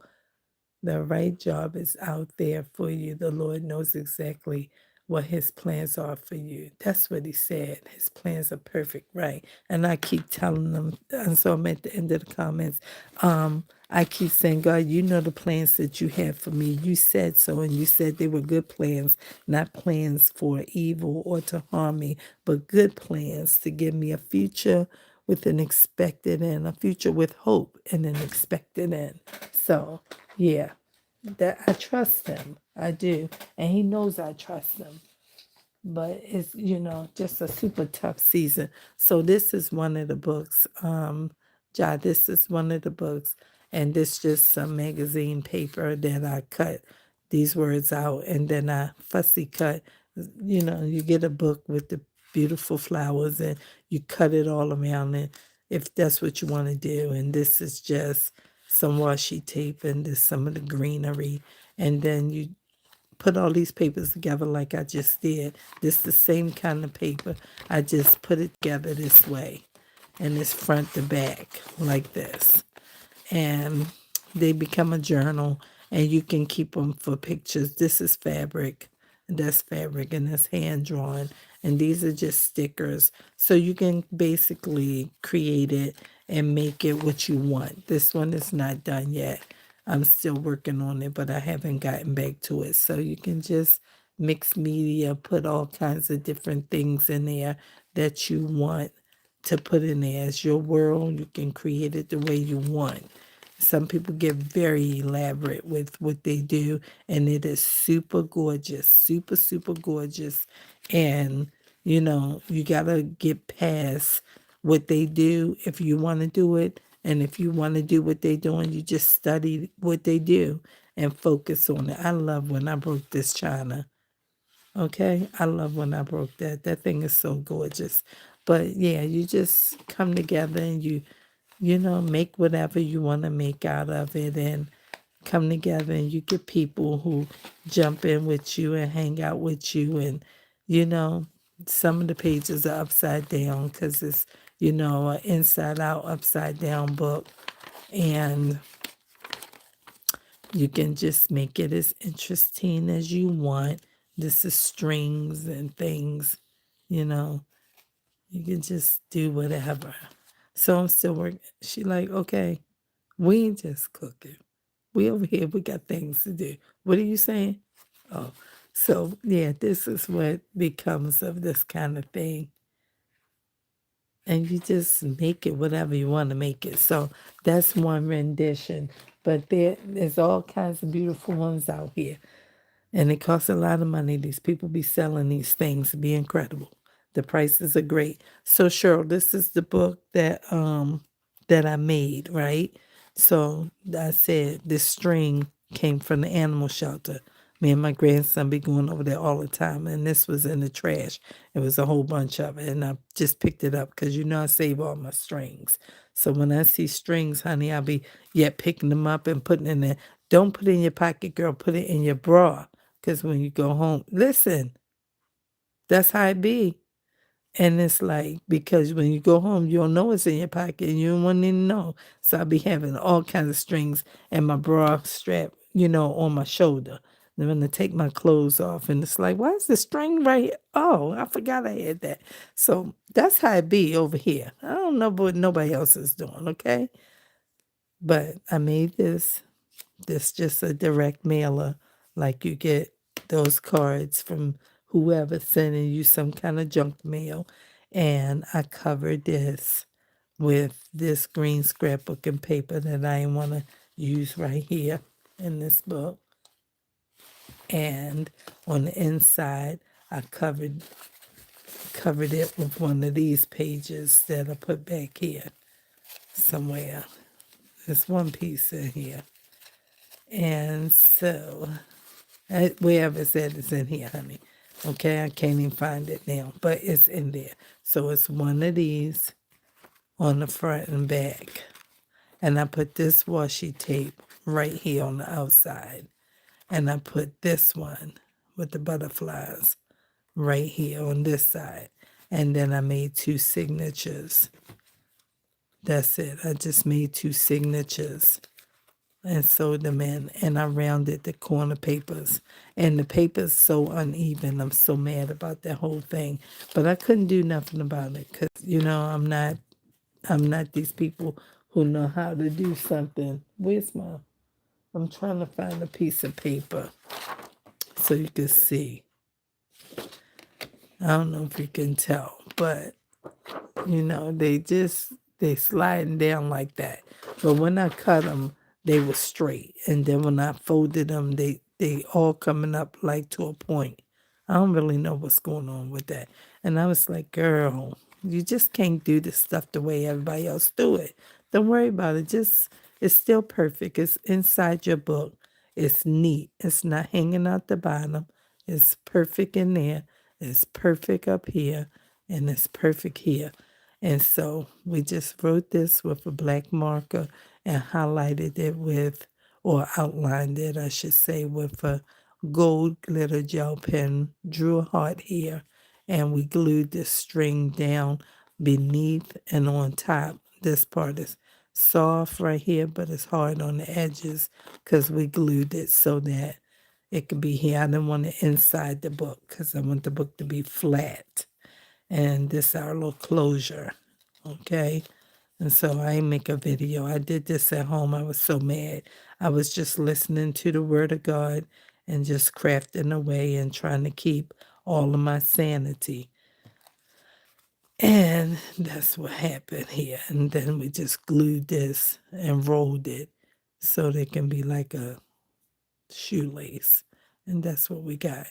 The right job is out there for you. The Lord knows exactly what his plans are for you. That's what he said. His plans are perfect, right? And I keep telling them, and so I'm at the end of the comments. I keep saying, God, you know the plans that you have for me. You said so, and you said they were good plans, not plans for evil or to harm me, but good plans to give me a future with an expected end, a future with hope and an expected end. So, yeah, that I trust him. I do. And he knows I trust him. But it's, just a super tough season. So this is one of the books. This is one of the books. And this just some magazine paper that I cut these words out and then I fussy cut. You get a book with the beautiful flowers and you cut it all around it if that's what you want to do. And this is just some washi tape and this some of the greenery. And then you put all these papers together like I just did. This the same kind of paper. I just put it together this way. And it's front to back like this. And they become a journal and you can keep them for pictures. This is fabric. That's fabric and that's hand drawn. And these are just stickers. So you can basically create it and make it what you want. This one is not done yet. I'm still working on it, but I haven't gotten back to it. So you can just mix media, put all kinds of different things in there that you want to put in there as your world. You can create it the way you want. Some people get very elaborate with what they do, and it is super gorgeous, super, super gorgeous. And, you got to get past what they do if you want to do it. And if you want to do what they're doing, you just study what they do and focus on it. I love when I broke this china. Okay, I love when I broke that. That thing is so gorgeous. But yeah, you just come together and you make whatever you want to make out of it and come together and you get people who jump in with you and hang out with you. And, some of the pages are upside down because it's, an inside out, upside down book. And you can just make it as interesting as you want. This is strings and things, you know. You can just do whatever. So I'm still working. She like, okay, we ain't just cooking. We over here, we got things to do. What are you saying? Oh, so yeah, this is what becomes of this kind of thing. And you just make it whatever you want to make it. So that's one rendition. But there's all kinds of beautiful ones out here. And it costs a lot of money. These people be selling these things. It'd be incredible. The prices are great. So Cheryl, this is the book that I made, right? So I said this string came from the animal shelter. Me and my grandson be going over there all the time, and this was in the trash. It was a whole bunch of it, and I just picked it up because I save all my strings. So when I see strings, honey, I'll be picking them up and putting in there. Don't put it in your pocket, girl. Put it in your bra, because when you go home, listen, that's how it be. And it's like, because when you go home, you don't know what's in your pocket and you don't want to know. So I'll be having all kinds of strings and my bra strap, on my shoulder. Then when I take my clothes off and it's like, why is the string right here? Oh, I forgot I had that. So that's how it be over here. I don't know what nobody else is doing, okay? But I made this. This just a direct mailer, like you get those cards from whoever sending you some kind of junk mail. And I covered this with this green scrapbook and paper that I want to use right here in this book. And on the inside, I covered it with one of these pages that I put back here somewhere. There's one piece in here. And so wherever it's at, it's in here, honey. Okay, I can't even find it now, but it's in there. So it's one of these on the front and back. And I put this washi tape right here on the outside. And I put this one with the butterflies right here on this side. And then I made 2 signatures. That's it. I just made 2 signatures and sewed them in, and I rounded the corner papers. And the paper's so uneven. I'm so mad about that whole thing. But I couldn't do nothing about it because, I'm not these people who know how to do something. I'm trying to find a piece of paper so you can see. I don't know if you can tell, but they sliding down like that. But when I cut them, they were straight. And then when I folded them, they all coming up like to a point. I don't really know what's going on with that. And I was like, girl, you just can't do this stuff the way everybody else do it. Don't worry about it. It's still perfect. It's inside your book. It's neat. It's not hanging out the bottom. It's perfect in there. It's perfect up here. And it's perfect here. And so we just wrote this with a black marker and highlighted it or outlined it, I should say, with a gold glitter gel pen, drew a heart here, and we glued this string down beneath and on top. This part is soft right here, but it's hard on the edges because we glued it so that it could be here. I didn't want it inside the book because I want the book to be flat. And this is our little closure, okay? And so I make a video. I did this at home. I was so mad. I was just listening to the word of God and just crafting away and trying to keep all of my sanity. And that's what happened here. And then we just glued this and rolled it so they can be like a shoelace. And that's what we got.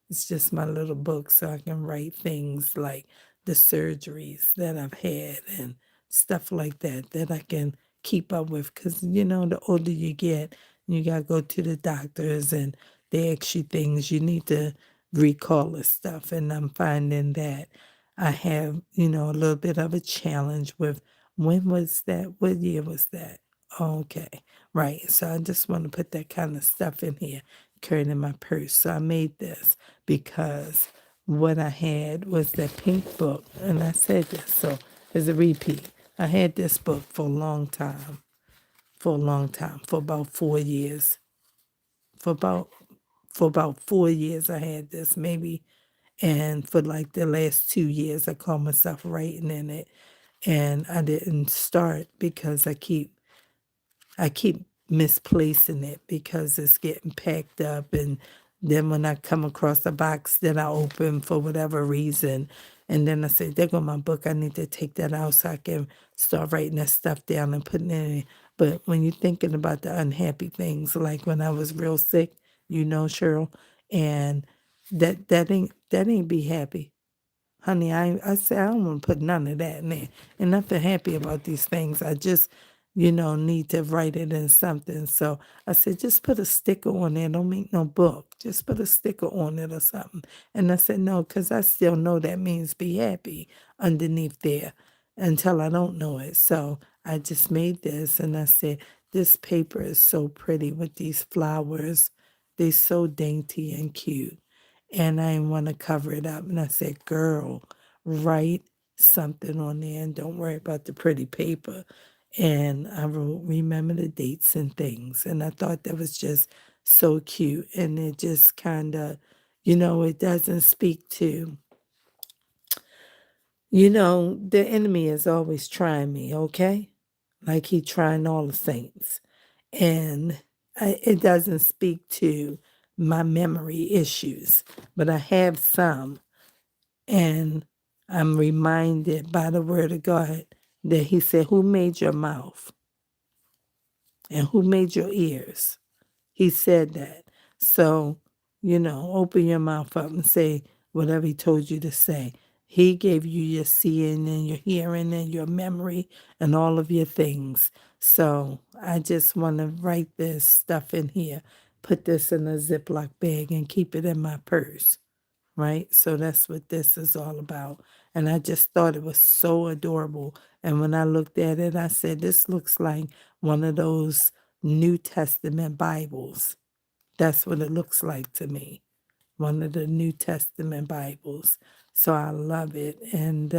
It's just my little book so I can write things like the surgeries that I've had and stuff like that I can keep up with. Because, the older you get, you got to go to the doctors and they ask you things. You need to recall this stuff. And I'm finding that I have, a little bit of a challenge with when was that? What year was that? Okay, right. So I just want to put that kind of stuff in here, carried in my purse. So I made this because what I had was that pink book, and I said this, so it's a repeat. I had this book for a long time, for about 4 years. For about 4 years I had this, maybe, and for like the last 2 years I called myself writing in it, and I didn't start because I keep misplacing it because it's getting packed up. And then when I come across a box that I open for whatever reason, and then I say, there go my book. I need to take that out so I can start writing that stuff down and putting it in. But when you're thinking about the unhappy things, like when I was real sick, Cheryl, and that ain't be happy. Honey, I said I don't want to put none of that in there. And nothing happy about these things. I just, need to write it in something. So I said, just put a sticker on there. Don't make no book. Just put a sticker on it or something. And I said, no, because I still know that means be happy underneath there until I don't know it. So I just made this and I said, this paper is so pretty with these flowers. They're so dainty and cute. and I didn't want to cover it up. And I said, girl, write something on there and don't worry about the pretty paper. And I wrote, remember the dates and things. And I thought that was just so cute. And it just kind of, it doesn't speak to, the enemy is always trying me, okay? Like he trying all the saints. And it doesn't speak to my memory issues, but I have some. And I'm reminded by the word of God that he said, who made your mouth and who made your ears? He said that. So, open your mouth up and say whatever he told you to say. He gave you your seeing and your hearing and your memory and all of your things. So I just want to write this stuff in here, put this in a Ziploc bag and keep it in my purse. Right? So that's what this is all about. And I just thought it was so adorable. And when I looked at it, I said, this looks like one of those New Testament Bibles. That's what it looks like to me. One of the New Testament Bibles. So I love it. And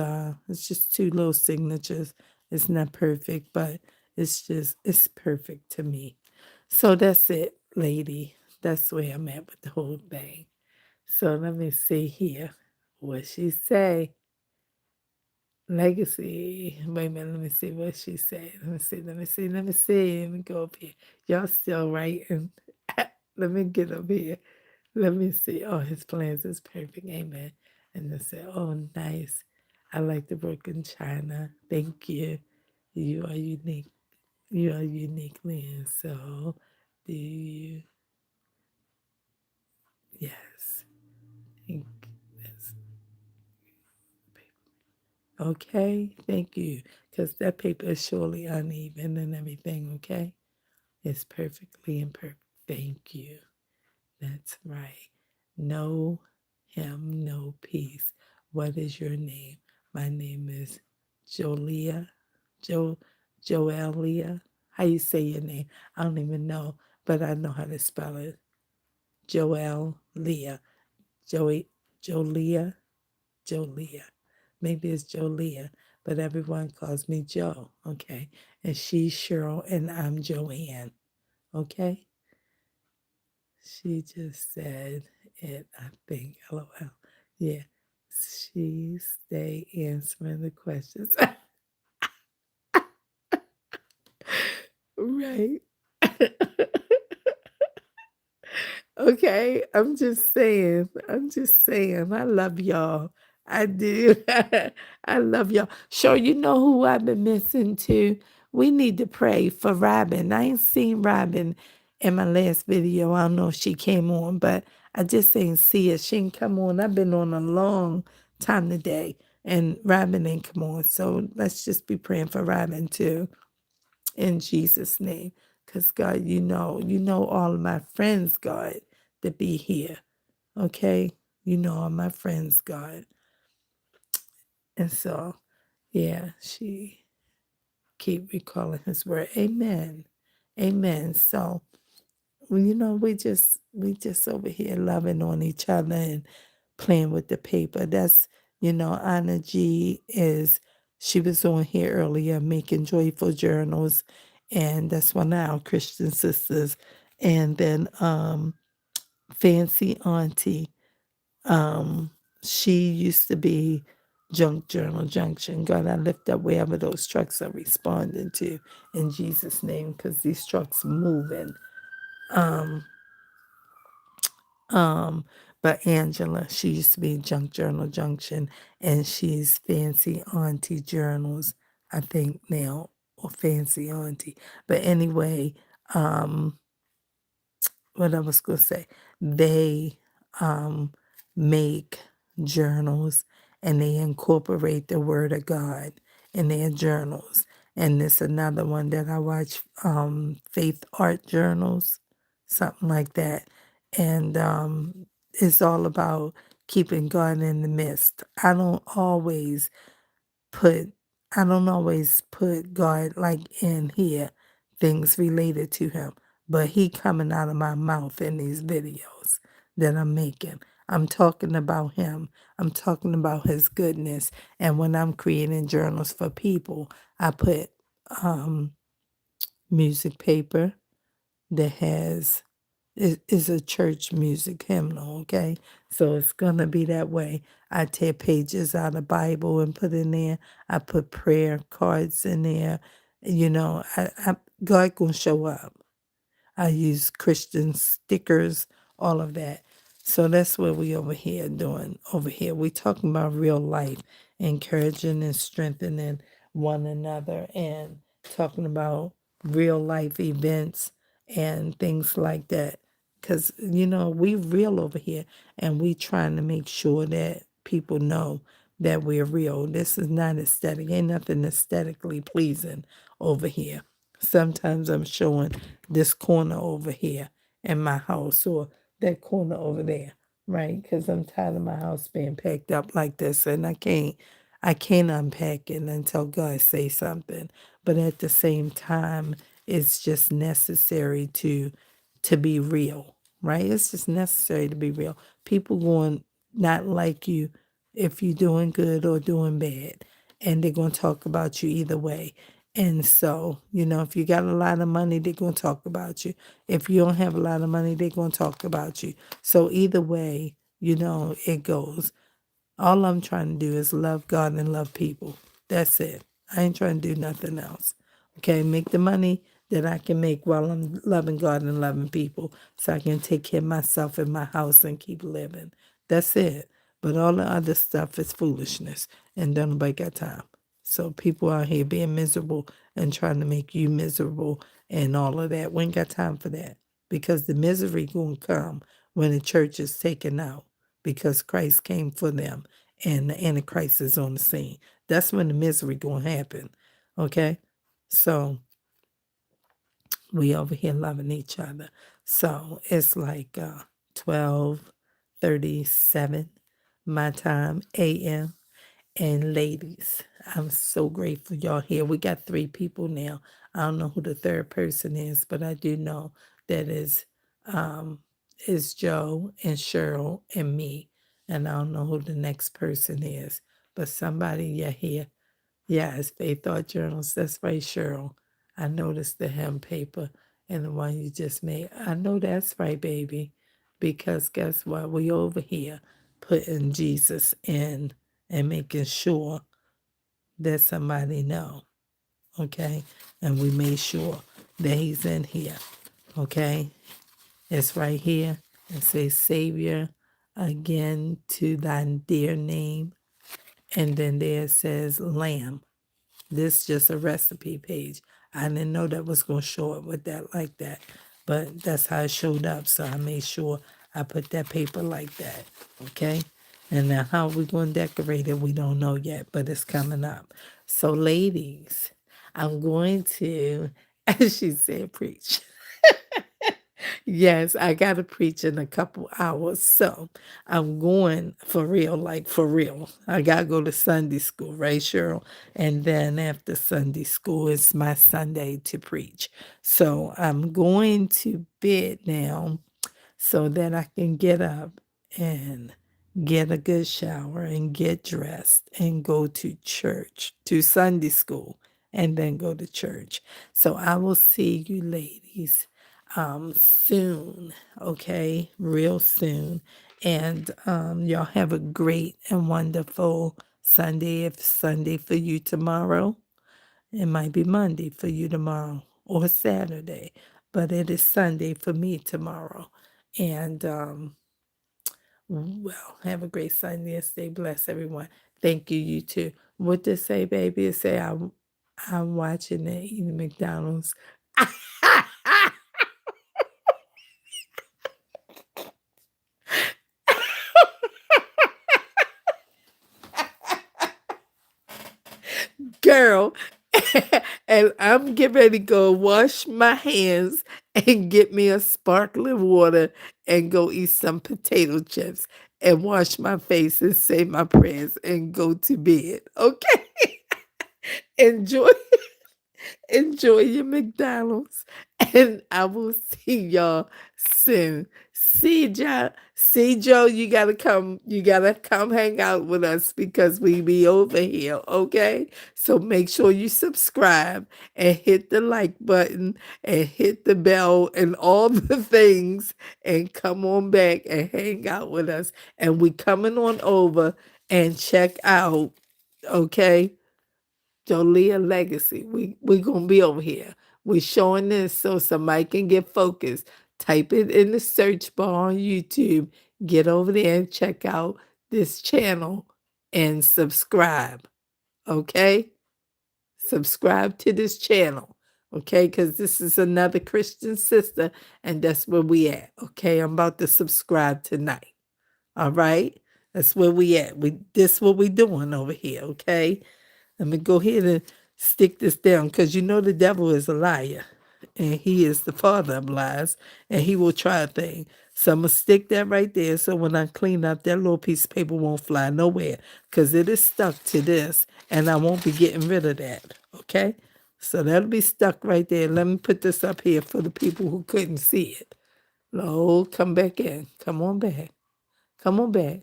it's just two little signatures. It's not perfect, but it's perfect to me. So that's it, lady. That's where I'm at with the whole thing. So let me see here what she say. Legacy. Wait a minute, let me see what she said. Let me go up here. Y'all still writing. Let me get up here. Let me see. Oh, his plans is perfect. Amen. And they said, oh, nice. I like the work in China. Thank you. You are unique. You are uniquely. And so do you. Yes. Thank yes. Okay, thank you. Because that paper is surely uneven and everything, okay? It's perfectly imperfect. Thank you. That's right. No him, no peace. What is your name? My name is Jolia. Jo Joelia. How you say your name? I don't even know, but I know how to spell it. Joel Leah. Joey Jolia. Jolia. Maybe it's Jolia, but everyone calls me Joe, okay? And she's Cheryl and I'm Joanne, okay? She just said it, I think, LOL. Yeah, she stay answering the questions. Right. Okay, I'm just saying. I love y'all. I do. I love y'all. Sure, you know who I've been missing too? We need to pray for Robin. I ain't seen Robin in my last video. I don't know if she came on, but I just ain't see her. She ain't come on. I've been on a long time today, and Robin ain't come on. So let's just be praying for Robin too in Jesus' name. Because God, you know all of my friends, God, to be here. Okay? You know all my friends, God. And so, yeah, she keep recalling his word. Amen. Amen. So, we just over here loving on each other and playing with the paper. That's, Anna G she was on here earlier making joyful journals, and that's one of our Christian sisters. And then Fancy Auntie, um, she used to be Junk Journal Junction. God, I lift up wherever those trucks are responding to in Jesus' name, because these trucks moving. Um, Um, but Angela, she used to be Junk Journal Junction, and she's Fancy Auntie Journals, I think now, or Fancy Auntie. But anyway, um, what I was gonna say, they make journals and they incorporate the Word of God in their journals. And there's another one that I watch, Faith Art Journals, something like that. And it's all about keeping God in the midst. Put I don't always put God like in here, things related to him, but he coming out of my mouth in these videos that I'm making. I'm talking about him. I'm talking about his goodness. And when I'm creating journals for people, I put um, music paper that has is a church music hymnal, okay? So it's gonna be that way. I tear pages out of Bible and put in there. I put prayer cards in there. God gonna show up. I use Christian stickers, all of that. So that's what we over here doing. Over here, we talking about real life, encouraging and strengthening one another, and talking about real life events and things like that. Because we real over here, and we trying to make sure that people know that we're real. This is not aesthetic. Ain't nothing aesthetically pleasing over here. Sometimes I'm showing this corner over here in my house or that corner over there, right? Because I'm tired of my house being packed up like this, and I can't unpack it until God say something. But at the same time, it's just necessary to be real, right? It's just necessary to be real. People going not like you if you're doing good or doing bad, and they're going to talk about you either way. And so, if you got a lot of money, they're going to talk about you. If you don't have a lot of money, they're going to talk about you. So either way, it goes. All I'm trying to do is love God and love people. That's it. I ain't trying to do nothing else. Okay, make the money that I can make while I'm loving God and loving people so I can take care of myself and my house and keep living. That's it. But all the other stuff is foolishness and don't nobody got time. So people out here being miserable and trying to make you miserable and all of that. We ain't got time for that because the misery gonna come when the church is taken out because Christ came for them and the Antichrist is on the scene. That's when the misery gonna happen. Okay? So we over here loving each other. So it's like 12:37 my time AM. And ladies, I'm so grateful y'all here. We got 3 people now. I don't know who the third person is, but I do know that um is Joe and Cheryl and me. And I don't know who the next person is. But somebody here. Yes, Faith Thought Journals. That's right, Cheryl. I noticed the hem paper and the one you just made. I know that's right, baby. Because guess what? We over here putting Jesus in and making sure that somebody know, okay? And we made sure that he's in here, okay? It's right here. It says Savior again to thy dear name. And then there it says Lamb. This just a recipe page. I didn't know that was going to show up with that like that, but that's how it showed up. So I made sure I put that paper like that. Okay. And now how we going to decorate it, we don't know yet, but it's coming up. So ladies, I'm going to, as she said, preach. Yes, I got to preach in a couple hours. So I'm going for real, like for real. I got to go to Sunday school, right, Cheryl? And then after Sunday school, it's my Sunday to preach. So I'm going to bed now so that I can get up and get a good shower and get dressed and go to church, to Sunday school, and then go to church. So I will see you ladies soon, okay? Real soon. And y'all have a great and wonderful Sunday. If Sunday for you tomorrow, it might be Monday for you tomorrow or Saturday, but it is Sunday for me tomorrow. And well, have a great Sunday and stay blessed, everyone. Thank you, you too. What to say, baby? It say I'm watching it eating McDonald's. Girl, and I'm getting ready to go wash my hands and get me a sparkling water and go eat some potato chips and wash my face and say my prayers and go to bed. Okay? Enjoy enjoy your McDonald's and I will see y'all soon. See, Joe, you gotta come hang out with us because we be over here, okay? So make sure you subscribe and hit the like button and hit the bell and all the things and come on back and hang out with us. And we coming on over and check out, okay? Jolia Legacy. We gonna be over here. We showing this so somebody can get focused. Type it in the search bar on YouTube. Get over there and check out this channel and subscribe. Okay? Subscribe to this channel. Okay? Because this is another Christian sister, and that's where we at. Okay, I'm about to subscribe tonight. All right? That's where we at. This what we doing over here, okay? Let me go ahead and stick this down because you know the devil is a liar and he is the father of lies and he will try a thing. So I'm going to stick that right there so when I clean up, that little piece of paper won't fly nowhere because it is stuck to this and I won't be getting rid of that. Okay? So that'll be stuck right there. Let me put this up here for the people who couldn't see it. Lord, come back in. Come on back. Come on back.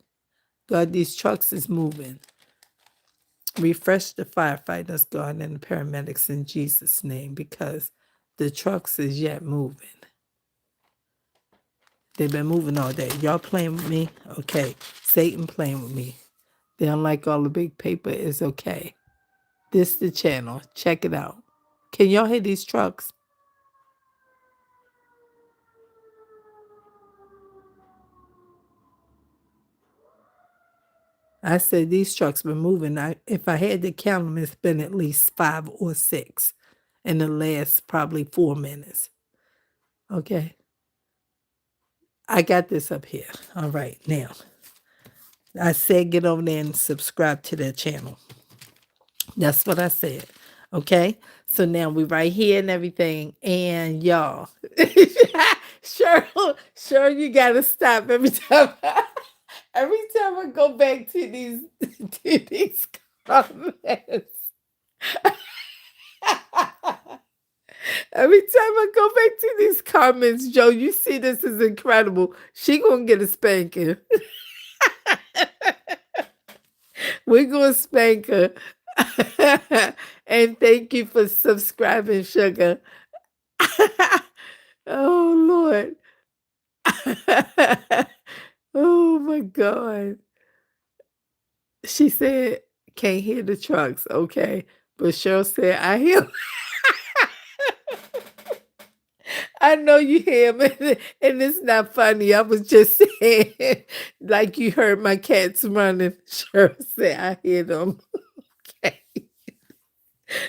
God, these trucks is moving. Refresh the firefighters, God, and the paramedics in Jesus' name because the trucks is yet moving. They've been moving all day. Y'all playing with me? Okay. Satan playing with me. They don't like all the big paper. It's okay. This the channel. Check it out. Can y'all hear these trucks? I said these trucks been moving. If I had to count them, it's been at least 5 or 6 in the last probably 4 minutes. Okay. I got this up here. All right. Now, I said get over there and subscribe to that channel. That's what I said. Okay. So now we right here and everything. And y'all, sure, you gotta stop every time. Every time I go back to these comments. Every time I go back to these comments, Joe, you see this is incredible. She gonna get a spanking. We're gonna spank her. And thank you for subscribing, sugar. Oh Lord. Oh my God. She said, can't hear the trucks. Okay. But Cheryl said, I hear. I know you hear me, and it's not funny. I was just saying, like you heard my cats running. Cheryl said, I hear them. Okay.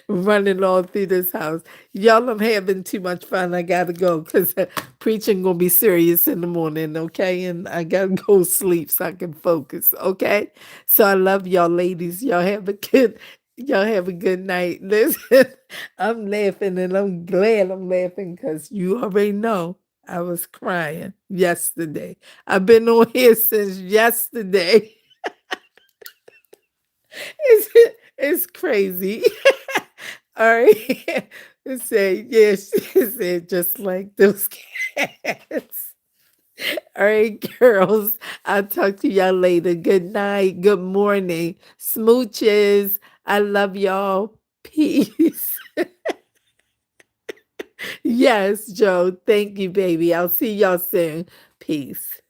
Running all through this house. Y'all, I'm having too much fun. I gotta go because preaching gonna be serious in the morning, okay? And I gotta go sleep so I can focus, okay? So I love y'all ladies. Y'all have a good night. Listen, I'm laughing and I'm glad I'm laughing because you already know I was crying yesterday. I've been on here since yesterday. It's crazy. All right. It said, yes, it said just like those cats. All right, girls. I'll talk to y'all later. Good night. Good morning. Smooches. I love y'all. Peace. Yes, Joe. Thank you, baby. I'll see y'all soon. Peace.